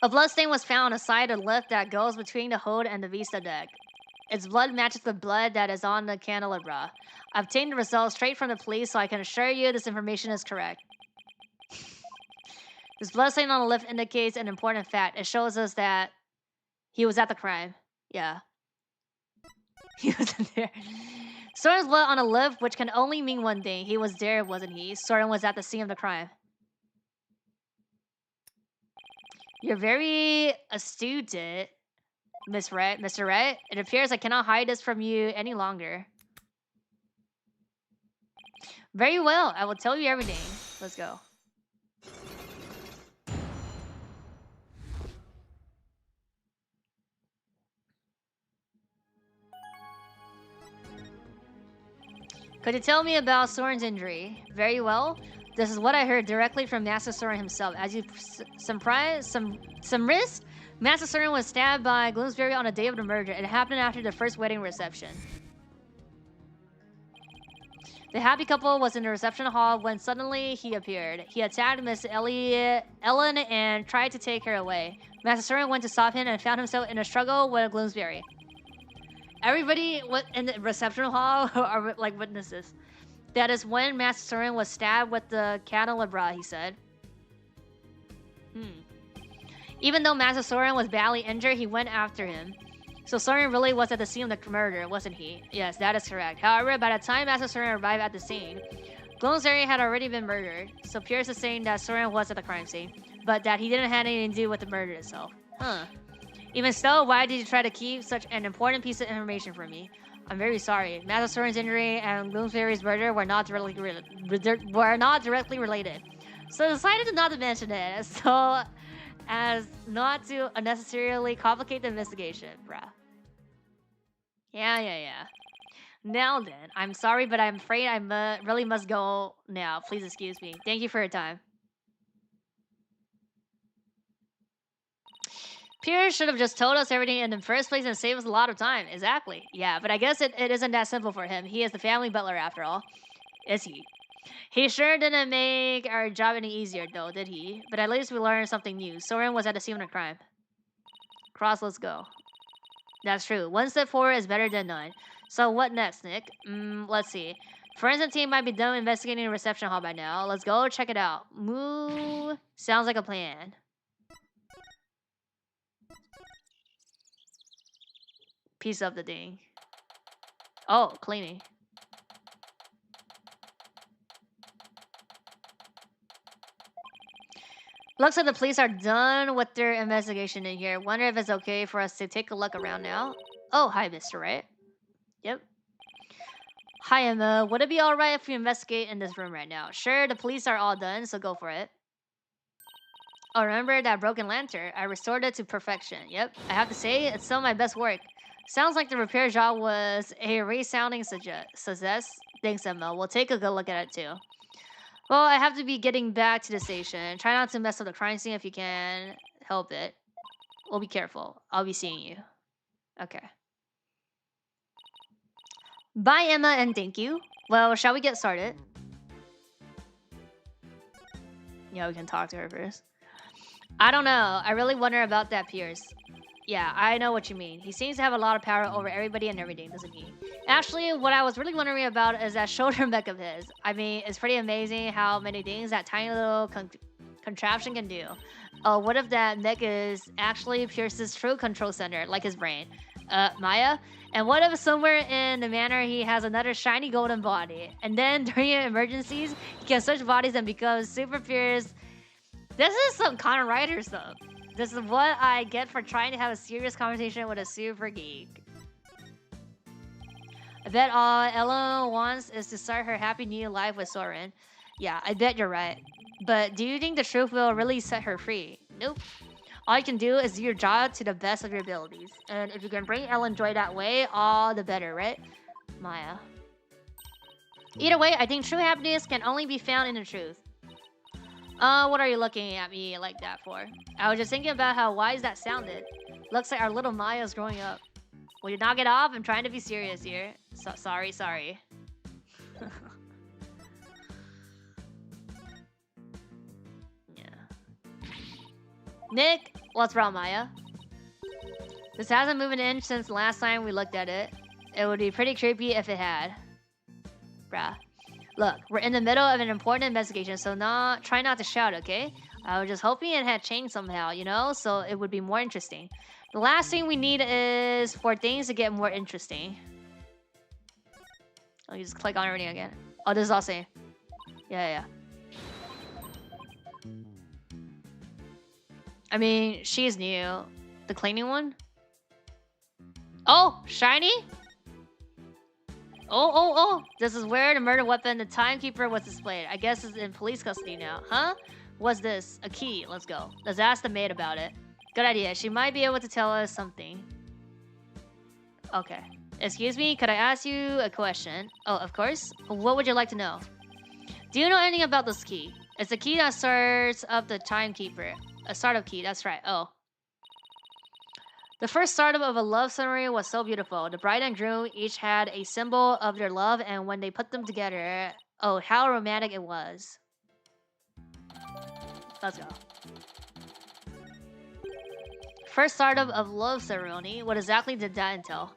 A bloodstain was found on the side of the lift that goes between the hold and the Vista deck. Its blood matches the blood that is on the candelabra. I obtained the results straight from the police, so I can assure you this information is correct. This bloodstain on the lift indicates an important fact. It shows us that he was at the crime. Yeah. He was in there. Soren's blood on a lift, which can only mean one thing. He was there, wasn't he? Soren was at the scene of the crime. You're very astute, Mr. Wright. It appears I cannot hide this from you any longer. Very well, I will tell you everything. Let's go. Could you tell me about Soren's injury? Very well. This is what I heard directly from Master Soren himself. As you some risk? Master Soren was stabbed by Gloomsbury on the day of the murder. It happened after the first wedding reception. The happy couple was in the reception hall when suddenly he appeared. He attacked Miss Ellen and tried to take her away. Master Soren went to stop him and found himself in a struggle with Gloomsbury. Everybody in the reception hall are like witnesses. That is when Master Soren was stabbed with the candelabra, he said. Even though Master Soren was badly injured, he went after him. So Soren really was at the scene of the murder, wasn't he? Yes, that is correct. However, by the time Master Soren arrived at the scene, Gloomsbury had already been murdered. So Pierce is saying that Soren was at the crime scene, but that he didn't have anything to do with the murder itself. Even so, why did you try to keep such an important piece of information from me? I'm very sorry. Master Soren's injury and Gloomsbury's murder were not directly related. So I decided not to mention it. So as not to unnecessarily complicate the investigation, bruh. Yeah. Now then, I'm sorry, but I'm afraid I really must go now. Please excuse me. Thank you for your time. Pierce should have just told us everything in the first place and saved us a lot of time. Exactly. Yeah, but I guess it isn't that simple for him. He is the family butler after all. Is he? He sure didn't make our job any easier though, did he? But at least we learned something new. Soren was at the scene of the crime. Cross, let's go. That's true. One step forward is better than none. So what next, Nick? Let's see. Forensic team might be done investigating the reception hall by now. Let's go check it out. Moo. Sounds like a plan. Piece of the thing. Oh, cleaning. Looks like the police are done with their investigation in here. Wonder if it's okay for us to take a look around now. Oh, hi, Mr. Right? Yep. Hi, Emma. Would it be alright if we investigate in this room right now? Sure, the police are all done, so go for it. Oh, remember that broken lantern? I restored it to perfection. Yep. I have to say, it's still my best work. Sounds like the repair job was a resounding success. Thanks, Emma. We'll take a good look at it, too. Well, I have to be getting back to the station. Try not to mess up the crime scene if you can help it. We'll be careful. I'll be seeing you. Okay. Bye, Emma, and thank you. Well, shall we get started? Yeah, we can talk to her first. I don't know. I really wonder about that Pierce. Yeah, I know what you mean. He seems to have a lot of power over everybody and everything, doesn't he? Actually, what I was really wondering about is that shoulder mech of his. I mean, it's pretty amazing how many things that tiny little contraption can do. What if that mech is actually Pierce's true control center, like his brain? Maya? And what if somewhere in the manor he has another shiny golden body? And then during emergencies, he can switch bodies and become Super Pierce. This is some Kamen Rider stuff. This is what I get for trying to have a serious conversation with a super geek. I bet all Ella wants is to start her happy new life with Soren. Yeah, I bet you're right. But do you think the truth will really set her free? Nope. All you can do is do your job to the best of your abilities. And if you can bring Ellen joy that way, all the better, right? Maya. Either way, I think true happiness can only be found in the truth. What are you looking at me like that for? I was just thinking about how wise that sounded. Looks like our little Maya's growing up. Will you knock it off? I'm trying to be serious here. Sorry. Yeah. Nick, what's wrong, Maya? This hasn't moved an inch since last time we looked at it. It would be pretty creepy if it had. Bruh. Look, we're in the middle of an important investigation, so try not to shout, okay? I was just hoping it had changed somehow, you know? So it would be more interesting. The last thing we need is for things to get more interesting. Oh, you just click on everything again. Oh, this is all same. Yeah. I mean, she's new. The cleaning one? Oh, shiny? Oh. This is where the murder weapon, the timekeeper, was displayed. I guess it's in police custody now. Huh? What's this? A key. Let's go. Let's ask the maid about it. Good idea. She might be able to tell us something. Okay. Excuse me, could I ask you a question? Oh, of course. What would you like to know? Do you know anything about this key? It's the key that starts up the timekeeper. A startup key, that's right. Oh. The first startup of a love ceremony was so beautiful. The bride and groom each had a symbol of their love, and when they put them together, oh, how romantic it was. Let's go. First startup of love ceremony. What exactly did that entail?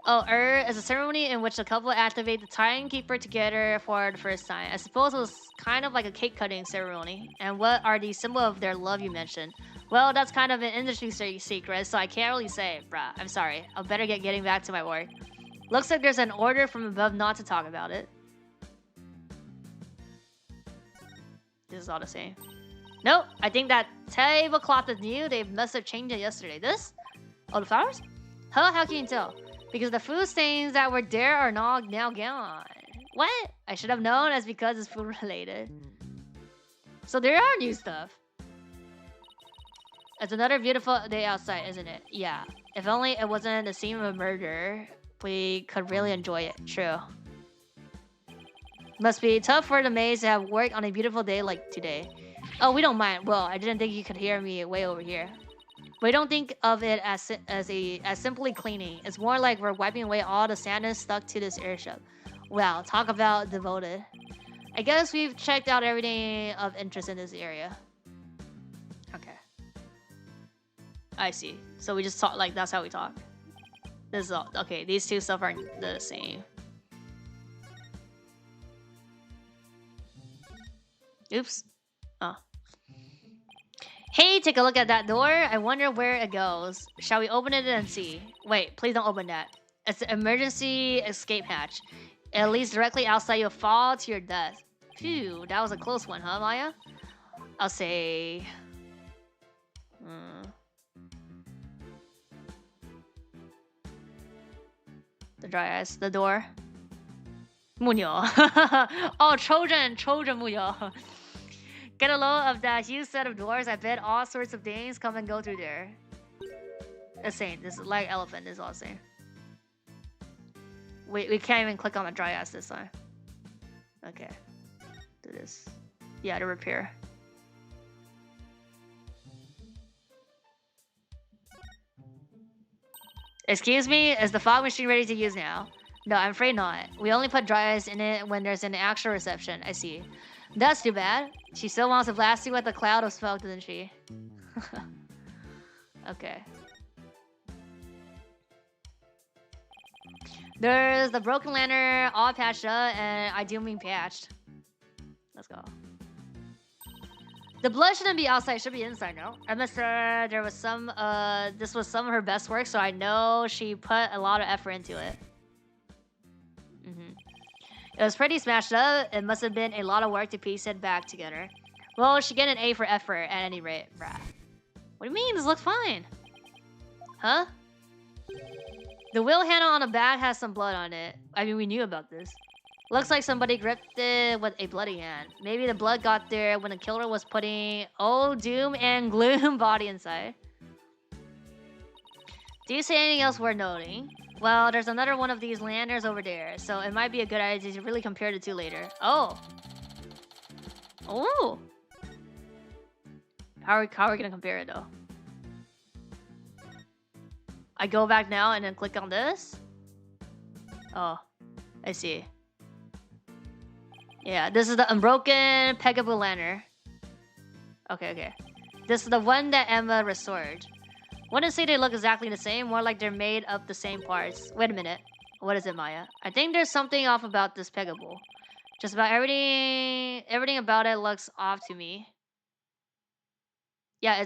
Oh, is a ceremony in which the couple activate the timekeeper together for the first time. I suppose it was kind of like a cake cutting ceremony. And what are the symbol of their love you mentioned? Well, that's kind of an industry secret, so I can't really say, bruh. I'm sorry. I'll better getting back to my work. Looks like there's an order from above not to talk about it. This is all the same. Nope, I think that tablecloth is new. They must have changed it yesterday. This? Oh, the flowers? Huh? How can you tell? Because the food stains that were there are now gone. What? I should have known as because it's food related. So there are new stuff. It's another beautiful day outside, isn't it? Yeah. If only it wasn't the scene of a murder, we could really enjoy it. True. Must be tough for the maids to have work on a beautiful day like today. Oh, we don't mind. Well, I didn't think you could hear me way over here. We don't think of it as simply cleaning. It's more like we're wiping away all the sadness stuck to this airship. Wow, talk about devoted. I guess we've checked out everything of interest in this area. Okay. I see. So we just talk like that's how we talk. This is all okay. These two stuff aren't the same. Oops. Oh. Hey, take a look at that door. I wonder where it goes. Shall we open it and see? Wait, please don't open that. It's an emergency escape hatch. It leads directly outside. You'll fall to your death. Phew, that was a close one, huh, Maya? I'll say... The dry ice. The door. Munyo. Oh, Trojan Munyo. Get a load of that huge set of doors. I bet all sorts of things come and go through there. Insane. This is like elephant. This is all insane. We can't even click on the dry ice this time. Okay. Do this. Yeah, to repair. Excuse me, is the fog machine ready to use now? No, I'm afraid not. We only put dry ice in it when there's an actual reception. I see. That's too bad. She still wants to blast you with a cloud of smoke, doesn't she? Okay. There's the broken lantern all patched up, and I do mean patched. Let's go. The blood shouldn't be outside, it should be inside, no? I must say there was some, this was some of her best work, so I know she put a lot of effort into it. It was pretty smashed up. It must have been a lot of work to piece it back together. Well, she get an A for effort at any rate, brah. What do you mean? This looks fine. Huh? The wheel handle on the back has some blood on it. I mean, we knew about this. Looks like somebody gripped it with a bloody hand. Maybe the blood got there when the killer was putting old doom and gloom body inside. Do you see anything else worth noting? Well, there's another one of these lanterns over there, so it might be a good idea to really compare the two later. Oh! Oh! How are we gonna compare it, though? I go back now and then click on this? Oh, I see. Yeah, this is the unbroken Peekaboo lantern. Okay. This is the one that Emma restored. Wouldn't say they look exactly the same, more like they're made of the same parts. Wait a minute. What is it, Maya? I think there's something off about this Peekaboo. Just about everything about it looks off to me. Yeah,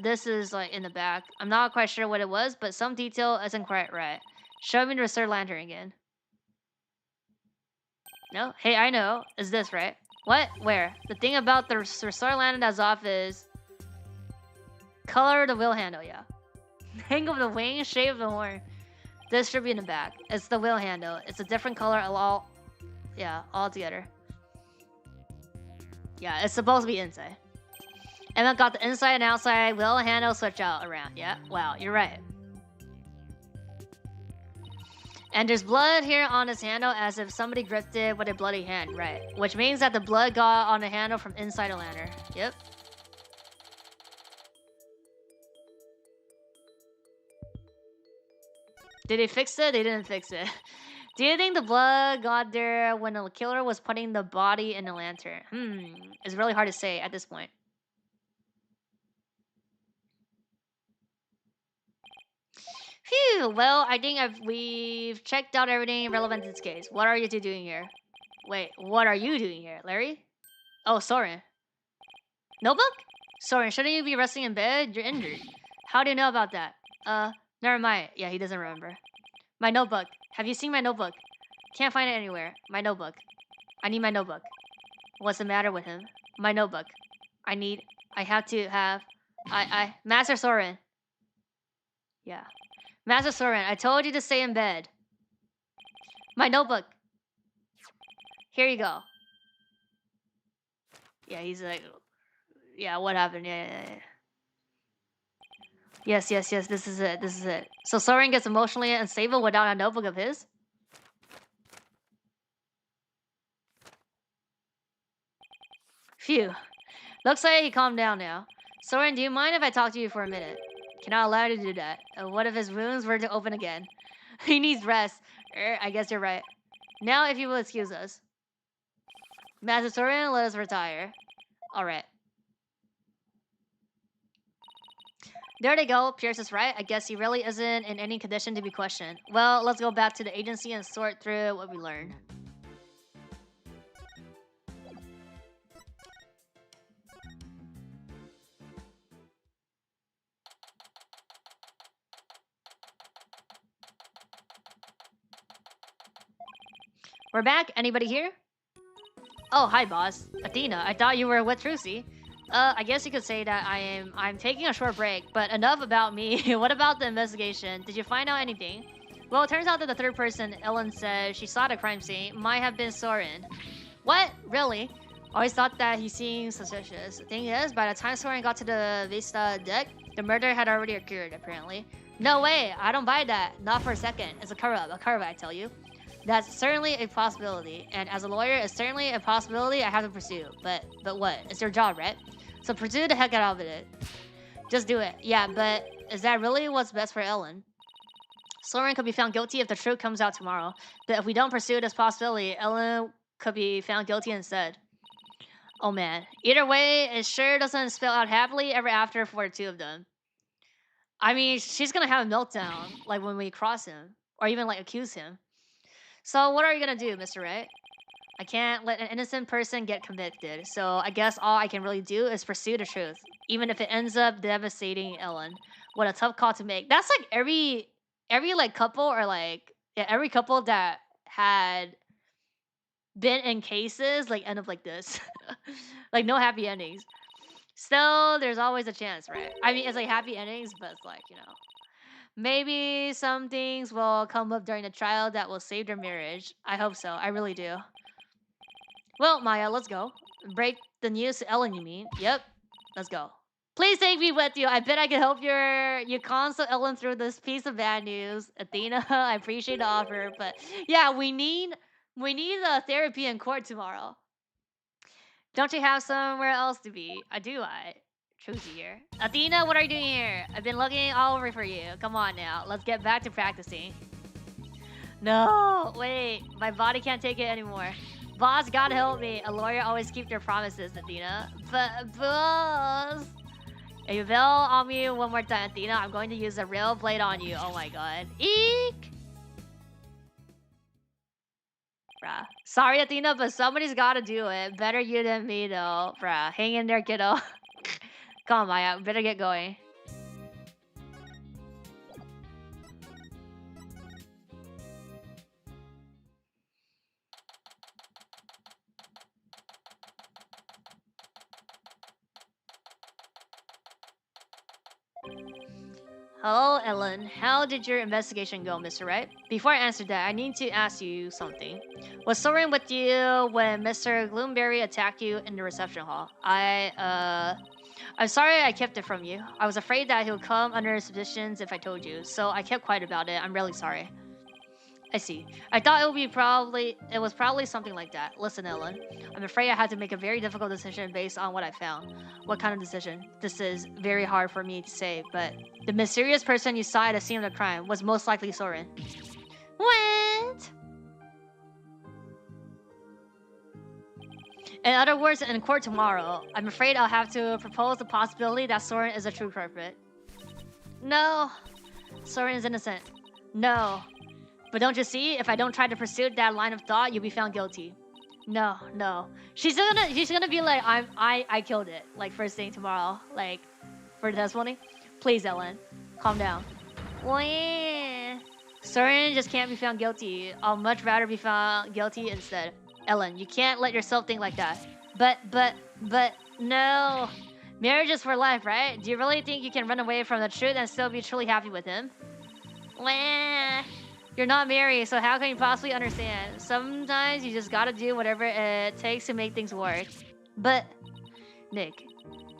this is like in the back. I'm not quite sure what it was, but some detail isn't quite right. Show me the restored lantern again. No? Hey, I know. Is this right? What? Where? The thing about the restored lantern that's off is... Color of the wheel handle, yeah. Hang of the wing, shape of the horn. This should be in the back. It's the wheel handle. It's a different color all together. Yeah, it's supposed to be inside. And then got the inside and outside wheel handle switch out around. Yeah, wow, you're right. And there's blood here on this handle as if somebody gripped it with a bloody hand, right? Which means that the blood got on the handle from inside the lantern. Yep. Did they fix it? They didn't fix it. Do you think the blood got there when the killer was putting the body in the lantern? It's really hard to say at this point. Phew, well, I think we've checked out everything relevant to this case. What are you two doing here? Wait, what are you doing here, Larry? Oh, Soren. Notebook? Soren, shouldn't you be resting in bed? You're injured. How do you know about that? Never mind. Yeah, he doesn't remember. My notebook. Have you seen my notebook? Can't find it anywhere. My notebook. I need my notebook. What's the matter with him? My notebook. Master Soren. Yeah. Master Soren, I told you to stay in bed. My notebook. Here you go. Yeah, he's like... Yeah, what happened? Yeah. Yes, this is it, this is it. So Soren gets emotionally unstable without a notebook of his? Phew. Looks like he calmed down now. Soren, do you mind if I talk to you for a minute? Cannot allow you to do that. What if his wounds were to open again? He needs rest. I guess you're right. Now, if you will excuse us. Master Soren, let us retire. Alright. There they go. Pierce is right. I guess he really isn't in any condition to be questioned. Well, let's go back to the agency and sort through what we learned. We're back. Anybody here? Oh, hi, boss. Athena, I thought you were with Trucy. I guess you could say that I'm taking a short break, but enough about me. What about the investigation? Did you find out anything? Well, it turns out that the third person, Ellen, says she saw the crime scene might have been Soren. What? Really? Always thought that he seemed suspicious. The thing is, by the time Soren got to the Vista deck, the murder had already occurred, apparently. No way! I don't buy that. Not for a second. It's a cover-up, I tell you. That's certainly a possibility, and as a lawyer, it's certainly a possibility I have to pursue. But what? It's your job, right? So pursue the heck out of it. Just do it. Yeah, but is that really what's best for Ellen? Soren could be found guilty if the truth comes out tomorrow. But if we don't pursue this possibility, Ellen could be found guilty instead. Oh man. Either way, it sure doesn't spell out happily ever after for the two of them. I mean, she's gonna have a meltdown, like when we cross him. Or even like accuse him. So what are you gonna do, Mr. Wright? I can't let an innocent person get convicted, so I guess all I can really do is pursue the truth, even if it ends up devastating Ellen. What a tough call to make. That's like every like couple or like every couple that had been in cases like end up like this. Like no happy endings. Still, there's always a chance, right? I mean, it's like happy endings, but it's like, you know, maybe some things will come up during the trial that will save their marriage. I hope so. I really do. Well, Maya, let's go. Break the news to Ellen, you mean? Yep. Let's go. Please take me with you. I bet I can help you console Ellen through this piece of bad news. Athena, I appreciate the offer, but yeah, we need a therapy in court tomorrow. Don't you have somewhere else to be? I do, Trucy here. Athena, what are you doing here? I've been looking all over for you. Come on now, let's get back to practicing. No, wait, my body can't take it anymore. Boss, God help me. A lawyer always keeps their promises, Athena. But, boss... If you bail on me one more time, Athena, I'm going to use a real blade on you. Oh my god. Eek! Bruh. Sorry, Athena, but somebody's gotta do it. Better you than me, though. Bruh. Hang in there, kiddo. Come on, Maya. Better get going. Hello, Ellen. How did your investigation go, Mr. Wright? Before I answer that, I need to ask you something. Was Soren with you when Mr. Gloomberry attacked you in the reception hall? I'm sorry I kept it from you. I was afraid that he would come under suspicions if I told you, so I kept quiet about it. I'm really sorry. I see. I thought it was probably something like that. Listen, Ellen, I'm afraid I had to make a very difficult decision based on what I found. What kind of decision? This is very hard for me to say, but the mysterious person you saw at the scene of the crime was most likely Soren. What? In other words, in court tomorrow, I'm afraid I'll have to propose the possibility that Soren is a true culprit. No. Soren is innocent. No. But don't you see? If I don't try to pursue that line of thought, you'll be found guilty. No. She's gonna be like, I killed it. Like first thing tomorrow. Like for the testimony. Please, Ellen. Calm down. Soren just can't be found guilty. I'll much rather be found guilty instead. Ellen, you can't let yourself think like that. But no. Marriage is for life, right? Do you really think you can run away from the truth and still be truly happy with him? You're not married, so how can you possibly understand? Sometimes you just gotta do whatever it takes to make things work. But, Nick,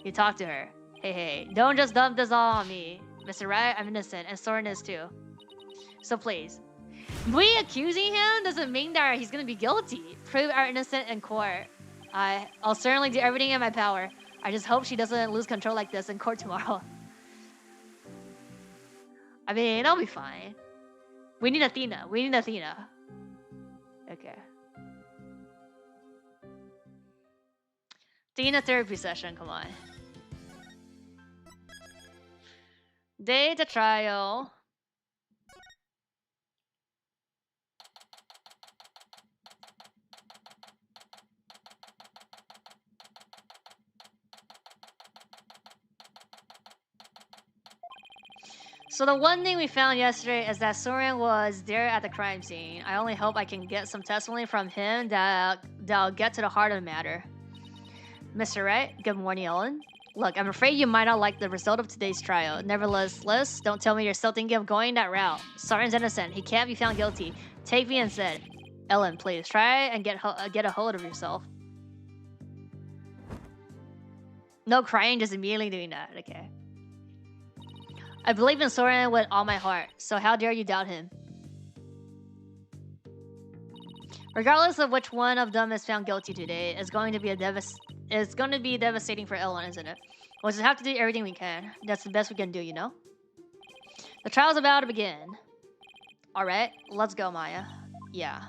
you talk to her. Hey, don't just dump this all on me. Mr. Right, I'm innocent, and Soren is too. So please. We accusing him doesn't mean that he's gonna be guilty. Prove our innocence in court. I'll certainly do everything in my power. I just hope she doesn't lose control like this in court tomorrow. I mean, it'll be fine. We need Athena. We need Athena. Okay. Athena therapy session, come on. Day to trial. So the one thing we found yesterday is that Soren was there at the crime scene. I only hope I can get some testimony from him that'll get to the heart of the matter. Mr. Wright, good morning, Ellen. Look, I'm afraid you might not like the result of today's trial. Nevertheless, don't tell me you're still thinking of going that route. Soren's innocent. He can't be found guilty. Take me instead. Ellen, please, try and get a hold of yourself. No crying, just immediately doing that. Okay. I believe in Soren with all my heart, so how dare you doubt him? Regardless of which one of them is found guilty today, it's going to be devastating for Ellen, isn't it? We'll just have to do everything we can. That's the best we can do, you know? The trial's about to begin. Alright, let's go, Maya. Yeah.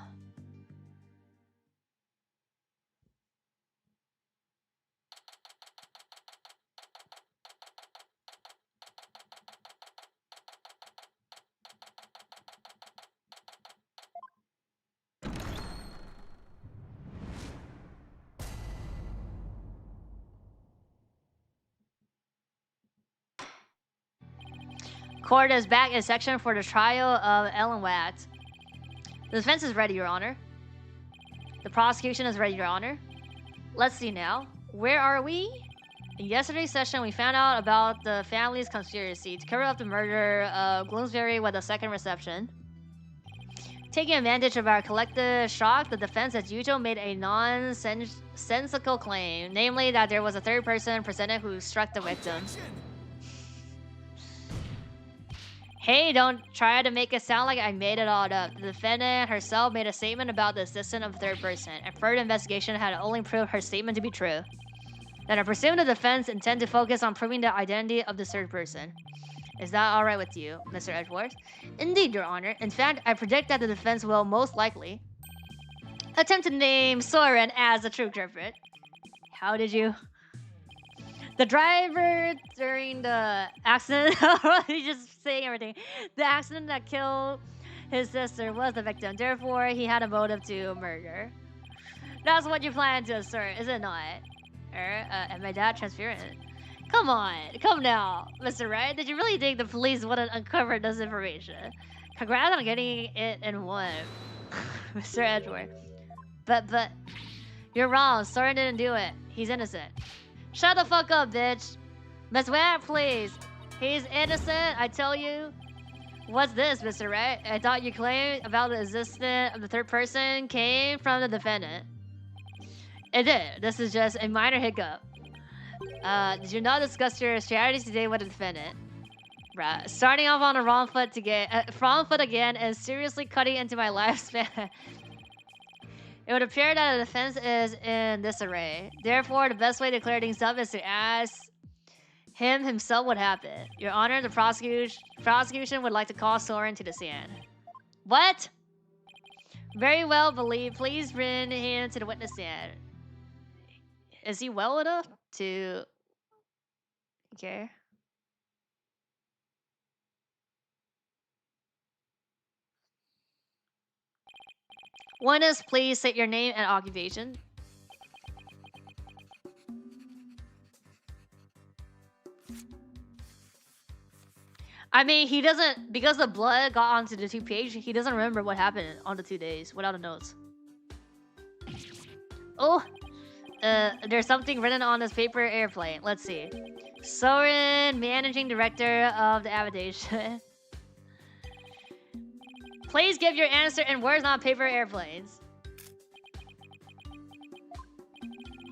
Court is back in section for the trial of Ellen Watt. The defense is ready, Your Honor. The prosecution is ready, Your Honor. Let's see now. Where are we? In yesterday's session, we found out about the family's conspiracy to cover up the murder of Bloomsbury with a second reception. Taking advantage of our collective shock, the defense, as usual, made a nonsensical claim, namely that there was a third person presented who struck the victim. Hey, don't try to make it sound like I made it all up. The defendant herself made a statement about the existence of a third person, and further investigation had only proved her statement to be true. Then I presume the defense intend to focus on proving the identity of the third person. Is that alright with you, Mr. Edgeworth? Indeed, Your Honor. In fact, I predict that the defense will most likely attempt to name Soren as the true culprit. How did you... The driver during the accident, he's just saying everything. The accident that killed his sister was the victim. Therefore, he had a motive to murder. That's what you plan to assert, is it not? And my dad transparent. Come on, come now, Mr. Wright. Did you really think the police wouldn't uncover this information? Congrats on getting it in one, Mr. Edgeworth. But, you're wrong. Soren didn't do it. He's innocent. Shut the fuck up, bitch. Miss Watt, please. He's innocent, I tell you. What's this, Mr. Wright? I thought you claimed about the existence of the third person came from the defendant. It did. This is just a minor hiccup. Did you not discuss your strategies today with the defendant? Right. Starting off on the wrong foot again and seriously cutting into my lifespan. It would appear that the defense is in disarray. Therefore, the best way to clear things up is to ask him himself what happened. Your Honor, the prosecution would like to call Soren to the stand. What? Very well, please bring him to the witness stand. Is he well enough to... Okay. Witness, please state your name and occupation. I mean, he doesn't, because the blood got onto the 2 page, he doesn't remember what happened on the 2 days without the notes. Oh, there's something written on this paper airplane. Let's see. Soren, managing director of the habitation. Please give your answer in words, not paper airplanes.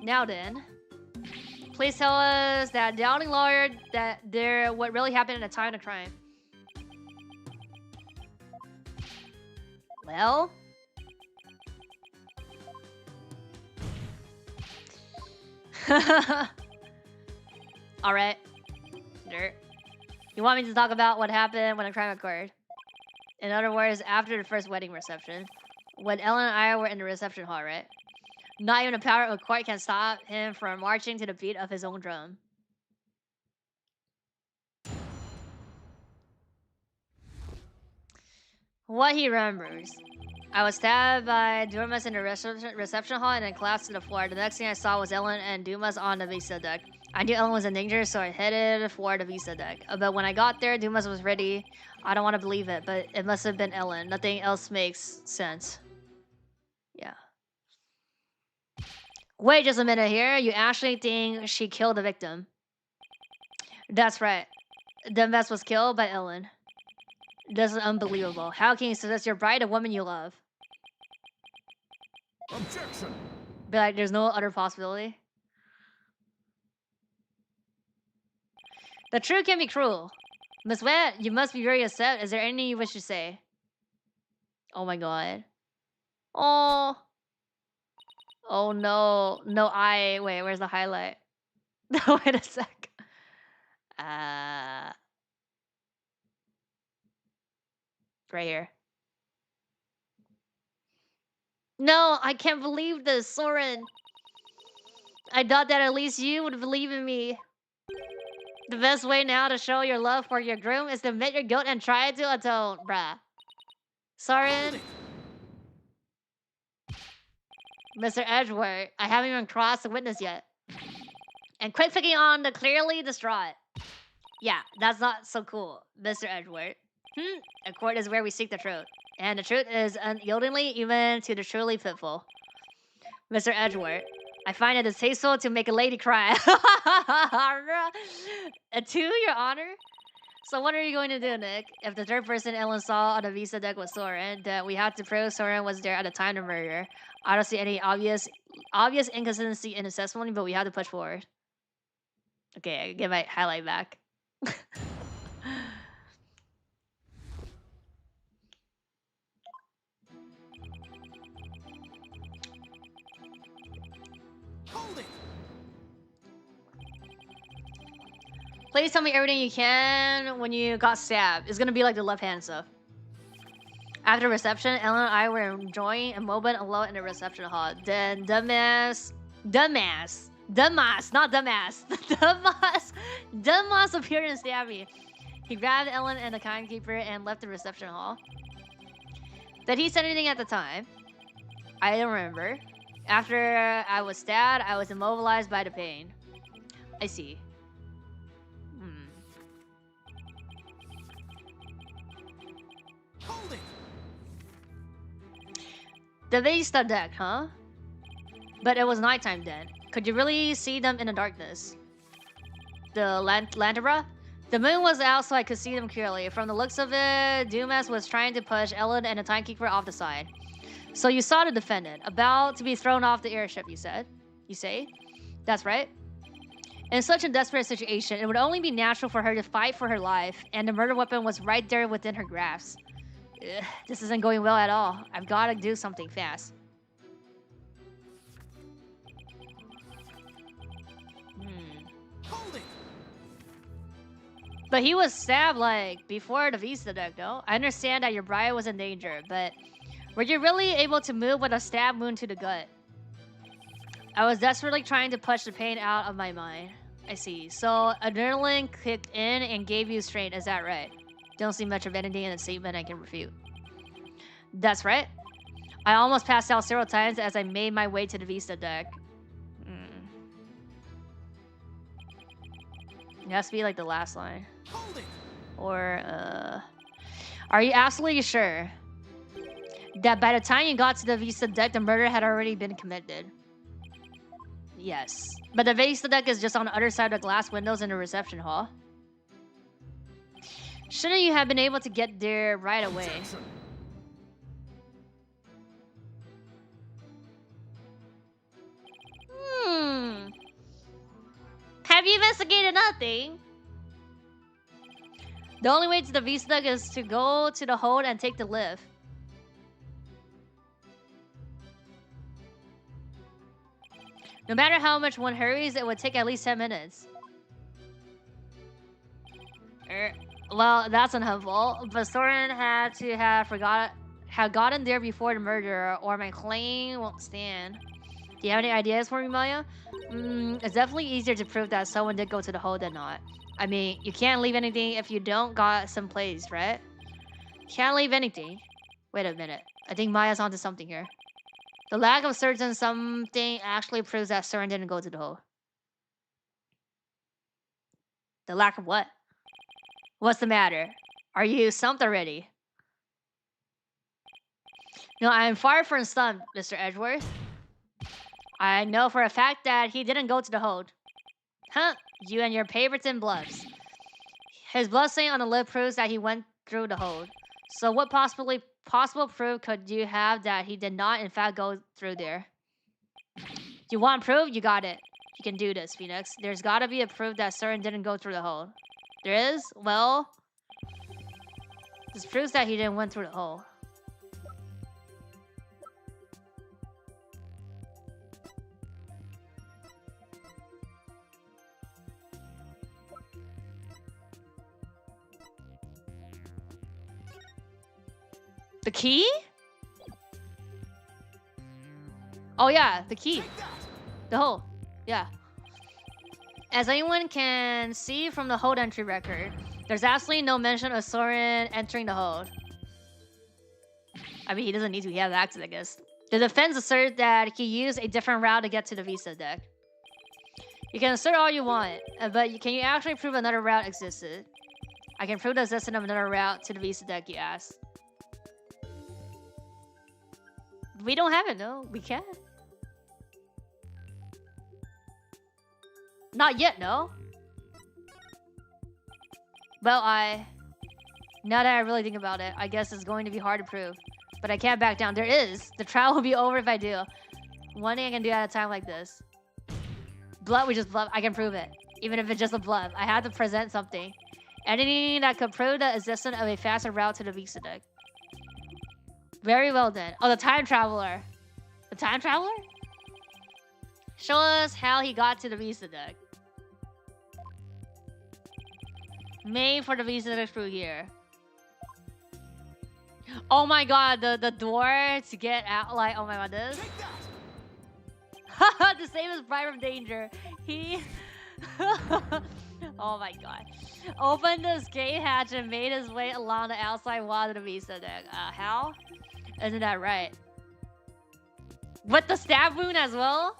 Now then. Please tell us that doubting lawyer that what really happened at the time of the crime. Well, all right. Dirt. You want me to talk about what happened when the crime occurred? In other words, after the first wedding reception, when Ellen and I were in the reception hall, right? Not even the power of court can stop him from marching to the beat of his own drum. What he remembers. I was stabbed by Dumas in the reception hall and then collapsed to the floor. The next thing I saw was Ellen and Dumas on the visa deck. I knew Ellen was in danger, so I headed for the visa deck. But when I got there, Dumas was ready. I don't want to believe it, but it must have been Ellen. Nothing else makes sense. Yeah. Wait just a minute here. You actually think she killed the victim? That's right. Dumas was killed by Ellen. This is unbelievable. How can you suggest your bride a woman you love? Objection! Be like, there's no other possibility. The truth can be cruel. Miss Wet, you must be very upset. Is there anything you wish to say? Oh my god. Oh. Oh no. No, wait, where's the highlight? Wait a sec. Right here. No, I can't believe this, Soren. I thought that at least you would believe in me. The best way now to show your love for your groom is to admit your guilt and try to atone, bruh. Soren. Mr. Edgeworth, I haven't even crossed the witness yet. And quit picking on the clearly distraught. Yeah, that's not so cool, Mr. Edgeworth. A court is where we seek the truth. And the truth is unyieldingly even to the truly fitful. Mr. Edgeworth, I find it distasteful to make a lady cry. To your honor? So what are you going to do, Nick? If the third person Ellen saw on the visa deck was Soren, then we have to prove Soren was there at the time of murder. I don't see any obvious inconsistency in his testimony, but we have to push forward. Okay, I get my highlight back. Hold it! Please tell me everything you can when you got stabbed. It's gonna be like the left hand stuff. After reception, Ellen and I were enjoying a moment alone in the reception hall. Then Dumas appeared and stabbed me. He grabbed Ellen and the timekeeper and left the reception hall. Did he say anything at the time? I don't remember. After I was stabbed, I was immobilized by the pain. I see. Hold it! The vista deck, huh? But it was nighttime then. Could you really see them in the darkness? The lantera? The moon was out so I could see them clearly. From the looks of it, Dumas was trying to push Ellen and the timekeeper off the side. So you saw the defendant, about to be thrown off the airship, you said? You say? That's right. In such a desperate situation, it would only be natural for her to fight for her life, and the murder weapon was right there within her grasp. Ugh, this isn't going well at all. I've got to do something fast. Hold it! But he was stabbed, like, before the vista deck, though. I understand that your bride was in danger, but were you really able to move with a stab wound to the gut? I was desperately trying to push the pain out of my mind. I see. So, adrenaline kicked in and gave you strength, is that right? Don't see much of anything in the statement I can refute. That's right. I almost passed out several times as I made my way to the vista deck. It has to be like the last line. Hold it! Or, are you absolutely sure that by the time you got to the vista deck, the murder had already been committed? Yes. But the vista deck is just on the other side of the glass windows in the reception hall. Shouldn't you have been able to get there right away? Objection. Have you investigated nothing? The only way to the V-Stuck is to go to the hold and take the lift. No matter how much one hurries, it would take at least 10 minutes. Well, that's unhelpful, but Soren had to have gotten there before the murder, or my claim won't stand. Do you have any ideas for me, Maya? It's definitely easier to prove that someone did go to the hole than not. I mean, you can't leave anything if you don't got someplace, right? Can't leave anything. Wait a minute. I think Maya's onto something here. The lack of certain something actually proves that Soren didn't go to the hole. The lack of what? What's the matter? Are you stumped already? No, I am far from stumped, Mr. Edgeworth. I know for a fact that he didn't go to the hold. Huh? You and your Paverton bluffs. His blessing on the lip proves that he went through the hold. So what possible proof could you have that he did not in fact go through there? You want proof? You got it. You can do this, Phoenix. There's gotta be a proof that Soren didn't go through the hole. There is? Well, this proves that he didn't went through the hole. The key? Oh yeah, the key. The hole. Yeah. As anyone can see from the hold entry record, there's absolutely no mention of Soren entering the hold. I mean, he doesn't need to. He has access, I guess. The defense asserts that he used a different route to get to the Visa deck. You can assert all you want, but can you actually prove another route existed? I can prove the existence of another route to the Visa deck, you ask. We don't have it, no. We can't. Not yet, no. Well, now that I really think about it, I guess it's going to be hard to prove. But I can't back down. There is. The trial will be over if I do. One thing I can do at a time like this. Bluff, we just bluff. I can prove it. Even if it's just a bluff. I have to present something. Anything that could prove the existence of a faster route to the Visa deck. Very well then. Oh, the time traveler. The time traveler? Show us how he got to the Visa deck. Made for the Visa deck through here. Oh my god, the door to get out, like, oh my god, this. To save his bride from danger. He... oh my god. Opened the escape hatch and made his way along the outside wall of the Visa deck. How? Isn't that right? With the stab wound as well?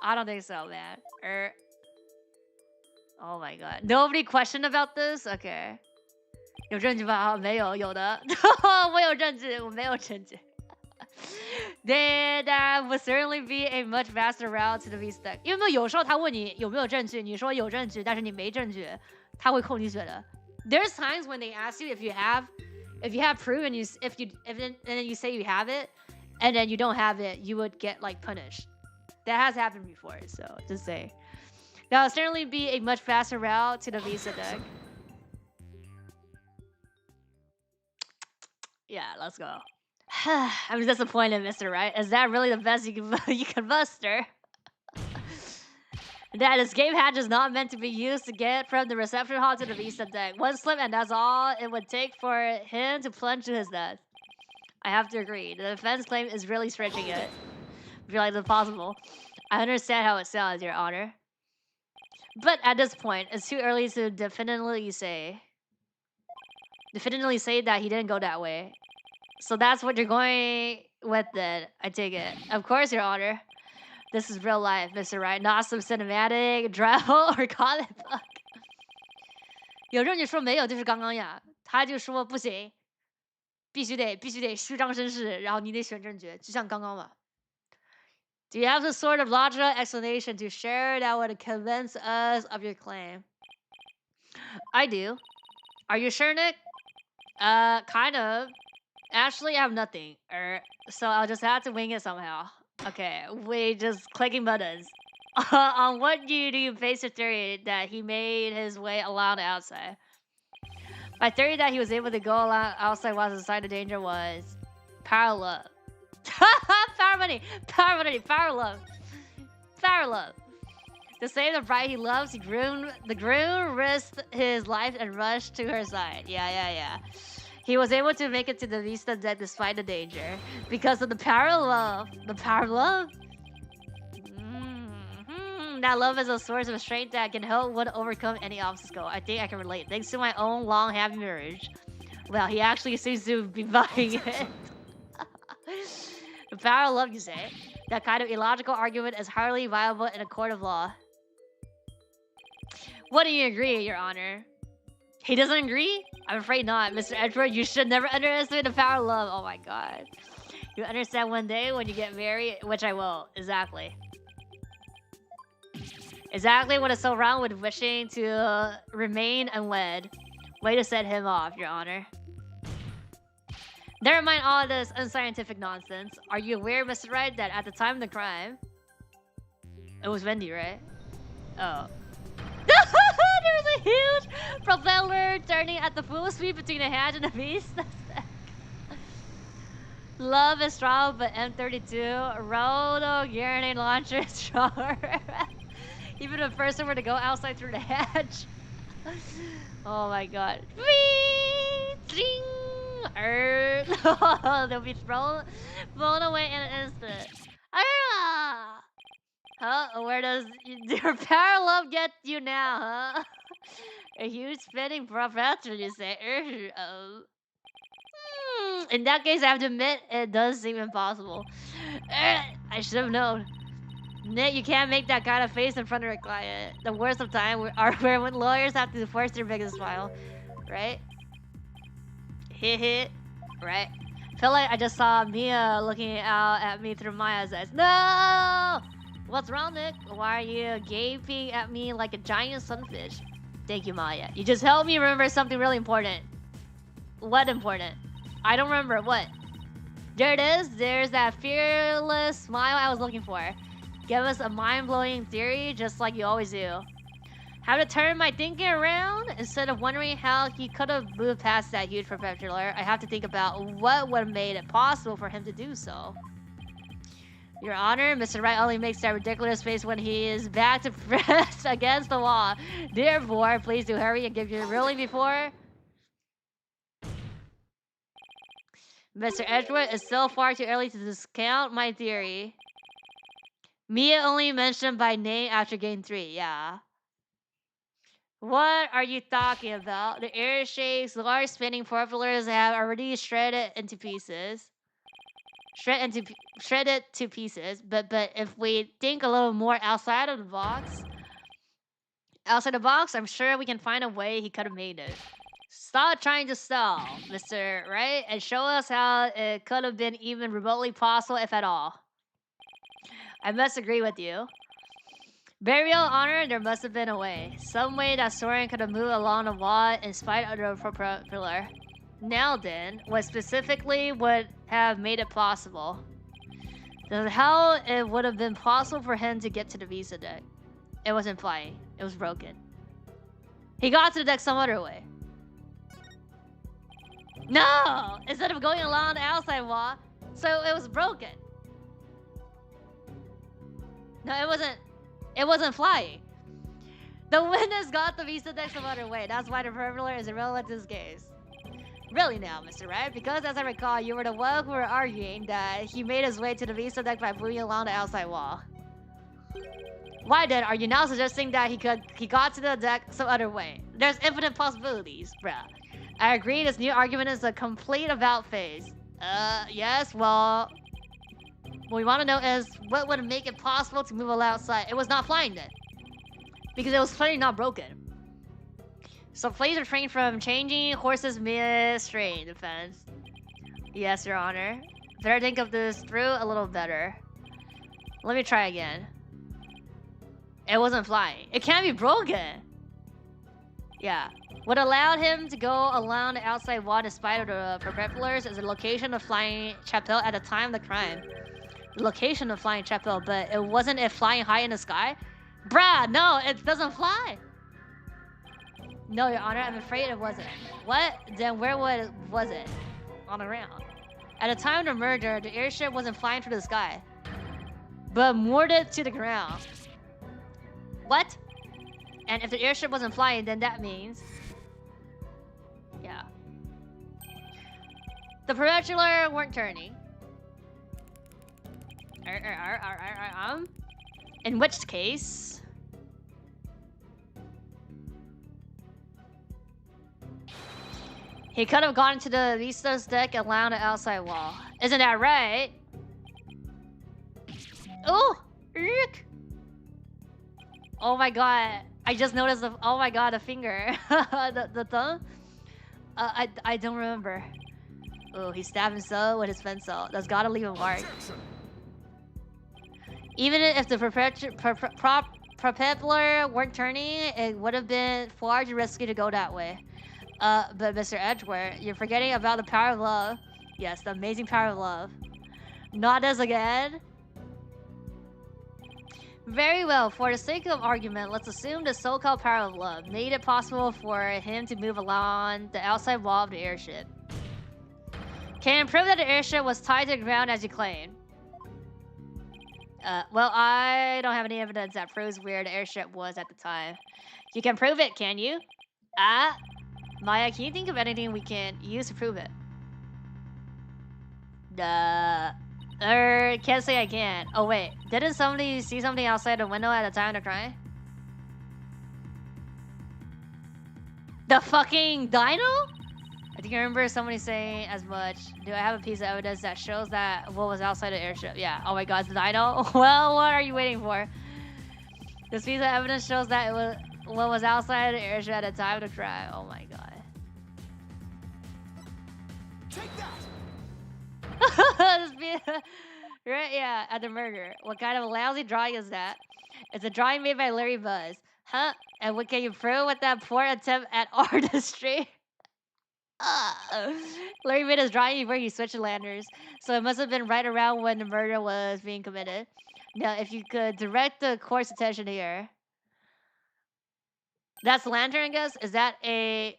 I don't think so, man. Oh my god. Nobody questioned about this? Okay. 有证据吧？没有，有的。我有证据，我没有证据。Then that would certainly be a much faster route to the V stack. 因为有时候他问你有没有证据，你说有证据，但是你没证据，他会扣你血的。There's times when they ask you if you have proof and then you say you have it, and then you don't have it, you would get like punished. That has happened before, so just say. That would certainly be a much faster route to the Visa deck. Yeah, let's go. I'm disappointed, Mr. Right. Is that really the best you can muster? That escape hatch is not meant to be used to get from the reception hall to the Visa deck. One slip and that's all it would take for him to plunge to his death. I have to agree. The defense claim is really stretching it. I feel like it's impossible. I understand how it sounds, Your Honor. But at this point, it's too early to definitively say that he didn't go that way. So that's what you're going with then, I take it. Of course, Your Honor. This is real life, Mr. Right, not some cinematic, drama, or comic book. 有证据说没有，就是刚刚呀。他就说不行，必须得虚张声势，然后你得选证据，就像刚刚嘛。Do you have some sort of logical explanation to share that would convince us of your claim? I do. Are you sure, Nick? Kind of. Actually, I have nothing. So I'll just have to wing it somehow. Okay, we just clicking buttons. On what do you base your theory that he made his way along the outside? My theory that he was able to go along outside while inside the danger was power love. Power money! Power money! Power love! Power love! To save the bride he loves, the groom risked his life and rushed to her side. Yeah. He was able to make it to the Vista deck despite the danger. Because of the power of love. The power of love? That love is a source of strength that can help one overcome any obstacle. I think I can relate. Thanks to my own long, happy marriage. Well, he actually seems to be buying it. The power of love, you say? That kind of illogical argument is hardly viable in a court of law. Wouldn't you agree, Your Honor? He doesn't agree? I'm afraid not. Mr. Edward, you should never underestimate the power of love. Oh my god. You'll understand one day when you get married, which I will. Exactly. Exactly what is so wrong with wishing to remain unwed. Way to set him off, Your Honor. Never mind all this unscientific nonsense. Are you aware, Mr. Wright, that at the time of the crime... It was Wendy, right? Oh. There was a huge propeller turning at the full speed between the hatch and the beast. Love is strong, but M32 Roto grenade launcher is stronger. Even if a person were to go outside through the hatch. Oh my god. They'll be blown away in an instant. Huh? Where does your power of love get you now, huh? A huge spinning professor, you say? In that case, I have to admit, it does seem impossible. I should have known. Nick, you can't make that kind of face in front of a client. The worst of time are where when lawyers have to force their biggest smile. Right? Hit. Right? Feel like I just saw Mia looking out at me through Maya's eyes. No! What's wrong, Nick? Why are you gaping at me like a giant sunfish? Thank you, Maya. You just helped me remember something really important. What important? I don't remember. What? There it is. There's that fearless smile I was looking for. Give us a mind-blowing theory just like you always do. Have to turn my thinking around. Instead of wondering how he could have moved past that huge perpetuator, I have to think about what would have made it possible for him to do so. Your Honor, Mr. Wright only makes that ridiculous face when he is back to press against the wall. Therefore, please do hurry and give your ruling before... Mr. Edgewood, it's still far too early to discount my theory. Mia only mentioned by name after game 3, yeah. What are you talking about? The air shakes, large spinning propellers have already shredded into pieces. Shredded to pieces, but if we think a little more outside the box, I'm sure we can find a way he could have made it. Stop trying to stall, Mr. Right, and show us how it could have been even remotely possible, if at all. I must agree with you. Burial honor, there must have been a way. Some way that Soren could have moved along the wall in spite of the propeller. Now then, what specifically would have made it possible? How it would have been possible for him to get to the Visa deck. It wasn't flying. It was broken. He got to the deck some other way. No! Instead of going along the outside wall, so it was broken. No, it wasn't flying. The witness got the Visa deck some other way. That's why the propeller is irrelevant to this case. Really now, Mr. Wright, because as I recall, you were the one who were arguing that he made his way to the Visa deck by moving along the outside wall. Why then are you now suggesting that he got to the deck some other way? There's infinite possibilities, bruh. I agree, this new argument is a complete about face. Yes, well... What we want to know is, what would make it possible to move outside? It was not flying then. Because it was clearly not broken. So please refrain from changing horses mid-strain defense. Yes, Your Honor. Better think of this through a little better. Let me try again. It wasn't flying. It can't be broken! Yeah. What allowed him to go along the outside wall despite of the propellers is the location of flying chapel at the time of the crime. location of flying chapel, but it wasn't it flying high in the sky? Bruh, no, it doesn't fly. No, Your Honor, I'm afraid it wasn't. What? Then where was it? On the ground. At the time of the murder, the airship wasn't flying through the sky, but moored it to the ground. What? And if the airship wasn't flying, then that means... Yeah. The peninsular weren't turning. In which case... He could have gone to the Vista's deck and landed on the outside wall. Isn't that right? Oh! Eek. Oh my god. I just noticed the... Oh my god, the finger. the thumb? I don't remember. Oh, he stabbed himself with his pencil. That's gotta leave a mark. Even if the propeller weren't turning, it would have been far too risky to go that way. But Mr. Edgeworth, you're forgetting about the power of love. Yes, the amazing power of love. Not us again. Very well, for the sake of argument, let's assume the so-called power of love made it possible for him to move along the outside wall of the airship. Can you prove that the airship was tied to the ground as you claim? Well, I don't have any evidence that proves where the airship was at the time. You can prove it, can you? Maya, can you think of anything we can use to prove it? Can't say I can. Oh wait, didn't somebody see something outside the window at the time of the crime? The fucking dino? I think I remember somebody saying as much. Do I have a piece of evidence that shows that what was outside the airship? Yeah. Oh my god, it's the dino? Well, what are you waiting for? This piece of evidence shows that it was what was outside the airship at the time of the crime. Oh my god. Take that! Right, yeah, at the murder. What kind of a lousy drawing is that? It's a drawing made by Larry Buzz. Huh? And what can you prove with that poor attempt at artistry? Larry made his drawing before he switched to lanterners, so it must have been right around when the murder was being committed. Now, if you could direct the court's attention here. That's lantern, I guess? Is that a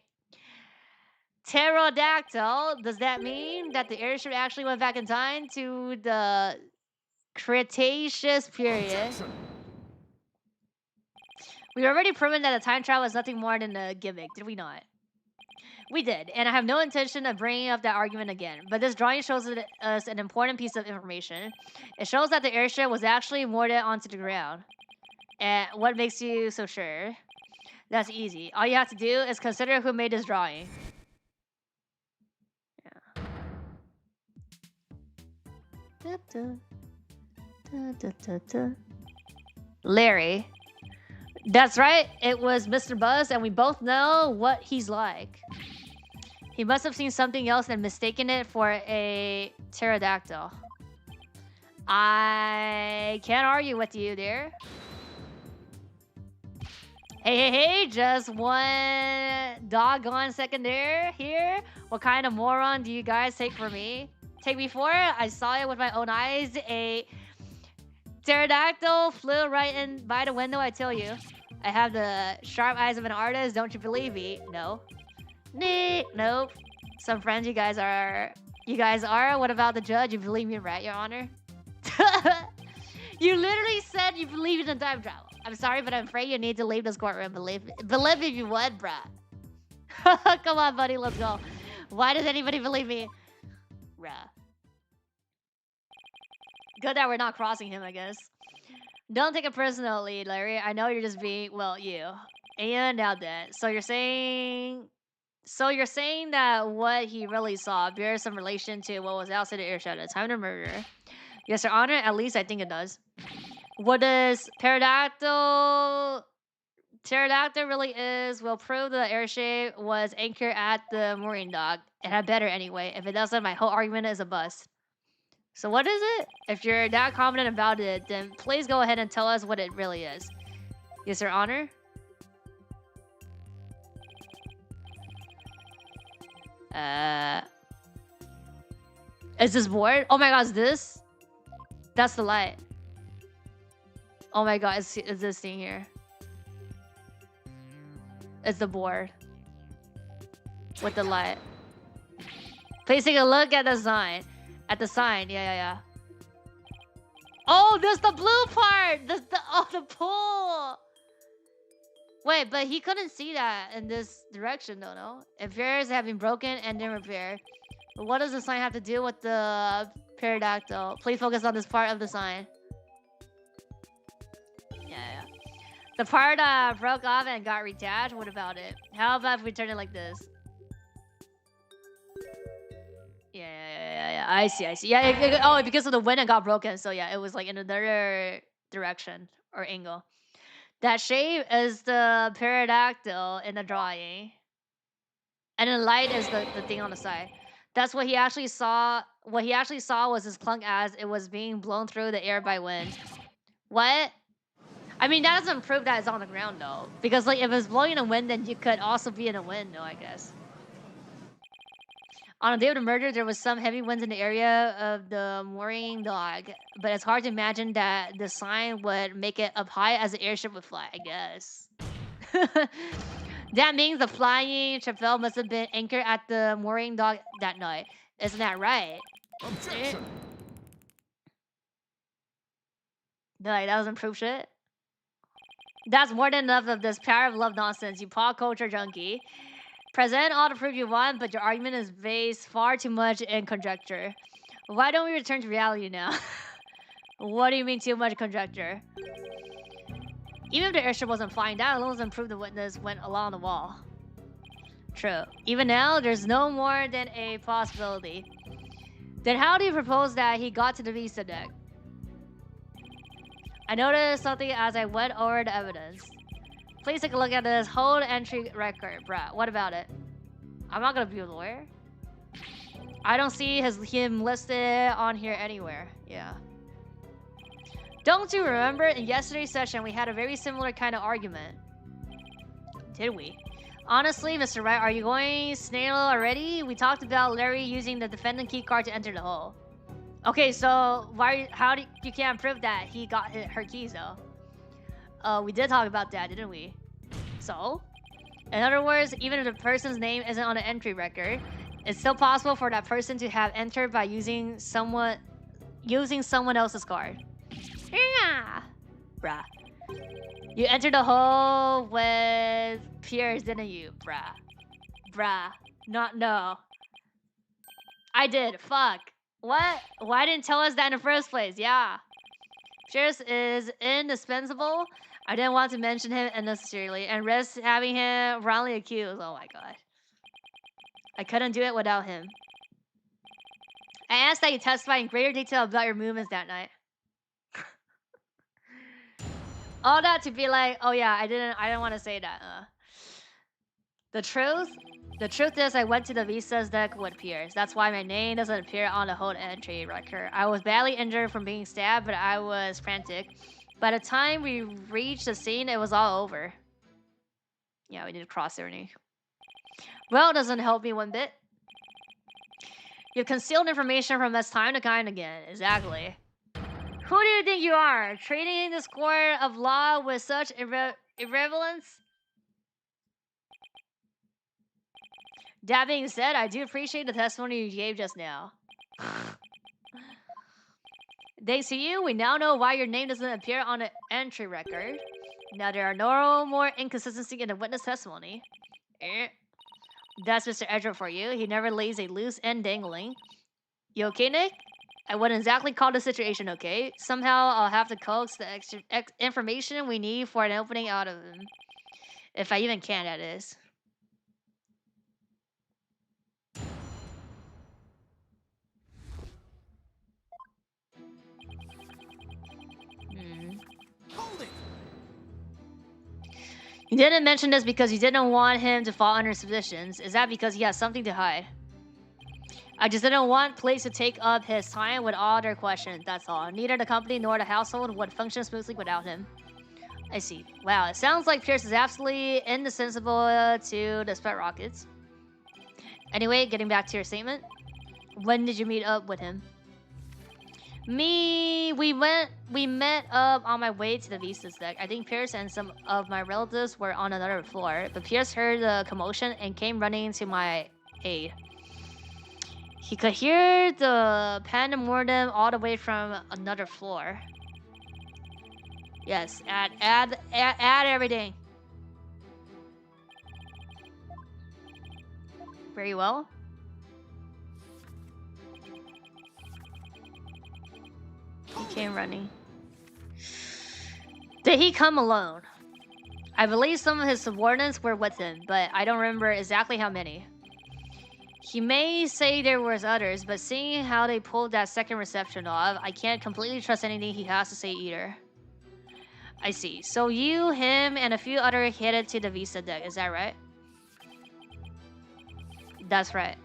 pterodactyl? Does that mean that the airship actually went back in time to the Cretaceous period? We already proven that the time travel is nothing more than a gimmick, did we not? We did, and I have no intention of bringing up that argument again, but this drawing shows us an important piece of information. It shows that the airship was actually moored onto the ground. And what makes you so sure? That's easy. All you have to do is consider who made this drawing. Yeah. Larry. That's right, it was Mr. Buzz, and we both know what he's like. He must have seen something else and mistaken it for a pterodactyl. I can't argue with you there. Hey, just one doggone second there, here. What kind of moron do you guys take for me? Take me for? I saw it with my own eyes. A pterodactyl flew right in by the window, I tell you. I have the sharp eyes of an artist, don't you believe me? No. Nope. Some friends you guys are. What about the judge? You believe me, right, Your Honor? You literally said you believe in time travel. I'm sorry, but I'm afraid you need to leave this courtroom. Believe me if you would, bruh. Come on, buddy, let's go. Why does anybody believe me? Bruh. Good that we're not crossing him, I guess. Don't take it personally, Larry. I know you're just being, well, you. And now that. So you're saying that what he really saw bears some relation to what was outside the airship at the time of the murder. Yes, Your Honor. At least I think it does. What does pterodactyl really is will prove the airship was anchored at the mooring dock. It had better anyway. If it doesn't, my whole argument is a bust. So what is it? If you're that confident about it, then please go ahead and tell us what it really is. Yes, Your Honor. Is this board? Oh my god, is this? That's the light. Oh my god, it's this thing here. It's the board. With the light. Please take a look at the sign. At the sign, yeah. Oh, there's the blue part! The pool! Wait, but he couldn't see that in this direction though, no? If mirrors have been broken and then repaired. But what does the sign have to do with the pterodactyl? Please focus on this part of the sign. Yeah. The part broke off and got retached. What about it? How about if we turn it like this? Yeah. I see. Yeah, oh, because of the wind it got broken. So yeah, it was like in another direction or angle. That shape is the pterodactyl in the drawing. And the light is the thing on the side. That's what he actually saw. What he actually saw was his clunk as it was being blown through the air by wind. What? I mean, that doesn't prove that it's on the ground, though. Because, like, if it's blowing in the wind, then you could also be in a wind, though, I guess. On the day of the murder, there was some heavy winds in the area of the mooring dock. But it's hard to imagine that the sign would make it up high as the airship would fly, I guess. That means the flying Chapelle must have been anchored at the mooring dock that night. Isn't that right? Objection! Like, that doesn't prove shit. That's more than enough of this power of love nonsense, you pop culture junkie. Present all the proof you want, but your argument is based far too much in conjecture. Why don't we return to reality now? What do you mean too much conjecture? Even if the airship wasn't flying, that alone doesn't prove the witness went along the wall. True. Even now, there's no more than a possibility. Then how do you propose that he got to the visa deck? I noticed something as I went over the evidence. Please take a look at this hold entry record, bruh. What about it? I'm not gonna be a lawyer. I don't see him listed on here anywhere. Yeah. Don't you remember in yesterday's session we had a very similar kind of argument? Did we? Honestly, Mr. Wright, are you going snail already? We talked about Larry using the defendant key card to enter the hole. Okay, so you can't prove that he got her keys though? We did talk about that, didn't we? So, in other words, even if the person's name isn't on the entry record, it's still possible for that person to have entered by using someone else's card. Yeah, bruh. You entered the hole with Pierce, didn't you, bruh? No. I did. Fuck. What? Why didn't tell us that in the first place? Yeah. Pierce is indispensable. I didn't want to mention him unnecessarily and risk having him wrongly accused. Oh my god. I couldn't do it without him. I asked that you testify in greater detail about your movements that night. All that to be like, oh yeah, I didn't want to say that. The truth is I went to the visas deck with Pierce. That's why my name doesn't appear on the hold entry record. I was badly injured from being stabbed, but I was frantic. By the time we reached the scene, it was all over. Yeah, we did cross irony. Well, it doesn't help me one bit. You've concealed information from us time to time again. Exactly. Who do you think you are? Treating this court of law with such irrelevance? That being said, I do appreciate the testimony you gave just now. Thanks to you, we now know why your name doesn't appear on the entry record. Now there are no more inconsistencies in the witness testimony. That's Mr. Edgeworth for you. He never leaves a loose end dangling. You okay, Nick? I wouldn't exactly call the situation okay. Somehow I'll have to coax the extra information we need for an opening out of him. If I even can, that is. Hold it! You didn't mention this because you didn't want him to fall under suspicions. Is that because he has something to hide? I just didn't want police to take up his time with all their questions, that's all. Neither the company nor the household would function smoothly without him. I see. Wow, it sounds like Pierce is absolutely indispensable to the Spet Rockets. Anyway, getting back to your statement. When did you meet up with him? We met up on my way to the Vista's deck. I think Pierce and some of my relatives were on another floor, but Pierce heard the commotion and came running to my aid. He could hear the pandemonium all the way from another floor. Yes, add everything. Very well. He came running. Did he come alone? I believe some of his subordinates were with him, but I don't remember exactly how many. He may say there was others, but seeing how they pulled that second reception off, I can't completely trust anything he has to say either. I see. So you, him, and a few others headed to the Vista deck, is that right? That's right.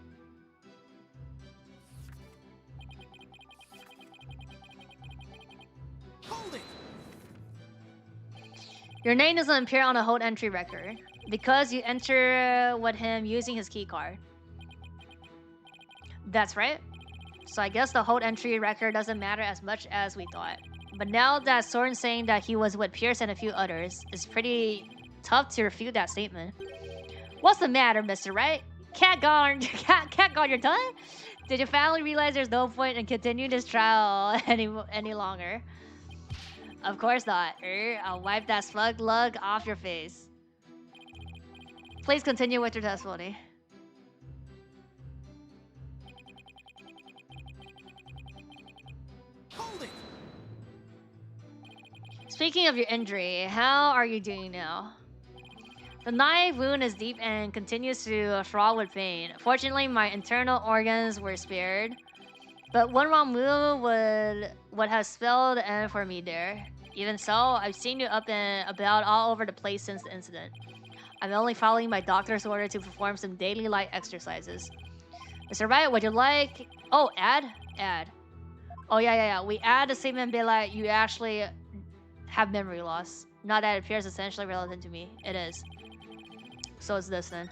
Hold it! Your name doesn't appear on the hold entry record because you enter with him using his key card. That's right. So I guess the hold entry record doesn't matter as much as we thought. But now that Soren's saying that he was with Pierce and a few others, it's pretty tough to refute that statement. What's the matter, Mr. Wright? Can't guard your tongue? Did you finally realize there's no point in continuing this trial any longer? Of course not. I'll wipe that smug lug off your face. Please continue with your testimony. Hold it! Speaking of your injury, how are you doing now? The knife wound is deep and continues to throb with pain. Fortunately, my internal organs were spared. But one wrong move would have spelled the end for me there. Even so, I've seen you up and about all over the place since the incident. I'm only following my doctor's order to perform some daily light exercises. Mr. Wright, would you like... Oh, add? Add. Oh, yeah. We add the statement be like, you actually have memory loss. Not that it appears essentially relevant to me. It is. So it's this then.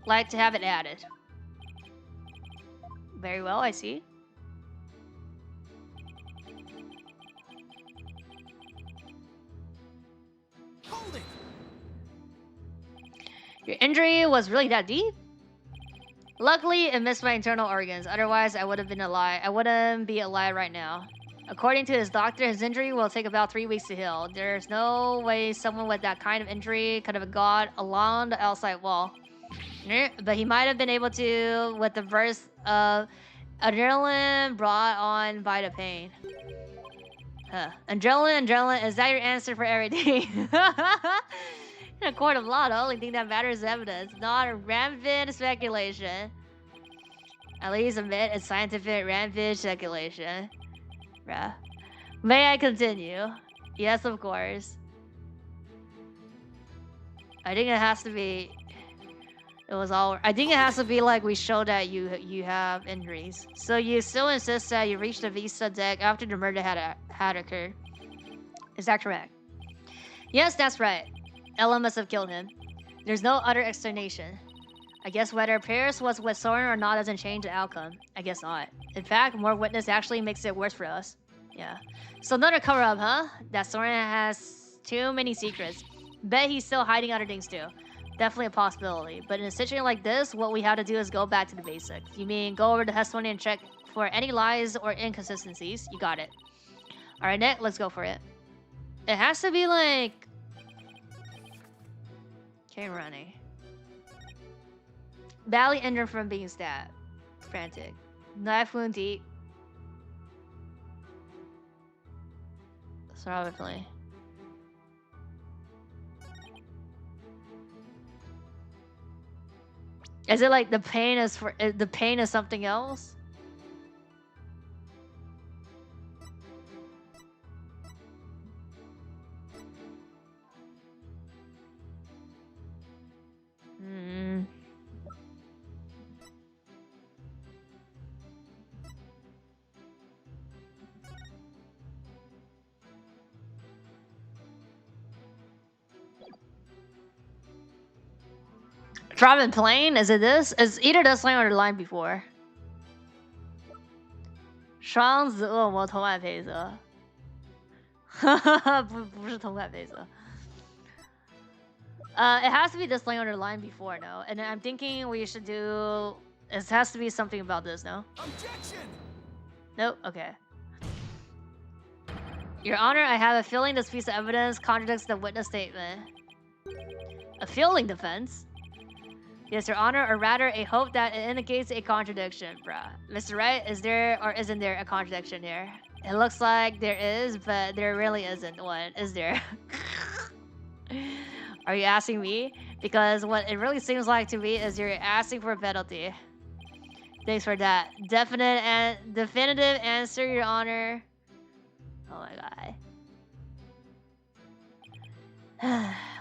Like to have it added. Very well, I see. Hold it! Your injury was really that deep? Luckily, it missed my internal organs. Otherwise, I would have been alive. I wouldn't be alive right now. According to his doctor, his injury will take about 3 weeks to heal. There's no way someone with that kind of injury could have got along the outside wall. But he might have been able to with the burst of adrenaline brought on by the pain. Adrenaline, is that your answer for everything? In a court of law, the only thing that matters is evidence, not a rampant speculation. At least admit it's scientific rampant speculation. Bruh. May I continue? Yes, of course. I think it has to be... I think it has to be like we show that you have injuries. So you still insist that you reached the Vista deck after the murder had occurred. Is that correct? Yes, that's right. Ella must have killed him. There's no other explanation. I guess whether Paris was with Soren or not doesn't change the outcome. I guess not. In fact, more witness actually makes it worse for us. Yeah. So another cover-up, huh? That Soren has too many secrets. Bet he's still hiding other things too. Definitely a possibility. But in a situation like this, what we have to do is go back to the basics. You mean go over the testimony and check for any lies or inconsistencies? You got it. Alright, Nick, let's go for it. It has to be like... Came running. Badly injured from being stabbed. Frantic. Knife wound deep. Probably. Is it like the pain is something else? Drop in plane? Is it this? It's either this line or the line before. 双子恶魔同款配色。不是同款配色。It has to be this line or the line before, no? And I'm thinking we should do... It has to be something about this, no? Objection! Nope, okay. Your Honor, I have a feeling this piece of evidence contradicts the witness statement. A feeling defense? Yes, Your Honor, or rather a hope that it indicates a contradiction, bruh. Mr. Wright, is there or isn't there a contradiction here? It looks like there is, but there really isn't one, is there? Are you asking me? Because what it really seems like to me is you're asking for a penalty. Thanks for that. Definite and definitive answer, Your Honor. Oh my god.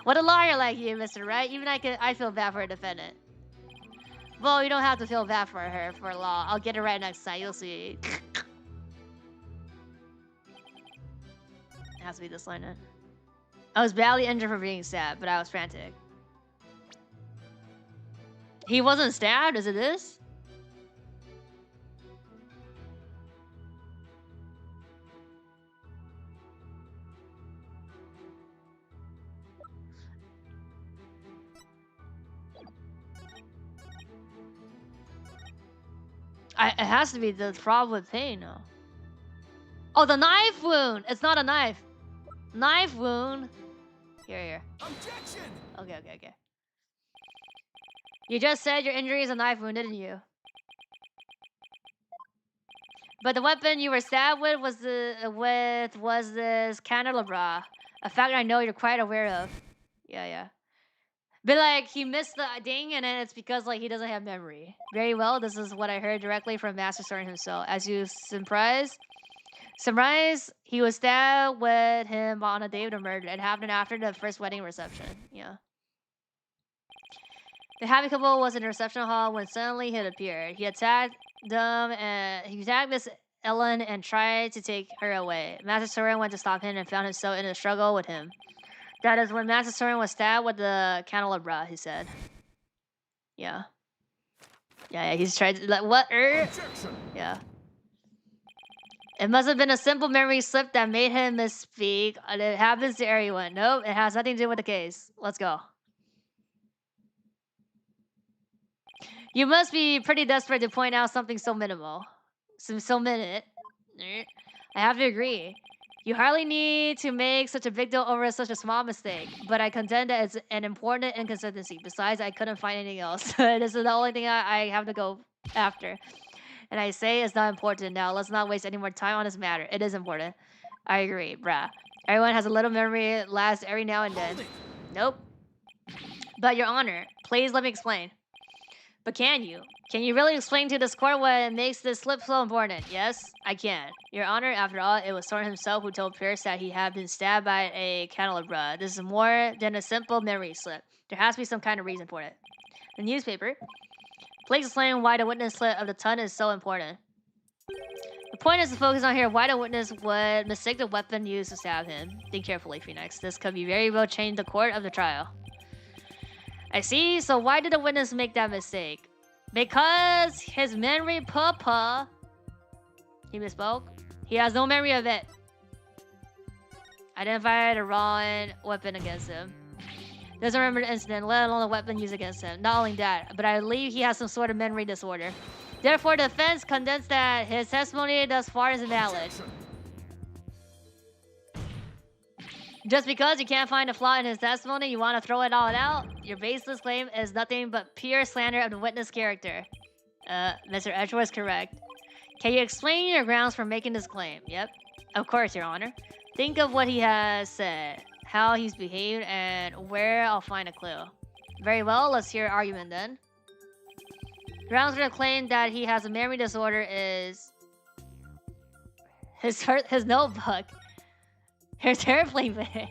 What a lawyer like you, Mr. Wright. Even I feel bad for a defendant. Well, you don't have to feel bad for her for law. I'll get it right next time. You'll see. It has to be this line, then. I was badly injured for being stabbed, but I was frantic. He wasn't stabbed? Is it this? It has to be the throb with pain, no? Oh, the knife wound! It's not a knife. Knife wound. Here. Objection! Okay. You just said your injury is a knife wound, didn't you? But the weapon you were stabbed with was this candelabra. A fact I know you're quite aware of. Yeah. But like he missed the ding, and then it's because like he doesn't have memory. Very well. This is what I heard directly from Master Soren himself. As you surmise, he was stabbed with him on a day of the murder. It happened after the first wedding reception. Yeah. The happy couple was in the reception hall when suddenly he appeared. He attacked them, and he attacked Miss Ellen and tried to take her away. Master Soren went to stop him and found himself in a struggle with him. That is when Master Soren was stabbed with the candelabra, he said. Yeah. He's tried to, like, what? Yeah. It must have been a simple memory slip that made him misspeak. It happens to everyone. Nope, it has nothing to do with the case. Let's go. You must be pretty desperate to point out something so minimal. So minute. I have to agree. You hardly need to make such a big deal over such a small mistake, but I contend that it's an important inconsistency. Besides, I couldn't find anything else. This is the only thing I have to go after. And I say it's not important now. Let's not waste any more time on this matter. It is important. I agree, bruh. Everyone has a little memory. It lasts every now and then. Nope. But Your Honor, please let me explain. But can you? Can you really explain to this court what makes this slip so important? Yes, I can. Your Honor, after all, it was Soren himself who told Pierce that he had been stabbed by a candelabra. This is more than a simple memory slip. There has to be some kind of reason for it. The newspaper. Please explain why the witness slip of the ton is so important. The point is to focus on here why the witness would mistake the weapon used to stab him. Think carefully, Phoenix. This could be very well change the court of the trial. I see. So why did the witness make that mistake? Because his memory, Papa. He misspoke. He has no memory of it. Identified the wrong weapon against him. Doesn't remember the incident, let alone the weapon used against him. Not only that, but I believe he has some sort of memory disorder. Therefore, the defense contends that his testimony thus far is invalid. Just because you can't find a flaw in his testimony, you want to throw it all out? Your baseless claim is nothing but pure slander of the witness character. Mr. Edgeworth is correct. Can you explain your grounds for making this claim? Yep. Of course, Your Honor. Think of what he has said, how he's behaved, and where I'll find a clue. Very well, let's hear your argument then. Grounds for the claim that he has a memory disorder is... His notebook. His airplane bag.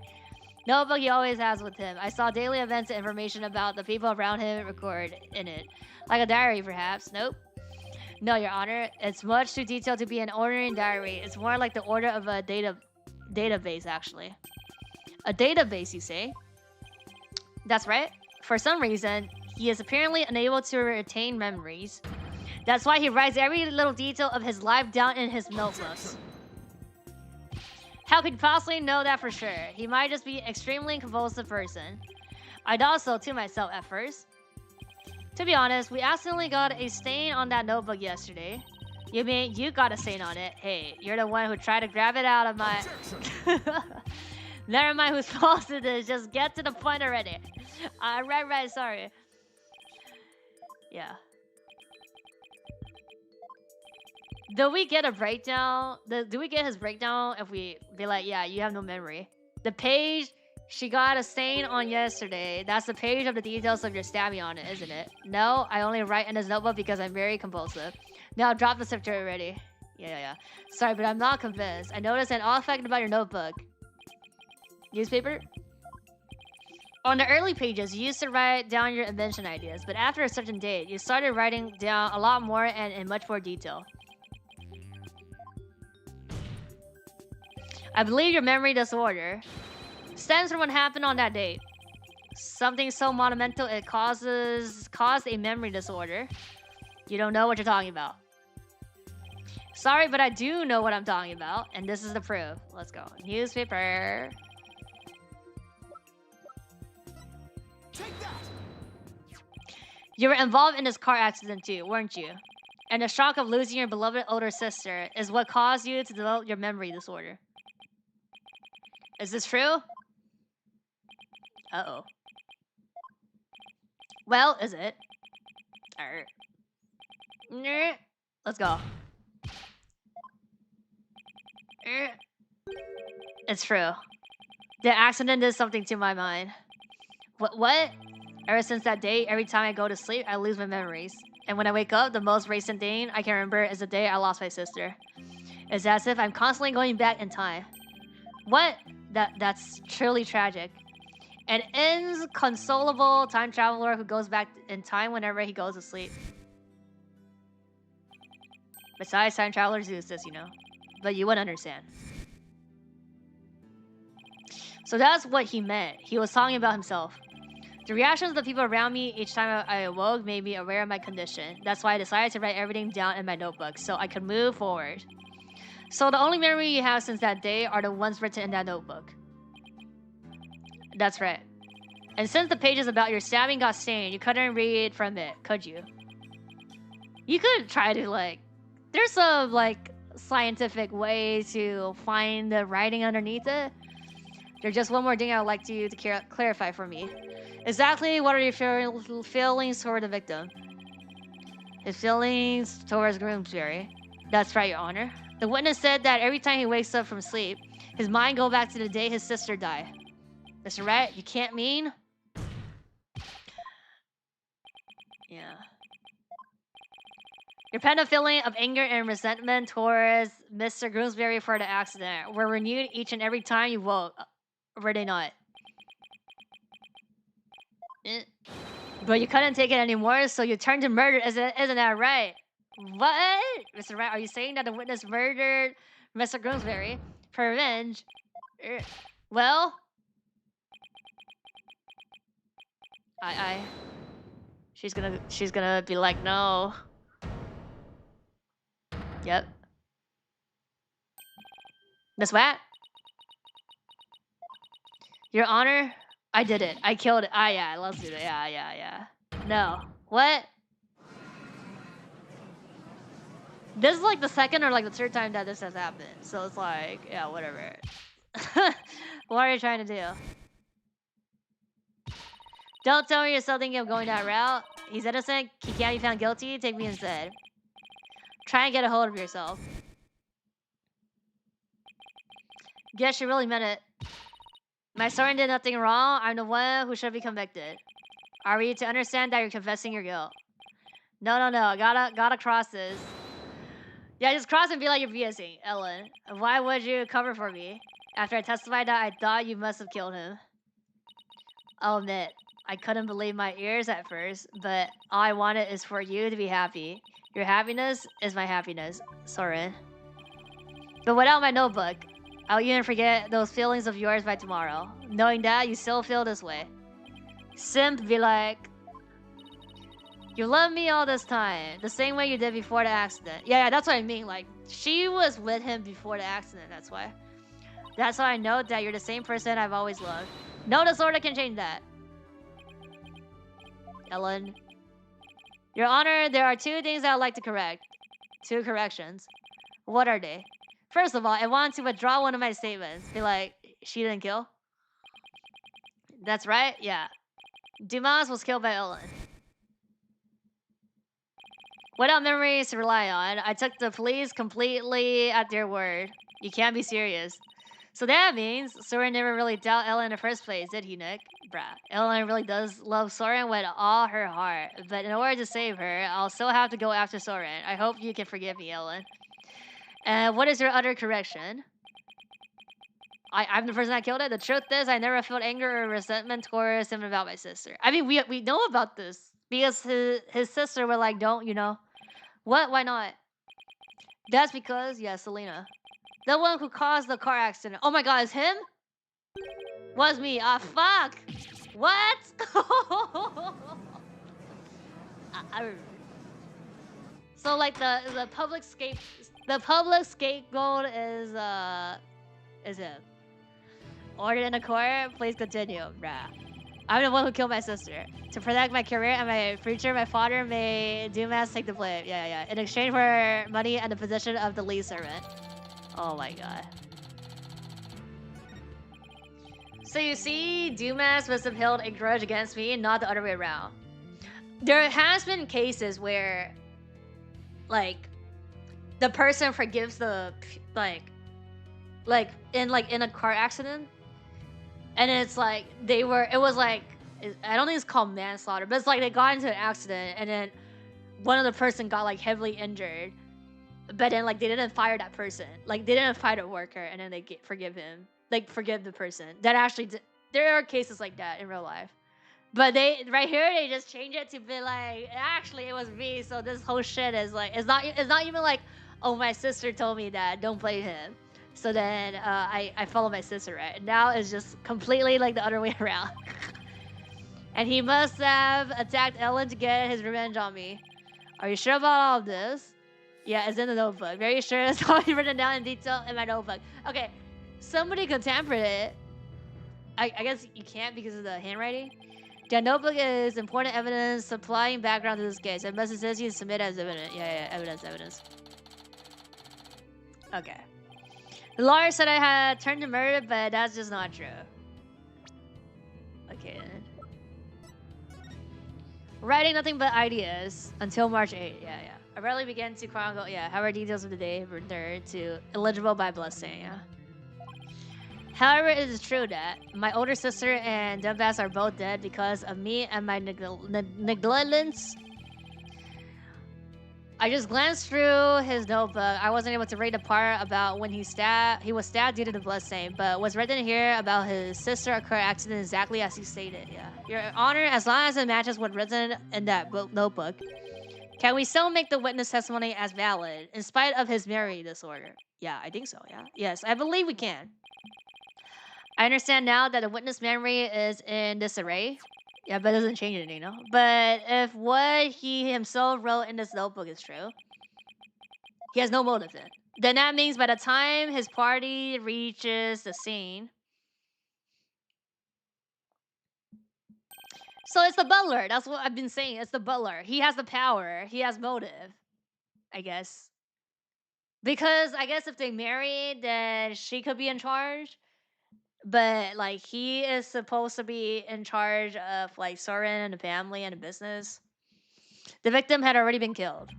Notebook he always has with him. I saw daily events and information about the people around him record in it. Like a diary, perhaps. Nope. No, Your Honor. It's much too detailed to be an ordinary diary. It's more like the order of a database, actually. A database, you say? That's right. For some reason, he is apparently unable to retain memories. That's why he writes every little detail of his life down in his notebooks. How could you possibly know that for sure? He might just be an extremely compulsive person. I thought so to myself at first. To be honest, we accidentally got a stain on that notebook yesterday. You mean you got a stain on it? Hey, you're the one who tried to grab it out of my... Never mind whose fault it is, just get to the point already. Right, sorry. Yeah. Do we get a breakdown? Do we get his breakdown if we be like, yeah, you have no memory? The page she got a stain on yesterday, that's the page of the details of your stabbing on it, isn't it? No, I only write in his notebook because I'm very compulsive. Now drop the scripture already. Yeah. Sorry, but I'm not convinced. I noticed an odd fact about your notebook. Newspaper? On the early pages, you used to write down your invention ideas, but after a certain date, you started writing down a lot more and in much more detail. I believe your memory disorder stems from what happened on that date. Something so monumental it caused a memory disorder. You don't know what you're talking about. Sorry, but I do know what I'm talking about, and this is the proof. Let's go. Newspaper. Take that! You were involved in this car accident too, weren't you? And the shock of losing your beloved older sister is what caused you to develop your memory disorder. Is this true? Uh-oh. Well, is it? Let's go. It's true. The accident did something to my mind. What? Ever since that day, every time I go to sleep, I lose my memories. And when I wake up, the most recent thing I can remember is the day I lost my sister. It's as if I'm constantly going back in time. What? That's truly tragic. An inconsolable time traveler who goes back in time whenever he goes to sleep. Besides, time travelers do this, you know. But you wouldn't understand. So that's what he meant. He was talking about himself. The reactions of the people around me each time I awoke made me aware of my condition. That's why I decided to write everything down in my notebook so I could move forward. So the only memory you have since that day are the ones written in that notebook. That's right. And since the pages about your stabbing got stained, you couldn't read from it, could you? You could try to, like... There's some, like, scientific way to find the writing underneath it. There's just one more thing I would like you to clarify for me. Exactly what are your feelings toward the victim? His feelings towards Groomsbury. That's right, Your Honor. The witness said that every time he wakes up from sleep, his mind goes back to the day his sister died. That's right, you can't mean? Yeah. Your pent up feeling of anger and resentment towards Mr. Groomsbury for the accident were renewed each and every time you woke. Were they not? But you couldn't take it anymore, so you turned to murder, isn't that right? What? Mr. Wright, are you saying that the witness murdered Mr. Groomsbury for revenge? Well... She's gonna be like, no. Yep. Miss Watt? Your Honor, I did it. I killed it. Yeah, let's do it. Yeah. No. What? This is like the second or like the third time that this has happened. So it's like, yeah, whatever. What are you trying to do? Don't tell me you're still thinking of going that route. He's innocent. He can't be found guilty. Take me instead. Try and get a hold of yourself. Guess you really meant it. My son did nothing wrong. I'm the one who should be convicted. Are we to understand that you're confessing your guilt? No. Gotta cross this. Yeah, just cross and be like you're BSing, Ellen. Why would you cover for me? After I testified that I thought you must have killed him. I'll admit, I couldn't believe my ears at first, but all I wanted is for you to be happy. Your happiness is my happiness, Soren. But without my notebook, I'll even forget those feelings of yours by tomorrow, knowing that you still feel this way. Simp be like, You loved me all this time, the same way you did before the accident. Yeah, that's what I mean. Like, she was with him before the accident, that's why. That's how I know that you're the same person I've always loved. No disorder can change that. Ellen. Your Honor, there are two things I would like to correct. Two corrections. What are they? First of all, I want to withdraw one of my statements. Be like, she didn't kill? That's right, yeah. Dumas was killed by Ellen. Without memories to rely on, I took the police completely at their word. You can't be serious. So that means Soren never really doubt Ellen in the first place, did he, Nick? Bruh. Ellen really does love Soren with all her heart. But in order to save her, I'll still have to go after Soren. I hope you can forgive me, Ellen. And what is your other correction? I'm the person that killed it. The truth is, I never felt anger or resentment towards him about my sister. I mean, we know about this. Because his sister were like, don't, you know. What? Why not? That's because, yeah, Selena. The one who caused the car accident. Oh my god, it's him? Was me. Ah, fuck! What? So like the public scapegoat is him. Ordered in the court, please continue, bruh. I'm the one who killed my sister. To protect my career and my future, my father made Dumas take the blame. Yeah. In exchange for money and the position of the lead servant. Oh my god. So you see, Dumas must have held a grudge against me and not the other way around. There has been cases where, like, the person forgives the, like in a car accident. And it's like, it was like, I don't think it's called manslaughter, but it's like they got into an accident and then one of the person got like heavily injured. But then like they didn't fire that person. Like they didn't fire the worker and then they forgive him. Like forgive the person. That actually, there are cases like that in real life. But right here, they just change it to be like, actually it was me. So this whole shit is like, it's not even like, oh, my sister told me that, don't blame him. So then I follow my sister, right? Now it's just completely like the other way around. And he must have attacked Ellen to get his revenge on me. Are you sure about all of this? Yeah, it's in the notebook. Very sure it's all written down in detail in my notebook. Okay, somebody could tamper it. I guess you can't because of the handwriting. The notebook is important evidence supplying background to this case. It must assist you to submit as evidence. Yeah, evidence. Okay. The lawyer said I had turned to murder, but that's just not true. Okay, then. Writing nothing but ideas until March 8th. Yeah. I rarely began to chronicle, however details of the day returned to illegible by bloodstain, yeah. However, it is true that my older sister and Dumbass are both dead because of me and my negligence. I just glanced through his notebook. I wasn't able to read the part about when he was stabbed due to the bloodstain, but what's written here about his sister occurred accident exactly as he stated, yeah. Your Honor, as long as it matches what's written in that notebook, can we still make the witness testimony as valid in spite of his memory disorder? Yeah, I think so, yeah. Yes, I believe we can. I understand now that the witness memory is in disarray. Yeah, but it doesn't change anything, you know? But if what he himself wrote in this notebook is true, he has no motive then that means by the time his party reaches the scene... So it's the butler. That's what I've been saying. It's the butler. He has the power. He has motive, I guess. Because I guess if they married, then she could be in charge. But, like, he is supposed to be in charge of, like, Soren and the family and the business. The victim had already been killed.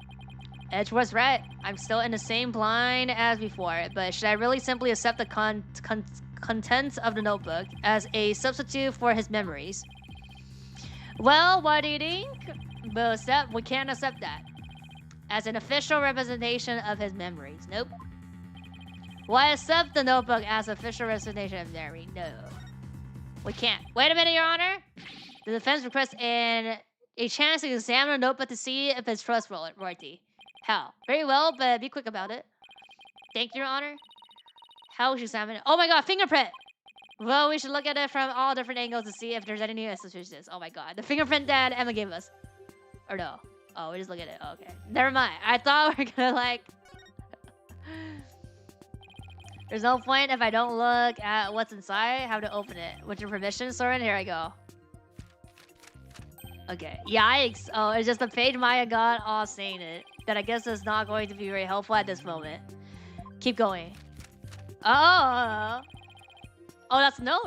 Edge was right. I'm still in the same blind as before, but should I really simply accept the contents of the notebook as a substitute for his memories? Well, what do you think? We can't accept that. As an official representation of his memories. Nope. Why accept the notebook as official representation of memory? No. We can't. Wait a minute, Your Honor. The defense requests a chance to examine the notebook to see if it's trustworthy. How? Very well, but be quick about it. Thank you, Your Honor. How would you examine it? Oh my god, fingerprint! Well, we should look at it from all different angles to see if there's any new suspicious. Oh my god. The fingerprint that Emma gave us. Or no. Oh, we just look at it. Oh, okay. Never mind. I thought we were gonna like... There's no point if I don't look at what's inside. How to open it. With your permission, Soren? Here I go. Okay. Yikes. Oh, it's just the page Maya got all saying it. That I guess is not going to be very helpful at this moment. Keep going. Oh! Oh, that's no.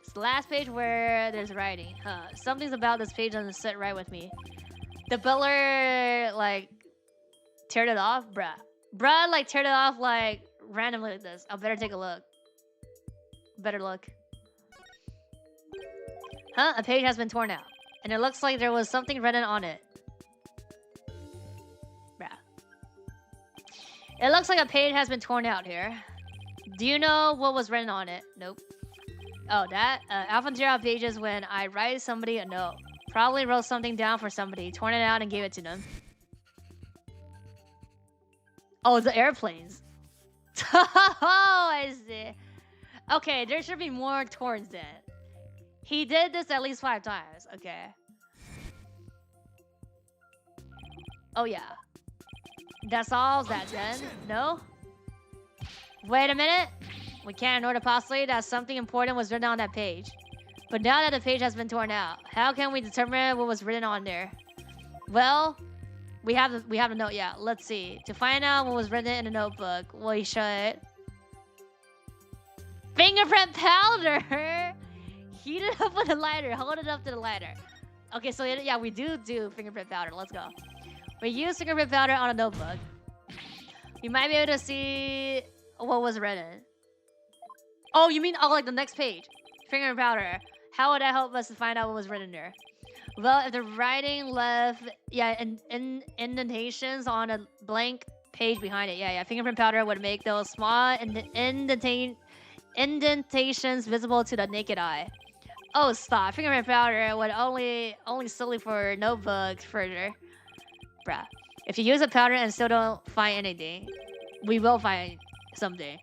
It's the last page where there's writing. Huh. Something's about this page doesn't sit right with me. The butler, like, teared it off? Bruh, like, teared it off, like, randomly like this. I'll better take a look. Better look. Huh? A page has been torn out. And it looks like there was something written on it. Bruh. It looks like a page has been torn out here. Do you know what was written on it? Nope. Oh, that? I often tear out pages when I write somebody a note. Probably wrote something down for somebody, torn it out and gave it to them. Oh, the airplanes. Oh, I see. Okay, there should be more torns then. He did this at least 5 times. Okay. Oh, yeah. That solves that then. No? Wait a minute. We can't ignore the possibility that something important was written on that page. But now that the page has been torn out, how can we determine what was written on there? Well, we have a note. Yeah, let's see. To find out what was written in the notebook, we should fingerprint powder. Heat it up with a lighter. Hold it up to the lighter. Okay, so yeah, we do fingerprint powder. Let's go. We use fingerprint powder on a notebook. You might be able to see what was written. Oh, you mean like the next page? Fingerprint powder. How would that help us to find out what was written there? Well, if the writing left, indentations on a blank page behind it. Yeah. Fingerprint powder would make those small indentations visible to the naked eye. Oh, stop. Fingerprint powder would only solely for notebooks further. Bruh. If you use a powder and still don't find anything, we will find something.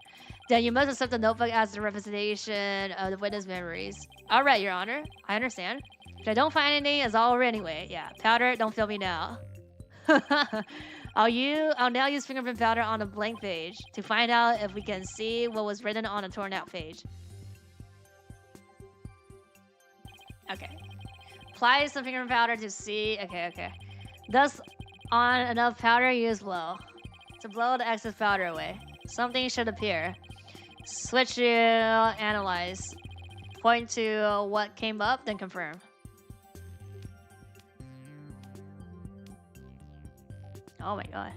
Then you must accept the notebook as the representation of the witness memories. Alright, Your Honor. I understand. If I don't find anything, it's all over anyway. Yeah, powder, don't fail me now. I'll now use fingerprint powder on a blank page to find out if we can see what was written on a torn out page. Okay. Apply some fingerprint powder to see. Okay. Thus, on enough powder, use blow. To blow the excess powder away. Something should appear. Switch to analyze. Point to what came up, then confirm. Oh my god.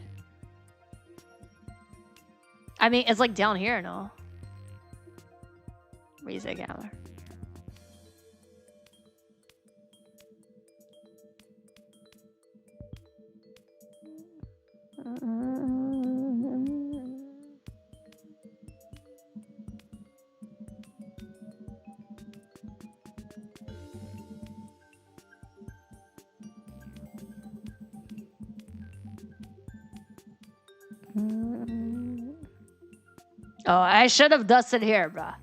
I mean, it's like down here, no? Reset camera. Oh, I should have dusted here, bruh.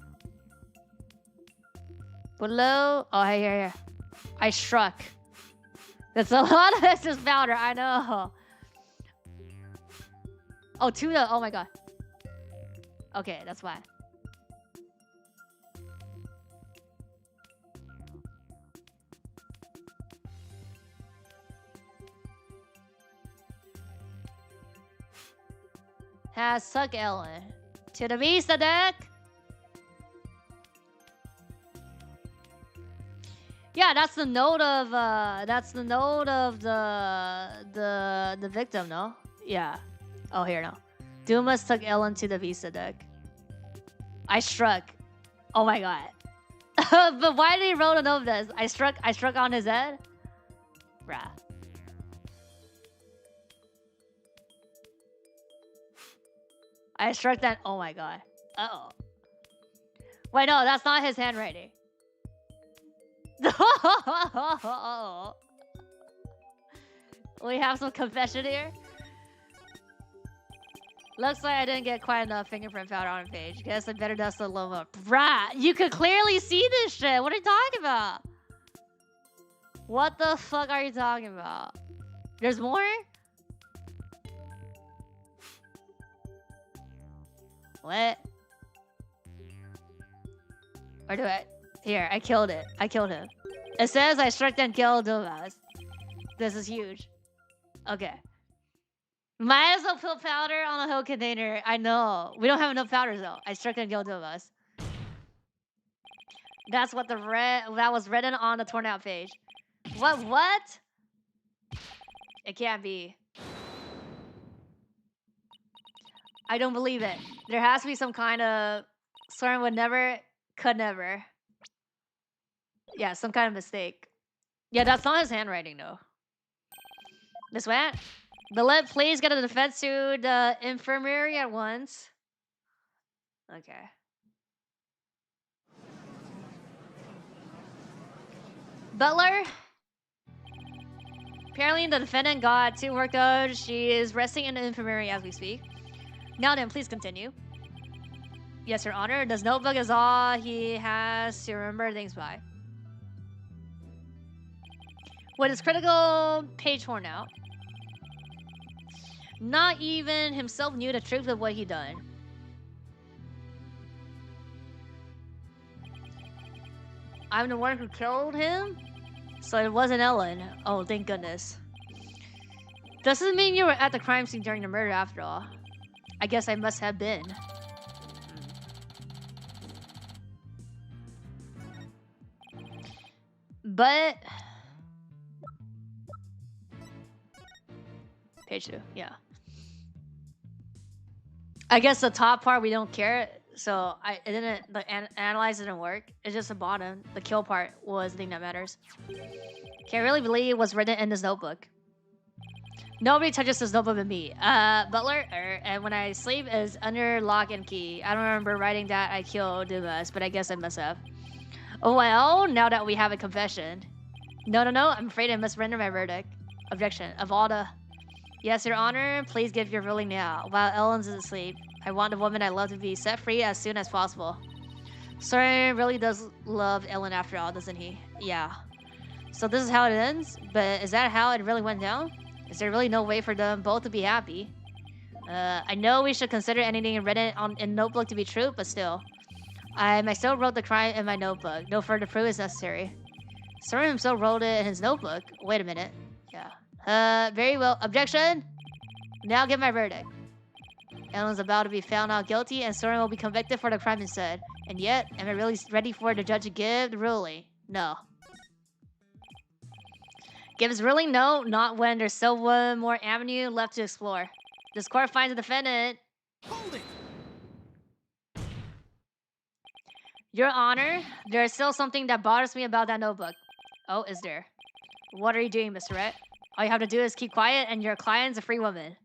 Below. Oh, here. I struck. That's a lot of excess powder, I know. Oh, tuna. Oh my god. Okay, that's why. Has suck Ellen. To the vista deck. Yeah, that's the note of the victim, no? Yeah. Oh, here, no. Dumas took Ellen to the vista deck. I struck. Oh my god. But why did he roll a note of this? I struck on his head? Bruh. I struck that. Oh my god. Uh-oh. Wait, no, that's not his handwriting. We have some confession here. Looks like I didn't get quite enough fingerprint powder on the page. Guess I better dust a little more. Bruh, you could clearly see this shit. What are you talking about? What the fuck are you talking about? There's more? What? Or do I? Here, I killed it. I killed him. It says I struck and killed Dumas. This is huge. Okay. Might as well put powder on a whole container. I know. We don't have enough powder though. I struck and killed Dumas. That's what that was written on the Turnabout page. What? It can't be. I don't believe it. There has to be some kind of Soren would never, could never. Yeah, some kind of mistake. Yeah, that's not his handwriting though. Miss Watt? Billet, please get a defense to the infirmary at once. Okay. Butler? Apparently the defendant got 2 workloads. She is resting in the infirmary as we speak. Now then, please continue. Yes, Your Honor. This notebook is all he has to remember things by. With his critical page torn out, not even himself knew the truth of what he'd done. I'm the one who killed him? So it wasn't Ellen. Oh, thank goodness. Doesn't mean you were at the crime scene during the murder after all. I guess I must have been. But... Page 2, yeah. I guess the top part we don't care, so it didn't, the analyze didn't work. It's just the bottom. The kill part was the thing that matters. Can't really believe it was written in this notebook. Nobody touches this notebook but me. Butler, and when I sleep is under lock and key. I don't remember writing that I killed Dumas, but I guess I must have. Oh well, now that we have a confession. No, I'm afraid I must render my verdict. Objection. Of all the... Yes, Your Honor, please give your ruling now. While Ellen's asleep, I want the woman I love to be set free as soon as possible. Soren really does love Ellen after all, doesn't he? Yeah. So this is how it ends? But is that how it really went down? Is there really no way for them both to be happy? I know we should consider anything written in notebook to be true, but still. I myself wrote the crime in my notebook. No further proof is necessary. Soren himself wrote it in his notebook. Wait a minute. Yeah. Very well. Objection! Now give my verdict. Ellen's about to be found out guilty and Soren will be convicted for the crime instead. And yet, am I really ready for the judge to give the ruling? No. Give his ruling? No, not when there's still one more avenue left to explore. This court finds the defendant. Hold it! Your Honor, there is still something that bothers me about that notebook. Oh, is there? What are you doing, Mr. Rhett? All you have to do is keep quiet and your client's a free woman.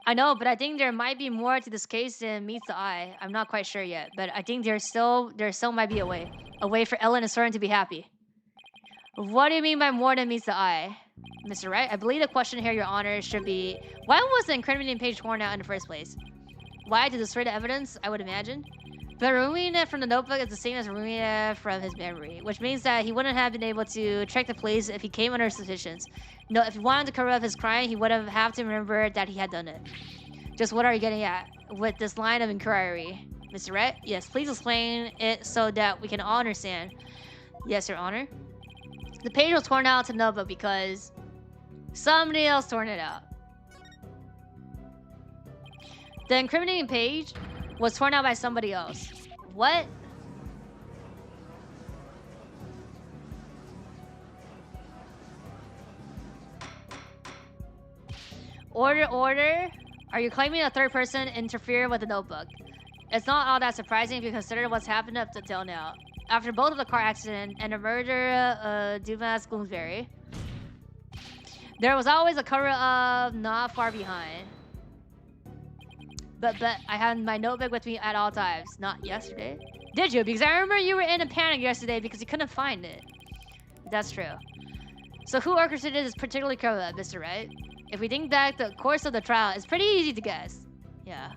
I know, but I think there might be more to this case than meets the eye. I'm not quite sure yet, but I think there still might be a way for Ellen and Soren to be happy. What do you mean by more than meets the eye? Mr. Wright, I believe the question here, Your Honor, should be, why was the incriminating page torn out in the first place? Why? To destroy the evidence, I would imagine. But removing it from the notebook is the same as removing it from his memory, which means that he wouldn't have been able to track the police if he came under suspicions. No, if he wanted to cover up his crime, he would have to remember that he had done it. Just what are you getting at with this line of inquiry? Mr. Wright? Yes, please explain it so that we can all understand. Yes, Your Honor. The page was torn out to notebook because somebody else torn it out. The incriminating page was torn out by somebody else. What? Order. Are you claiming a third person interfered with the notebook? It's not all that surprising if you consider what's happened up until now. After both of the car accident and the murder of Dumas Bloomsbury, there was always a cover-up not far behind. But I had my notebook with me at all times. Not yesterday. Did you? Because I remember you were in a panic yesterday because you couldn't find it. That's true. So who orchestrated this particular cover-up, Mr. Wright? If we think back the course of the trial, it's pretty easy to guess. Yeah.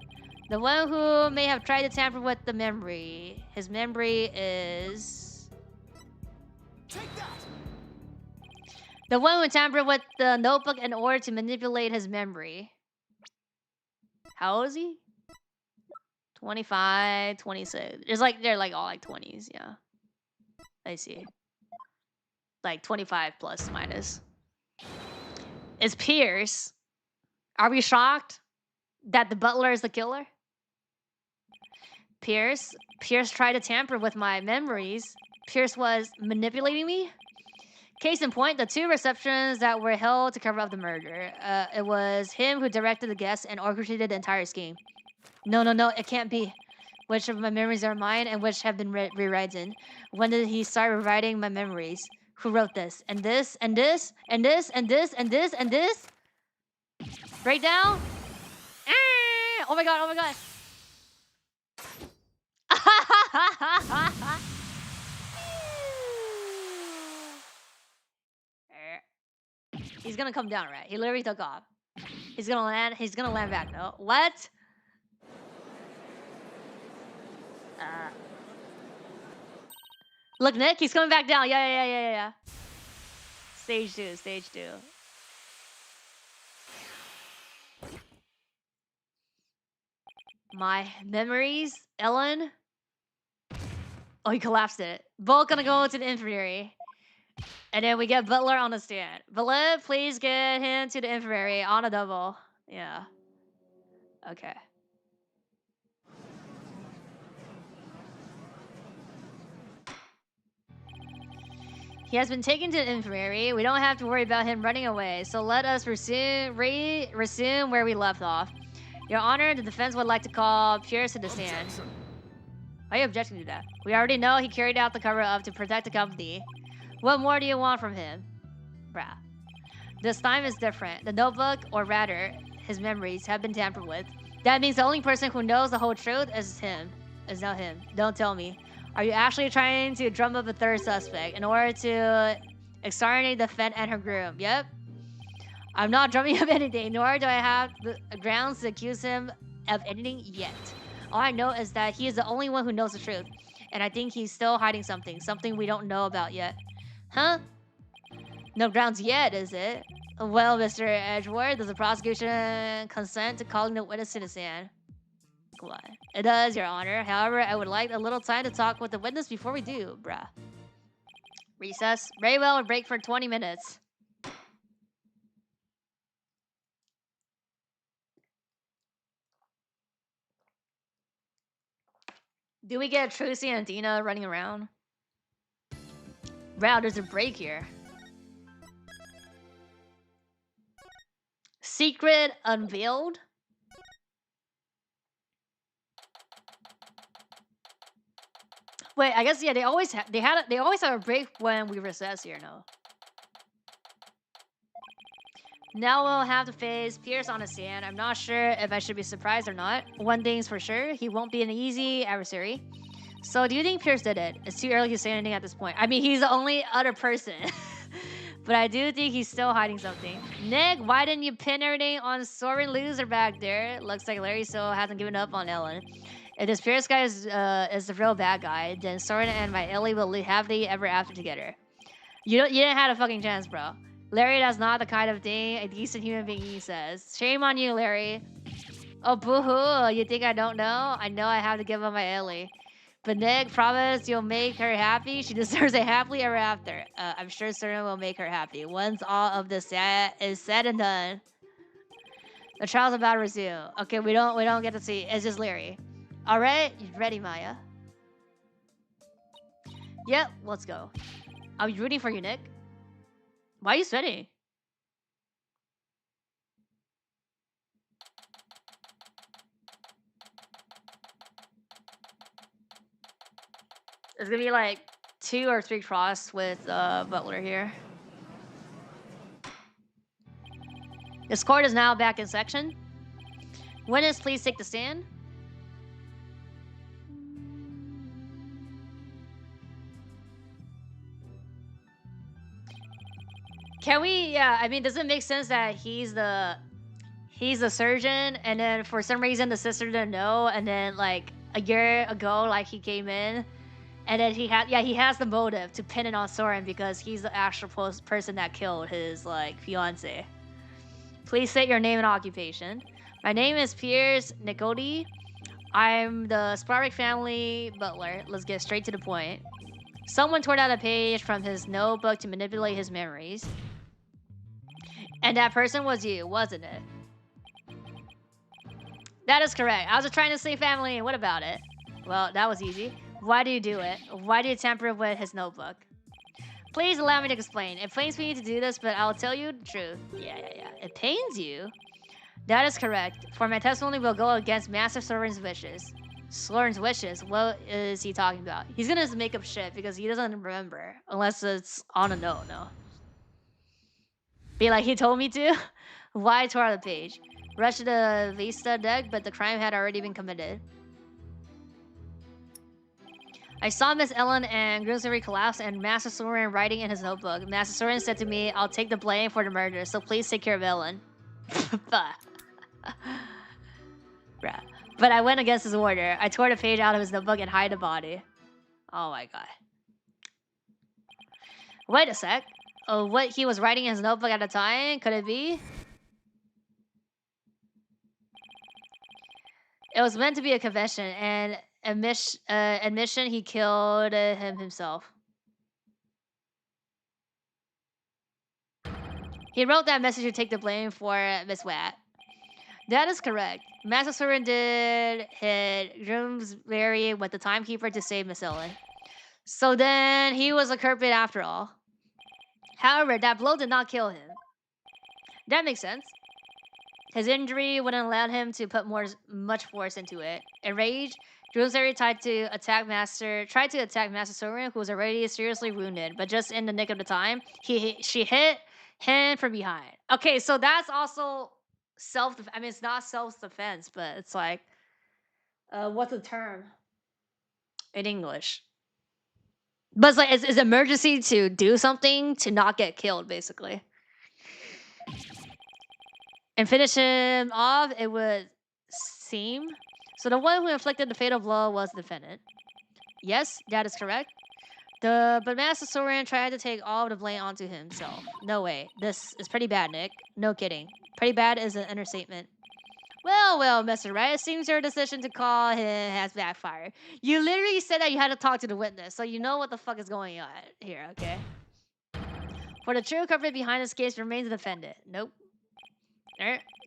The one who may have tried to tamper with the memory. His memory is... Take that! The one who tampered with the notebook in order to manipulate his memory. How old is he? 25, 26. It's like they're like all like 20s, yeah. I see. Like 25 plus minus. It's Pierce. Are we shocked that the butler is the killer? Pierce tried to tamper with my memories. Pierce was manipulating me. Case in point, the 2 receptions that were held to cover up the murder. It was him who directed the guests and orchestrated the entire scheme. No, it can't be. Which of my memories are mine and which have been rewritten? When did he start rewriting my memories? Who wrote this? And this? And this? And this? And this? And this? And this? Break down? Oh my god, oh my god. He's gonna come down, right? He literally took off. He's gonna land back. No. What? Look, Nick, he's coming back down. Yeah. Stage 2. My memories, Ellen. Oh, he collapsed it. Both gonna go to the infirmary. And then we get Butler on the stand. Butler, please get him to the infirmary on a double. Yeah. Okay. He has been taken to the infirmary. We don't have to worry about him running away. So let us resume where we left off. Your Honor, the defense would like to call Pierce to the stand. Why are you objecting to that? We already know he carried out the cover-up to protect the company. What more do you want from him? Bruh. This time is different. The notebook, or rather, his memories, have been tampered with. That means the only person who knows the whole truth is him. Is now him. Don't tell me. Are you actually trying to drum up a 3rd suspect in order to exonerate the Fed and her groom? Yep. I'm not drumming up anything, nor do I have the grounds to accuse him of anything yet. All I know is that he is the only one who knows the truth. And I think he's still hiding something we don't know about yet. Huh? No grounds yet, is it? Well, Mr. Edgeworth, does the prosecution consent to calling the witness to the stand? What? It does, Your Honor. However, I would like a little time to talk with the witness before we do, bruh. Recess. Very well, we'll break for 20 minutes. Do we get Trucy and Dina running around? Wow, there's a break here. Secret unveiled? Wait, I guess yeah. They always have a break when we recess here. No. Now we'll have to face Pierce on the stand. I'm not sure if I should be surprised or not. One thing's for sure, he won't be an easy adversary. So do you think Pierce did it? It's too early to say anything at this point. I mean, he's the only other person. But I do think he's still hiding something. Nick, why didn't you pin everything on Soren Loser back there? Looks like Larry still hasn't given up on Ellen. If this Pierce guy is the real bad guy, then Soren and my Ellie will live happily ever after together. You didn't have a fucking chance, bro. Larry, that's not the kind of thing a decent human being says. Shame on you, Larry. Oh, boo-hoo. You think I don't know? I know I have to give up my Ellie. But Nick, promise you'll make her happy. She deserves a happily ever after. I'm sure Soren will make her happy. Once all of this is said and done, the trial's about to resume. Okay, we don't get to see. It's just Larry. All right, you ready, Maya? Yep, let's go. Are you rooting for you, Nick? Why are you sweating? It's gonna be like 2 or 3 cross with Butler here. This court is now back in section. Witness, please take the stand. Can we? Yeah, I mean, does it make sense that he's the surgeon, and then for some reason the sister didn't know, and then like a year ago, like he came in, And then he has the motive to pin it on Soren because he's the actual person that killed his like fiance. Please state your name and occupation. My name is Piers Nicody. I'm the Sparrick family butler. Let's get straight to the point. Someone tore out a page from his notebook to manipulate his memories. And that person was you, wasn't it? That is correct. I was just trying to say family, and what about it? Well, that was easy. Why do you do it? Why do you tamper with his notebook? Please allow me to explain. It pains me to do this, but I'll tell you the truth. Yeah. It pains you? That is correct. For my testimony will go against Master Soren's wishes. Soren's wishes? What is he talking about? He's gonna make up shit because he doesn't remember. Unless it's on a note, no. Be like, he told me to? Why tore out the page? Rushed to the Vista deck, but the crime had already been committed. I saw Miss Ellen and Grocery collapse and Master Soren writing in his notebook. Master Soren said to me, I'll take the blame for the murder, so please take care of Ellen. Bruh. But I went against his order. I tore the page out of his notebook and hid the body. Oh my god. Wait a sec. Oh, what he was writing in his notebook at the time? Could it be? It was meant to be a confession and admission he killed him himself. He wrote that message to take the blame for Miss Watt. That is correct. Master Soren did hit Grimsbury with the timekeeper to save Miss Ellen. So then he was a culprit after all. However, that blow did not kill him. That makes sense. His injury wouldn't allow him to put much force into it. Enraged, Grimsbury tried to attack Master Soren, who was already seriously wounded, but just in the nick of the time, she hit him from behind. Okay, so that's also I mean, it's not self-defense, but it's like, what's the term in English? But it's like, it's emergency to do something to not get killed, basically. And finish him off, it would seem. So the one who inflicted the fatal blow was the defendant. Yes, that is correct. But Master Soren tried to take all of the blame onto himself. No way. This is pretty bad, Nick. No kidding. Pretty bad is an understatement. Well, Mr. Wright, it seems your decision to call him has backfired. You literally said that you had to talk to the witness, so you know what the fuck is going on here, okay? For the true culprit behind this case remains the defendant. Nope.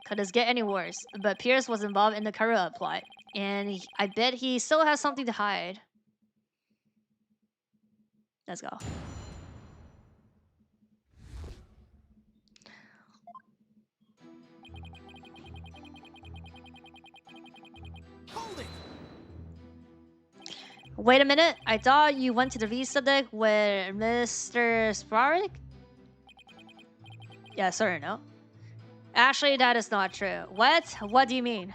Could this get any worse? But Pierce was involved in the Karua plot, and I bet he still has something to hide. Let's go. Hold it! Wait a minute. I thought you went to the Vista deck with Mr. Sparrick? Yeah, sorry, no. Actually, that is not true. What? What do you mean?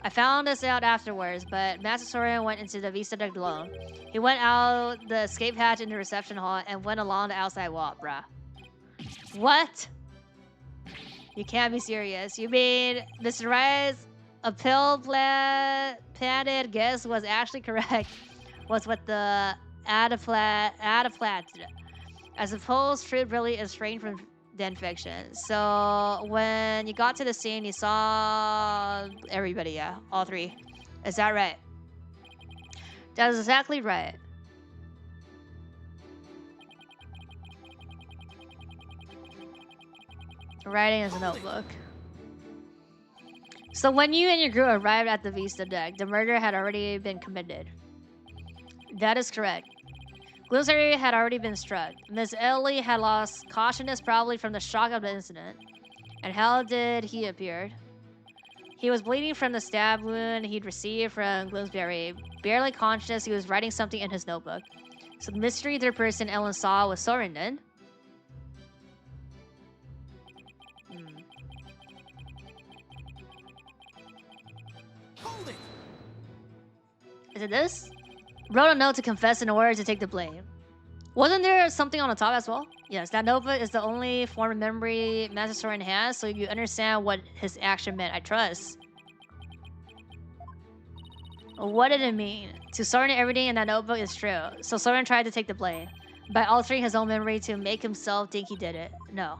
I found this out afterwards, but Master Soren went into the Vista deck alone. He went out the escape hatch in the reception hall and went along the outside wall, bruh. What? You can't be serious. You mean Mr. Wright's pill-planted guess was actually correct? Was what the Adaplat. I suppose truth really is strained from than fiction. So when you got to the scene, you saw everybody, yeah, all three. Is that right? That is exactly right. Writing is a notebook. So when you and your group arrived at the Vista deck, the murder had already been committed. That is correct. Glossary had already been struck. Miss Ellie had lost consciousness probably from the shock of the incident. And how did he appear? He was bleeding from the stab wound he'd received from Bloomsbury. Barely conscious, he was writing something in his notebook. So the mystery third person Ellen saw was Soren then? Hold it! Is it this? Wrote a note to confess in order to take the blame. Wasn't there something on the top as well? Yes, that notebook is the only form of memory Master Soren has, so you understand what his action meant, I trust. What did it mean? To Soren, everything in that notebook is true. So Soren tried to take the blame by altering his own memory to make himself think he did it. No.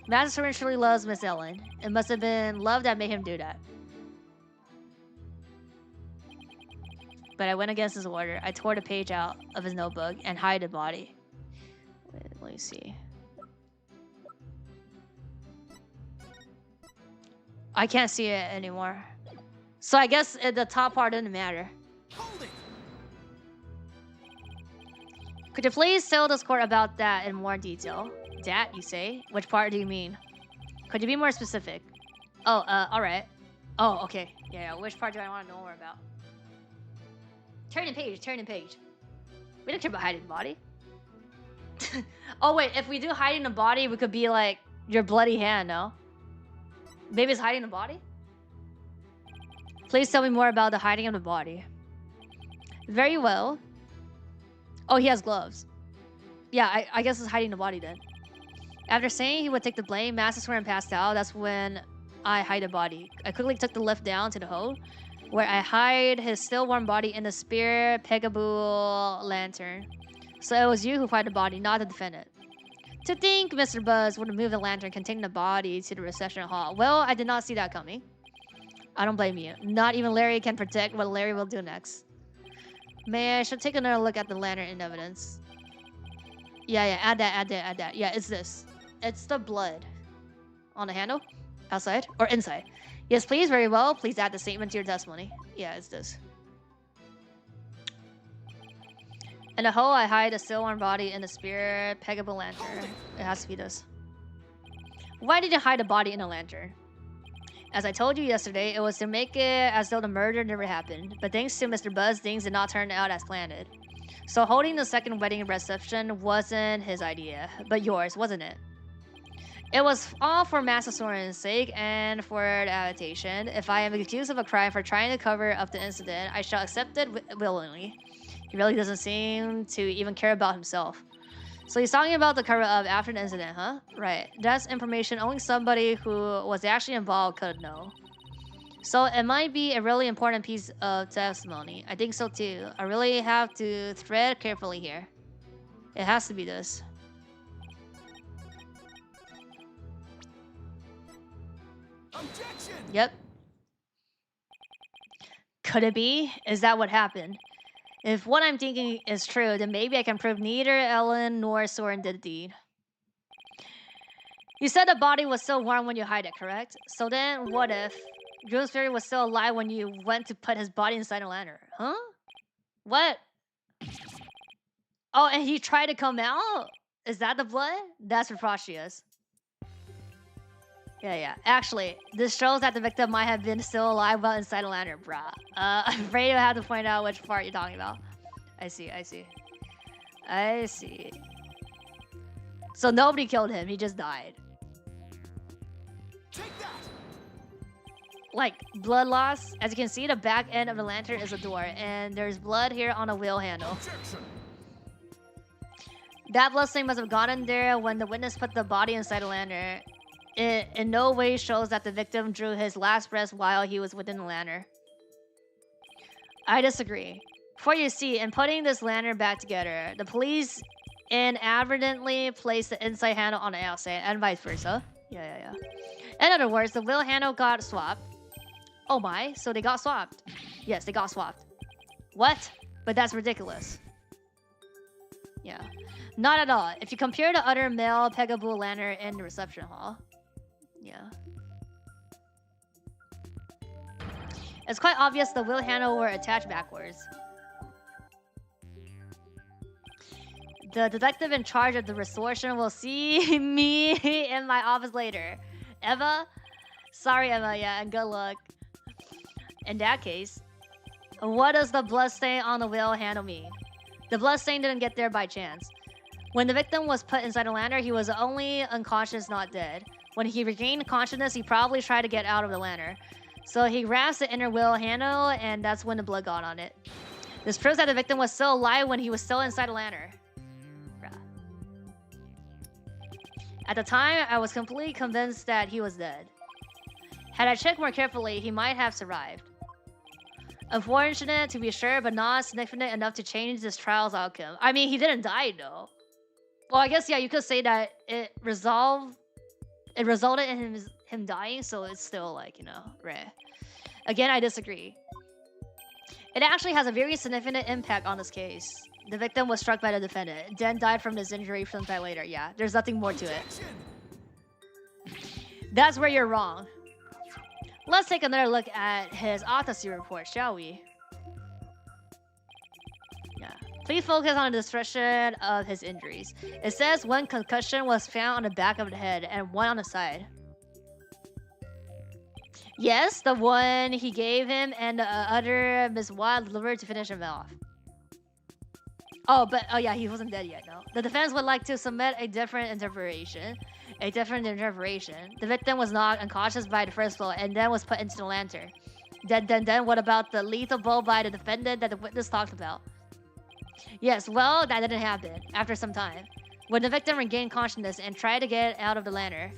Master Soren truly loves Miss Ellen. It must have been love that made him do that. But I went against his order. I tore the page out of his notebook and hid the body. Wait, let me see. I can't see it anymore. So I guess the top part didn't matter. Hold it! Could you please tell this court about that in more detail? That, you say? Which part do you mean? Could you be more specific? Oh, alright. Oh, okay. Yeah, which part do I want to know more about? Turning page, turning page. We don't care about hiding the body. Oh, wait, if we do hiding the body, we could be like, your bloody hand, no? Maybe it's hiding the body? Please tell me more about the hiding of the body. Very well. Oh, he has gloves. Yeah, I guess it's hiding the body then. After saying he would take the blame, Master Soren passed out. That's when I hide the body. I quickly took the lift down to the hole, where I hide his still warm body in the spear Pegaboo lantern. So it was you who fired the body, not the defendant. To think Mr. Buzz would move the lantern containing the body to the reception hall. Well, I did not see that coming. I don't blame you. Not even Larry can predict what Larry will do next. May I should take another look at the lantern in evidence. Yeah, add that. Yeah, it's this. It's the blood. On the handle? Outside? Or inside? Yes, please, very well. Please add the statement to your testimony. Yeah, it's this. In the hole, I hide a still warm body in the spear Pegaboo lantern. It has to be this. Why did you hide a body in a lantern? As I told you yesterday, it was to make it as though the murder never happened. But thanks to Mr. Buzz, things did not turn out as planned. So holding the second wedding reception wasn't his idea, but yours, wasn't it? It was all for Master Soren's sake and for the adaptation. If I am accused of a crime for trying to cover up the incident, I shall accept it willingly. He really doesn't seem to even care about himself. So he's talking about the cover-up after the incident, huh? Right. That's information only somebody who was actually involved could know. So it might be a really important piece of testimony. I think so too. I really have to thread carefully here. It has to be this. Objection! Yep. Could it be? Is that what happened? If what I'm thinking is true, then maybe I can prove neither Ellen nor Soren did the deed. You said the body was still warm when you hid it, correct? So then, what if Groomsbury was still alive when you went to put his body inside a lantern? Huh? What? Oh, and he tried to come out? Is that the blood? That's preposterous. Yeah. Actually, this shows that the victim might have been still alive while inside a lantern, bruh. I'm afraid I have to point out which part you're talking about. I see. So nobody killed him, he just died. Take that! Like, blood loss. As you can see, the back end of the lantern is a door, and there's blood here on a wheel handle. Objection! That bloodstain must have gotten there when the witness put the body inside the lantern. It in no way shows that the victim drew his last breath while he was within the lantern. I disagree. For you see, in putting this lantern back together, the police inadvertently placed the inside handle on the outside, and vice versa. Yeah. In other words, the wheel handle got swapped. Oh my, so they got swapped. Yes, they got swapped. What? But that's ridiculous. Yeah. Not at all. If you compare the other male Pegaboo lantern in the reception hall. Yeah. It's quite obvious the wheel handle were attached backwards. The detective in charge of the restoration will see me in my office later. Eva? Sorry, Eva, yeah, and good luck. In that case, what does the bloodstain on the wheel handle mean? The bloodstain didn't get there by chance. When the victim was put inside a lantern, he was only unconscious, not dead. When he regained consciousness, he probably tried to get out of the lantern. So he grabs the inner wheel handle, and that's when the blood got on it. This proves that the victim was still alive when he was still inside a lantern. At the time, I was completely convinced that he was dead. Had I checked more carefully, he might have survived. Unfortunate to be sure, but not significant enough to change this trial's outcome. I mean, he didn't die though. Well, I guess yeah, you could say that it resulted in him dying, so it's still like, you know, rare. Again, I disagree. It actually has a very significant impact on this case. The victim was struck by the defendant, then died from his injury sometime later. Yeah, there's nothing more to it. That's where you're wrong. Let's take another look at his autopsy report, shall we? Yeah. Please focus on the description of his injuries. It says one concussion was found on the back of the head and one on the side. Yes, the one he gave him and the other Ms. Watt delivered to finish him off. Oh, but oh yeah, he wasn't dead yet, no. The defense would like to submit a different interpretation. The victim was knocked unconscious by the first blow and then was put into the lantern. Then what about the lethal blow by the defendant that the witness talked about? Yes, well, that didn't happen after some time. When the victim regained consciousness and tried to get out of the lantern.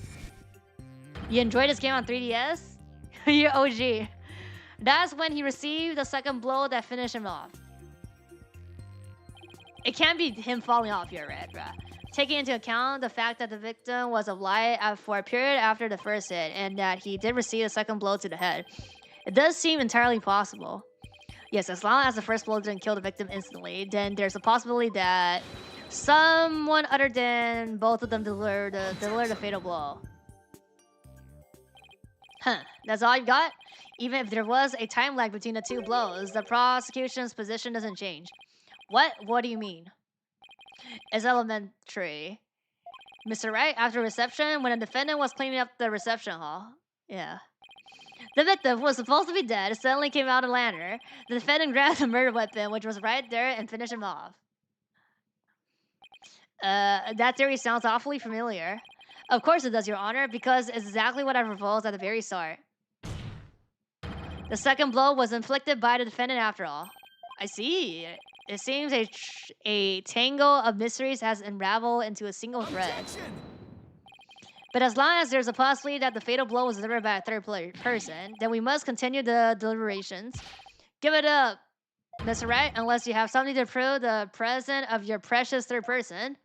You enjoyed this game on 3DS? You're OG. That's when he received the second blow that finished him off. It can't be him falling off here, right, bruh? Taking into account the fact that the victim was alive for a period after the first hit and that he did receive a second blow to the head, it does seem entirely possible. Yes, as long as the first blow didn't kill the victim instantly, then there's a possibility that someone other than both of them delivered the fatal blow. Huh, that's all you got? Even if there was a time lag between the two blows, the prosecution's position doesn't change. What? What do you mean? It's elementary. Mr. Wright, after reception, when the defendant was cleaning up the reception hall. Yeah. The victim was supposed to be dead, suddenly came out of the lantern. The defendant grabbed the murder weapon, which was right there, and finished him off. That theory sounds awfully familiar. Of course it does, Your Honor, because it's exactly what I proposed at the very start. The second blow was inflicted by the defendant after all. I see. It seems a tangle of mysteries has unraveled into a single thread. But as long as there's a possibility that the fatal blow was delivered by a third person, then we must continue the deliberations. Give it up, Mr. Wright, unless you have something to prove the presence of your precious third person.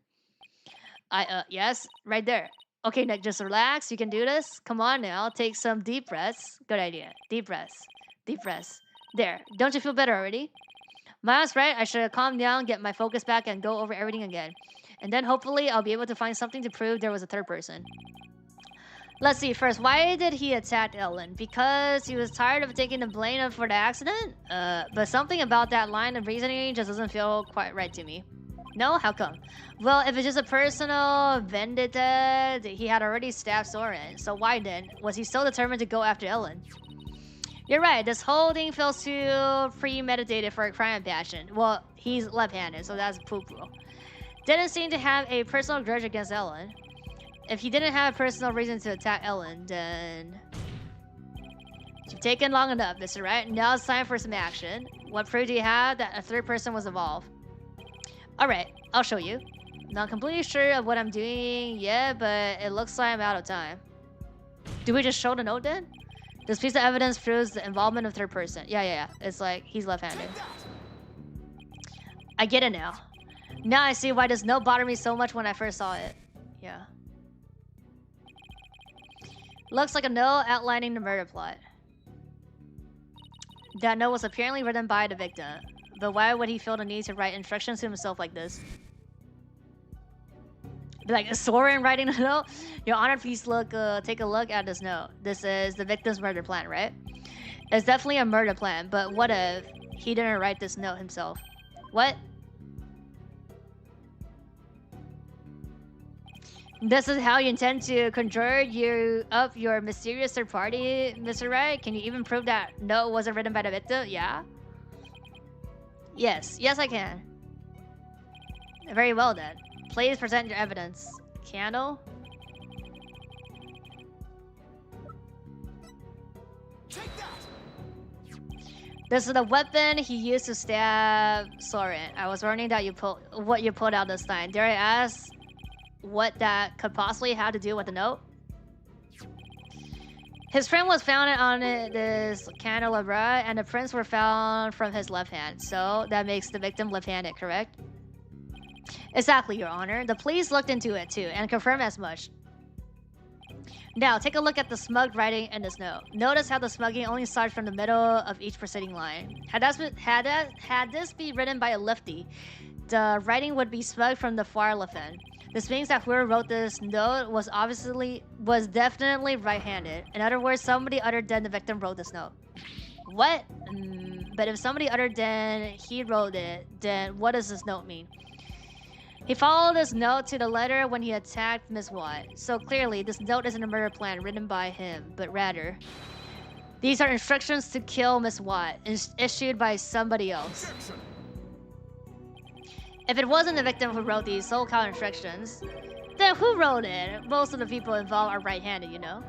Yes, right there. Okay, Nick, just relax. You can do this. Come on now. Take some deep breaths. Good idea. Deep breaths. Deep breaths. There. Don't you feel better already? Miles, right? I should calm down, get my focus back, and go over everything again. And then hopefully I'll be able to find something to prove there was a third person. Let's see. First, why did he attack Ellen? Because he was tired of taking the blame for the accident? But something about that line of reasoning just doesn't feel quite right to me. No? How come? Well, if it's just a personal vendetta, he had already stabbed Soren. So why then? Was he so determined to go after Ellen? You're right, this whole thing feels too premeditated for a crime of passion. Well, he's left-handed, so that's poo-poo. Didn't seem to have a personal grudge against Ellen. If he didn't have a personal reason to attack Ellen, then... You've taken long enough, Mr. Wright. Now it's time for some action. What proof do you have that a third person was involved? Alright, I'll show you. Not completely sure of what I'm doing yet, but it looks like I'm out of time. Do we just show the note then? This piece of evidence proves the involvement of third person. Yeah. It's like he's left-handed. I get it now. Now I see why this note bothered me so much when I first saw it. Yeah. Looks like a note outlining the murder plot. That note was apparently written by the victim. But why would he feel the need to write instructions to himself like this? Be like, Soren writing a note? Your Honor, please take a look at this note. This is the victim's murder plan, right? It's definitely a murder plan, but what if he didn't write this note himself? What? This is how you intend to conjure up your mysterious third party, Mr. Wright? Can you even prove that note wasn't written by the victim? Yeah? Yes, I can. Very well then. Please present your evidence. Candle? Take that! This is the weapon he used to stab Soren. I was wondering that what you pulled out this time. Dare I ask what that could possibly have to do with the note? His print was found on this candelabra, and the prints were found from his left hand. So that makes the victim left-handed, correct? Exactly, Your Honor. The police looked into it too and confirmed as much. Now, take a look at the smug writing in this note. Notice how the smugging only starts from the middle of each preceding line. Had this be written by a lefty, the writing would be smug from the far left end. This means that whoever wrote this note was definitely right-handed. In other words, somebody other than the victim wrote this note. What? But if somebody other than he wrote it, then what does this note mean? He followed this note to the letter when he attacked Miss Watt. So clearly, this note isn't a murder plan written by him, but rather, these are instructions to kill Miss Watt, issued by somebody else. Objection. If it wasn't the victim who wrote these so-called instructions, then who wrote it? Most of the people involved are right-handed, you know?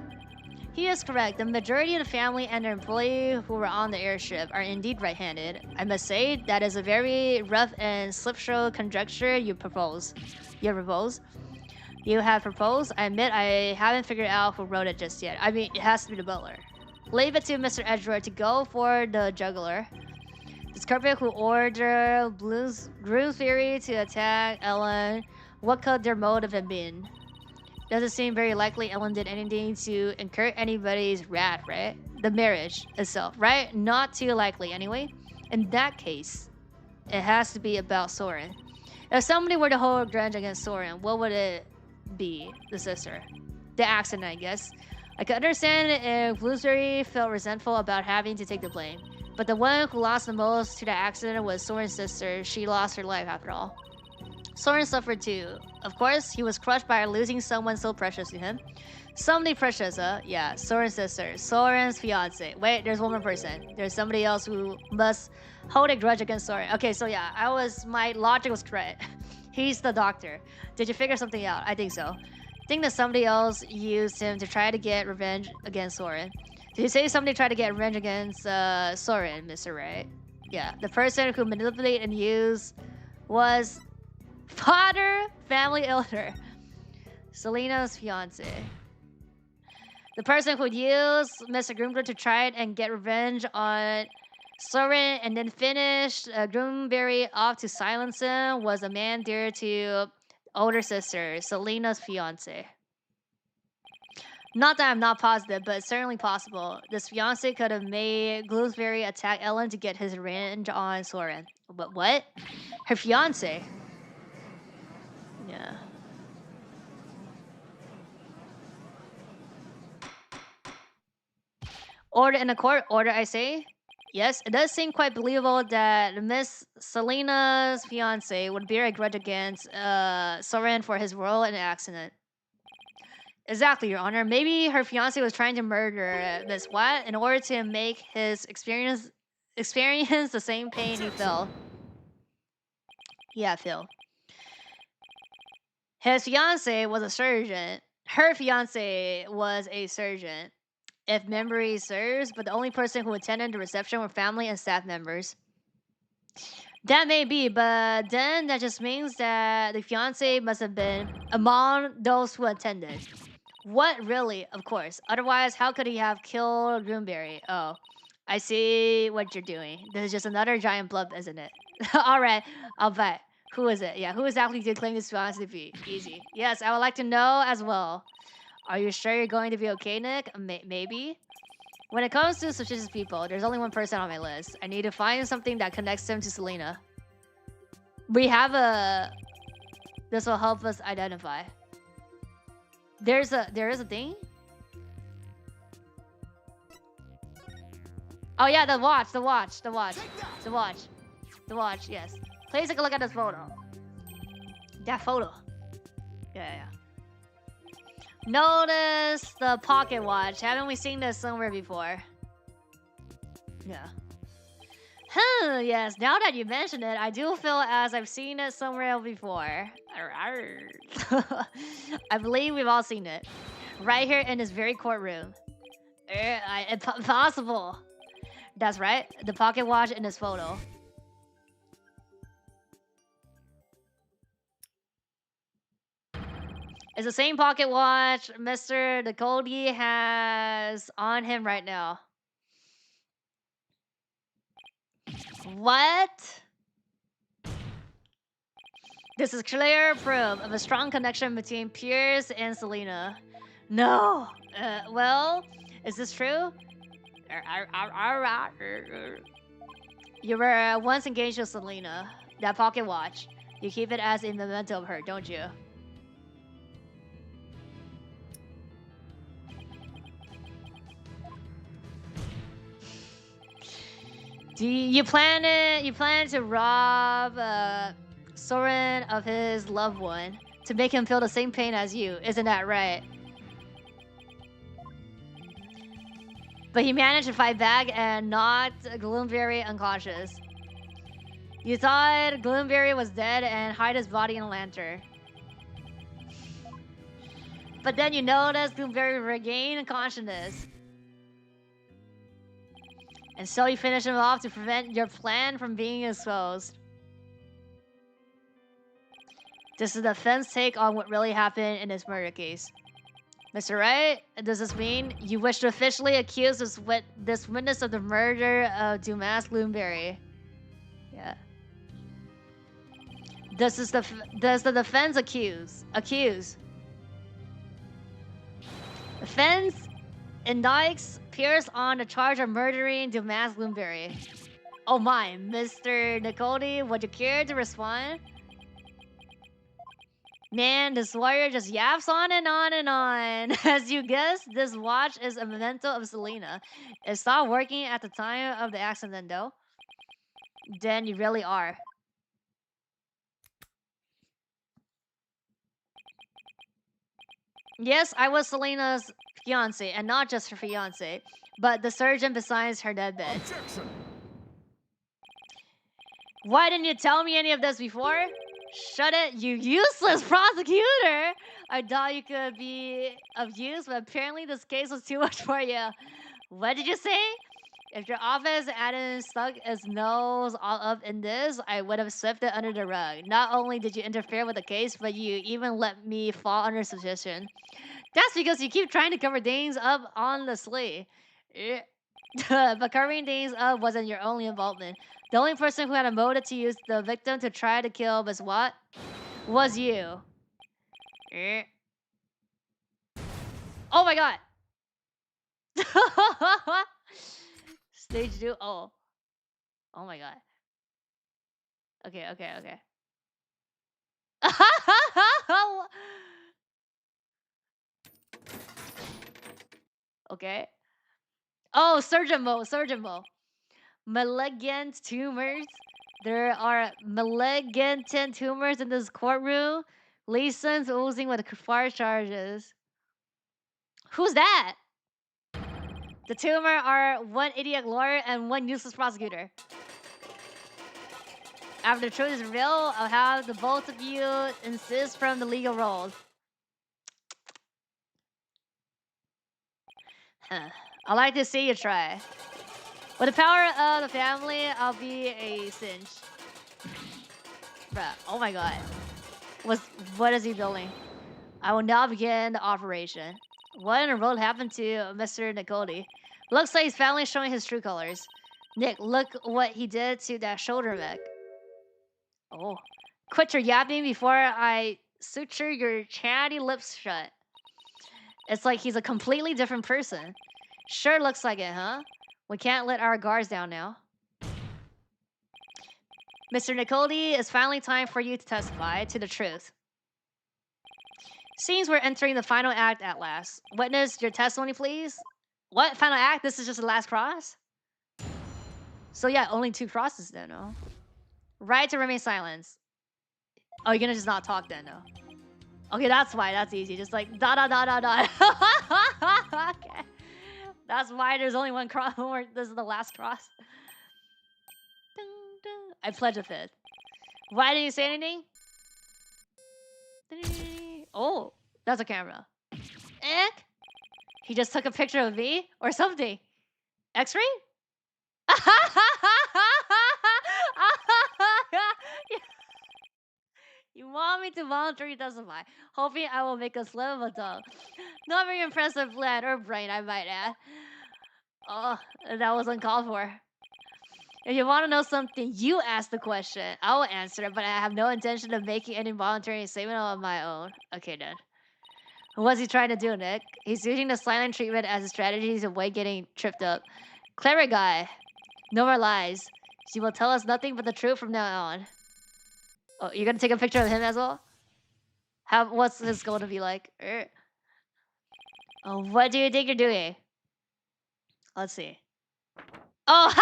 He is correct. The majority of the family and their employee who were on the airship are indeed right-handed. I must say, that is a very rough and slipshod conjecture you propose. You have proposed? I admit I haven't figured out who wrote it just yet. I mean, it has to be the butler. Leave it to Mr. Edgeworth to go for the juggler. The scorpion who ordered Bloomsbury to attack Ellen. What could their motive have been? Doesn't seem very likely Ellen did anything to incur anybody's wrath, right? The marriage itself, right? Not too likely anyway. In that case, it has to be about Soren. If somebody were to hold a grudge against Soren, what would it be? The sister. The accident, I guess. I could understand if Bloomsbury felt resentful about having to take the blame. But the one who lost the most to the accident was Soren's sister. She lost her life after all. Soren suffered too. Of course, he was crushed by losing someone so precious to him. Somebody precious, yeah, Soren's sister. Soren's fiance. Wait, there's one more person. There's somebody else who must hold a grudge against Soren. Okay, so yeah, my logic was correct. He's the doctor. Did you figure something out? I think so. I think that somebody else used him to try to get revenge against Soren. Did you say somebody tried to get revenge against Soren, Mr. Ray? Yeah, the person who manipulated and used was father, family elder, Selena's fiance. The person who used Mr. Groomberry to try and get revenge on Soren and then finished Groomberry off to silence him was a man dear to older sister, Selena's fiance. Not that I'm not positive, but it's certainly possible. This fiance could have made Bloomsbury attack Ellen to get his revenge on Soren. But what? Her fiance? Yeah. Order in the court. Order, I say. Yes, it does seem quite believable that Miss Selena's fiance would bear a grudge against Soren for his role in the accident. Exactly, Your Honor. Maybe her fiance was trying to murder Miss Watt in order to make his experience the same pain he felt. Yeah, Phil. His fiance was a surgeon. Her fiance was a surgeon, if memory serves, but the only person who attended the reception were family and staff members. That may be, but then that just means that the fiance must have been among those who attended. What, really? Of course. Otherwise, how could he have killed Groomberry? Oh, I see what you're doing. This is just another giant bluff, isn't it? Alright, I'll bet. Who is it? Yeah, who exactly did claim this fiance to be? Easy. Yes, I would like to know as well. Are you sure you're going to be okay, Nick? Maybe? When it comes to suspicious people, there's only one person on my list. I need to find something that connects him to Selena. We have a... This will help us identify. There is a thing? Oh yeah, the watch, yes. Please take a look at this photo. That photo. Yeah. Notice the pocket watch. Haven't we seen this somewhere before? Yeah. Yes, now that you mention it, I do feel as I've seen it somewhere before. I believe we've all seen it. Right here in this very courtroom. Impossible. That's right, the pocket watch in this photo. It's the same pocket watch Mr. Nicoli has on him right now. What? This is clear proof of a strong connection between Pierce and Selena. No. Well, is this true? You were once engaged with Selena. That pocket watch. You keep it as a memento of her, don't you? Do you plan to rob Soren of his loved one to make him feel the same pain as you, isn't that right? But he managed to fight back and knocked Gloomberry unconscious. You thought Gloomberry was dead and hide his body in a lantern. But then you noticed Gloomberry regained consciousness. And so you finish him off to prevent your plan from being exposed. This is the defense take on what really happened in this murder case. Mr. Wright, does this mean you wish to officially accuse this witness of the murder of Dumas Gloomberry? Yeah. Does the defense accuse? Defense indicts Pierce on the charge of murdering Dumas Gloomberry. Oh my, Mr. Nicoli, would you care to respond? Man, this warrior just yaps on and on and on. As you guessed, this watch is a memento of Selena. It stopped working at the time of the accident, though. Then you really are. Yes, I was Selena's fiance, and not just her fiance, but the surgeon besides her deathbed. Objection! Why didn't you tell me any of this before? Shut it, you useless prosecutor! I thought you could be of use, but apparently this case was too much for you. What did you say? If your office hadn't stuck its nose all up in this, I would have swept it under the rug. Not only did you interfere with the case, but you even let me fall under suspicion. That's because you keep trying to cover things up honestly. But covering things up wasn't your only involvement. The only person who had a motive to use the victim to try to kill was what? Was you. Oh my god! Stage 2? Oh. Oh my god. Okay. Okay. Oh, surgeon mode. Malignant tumors. There are malignant tumors in this courtroom. Leeson's oozing with fire charges. Who's that? The tumor are one idiot lawyer and one useless prosecutor. After the truth is revealed, I'll have the both of you insist from the legal roles. I'd like to see you try. With the power of the family, I'll be a cinch. Bruh, oh my god. What is he building? I will now begin the operation. What in the world happened to Mr. Nicoli? Looks like he's finally showing his true colors. Nick, look what he did to that shoulder neck. Oh. Quit your yapping before I suture your chatty lips shut. It's like he's a completely different person. Sure looks like it, huh? We can't let our guards down now. Mr. Nicoli, it's finally time for you to testify to the truth. Seems we're entering the final act at last. Witness your testimony, please. What? Final act? This is just the last cross? So yeah, only 2 crosses then, no? Right to remain silent. Oh, you're gonna just not talk then, no? Okay, that's why. That's easy. Just like, da. Okay. That's why there's only 1 cross. This is the last cross. I pledge a fifth. Why didn't you say anything? Oh, that's a camera. Eck? He just took a picture of me or something. X-ray? You want me to voluntarily testify, hoping I will make a slip of a tongue. Not very impressive plan or brain, I might add. Oh, that was uncalled for. If you want to know something, you ask the question. I will answer it, but I have no intention of making any voluntary statement of my own. Okay, then. What's he trying to do, Nick? He's using the silent treatment as a strategy to avoid getting tripped up. Clever guy. No more lies. She will tell us nothing but the truth from now on. Oh, you're gonna take a picture of him as well? What's this going to be like? Oh, what do you think you're doing? Let's see. Oh,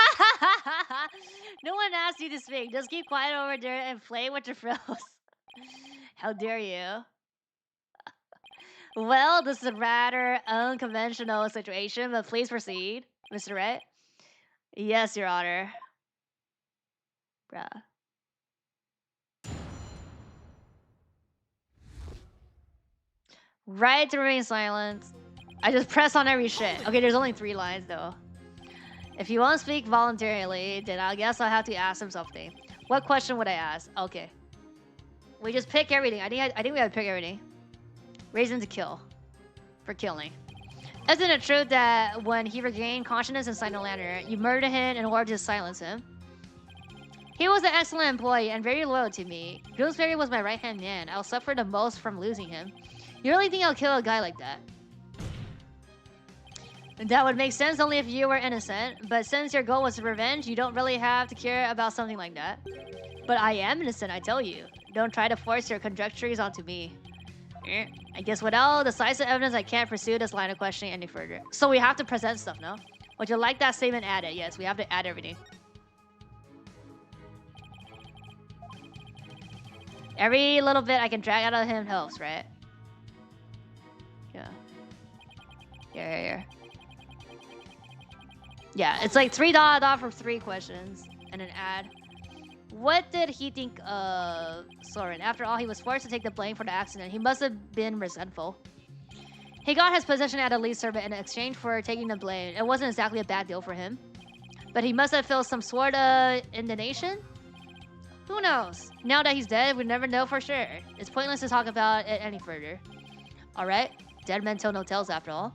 no one asked you to speak. Just keep quiet over there and play with your frills. How dare you? Well, this is a rather unconventional situation, but please proceed, Mr. Wright. Yes, Your Honor. Bruh. Right to remain silent. I just press on every shit. Okay, there's only 3 lines though. If you won't speak voluntarily, then I guess I'll have to ask him something. What question would I ask? Okay. We just pick everything. I think we have to pick everything. Reason to kill. For killing. Isn't it true that when he regained consciousness inside the lantern, you murdered him in order to silence him? He was an excellent employee and very loyal to me. Bloomsbury was my right-hand man. I'll suffer the most from losing him. You really think I'll kill a guy like that? That would make sense only if you were innocent, but since your goal was revenge, you don't really have to care about something like that. But I am innocent, I tell you. Don't try to force your conjectures onto me. I guess without decisive evidence, I can't pursue this line of questioning any further. So we have to present stuff, no? Would you like that statement added? Yes, we have to add everything. Every little bit I can drag out of him helps, right? Yeah. Here. Yeah, it's like 3 dot for 3 questions and an add. What did he think of Soren? After all, he was forced to take the blame for the accident. He must have been resentful. He got his position at a lead servant in exchange for taking the blame. It wasn't exactly a bad deal for him. But he must have felt some sort of indignation? Who knows? Now that he's dead, we never know for sure. It's pointless to talk about it any further. Alright, dead men tell no tales after all.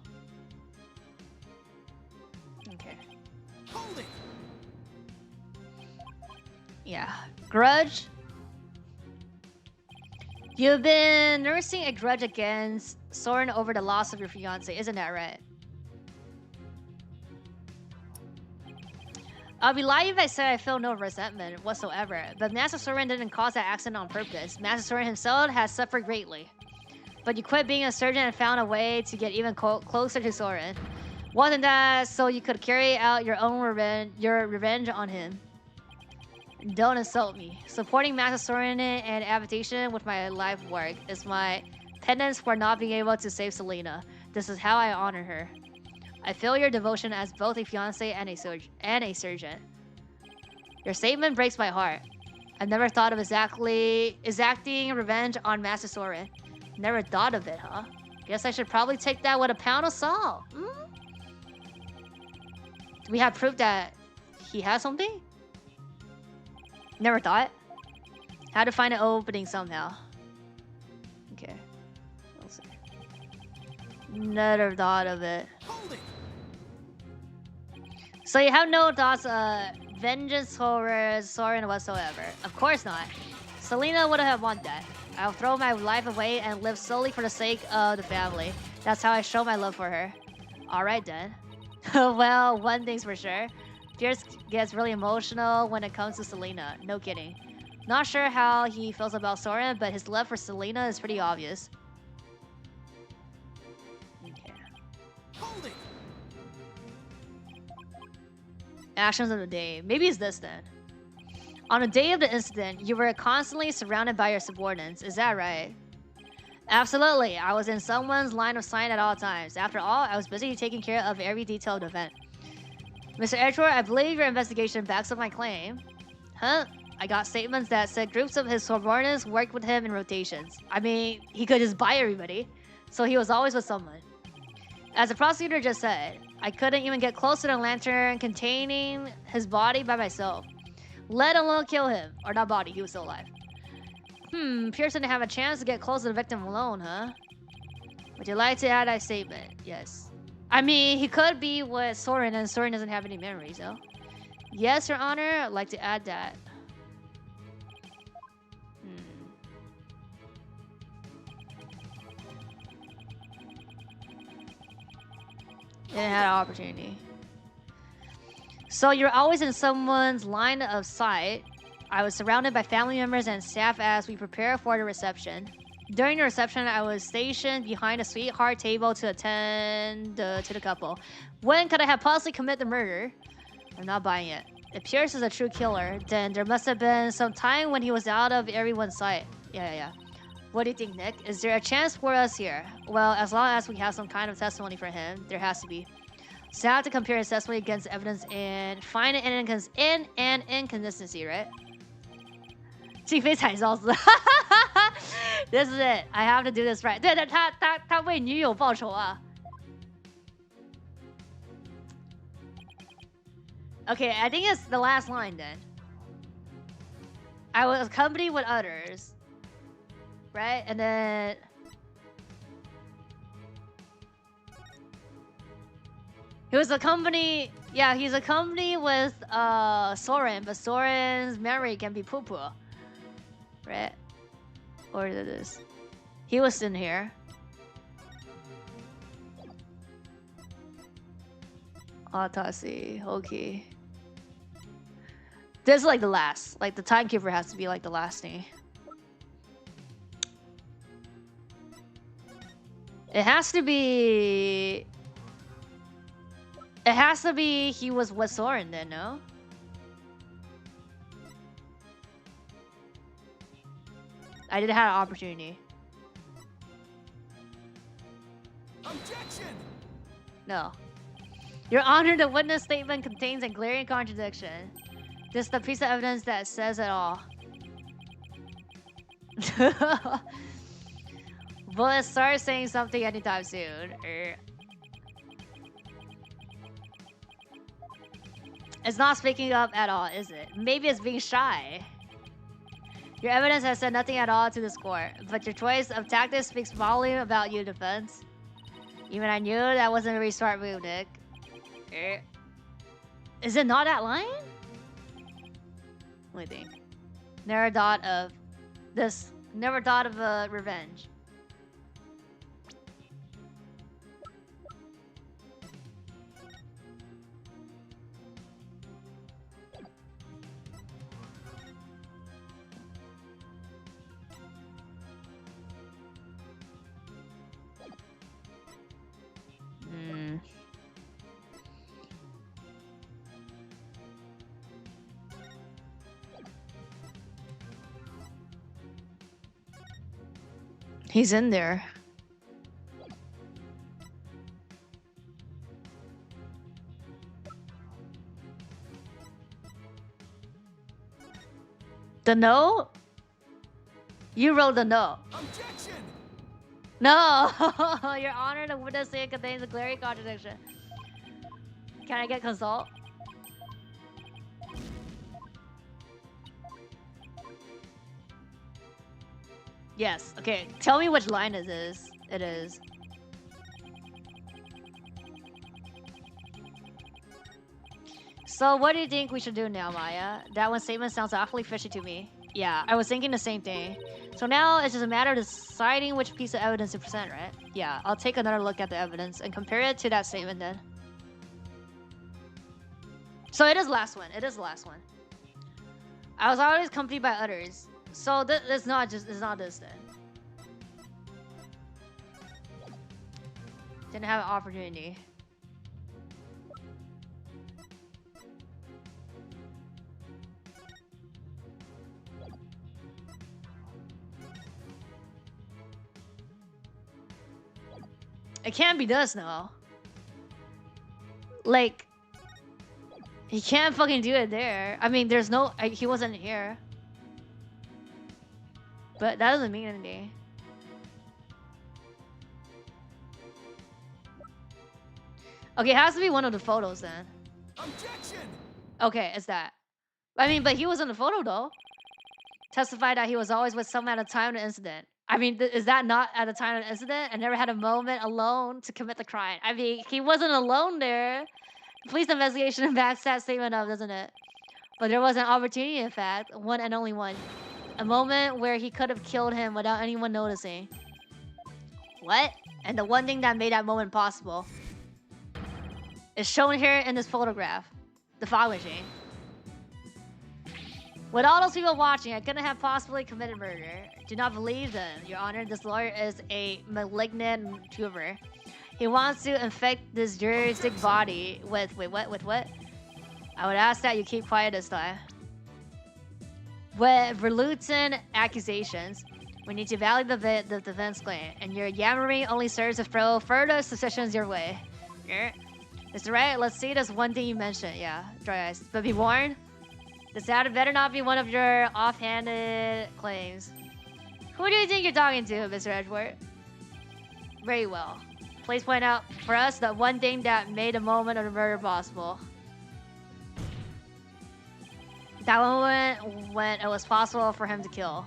Okay. Hold it! Yeah. Grudge? You've been nursing a grudge against Soren over the loss of your fiancé, isn't that right? I'll be lying if I said I feel no resentment whatsoever, but Master Soren didn't cause that accident on purpose. Master Soren himself has suffered greatly. But you quit being a surgeon and found a way to get even closer to Soren. Wasn't that so you could carry out your own revenge on him? Don't insult me. Supporting Master Soren and adaptation with my life work is my penance for not being able to save Selena. This is how I honor her. I feel your devotion as both a fiancé and a surgeon. Your statement breaks my heart. I've never thought of exacting revenge on Master Soren. Never thought of it, huh? Guess I should probably take that with a pound of salt. Do we have proof that he has something? Never thought. Had to find an opening somehow. Okay. We'll see. Never thought of it. So you have no thoughts of vengeance over Soren whatsoever? Of course not. Selena wouldn't have wanted that. I'll throw my life away and live solely for the sake of the family. That's how I show my love for her. Alright then. Well, one thing's for sure. Pierce gets really emotional when it comes to Selena. No kidding. Not sure how he feels about Soren, but his love for Selena is pretty obvious. Okay. Hold it! Actions of the day. Maybe it's this then. On the day of the incident, you were constantly surrounded by your subordinates. Is that right? Absolutely. I was in someone's line of sight at all times. After all, I was busy taking care of every detail of the event. Mr. Edgeworth, I believe your investigation backs up my claim. Huh? I got statements that said groups of his subordinates worked with him in rotations. I mean, he could just buy everybody, so he was always with someone. As the prosecutor just said, I couldn't even get close to the lantern containing his body by myself, let alone kill him. Or not body, he was still alive. Pearson didn't have a chance to get close to the victim alone, huh? Would you like to add that statement? Yes. I mean, he could be with Soren, and Soren doesn't have any memories, though. Yes, Your Honor, I'd like to add that. Didn't have an opportunity. So you're always in someone's line of sight. I was surrounded by family members and staff as we prepare for the reception. During the reception, I was stationed behind a sweetheart table to attend to the couple. When could I have possibly committed the murder? I'm not buying it. If Pierce is a true killer, then there must have been some time when he was out of everyone's sight. Yeah. What do you think, Nick? Is there a chance for us here? Well, as long as we have some kind of testimony for him, there has to be. So I have to compare his testimony against evidence and find an inconsistency, right? 鸡飞踩烧死 This is it. I have to do this right. 对，他为女友报仇啊。Okay, I think it's the last line then. I was accompanied with others. Right? And then... He was accompanied... Yeah, he's accompanied with Soren, but Soren's memory can be poo-poo. Right? Or this. He was in here. Autopsy. Okay. This is like the last. Like the timekeeper has to be like the last thing. It has to be... It has to be he was with Soren then, no? I did have an opportunity. Objection! No. Your Honor, the witness statement contains a glaring contradiction. This is the piece of evidence that says it all. Will it start saying something anytime soon? It's not speaking up at all, is it? Maybe it's being shy. Your evidence has said nothing at all to this court, but your choice of tactics speaks volume about your defense. Even I knew that wasn't a very smart move, Nick. Is it not that line? Let me think. Never thought of this. Never thought of revenge. He's in there. The note? You wrote the note. Objection! No! Your Honor, the witness statement contains a glaring contradiction. Can I get consult? Yes. Okay. Tell me which line it is. It is. So what do you think we should do now, Maya? That one statement sounds awfully fishy to me. Yeah, I was thinking the same thing. So now it's just a matter of deciding which piece of evidence to present, right? Yeah, I'll take another look at the evidence and compare it to that statement then. So it is the last one. It is the last one. I was always accompanied by others. So it's not this then. Didn't have an opportunity. It can't be this now. Like, he can't fucking do it there. I mean, there's no... he wasn't here. But that doesn't mean anything. Okay, it has to be one of the photos then. Objection! Okay, it's that. I mean, but he was in the photo though. testified that he was always with someone at the time of the incident. I mean, is that not at the time of the incident? And never had a moment alone to commit the crime. I mean, he wasn't alone there. Police investigation and backs that statement up, doesn't it? But there was an opportunity, in fact, one and only one. A moment where he could have killed him without anyone noticing. What? And the one thing that made that moment possible is shown here in this photograph. The fog machine. With all those people watching, I couldn't have possibly committed murder. Do not believe them, Your Honor. This lawyer is a malignant tuber. He wants to infect this juristic body with... Wait, what? With what? I would ask that you keep quiet this time. With reluctant accusations, we need to validate the defense claim, and your yammering only serves to throw further suspicions your way. Yeah. Mr. Wright, let's see this one thing you mentioned. Yeah, dry eyes. But be warned, this better not be one of your offhanded claims. Who do you think you're talking to, Mr. Edgeworth? Very well. Please point out for us the one thing that made the moment of the murder possible. That moment when it was possible for him to kill.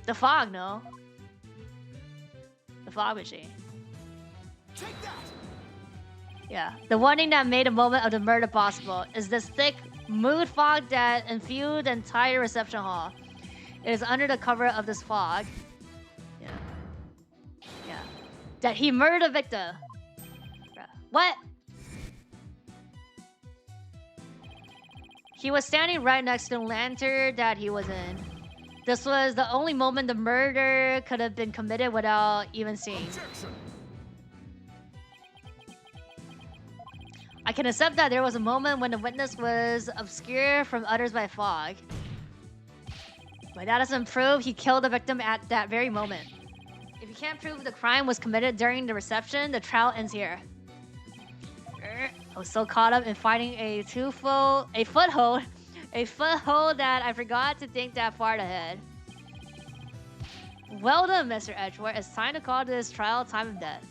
The fog, no? The fog machine. Take that! Yeah. The one thing that made the moment of the murder possible is this thick mood fog that infused the entire reception hall. It is under the cover of this fog. Yeah. Yeah. That he murdered a victim. What? He was standing right next to the lantern that he was in. This was the only moment the murder could have been committed without even seeing. Objection. I can accept that there was a moment when the witness was obscured from others by fog. But that doesn't prove he killed the victim at that very moment. If you can't prove the crime was committed during the reception, the trial ends here. I was so caught up in finding a foothold that I forgot to think that far ahead. Well done, Mr. Edgeworth. It's time to call this trial time of death.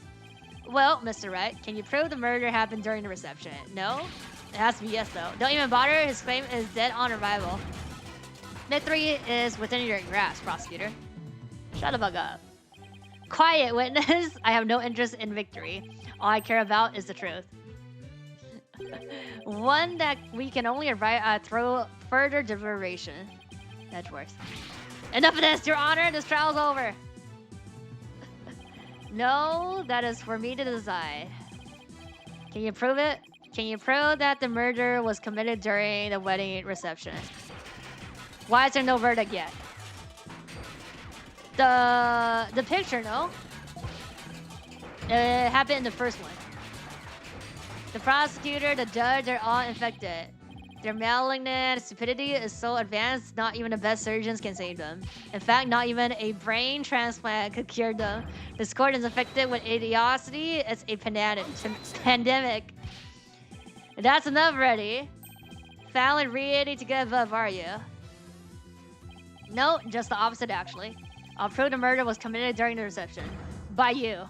Well, Mr. Wright, can you prove the murder happened during the reception? No? It has to be yes, though. Don't even bother. His claim is dead on arrival. Victory is within your grasp, prosecutor. Shut the fuck up. Quiet, witness. I have no interest in victory. All I care about is the truth. One that we can only arrive at through further deliberation. Edgeworth. Enough of this, Your Honor. This trial's over. No, that is for me to decide. Can you prove it? Can you prove that the murder was committed during the wedding reception? Why is there no verdict yet? The picture, no? It happened in the first one. The prosecutor, the judge, they're all infected. Their malignant stupidity is so advanced, not even the best surgeons can save them. In fact, not even a brain transplant could cure them. This court is infected with idiocy. It's a pandemic. That's enough already. Finally ready to give up, are you? No, just the opposite, actually. I'll prove the murder was committed during the reception. By you.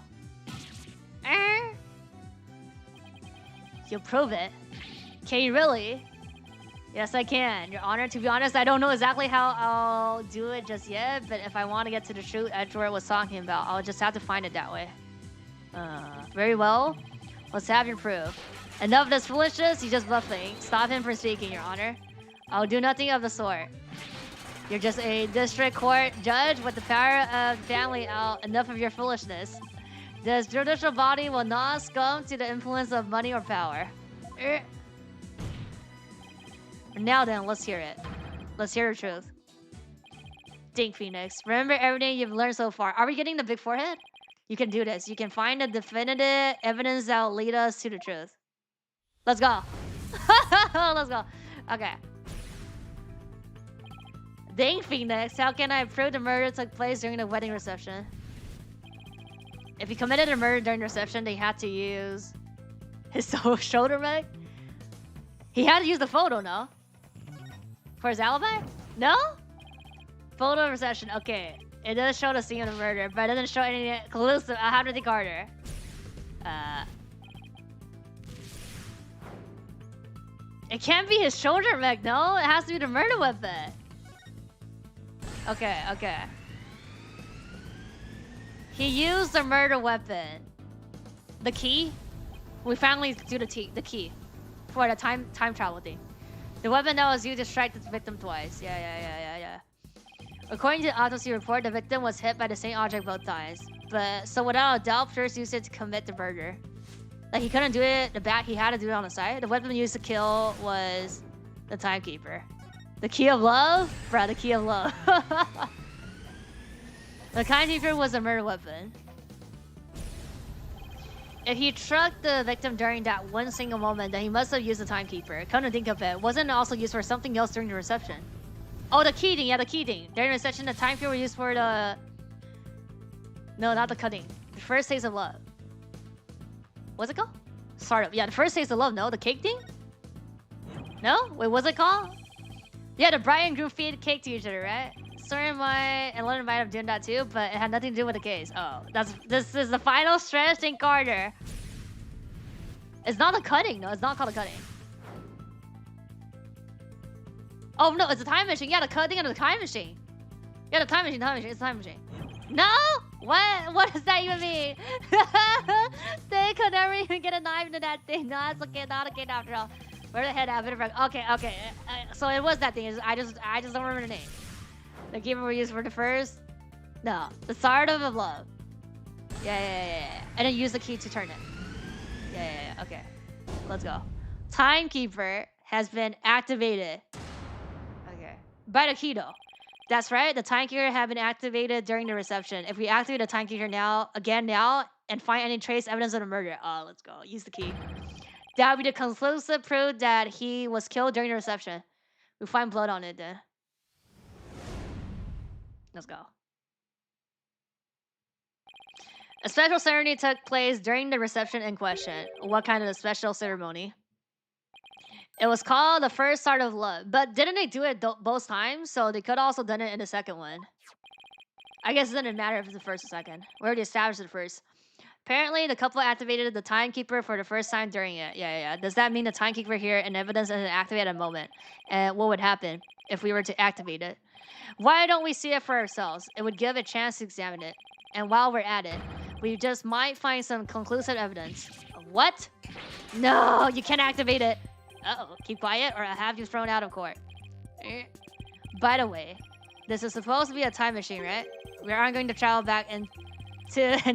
You'll prove it. Can you really? Yes, I can. Your Honor, to be honest, I don't know exactly how I'll do it just yet, but if I want to get to the truth Edgeworth was talking about, I'll just have to find it that way. Very well. Let's have your proof. Enough of this foolishness, he's just bluffing. Stop him from speaking, Your Honor. I'll do nothing of the sort. You're just a district court judge with the power of the family out. Enough of your foolishness. This judicial body will not succumb to the influence of money or power. Now then, let's hear it. Let's hear the truth. Think, Phoenix. Remember everything you've learned so far. Are we getting the big forehead? You can do this. You can find the definitive evidence that will lead us to the truth. Let's go. Let's go. Okay. Think, Phoenix. How can I prove the murder took place during the wedding reception? If he committed a murder during the reception, they had to use his shoulder bag. He had to use the photo, no? For his alibi? No? Photo reception. Okay. It does show the scene of the murder, but it doesn't show any conclusive. I have to think harder. It can't be his shoulder mech, no? It has to be the murder weapon. Okay, okay. He used the murder weapon. The key? We finally do the key. For the time travel thing. The weapon that was used to strike the victim twice. Yeah. According to the autopsy report, the victim was hit by the same object both times. But so without a doubt, first used it to commit the murder. Like he couldn't do it the back, he had to do it on the side. The weapon used to kill was the timekeeper. The key of love? Bruh, the key of love. The timekeeper was a murder weapon. If he struck the victim during that one single moment, then he must have used the timekeeper. Come to think of it, wasn't it also used for something else during the reception? Oh, the key thing, yeah, the key thing. During the reception, the timekeeper was used for the... No, not the cutting. The first taste of love. What's it called? Startup. Yeah, the first taste of love, no? The cake thing? No? Wait, what's it called? Yeah, the bride and groom feed cake to each other, right? Story might and Leonard might have done that too, but it had nothing to do with the case. Oh, this is the final stretch in Carter. It's not a cutting, no, it's not called a cutting. Oh no, it's a time machine. Yeah, the cutting of the time machine. Yeah, the time machine, it's a time machine. No? What does that even mean? They could never even get a knife into that thing. No, it's okay, not a kid after all. Where the head at? Okay. So it was that thing. I just don't remember the name. The keeper we used for the first? No. The start of love. Yeah. And then use the key to turn it. Yeah. Okay. Let's go. Timekeeper has been activated. Okay. By the key though. That's right. The timekeeper has been activated during the reception. If we activate the timekeeper now, and find any trace evidence of the murder. Oh, let's go. Use the key. That would be the conclusive proof that he was killed during the reception. We find blood on it then. Let's go. A special ceremony took place during the reception in question. What kind of a special ceremony? It was called the first start of love. But didn't they do it both times? So they could also done it in the second one. I guess it didn't matter if it's the first or second. We already established it first. Apparently, the couple activated the timekeeper for the first time during it. Yeah. Does that mean the timekeeper here and evidence isn't activated at a moment? And what would happen if we were to activate it? Why don't we see it for ourselves? It would give a chance to examine it. And while we're at it, we just might find some conclusive evidence. What? No, you can't activate it. Uh-oh, keep quiet or I'll have you thrown out of court. By the way, this is supposed to be a time machine, right? We aren't going to travel back in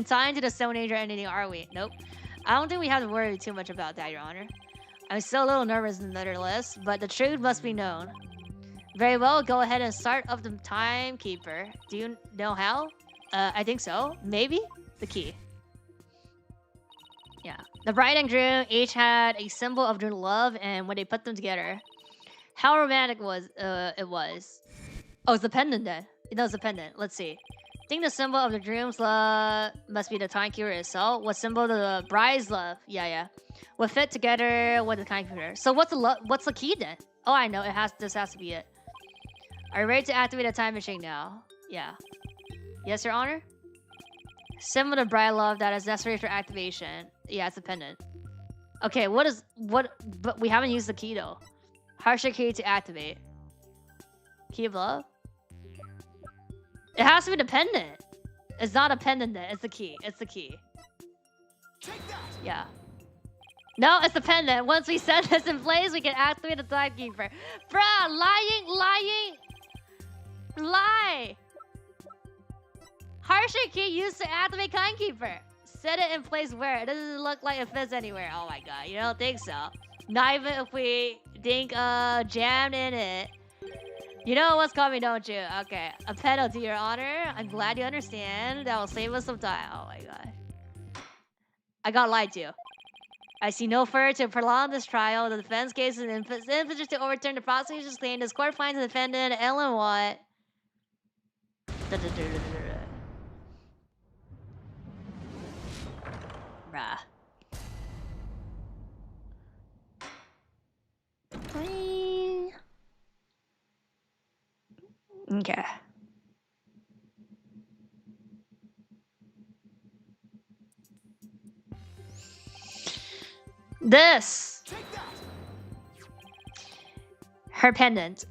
time to the Stone Age or anything, are we? Nope. I don't think we have to worry too much about that, Your Honor. I'm still a little nervous nonetheless, but the truth must be known. Very well, go ahead and start up the timekeeper. Do you know how? I think so. Maybe? The key. Yeah. The bride and groom each had a symbol of their love, and when they put them together, how romantic it was. Oh, it's the pendant then. No, it's the pendant. Let's see. I think the symbol of the groom's love must be the timekeeper itself. What symbol of the bride's love? Yeah. Will fit together with the timekeeper. So what's the key then? Oh, I know. This has to be it. Are you ready to activate a time machine now? Yeah. Yes, Your Honor? Symbol of the bride love that is necessary for activation. Yeah, it's a pendant. Okay, but we haven't used the key though. Harsher key to activate. Key of love? It has to be the pendant. It's not a pendant then, it's the key. It's the key. Yeah. No, it's the pendant. Once we set this in place, we can activate the timekeeper. Bruh, lie! Harsher key used to activate timekeeper. Set it in place where? It doesn't look like it fits anywhere. Oh my god, you don't think so? Not even if we think jammed in it. You know what's coming, don't you? Okay, a penalty, Your Honor. I'm glad you understand. That will save us some time. Oh my god. I got lied to. I see no further to prolong this trial. The defense case is impetus to overturn the prosecution's claim. This court finds the defendant, Ellen Watt. Bruh. Okay. This Her pendant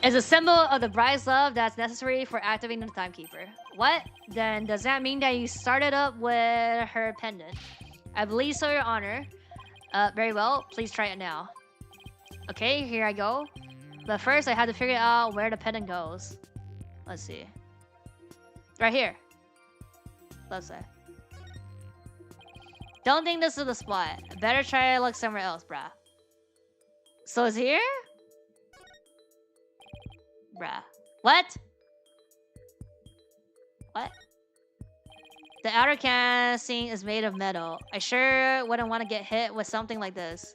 is a symbol of the bride's love that's necessary for activating the timekeeper. What? Then does that mean that you started up with her pendant? I believe so, Your Honor. Very well. Please try it now. Okay, here I go. But first, I have to figure out where the pendant goes. Let's see. Right here. Let's say. Don't think this is the spot. Better try to look somewhere else, bruh. So it's here? Bruh. What? What? The outer casing is made of metal. I sure wouldn't want to get hit with something like this.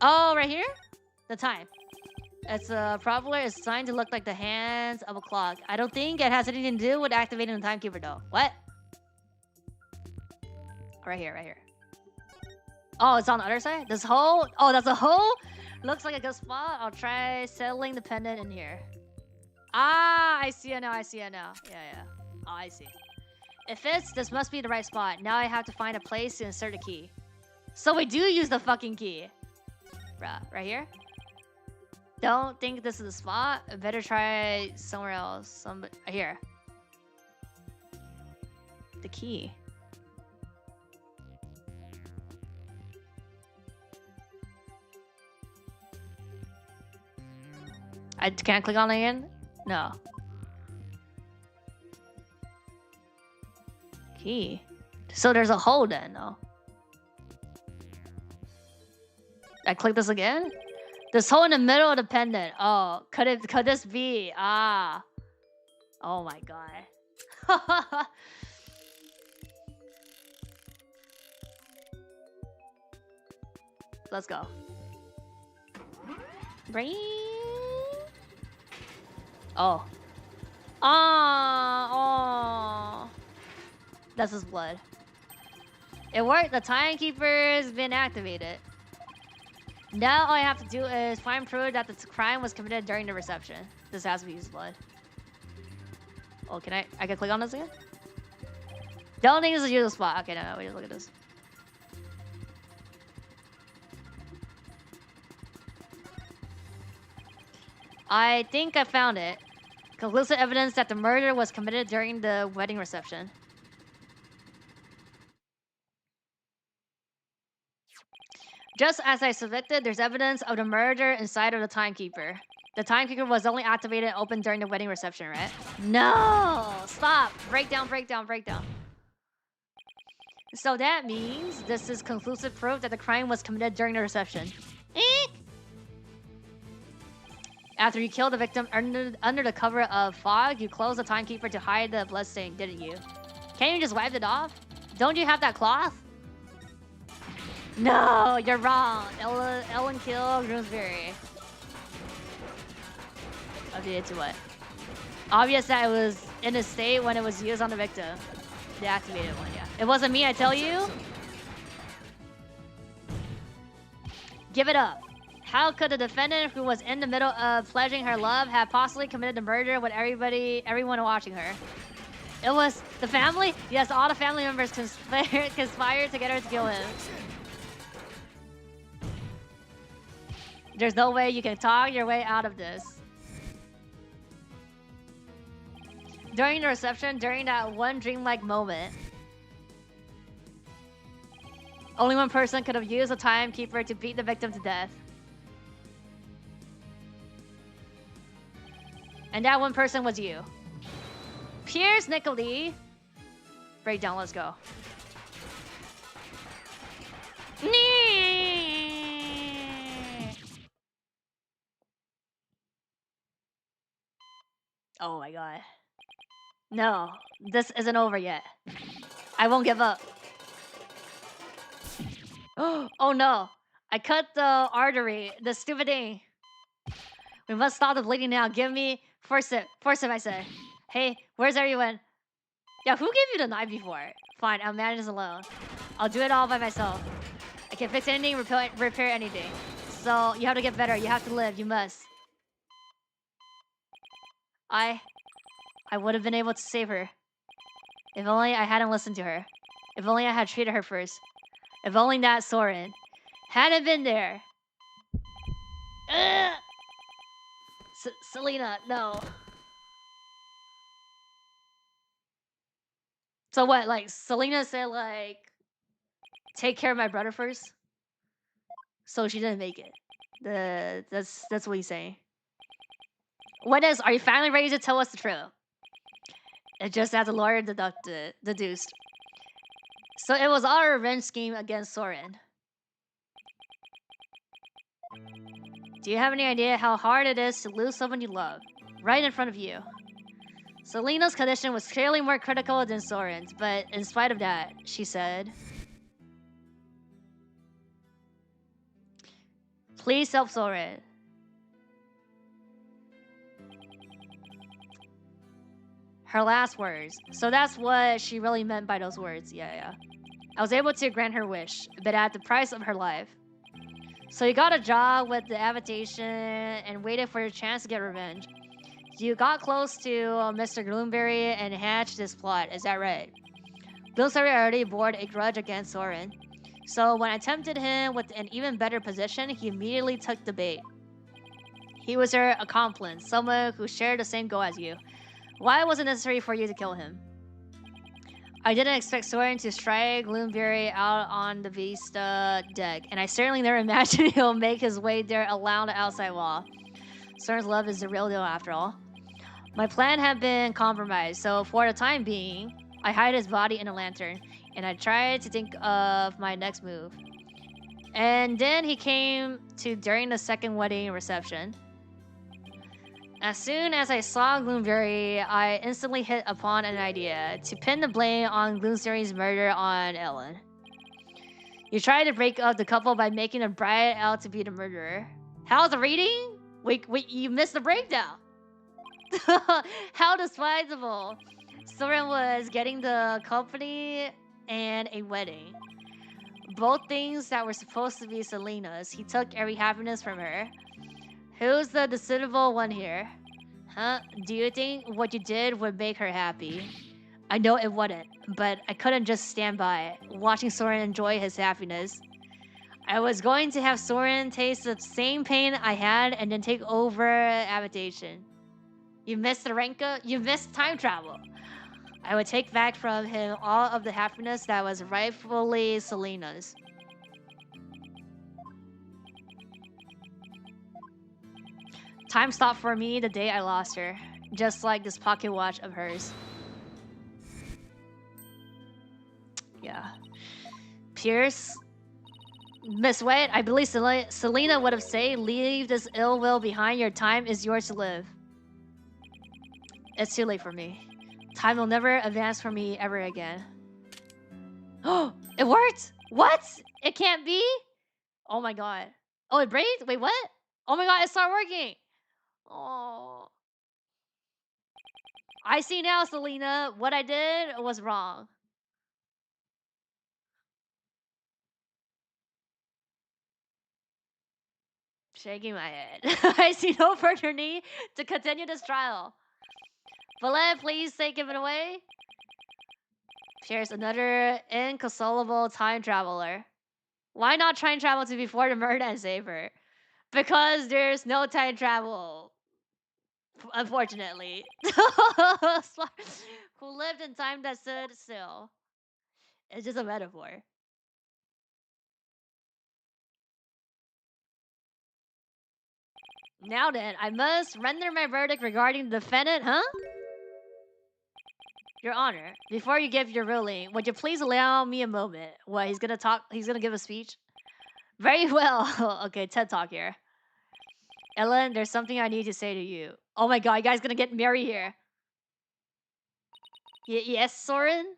Oh, right here? The time. It's probably it's designed to look like the hands of a clock. I don't think it has anything to do with activating the timekeeper though. What? Right here, right here. Oh, it's on the other side? This hole? Oh, that's a hole? Looks like a good spot. I'll try settling the pendant in here. Ah, I see it now, I see it now. Yeah, yeah. Oh, I see. It fits. This must be the right spot. Now I have to find a place to insert the key. So we do use the fucking key. Bruh, right here? Don't think this is the spot. I better try somewhere else. Here. The key. I can't click on it again? No. Key. So there's a hole then, though. I click this again? This hole in the middle of the pendant. Oh, could this be? Ah. Oh my god. Let's go. Brain. Oh. Oh. That's his blood. It worked. The timekeeper's been activated. Now all I have to do is find proof that the crime was committed during the reception. This has to be his blood. Oh, can I can click on this again? Don't think this is a usual spot. Okay, no, wait, look at this. I think I found it. Conclusive evidence that the murder was committed during the wedding reception. Just as I suspected, there's evidence of the murder inside of the timekeeper. The timekeeper was only activated and opened during the wedding reception, right? No! Stop! Breakdown, breakdown, breakdown. So that means this is conclusive proof that the crime was committed during the reception. Eek! After you killed the victim under the cover of fog, you closed the timekeeper to hide the bloodstain, didn't you? Can't you just wipe it off? Don't you have that cloth? No, you're wrong. Ellen killed Groomsbury. Updated to what? Obvious that it was in a state when it was used on the victim. The activated one, yeah. It wasn't me, I tell you. Give it up. How could the defendant, who was in the middle of pledging her love, have possibly committed the murder with everyone watching her? It was the family? Yes, all the family members conspired together to kill him. There's no way you can talk your way out of this. During the reception, during that one dreamlike moment, only one person could have used a timekeeper to beat the victim to death. And that one person was you. Piers Nicoli. Breakdown, let's go. Oh my god. No, this isn't over yet. I won't give up. Oh no, I cut the artery, the stupid thing. We must stop the bleeding now. Give me forceps, I say. Hey, where's everyone? Yeah, who gave you the knife before? Fine, I'll manage this alone. I'll do it all by myself. I can fix anything, repair anything. So you have to get better. You have to live. You must. I would have been able to save her. If only I hadn't listened to her. If only I had treated her first. If only that Soren hadn't been there. Selena, no. So what? Like Selena said, like, take care of my brother first. So she didn't make it. That's what he's saying. Are you finally ready to tell us the truth? It just as the lawyer deduced. So it was our revenge scheme against Soren. Do you have any idea how hard it is to lose someone you love? Right in front of you. Selena's condition was clearly more critical than Soren's, but in spite of that, she said, please help Soren. Her last words. So that's what she really meant by those words. Yeah. I was able to grant her wish, but at the price of her life. So you got a job with the Avitation and waited for your chance to get revenge. You got close to Mr. Gloomberry and hatched this plot, is that right? Gloomberry already bore a grudge against Soren. So when I tempted him with an even better position, he immediately took the bait. He was your accomplice, someone who shared the same goal as you. Why was it necessary for you to kill him? I didn't expect Soren to strike Gloomberry out on the Vista deck, and I certainly never imagined he'll make his way there along the outside wall. Soren's love is the real deal after all. My plan had been compromised, so for the time being, I hid his body in a lantern, and I tried to think of my next move. And then he came to during the second wedding reception. As soon as I saw Gloomberry, I instantly hit upon an idea to pin the blame on Gloomberry's murder on Ellen. You tried to break up the couple by making the bride out to be the murderer. How's the reading? Wait, you missed the breakdown. How despicable. Soren was getting the company and a wedding. Both things that were supposed to be Selena's. He took every happiness from her. Who's the deceitful one here? Huh? Do you think what you did would make her happy? I know it wouldn't, but I couldn't just stand by, watching Soren enjoy his happiness. I was going to have Soren taste the same pain I had and then take over Habitation. You missed the Renka? You missed time travel. I would take back from him all of the happiness that was rightfully Selena's. Time stopped for me the day I lost her, just like this pocket watch of hers. Yeah. Pierce? Miss Wade, I believe Selena would have said, leave this ill will behind, your time is yours to live. It's too late for me. Time will never advance for me ever again. Oh, it worked! What? It can't be? Oh my god. Oh, it breathed? Wait, what? Oh my god, it started working! Oh. I see now, Selena. What I did was wrong. Shaking my head. I see no further need to continue this trial. Valet, please take it away. Here's another inconsolable time traveler. Why not time travel to before the murder and save her? Because there's no time travel. Unfortunately. Who lived in time that stood still. It's just a metaphor. Now then, I must render my verdict regarding the defendant, huh? Your Honor, before you give your ruling, would you please allow me a moment? What, he's gonna talk? He's gonna give a speech? Very well. Okay, TED Talk here. Ellen, there's something I need to say to you. Oh my god, you guys gonna get married here. Yes, Soren?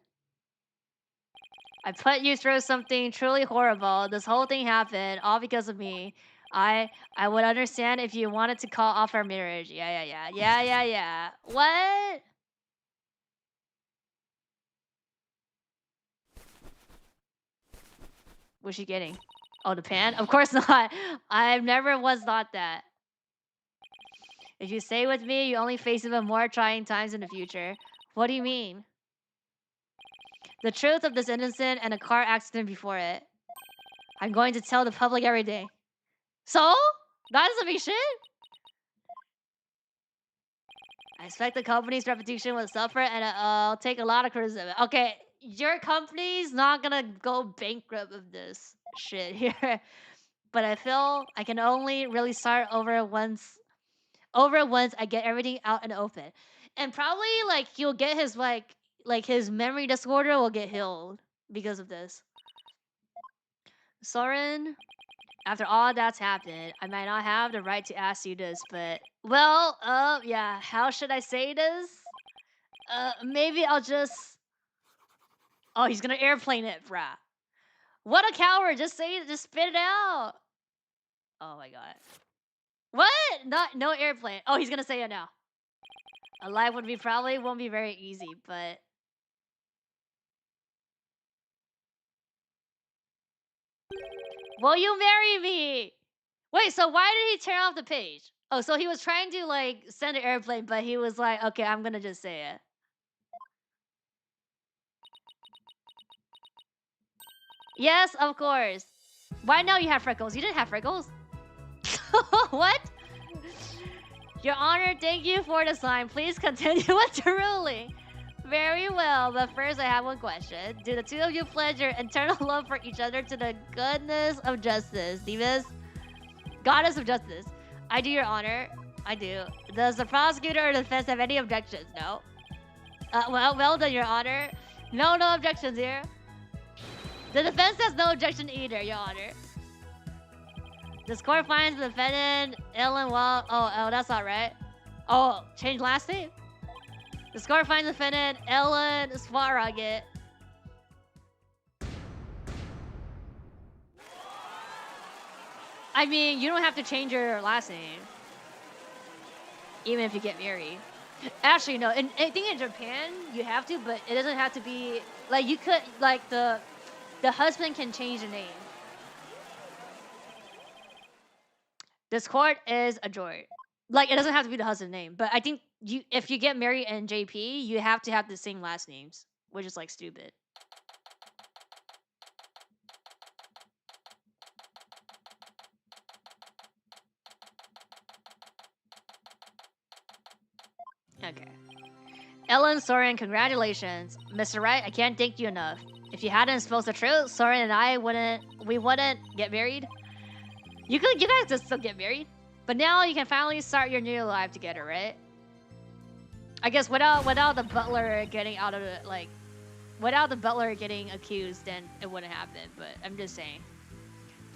I put you through something truly horrible. This whole thing happened all because of me. I would understand if you wanted to call off our marriage. Yeah. What? What's she getting? Oh, the pan? Of course not. I've never once thought that. If you stay with me, you only face even more trying times in the future. What do you mean? The truth of this incident and a car accident before it. I'm going to tell the public every day. So? That doesn't mean shit? I expect the company's reputation will suffer and I'll take a lot of criticism. Okay, your company's not gonna go bankrupt of this shit here. But I feel I can only really start over once I get everything out and open. And probably like he'll get his like his memory disorder will get healed because of this. Soren, after all that's happened, I might not have the right to ask you this, but well, yeah, how should I say this? Maybe I'll just oh, he's gonna airplane it, brah. What a coward! Just say it, just spit it out. Oh my god. What? No airplane. Oh, he's gonna say it now. A life would be probably won't be very easy, but will you marry me? Wait, so why did he turn off the page? Oh, so he was trying to like send an airplane, but he was like, okay, I'm gonna just say it. Yes, of course. Why now you have freckles? You didn't have freckles. What? Your Honor, thank you for the sign. Please continue with the ruling. Very well, but first I have one question. Do the two of you pledge your eternal love for each other to the goodness of justice? Divas? Goddess of justice. I do, Your Honor. I do. Does the prosecutor or defense have any objections? No. Well done, Your Honor. No objections here. The defense has no objection either, Your Honor. This court finds the defendant, Ellen Wall. Oh, that's not right. Oh, change last name? The court finds the defendant, Ellen Swaragit. I mean, you don't have to change your last name. Even if you get married. Actually, no. I think in Japan, you have to, but it doesn't have to be... Like, you could... Like, the husband can change the name. This court is adjourned. Like, it doesn't have to be the husband's name, but I think if you get married in JP, you have to have the same last names, which is like stupid. Okay. Ellen, Soren, congratulations. Mr. Wright, I can't thank you enough. If you hadn't exposed the truth, Soren and I wouldn't get married. You guys just still get married. But now you can finally start your new life together, right? I guess without the butler getting out of the, like... Without the butler getting accused, then it wouldn't happen. But I'm just saying.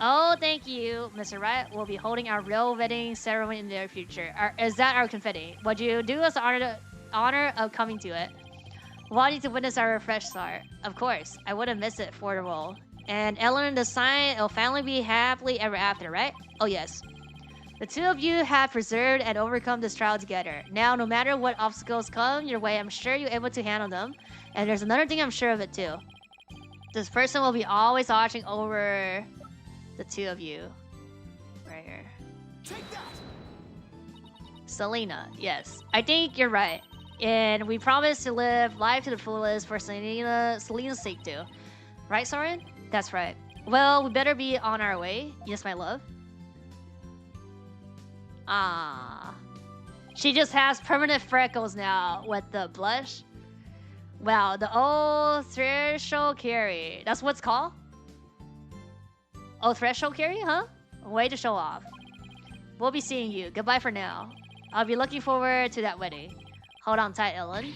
Oh, thank you, Mr. Wright. We'll be holding our real wedding ceremony in the near future. Is that our confetti? Would you do us the honor of coming to it? Wanting to witness our fresh start. Of course. I wouldn't miss it for the role. And Ellen, the sign, it'll finally be happily ever after, right? Oh, yes. The two of you have persevered and overcome this trial together. Now, no matter what obstacles come your way, I'm sure you're able to handle them. And there's another thing I'm sure of it, too. This person will be always watching over the two of you. Right here. Take that! Selena, yes. I think you're right. And we promise to live life to the fullest for Selena's sake, too. Right, Soren? That's right. Well, we better be on our way. Yes, my love. Ah. She just has permanent freckles now with the blush. Wow, the old threshold carry. That's what's called? Oh, threshold carry, huh? Way to show off. We'll be seeing you. Goodbye for now. I'll be looking forward to that wedding. Hold on tight, Ellen.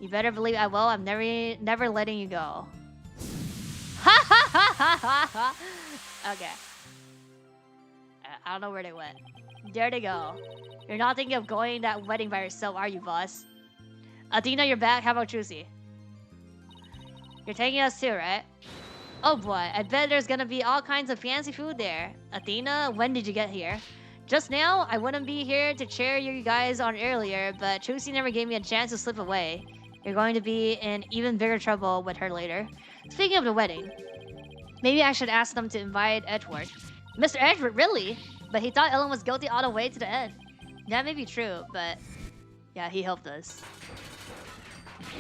You better believe I will. I'm never letting you go. Ha ha ha ha ha ha. Okay. I don't know where they went. There they go. You're not thinking of going that wedding by yourself, are you, boss? Athena, you're back. How about Trucy? You're taking us too, right? Oh boy, I bet there's gonna be all kinds of fancy food there. Athena, when did you get here? Just now, I wouldn't be here to cheer you guys on earlier, but Trucy never gave me a chance to slip away. You're going to be in even bigger trouble with her later. Speaking of the wedding, maybe I should ask them to invite Edward. Mr. Edward, really? But he thought Ellen was guilty all the way to the end. That may be true, but yeah, he helped us.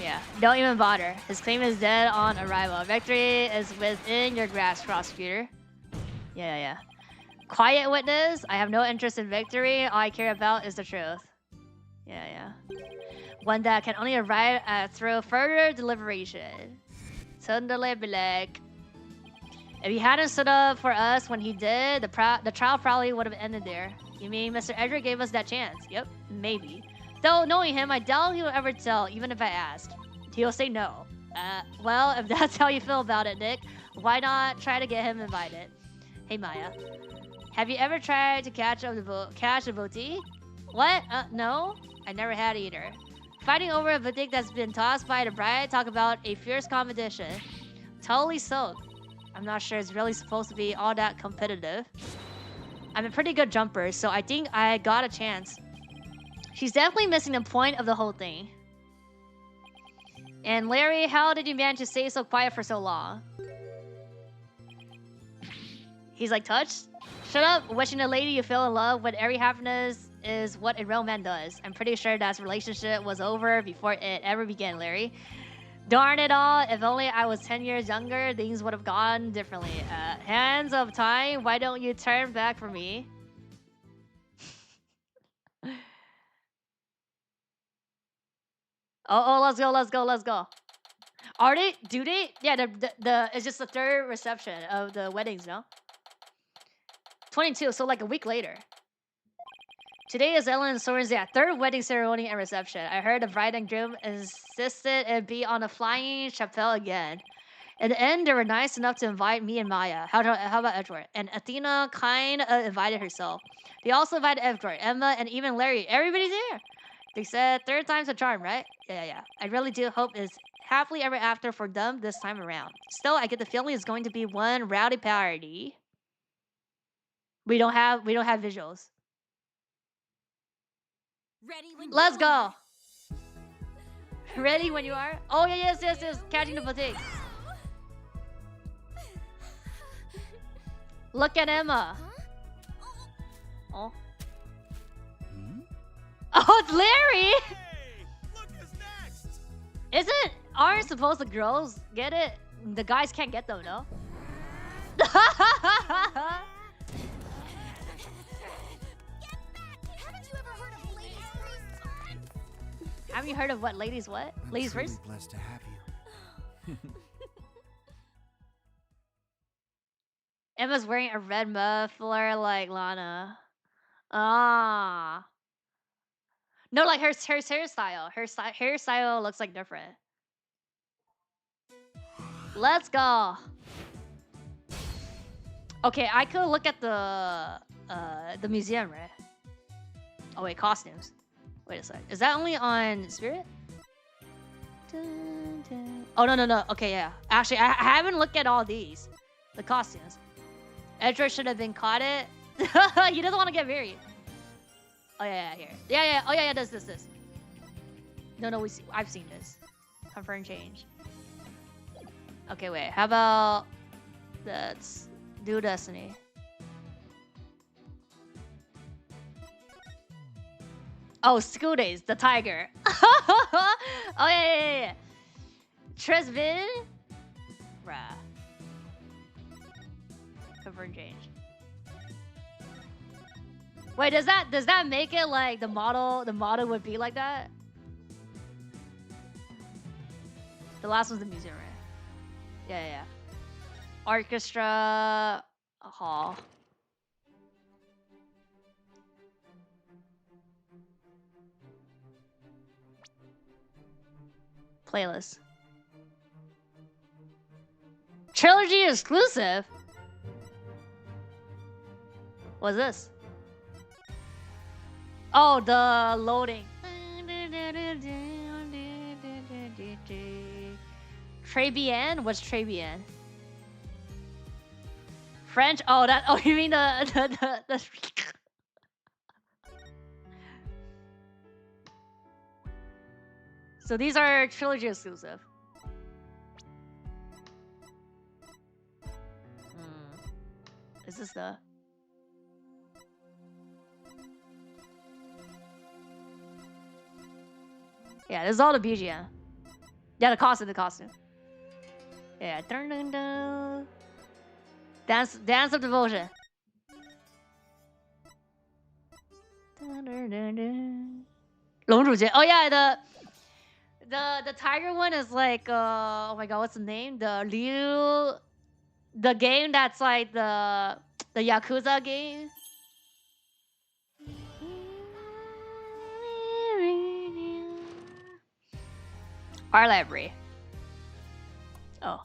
Yeah, don't even bother. His claim is dead on arrival. Victory is within your grasp, prosecutor. Yeah. Quiet witness. I have no interest in victory. All I care about is the truth. Yeah. One that can only arrive through further deliberation. If he hadn't stood up for us when he did, the trial probably would have ended there. You mean Mr. Edric gave us that chance? Yep, maybe. Though, knowing him, I doubt he will ever tell, even if I asked. He'll say no. Well, if that's how you feel about it, Nick, why not try to get him invited? Hey, Maya. Have you ever tried to catch a boutique? What? No? I never had either. Fighting over a boutique that's been tossed by the bride, talk about a fierce competition. Totally soaked. I'm not sure it's really supposed to be all that competitive. I'm a pretty good jumper, so I think I got a chance. She's definitely missing the point of the whole thing. And Larry, how did you manage to stay so quiet for so long? He's like, touched? Shut up, wishing a lady you fell in love with every happiness is what a real man does. I'm pretty sure that relationship was over before it ever began, Larry. Darn it all, if only I was 10 years younger, things would have gone differently. Hands of time, why don't you turn back for me? Let's go. Are they? Do they? Yeah, it's just the third reception of the weddings, no? 22, so like a week later. Today is Ellen and Soren's third wedding ceremony and reception. I heard the bride and groom insisted it be on a flying chapel again. In the end, they were nice enough to invite me and Maya. How about Edward? And Athena kind of invited herself. They also invited Edward, Emma, and even Larry. Everybody's there. They said third time's a charm, right? Yeah. I really do hope it's happily ever after for them this time around. Still, I get the feeling it's going to be one rowdy party. We don't have visuals. Ready when Let's you go. are. Ready when you are? Oh yeah, yes. Catching the boutique. Look at Emma. Oh. Oh, it's Larry. Hey, look who's next. Aren't supposed the girls get it? The guys can't get them, no? Haven't you heard of what? Ladies what? Ladies I'm first? truly blessed to have you. Emma's wearing a red muffler like Lana. Ah. No, like her hairstyle. Her hairstyle looks like different. Let's go. Okay, I could look at the museum, right? Oh wait, costumes. Wait a sec. Is that only on Spirit? Dun, dun. Oh no. Okay, yeah. Actually, I haven't looked at all these. The costumes. Edward should have been caught it. He doesn't want to get married. Oh yeah, here. Yeah. Oh yeah, this. No, I've seen this. Confirm change. Okay, wait. How about let's do Destiny. Oh, School Days, the tiger. Oh yeah. Tresvin? Bruh. Confirm change. Wait, does that make it like the model would be like that? The last one's the museum, right? Yeah. Orchestra hall. Playlist. Trilogy exclusive? What's this? Oh, the loading. Trebien? What's Trebien? French? Oh, that. Oh, you mean the So these are trilogy exclusive. Is this the? Yeah, this is all the BGM. Yeah, the costume. Yeah. Dun, dun, dun. Dance of devotion. Oh yeah, the tiger one is like oh my god, what's the name? The game that's like the Yakuza game. Our library. Oh.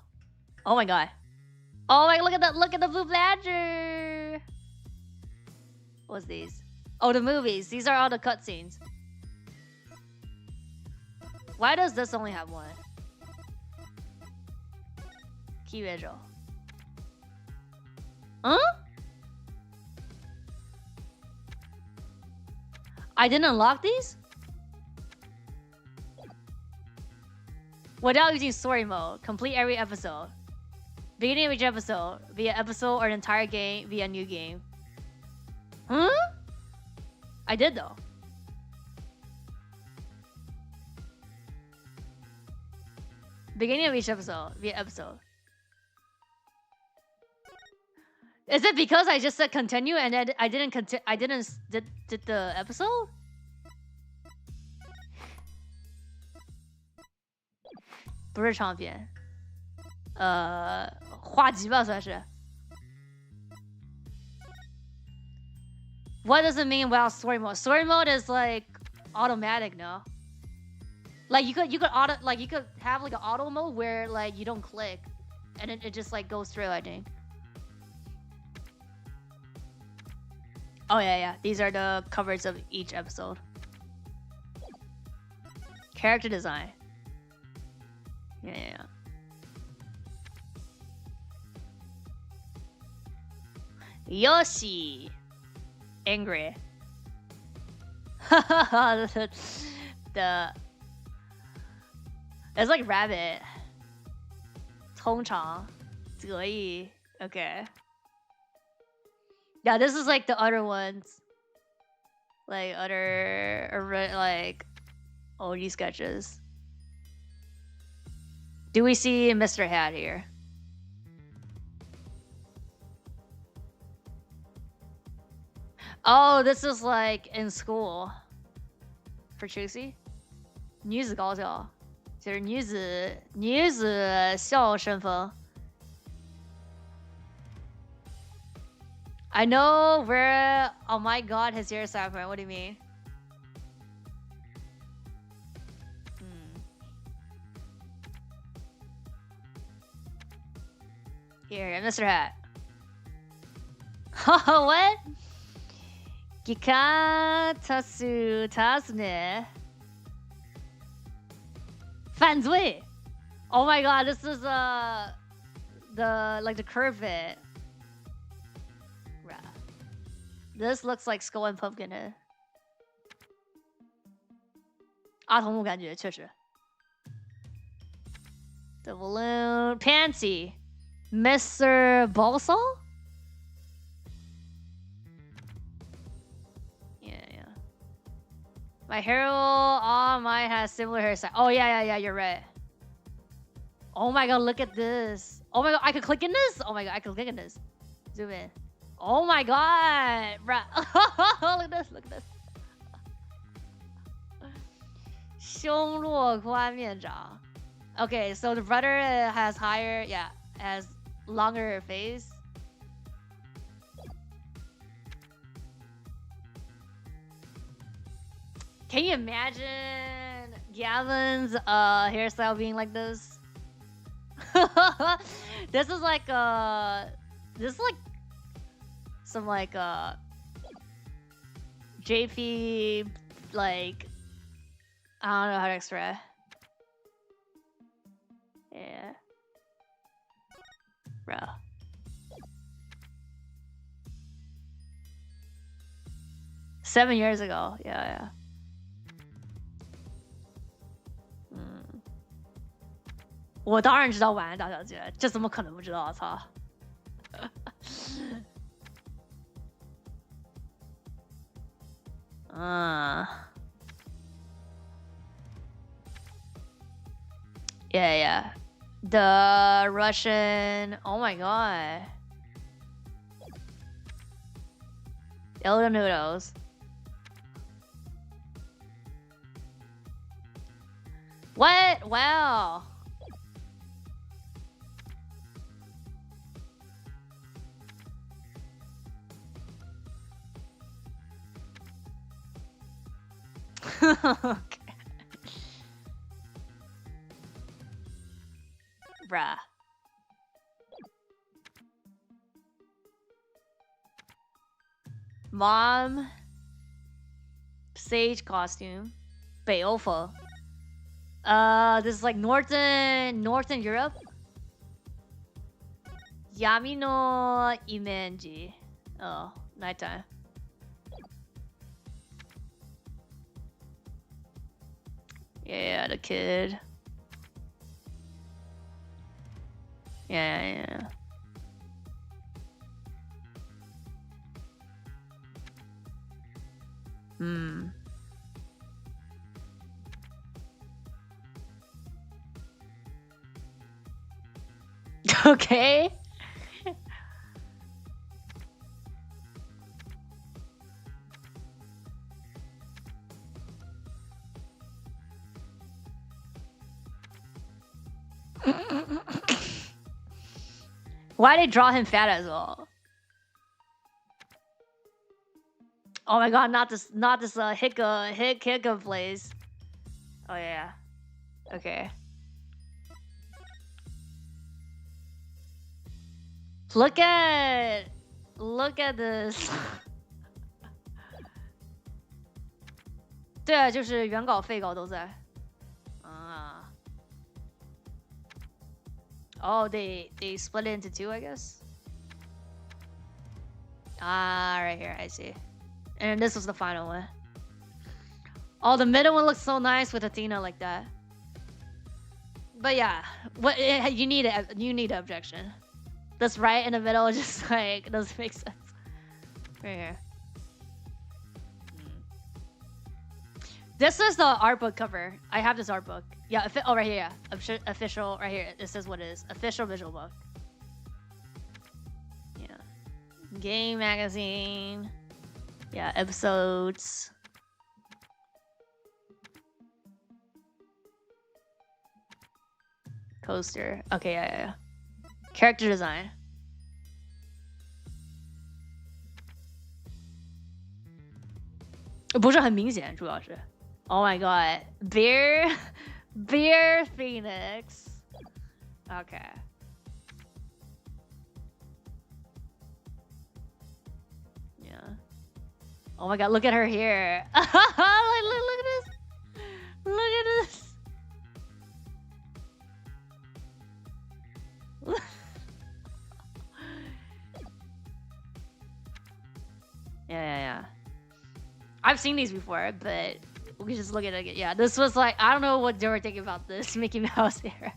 Oh my god. Oh my, look at the blue badger. What's these? Oh, the movies. These are all the cutscenes. Why does this only have one? Key visual. Huh? I didn't unlock these? Without using story mode, complete every episode. Beginning of each episode, via episode or an entire game via new game. Huh? I did though. Beginning of each episode via episode. Is it because I just said continue and then I didn't did the episode?不是长篇，画集吧算是。What does it mean without story mode? Story mode is like automatic, no? Like you could have like an auto mode where like you don't click, and it just like goes through. I think. Oh yeah. These are the covers of each episode. Character design. Yeah. Yoshi. Angry. It's like rabbit. 通常得意. Okay. Yeah, this is like the other ones. Like like OG sketches. Do we see Mr. Hat here? Oh, this is like in school. For Tracy? 女子高校，就是女子校身风。I know where. Oh my god, his hairstyle. What do you mean? Here, Mr. Hat. What? Gika tasu tasne. 犯罪. Oh my god, this is the curve bit. This looks like Skull and Pumpkinhead. 阿童木感觉确实。The balloon Pansy, Mr. Balsall. Yeah. My hero on mine has similar hairstyle. Oh yeah, you're right. Oh my god, look at this. Oh my god, I could click in this. Oh my god, I could click in this. Zoom in. Oh my god, bruh. Look at this. 胸落宽面长. Okay, so the brother has has longer face. Can you imagine Gavin's hairstyle being like this? This is like some like JP, like I don't know how to express. Yeah, bro. Seven years ago, yeah. 我当然知道晚安大小姐，这怎么可能不知道？操！Yeah. The Russian. Oh my god. Elder noodles. What? Wow. Okay. Bruh. Mom. Sage costume. 北欧风. This is like Northern Europe. Yami no Imenji. Oh, nighttime. Yeah, the kid. Yeah. Hmm. Okay. Why they draw him fat as well? Oh my god, not this hiccup place. Oh yeah. Okay. Look at this. 对啊，就是原稿、废稿都在。啊。Oh, they split it into two, I guess. Ah, right here, I see. And this was the final one. Oh, the middle one looks so nice with Athena like that. But yeah, what you need an objection. This right in the middle just like doesn't make sense. Right here. This is the art book cover. I have this art book. Yeah, oh right here, yeah. Official right here. This is what it is. Official visual book. Yeah. Game magazine. Yeah, episodes. Coaster. Okay, yeah. Character design. Oh my god. Bear Phoenix. Okay. Yeah. Oh my god, look at her hair. look at this. Look at this. Yeah. I've seen these before, but we can just look at it again. Yeah, this was like, I don't know what they were thinking about this Mickey Mouse here.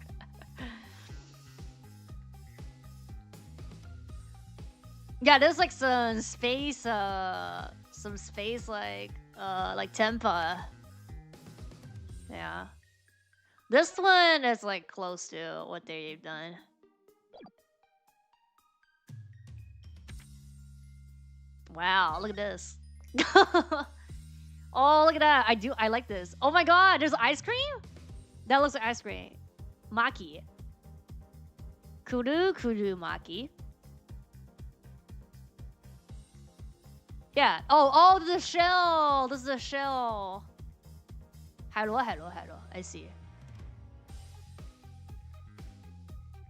Yeah, there's like some space like Tempa. Yeah. This one is like close to what they've done. Wow, look at this. Oh, look at that. I like this. Oh my god, there's ice cream? That looks like ice cream. Maki. Kuru Maki. Yeah. Oh, the shell. This is a shell. Hello. I see.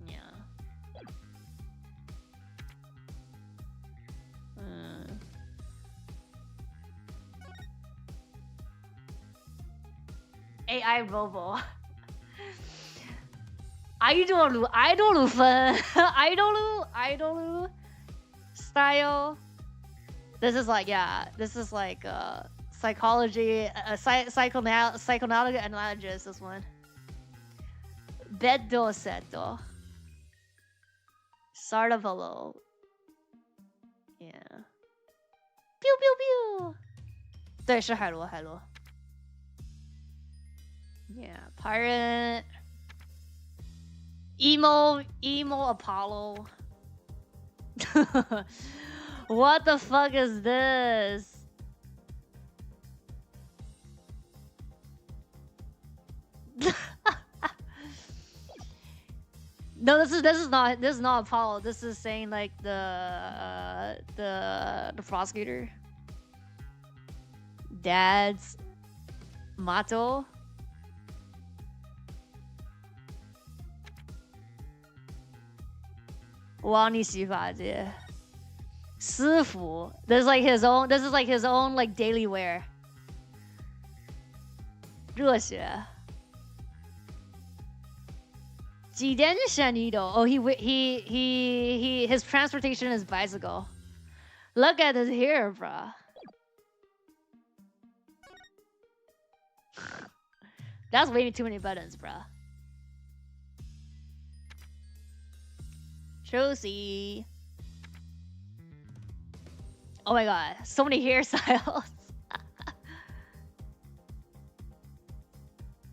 Yeah. AI Robo. idol style. This is like, yeah, this is like psychology, psychoanalytic analogous, this one. Beddo Seto. Sartavolo. Yeah. Pew pew pew. 对，是海螺。Yeah, pirate. Emo Apollo. What the fuck is this? No, this is not Apollo. This is saying like the prosecutor. Dad's motto. This is like his own. This is like his own like daily wear. 热血。几点选你的? Oh, his transportation is bicycle. Look at his hair, bro. That's way too many buttons, bro. Josie. Oh my god, so many hairstyles.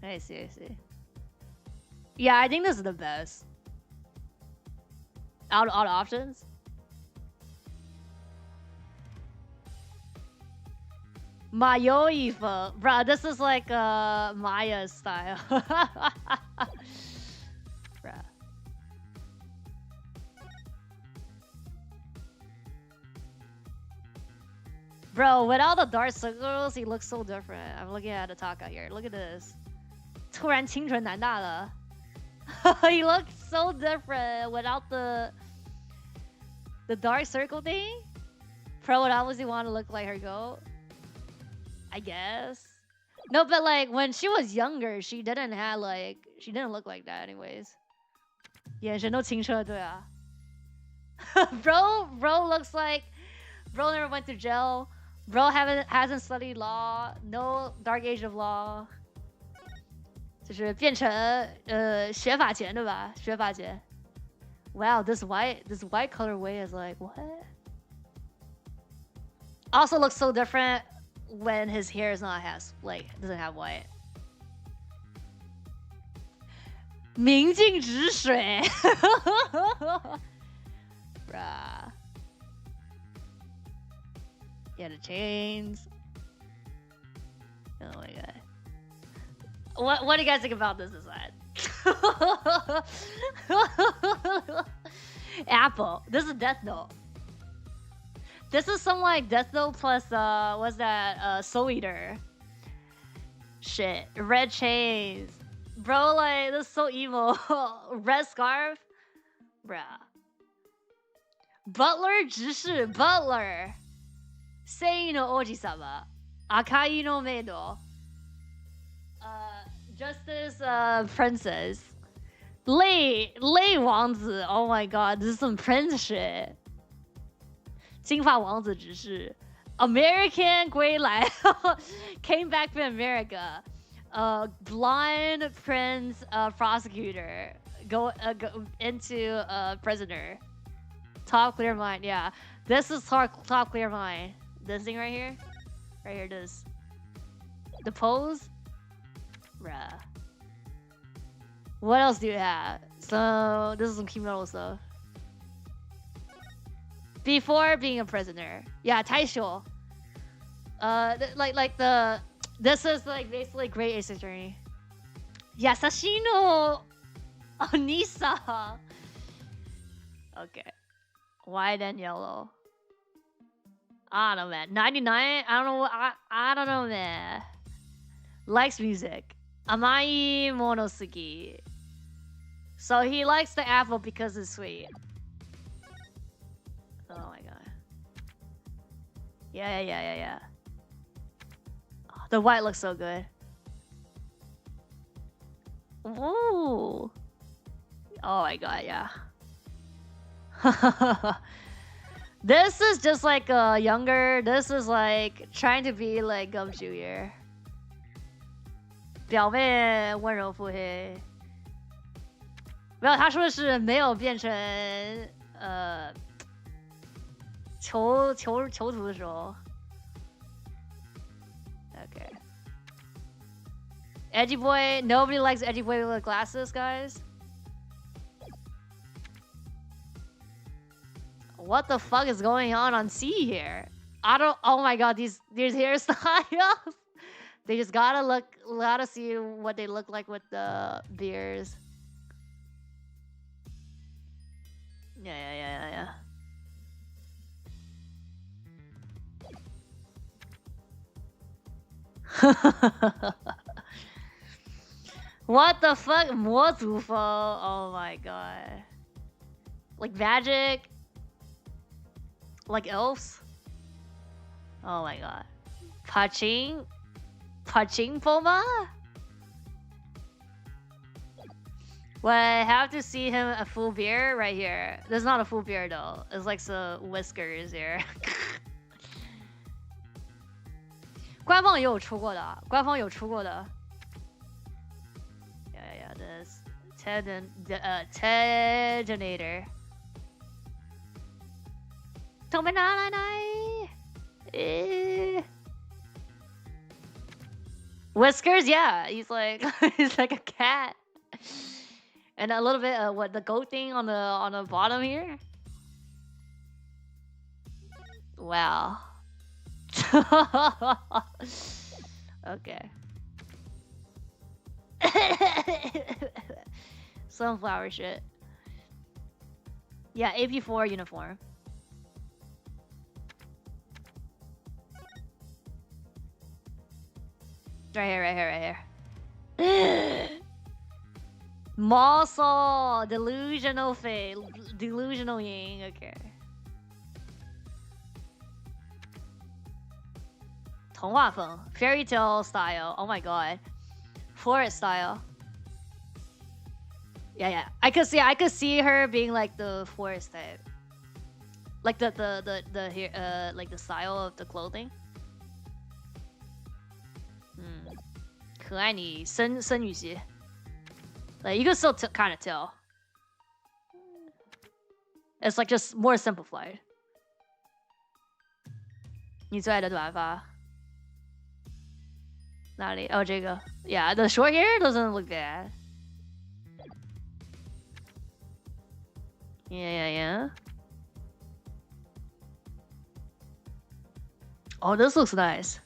I see. Yeah, I think this is the best. Out of options. Mayo Eva. Bruh, this is like Maya style. Bruh. Bro, without the dark circles, he looks so different. I'm looking at Ataka here. Look at this. 突然清纯男大了. He looks so different without the dark circle thing. Pro would obviously want to look like her goat, I guess. No, but like when she was younger, she didn't look like that anyways. 眼神都清澈，对啊。Bro looks like bro never went to jail. Bro hasn't studied law. No dark age of law. 就是变成学法前对吧？学法前。Wow, this white colorway is like what? Also looks so different when his hair is not doesn't have white. 明镜止水。Bruh. Yeah, the chains. Oh my god. What do you guys think about this design? Apple. This is Death Note. This is some like Death Note plus what's that Soul Eater shit. Red chains. Bro, like this is so emo. Red scarf. Bruh. Butler 直视 Butler. Sei no Oji-sama. Akai no Meido. Justice Princess. Lei Wangzi. Oh my god, this is some prince shit. 金发王子直视 American 归来 came back from America. Blind prince prosecutor go into prisoner. Top clear mind, yeah. This is top clear mind. This thing right here, this. The pose, bruh. What else do you have? So this is some kimono stuff. Before being a prisoner, yeah, Taisho. This is like basically Great Ace Attorney. Yasashi no Onisa. Okay. White and yellow. I don't know, man. 99? I don't know, man. Likes music. Amai monosuki. So he likes the apple because it's sweet. Oh my god. Yeah. Oh, the white looks so good. Ooh. Oh my god, yeah. This is just like younger. This is like trying to be like Gumshoe here. 表面温柔腹黑。没有，他说的是没有变成囚徒的时候。Okay. Edgy boy. Nobody likes edgy boy with glasses, guys. What the fuck is going on C here? I don't. Oh my god, these hairstyles. They just gotta see what they look like with the beers. Yeah. What the fuck? More Zufo. Oh my god. Like magic? Like elves? Oh my god. Paching Poma? Well, I have to see him a full beard right here. There's not a full beard though. It's like some whiskers here. 官方也有出过的，官方有出过的。Yeah, this Tedinator. Whiskers, yeah. He's like he's like a cat. And a little bit what the goat thing on the bottom here. Wow. Okay. Sunflower shit. Yeah, AP4 uniform. Right here. Muscle, delusional face, delusional yin. Okay. 童话风 fairy tale style. Oh my god. Forest style. Yeah. I could see her being like the forest type. Like the like the style of the clothing. 可爱你深女系. Like you can still kind of tell. It's like just more simplified. 你最爱的短发哪里？哦，这个。Yeah, the short hair doesn't look bad. Yeah. Oh, this looks nice.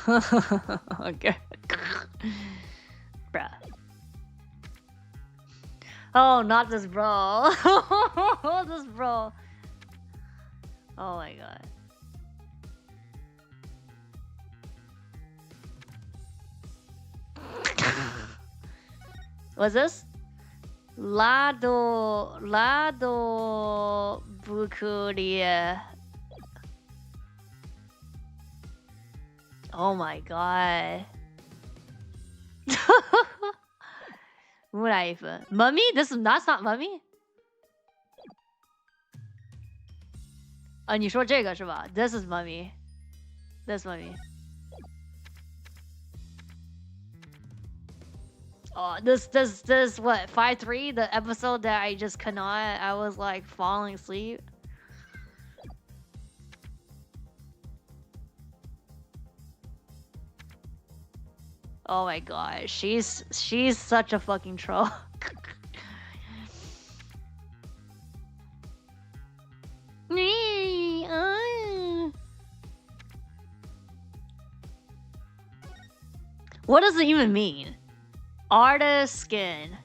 Okay. Bruh. Oh, not this bro. This bro. Oh my god. What's this? Lado Bukuria. Oh my god. Mummy? That's not mummy? 你说这个是吧? This is mummy. This mummy. Oh, this what 5-3? The episode that I just cannot. I was like falling asleep. Oh my god, she's such a fucking troll. What does it even mean? Artist skin.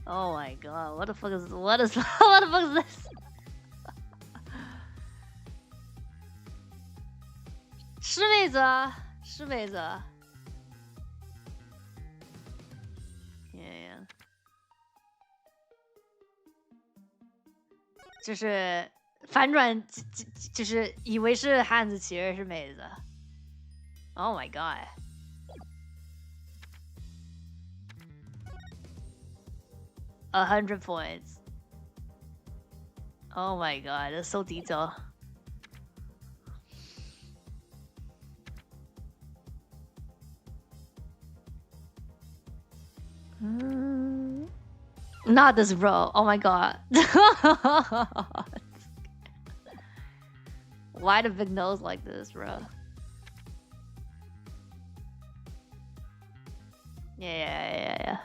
Oh my god, what the fuck is what the fuck is this? 是妹子啊，是妹子啊。Yeah. 就是反转，就是以为是汉子，其实是妹子。Oh my god. $100 points. Oh my god, that's so detailed. Not this bro. Oh my god. Why the big nose like this, bro? Yeah.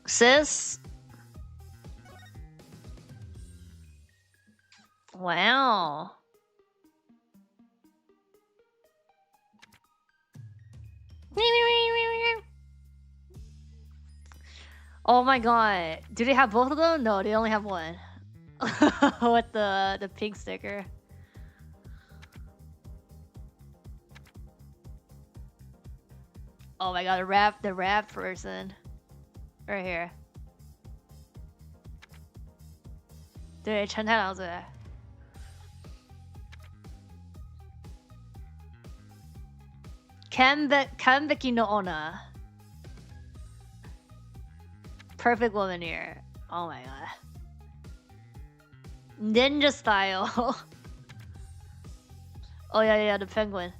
Sis? Wow. Oh my god. Do they have both of them? No, they only have one. With the pink sticker. Oh my god, the rap person. Right here. 对，陈太郎最爱。Kanbeki no Onna. Perfect woman here. Oh my god. Ninja style. Oh yeah, the penguin.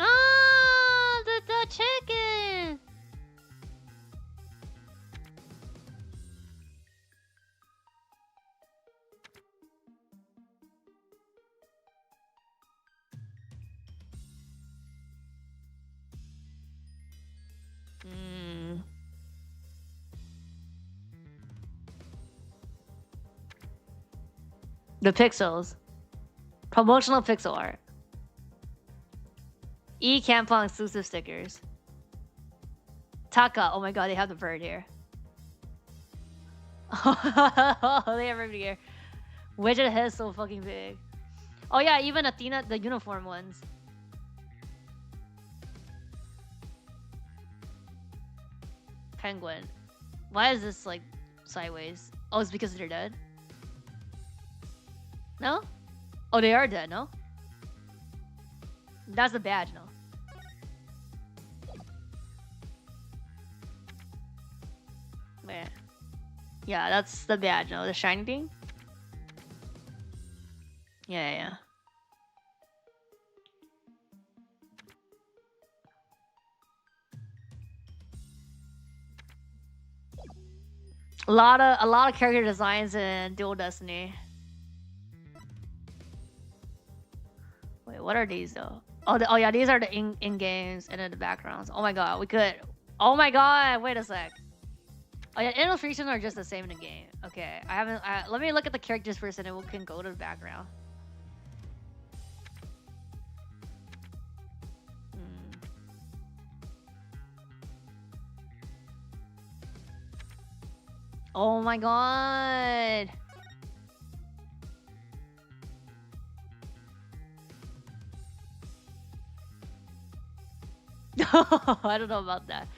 Ah, the chicken. The pixels. Promotional pixel art. Campong exclusive stickers. Taka. Oh my god, they have the bird here. They have everybody here. Widget head is so fucking big. Oh yeah, even Athena, the uniform ones. Penguin. Why is this like sideways? Oh, it's because they're dead? No? Oh, they are dead, no? That's the badge, no? Where? Yeah, that's the badge, no? The shiny thing? Yeah. A lot of character designs in Dual Destiny. Wait, what are these though? Oh yeah, these are the in games and then the backgrounds. Oh my god, we could. Oh my god, wait a sec. Oh yeah, illustrations are just the same in the game. Okay, I haven't. Let me look at the characters first, and then we can go to the background. Oh my god. I don't know about that.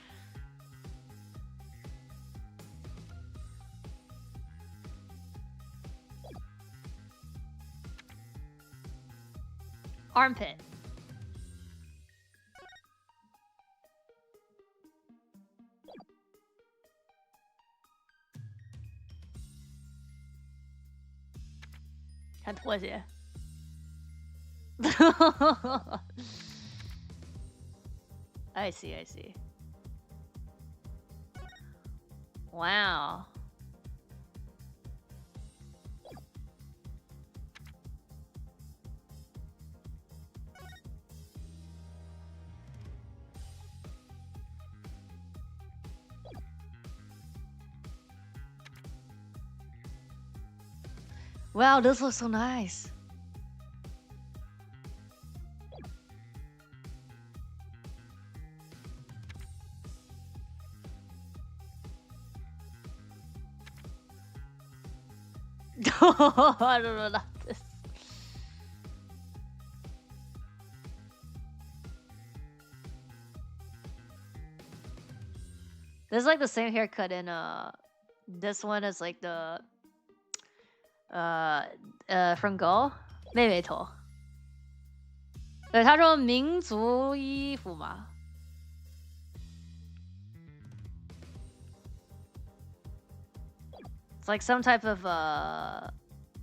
Armpit.看拖鞋。I see. Wow. Wow, this looks so nice. I don't know about this. This is like the same haircut in this one is like the from Go 妹妹头。对，他说民族衣服嘛。It's like some type of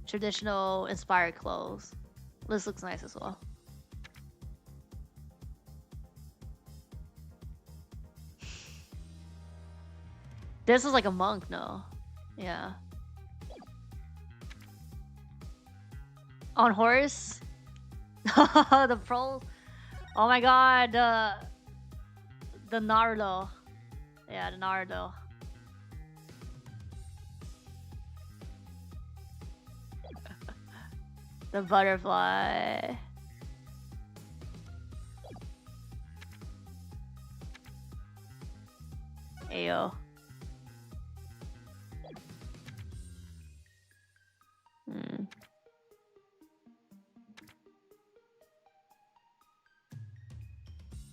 traditional inspired clothes. This looks nice as well. This is like a monk, no? Yeah. On horse? The pro. Oh my god, the Naruto. Yeah, the Naruto. The butterfly. Ayo.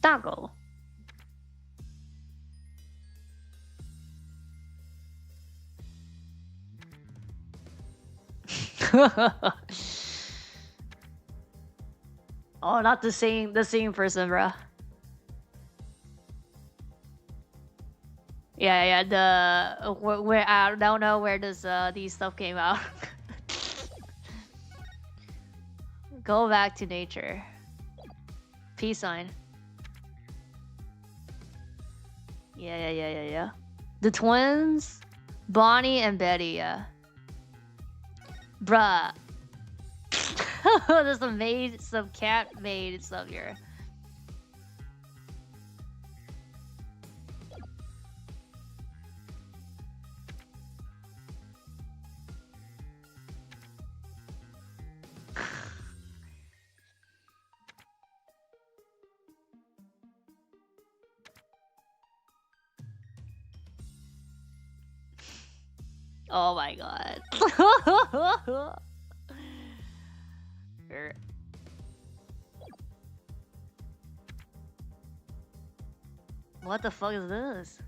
Taco. Oh, not the same person, bruh. Yeah, the where I don't know where this these stuff came out. Go back to nature. Peace sign. Yeah. The twins, Bonnie and Betty. Yeah. Bruh. There's some cat maid stuff here. Oh my god. What the fuck is this?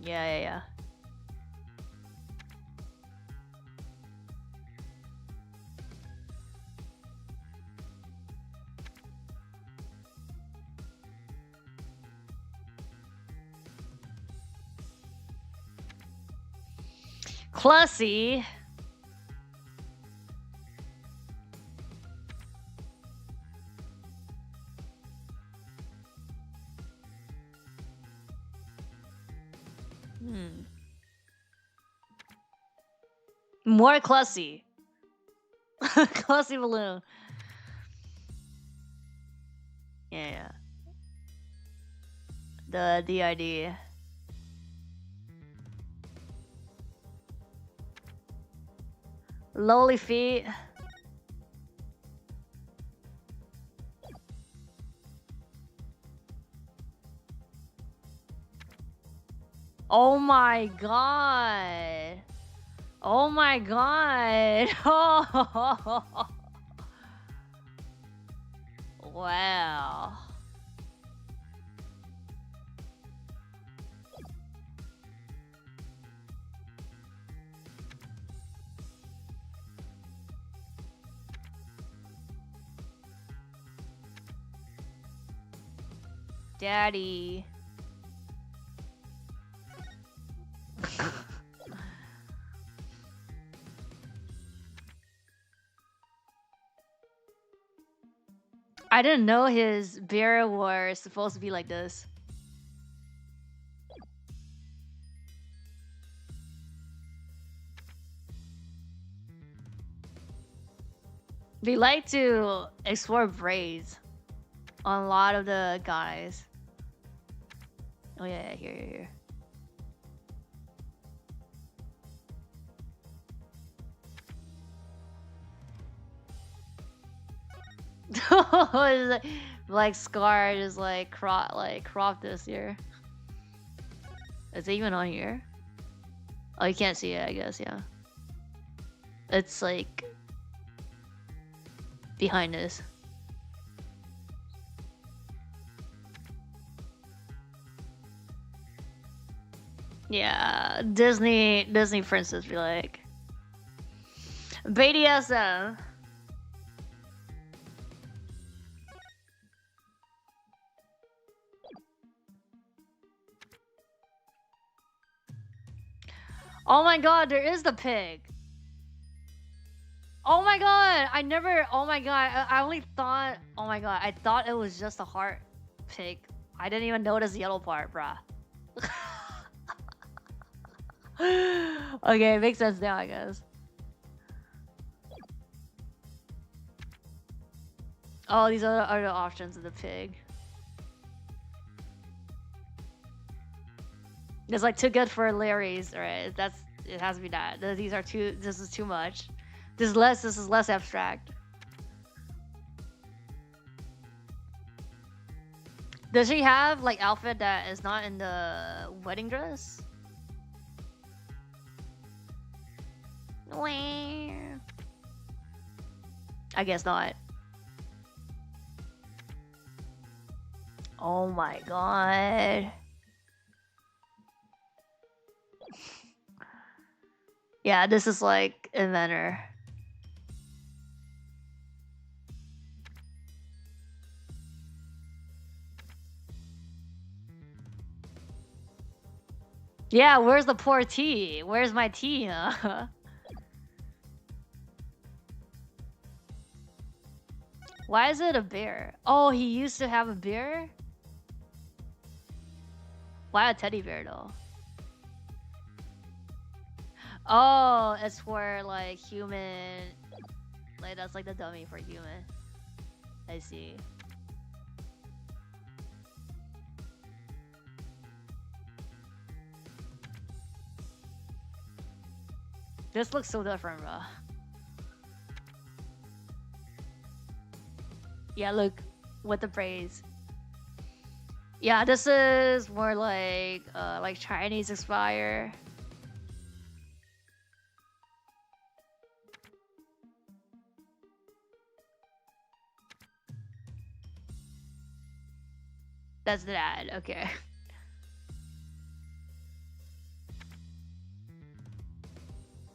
Yeah. Classy. More classy. Classy balloon. Yeah. The DID. Lowly feet. Oh my god. Oh my god. Oh. Wow. Daddy. I didn't know his beer was supposed to be like this. They like to explore braids on a lot of the guys. Oh yeah, here. Like Scar just like crop this here. Is it even on here? Oh, you can't see it, I guess. Yeah, it's like behind this. Yeah, Disney princess be like BDSM. Oh my god, there is the pig. Oh my god, I never. Oh my god, I only thought. Oh my god, I thought it was just a heart pig. I didn't even notice the yellow part, bruh. Okay, it makes sense now, I guess. Oh, these are the other options of the pig. It's like too good for Larry's, right? That's it. Has to be that. These are too. This is too much. This is less. This is less abstract. Does she have like outfit that is not in the wedding dress? I guess not. Oh my god. Yeah, this is like inventor. Yeah, where's the poor tea? Where's my tea, huh? Why is it a bear? Oh, he used to have a bear? Why a teddy bear though? Oh, it's for like human. Like that's like the dummy for human. I see. This looks so different, bro. Yeah, look, with the braids. Yeah, this is more like Chinese inspire. That's that. Okay.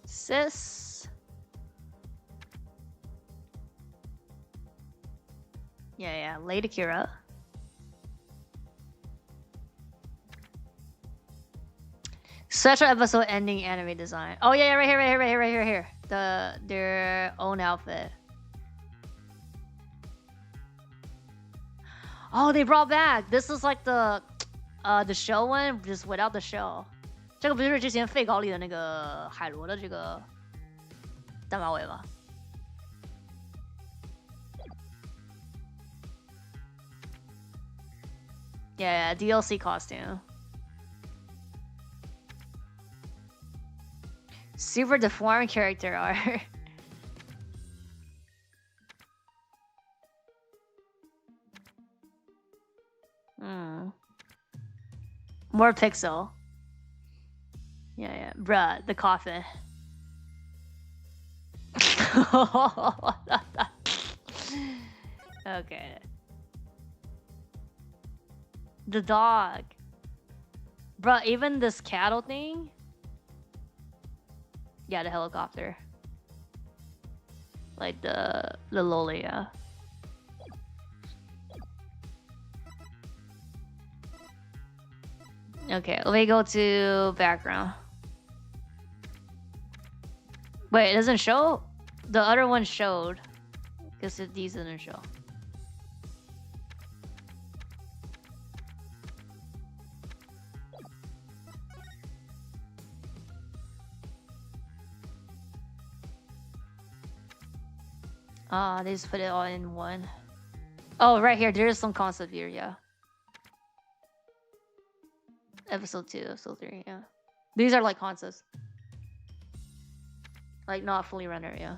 Sis. Yeah, Lady Kira. Special episode ending anime design. Oh yeah, right here. Their own outfit. Oh, they brought back. This is like the show one, just without the show. 这个不就是之前废稿里的那个海螺的这个大马尾吗？ Yeah, DLC costume. Super deformed character art. More pixel. Yeah. Bruh, the coffin. Okay. The dog. Bruh, even this cattle thing? Yeah, the helicopter. Like the lolly, yeah. Okay, let me go to background. Wait, it doesn't show? The other one showed. Because these didn't show. They just put it all in one. Oh, right here. There is some concept here, yeah. Episode 2, episode 3, yeah. These are like concepts. Like not fully rendered, yeah.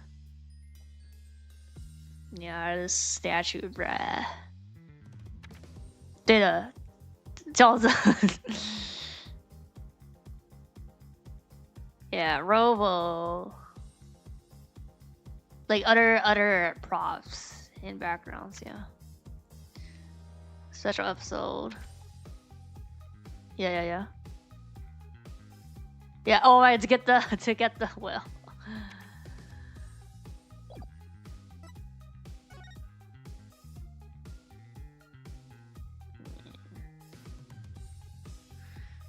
Yeah, this statue, bruh. 对的，饺子。Yeah, Robo. Like other props in backgrounds, yeah. Special episode. Yeah. Yeah, oh right, to get the whale.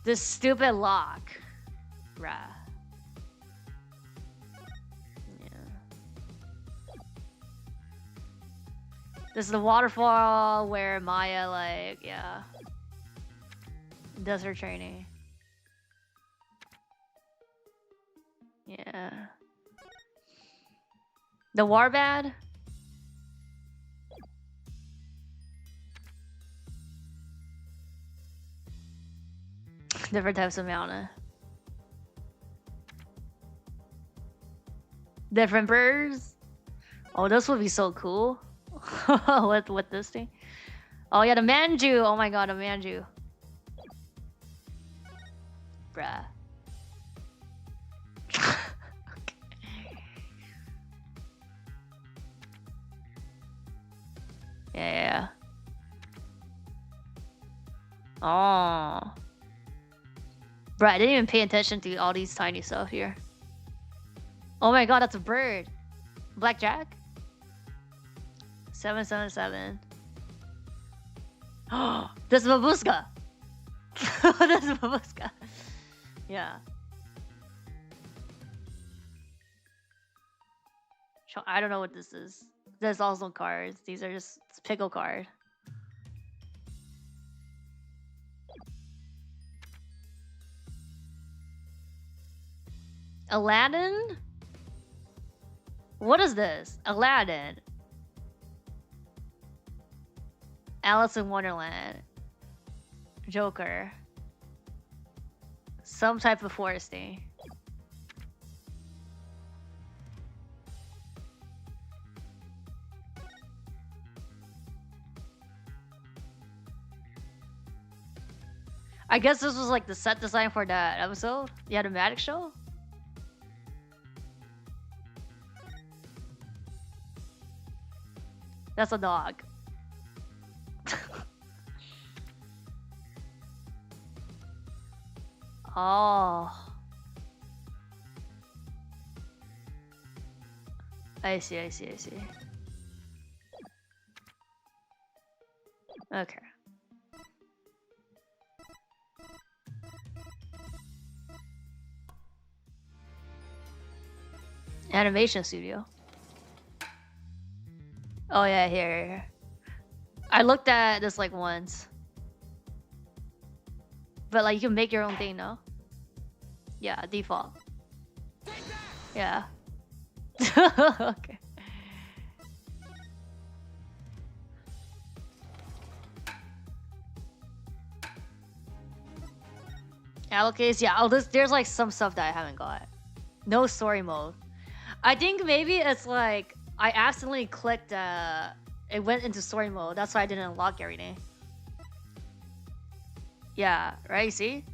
This stupid lock. Bruh. This is the waterfall where Maya, like, yeah, does her training. Yeah. The warbad? Different types of mountain. Different birds. Oh, this would be so cool. with this thing. Oh yeah, the manju. Oh my god, the manju. Bruh. Okay. Yeah. Oh. Bruh, I didn't even pay attention to all these tiny stuff here. Oh my god, that's a bird. Blackjack? 777. Oh, this is Babushka. This is Babushka. Yeah. I don't know what this is. There's also cards. These are just pickle card. Aladdin? What is this? Aladdin. Alice in Wonderland. Joker. Some type of foresting. I guess this was like the set design for that episode. The animatic show. That's a dog. Oh. I see. Okay. Animation studio. Oh yeah, here. I looked at this like once. But like you can make your own thing, no? Yeah, default. Yeah. Okay. Allocates, yeah. Oh, there's like some stuff that I haven't got. No story mode. I think maybe it's like I accidentally clicked. It went into story mode. That's why I didn't unlock everything. Yeah, right. See,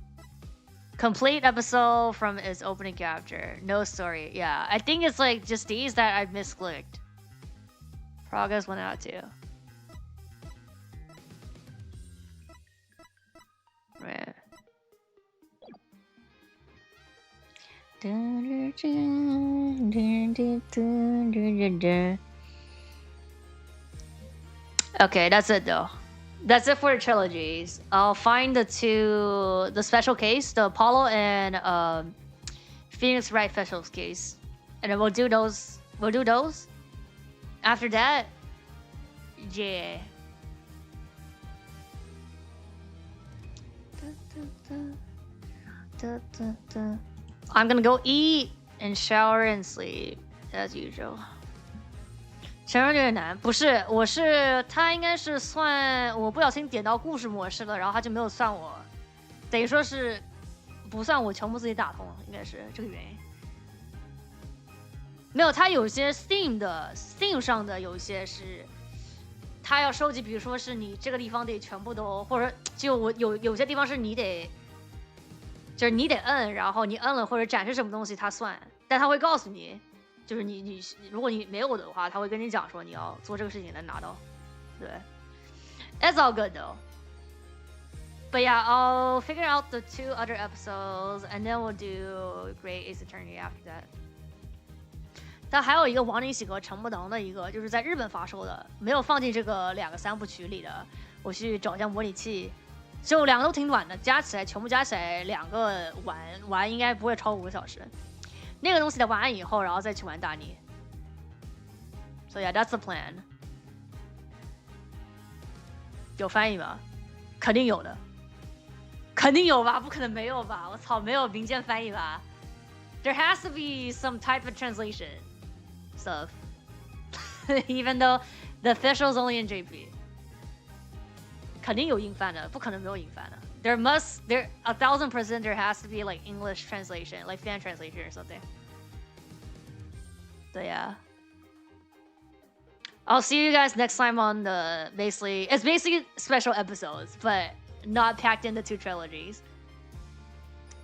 complete episode from its opening capture. No story. Yeah, I think it's like just these that I misclicked. Progress went out too. Right. Okay, that's it though. That's it for the trilogies. I'll find the special case, the Apollo and Phoenix Wright special case, and then we'll do those. We'll do those. After that, yeah. I'm gonna go eat and shower and sleep as usual. 全有点难，不是，我是他应该是算我不小心点到故事模式了，然后他就没有算我，等于说是不算我全部自己打通，应该是这个原因。没有，他有些 Steam 上的有一些是，他要收集，比如说是你这个地方得全部都，或者就我有些地方是你得，就是你得摁，然后你摁了或者展示什么东西他算，但他会告诉你。就是你如果你没有的话，他会跟你讲说你要做这个事情能拿到，对。It's all good though. But yeah, I'll figure out the 2 other episodes, and then we'll do Great Ace Attorney after that. 但还有一个亡灵洗和陈不能的一个，就是在日本发售的，没有放进这个2个3部曲里的。我去找一下模拟器，就2个都挺短的，加起来全部加起来2个玩应该不会超过5个小时。那个东西得玩完以后，然后再去玩大逆。So yeah, that's the plan. 有翻译吗？肯定有的，肯定有吧？不可能没有吧？我操，没有民间翻译吧 ？There has to be some type of translation stuff, even though the official is only in JP. 肯定有英翻的，不可能没有英翻的。There 1000% there has to be like English translation, like fan translation or something. 对呀。I'll see you guys next time on the it's basically special episodes, but not packed into 2 trilogies.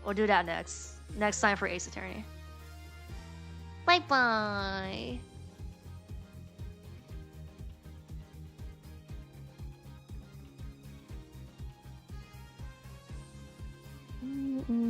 We'll do that next time for Ace Attorney. Bye bye. Mm-mm.